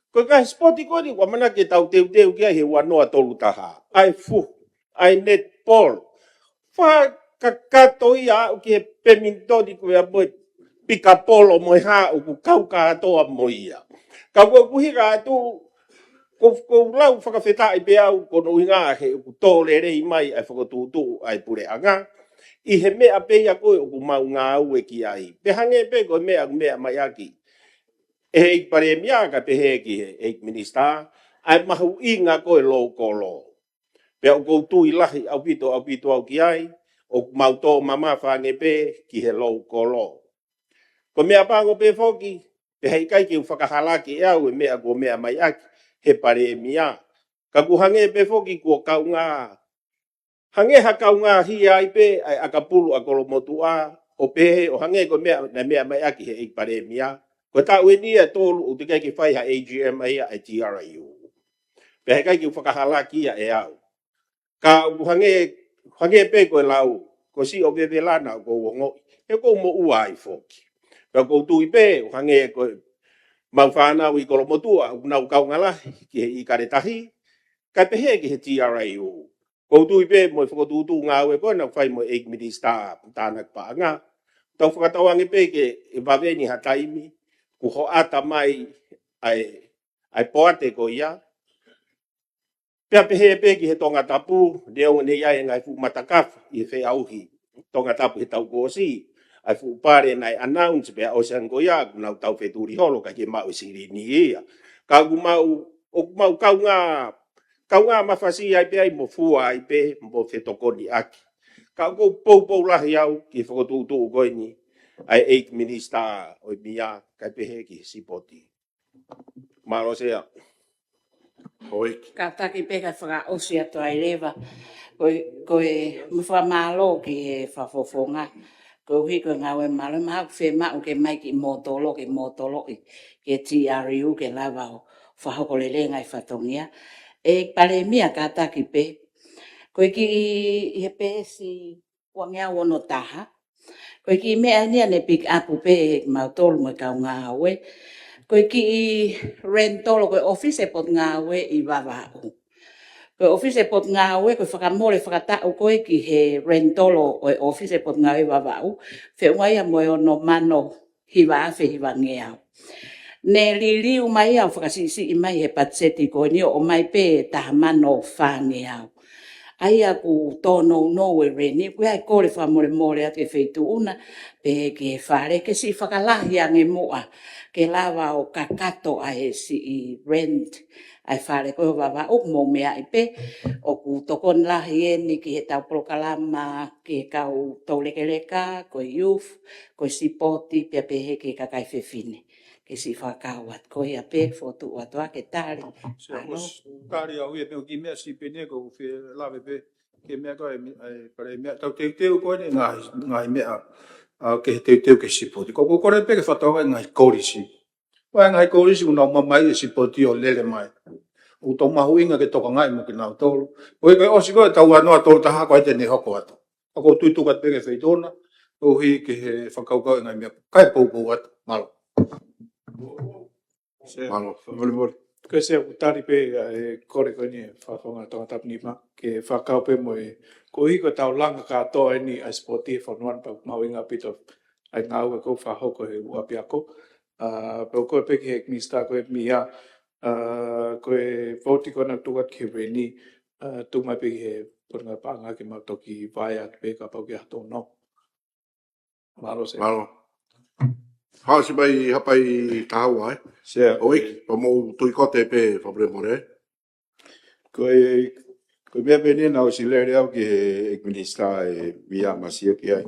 Ko ka spoti ko ni wa mana ke tau teu kia he wanoa tolu taha. Ai fu, ai netball. Fa kakato ia o ke peminto di ko ya boy pika polo mo ha o ku kau ka to mo ia. Ka ko kuhira tu ko lau whakawheta i bea ko no inga he ku tō rei mai ai whakatūtū ai pure anga. I he mea pēia koe o ku mau ngā ue ki ai. Pe hange pe koe mea mai aki. E hei pare mea ka pe he ki he minista. Ai mahu inga koe lo kolo. Pe au koutu i lahi au pito au ki ai. O mau tō mama whange pe ki he lo kolo. Ko mea pango pe foki. Pe hei kai ki u whakahalaki e au e mea ko mea mai aki. He pare mea. Ka ku hange pe foki kua kaunga. Hange ha kaunga hi ai pe ai akapulu a kolomotua. O pe o hange ko mea na mea mai aki he i pare mea. Ko ta weni e tolu o te kai ki whai ha AGM ai a TRIU. Pe hei kai ki whakahalaki ia e au. Ka ku hange pe ko lau. Ko si o bebe lana ko wongo. He ko mo ua ai foki. Pe ko tui pe o hange ko mau whanau i kolomotua, nau kaungala, ki he i karetahi, kai pehe ki he TRIU. Koutu i pe, mo i whakatūtū ngā ue koe, nau whai mo e minista tānak paanga. Tau whakatawangi pe ke e waweni ha taimi, ku ho ata mai ai poate ko ia. Pea pehe pe ki he tonga tapu, leo ne ia e ngai fu matakafu, i he auhi, tonga tapu he tau kōsi. Ai fu pare nai announce pe o san ko ya na tau fe turi holo ka ke mau siri ni ia ka gu mau kaunga mafasi ai pe ai mo fu ai pe mo fe tokoni aki ka go po la hiau ki fo tu ko ni ai eight minister o mia ka pe he ki sipoti maro sea Oi. Ka taki peka whaka osi ato ai rewa. Koe mwha malo ki he whafofonga. Ko hui ko ngā we malo maha ku whema o ke mai ki mōtolo ke TRIU ke lawa o whahoko le ngai whatongia. E pare mia ka taki pe. Koe ki he pe si wangea wono taha. Koe ki mea nia ne pick up pe mautolo mo kau ngā we. Koe ki rentolo koe office e pot ngā we i wawa o. Koe office e pot ngā ue, koe whakamore whakatau koe ki he rentolo o office e pot ngā ue wawau. Whiungai a moe o no mano hiwa awhi hiwa ngeau. Ne li liu mai au whakasisi i mai he patseti koe ni o mai pe taha mano whangeau. Ai a ku tono no e reni, koe ai kore whamore ake wheitu una, pe ke whare ke si whakalahi ange mua, ke lawa o kakato ai si i rent. Ai whare koe wawa o mō mea i pe, o ku tokon lahi e ni ki he tau prokalama, ki he kau taulekeleka, koe youth, koe sipoti, pia pehe ki kakai whewhine. Ke si whakawat koe a pe, fotu atua ke tari. Tari au e pe o ki mea si pene ko whi lawe pe, ke mea koe pare mea, tau teu koe ne ngai mea, ke teu ke sipoti. Ko kore pe ke whatawa ngai korisi. Wai ngai korisi unau mamai e sipoti o lele mai. O tau mahu inga ke toka ngai mo ki nau tolu. Koe koe osi koe tau anoa tolu taha koe te ne hoko atu. Ako tuitukat pe ke whaitona, o hi ke he whakaukau ngai mea. Kai pou atu, malo. Malo. Koe se aku tari pe e kore koe ni whawhonga tonga tapni ma, ke whakau pe mo e ko hiko tau langa katoa e ni a spoti e whanuan pa mau inga pito ai ngau e kou whahoko he uapi ako. Pe o koe pe ki he minista koe mia, koe voti kona tukat ki reni, tumai pe ki he purunga panga ki mau toki vai at pe ka pau ki hato no. Malo se. Malo. Hao si mai hapai tahaua e? Sea. Oi, pa mou tui kote pe whabre more. Koe mea pene nao si lere au ki he ekminista e mia masia ki ai.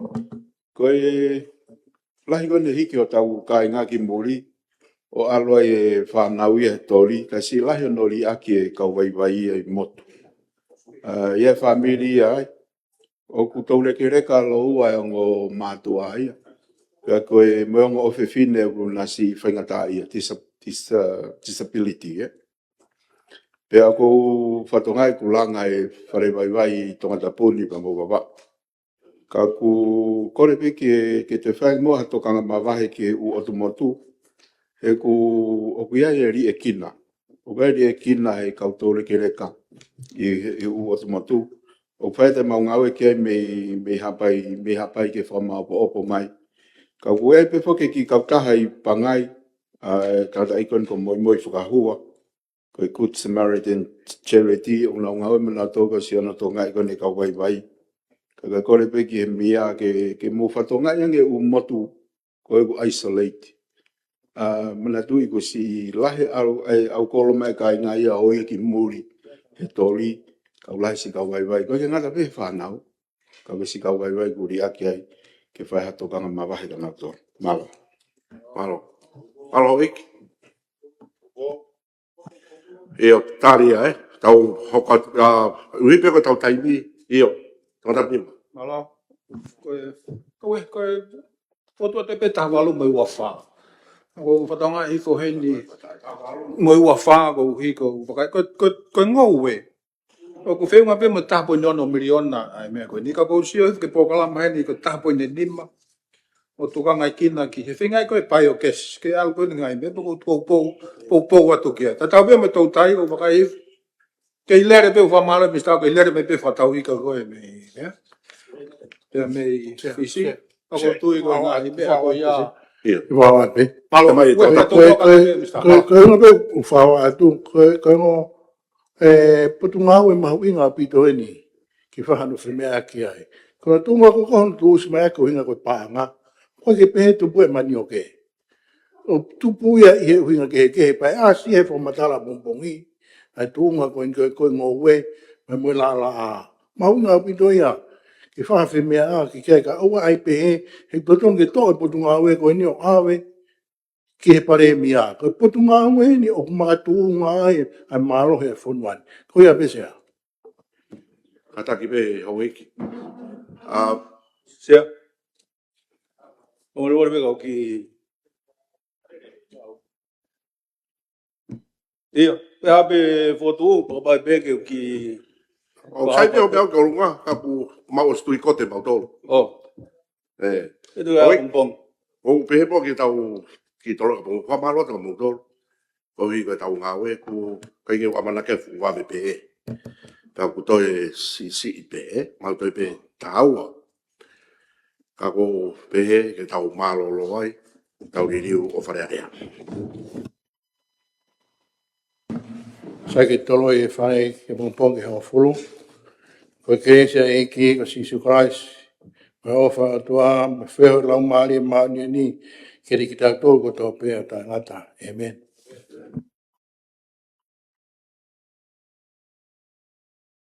Koe lahi kone hiki o tau kai ngā ki mori o aloa e whanau ia he tori, ka si lahi o nori aki e kau vai e motu. Ia whamiri ai, o ku tau le ke reka lo ua e ngo mātua ia. Pea koe moonga o whewhine o nasi whaingata ia, disability, Pea ko whatongai ku langa e whare vai tongata pōni pa mo wawa. Ka ku kore piki ke te whai moa tokanga mawahe ke u otumotu, he ku o kuia e ri e kina. O kuia ri e kina he kautore ke reka i u otumotu. O whai te maungawe ke me hapai ke whamao po opo mai. Ka ku e pe whoke ki kautaha i pangai, kata ikon ko moi whakahua. Koe Good Samaritan Charity, o nga ngawe mana toka si ana tō ngai kone ka wai. Ka kore pe ki he mia ke mo whatonga yange u motu koe ku isolate. Mana tui ko si lahe au kolo mai ka inga ia oi ki muri he tori, ka ulahe si ka wai. Koe ke ngata pe whanau, ka si ka wai kuri aki ai ke whai hato kanga mawahe ka ngata. Malo. Malo iki. Io taria tau hoka ripe ko tau taimi io tata pima. Malo. Koe foto te pe tawalu mai wafa. Ko fatonga I ko hendi mai wafa ko hiko ko ngowe. O ko feunga pe mo tapo nono miliona ai me ko ni ka ko sio ke pokala mai ni ko tapo ni lima. O tukanga kina ki he whingai koe pai o kes, ke alko ni ngai me po atu kia. Ta tau me tau tai o wakai ke I lere pe whamara mi stau ke I lere me pe whatau ika koe me. Pea me isi, ako tui koe ngahi me ako ia. Wawa pe. Malo mai koe nga pe uwhawa atu, koe ngo putunga ue mahu inga pito eni, ki whahanu whemea ki ai. Koe tunga ko kohon tu usi mai ako hinga koe paanga, koe ke pehe tupu e mani o ke. O tupu ia I he hinga ke he pai, si he whamatala pomponghi, ai tunga koe ngowe, mai mue la a. Mahu inga pito ia, ki whaha whemea ki kei ka aua ai pehe, he putunga ke toa putunga ue koe ni o awe, ki he pare mia. Koe putunga ue ni o kumakatunga ai malo he whonuan. Koe ia pesea. Kataki pe hauiki. Sia. O lor be ki. Ia, pe abe foto pa ba be ki. O sai pe o pe o lunga ka pu mau stui kote mau tolo. Oh. E do ya pom. O pe po ki tau ki tolo ka pa malo ta mau tolo. O hi ka tau ngawe ku kai ke wa mana ke fu wa be pe. Ta ku to si pe, mau to pe tau. Ka ko pe ke tau malo lo ai. Tau riu o fare area. Sai ke tolo e whare ke mongpongi hao fulu. Koe keresia e ki ko Sisu Christ. Me ofa atua, me wheho lau maari e maani ni. Kere ki tau tō ko tō pēa tā ngata. Amen.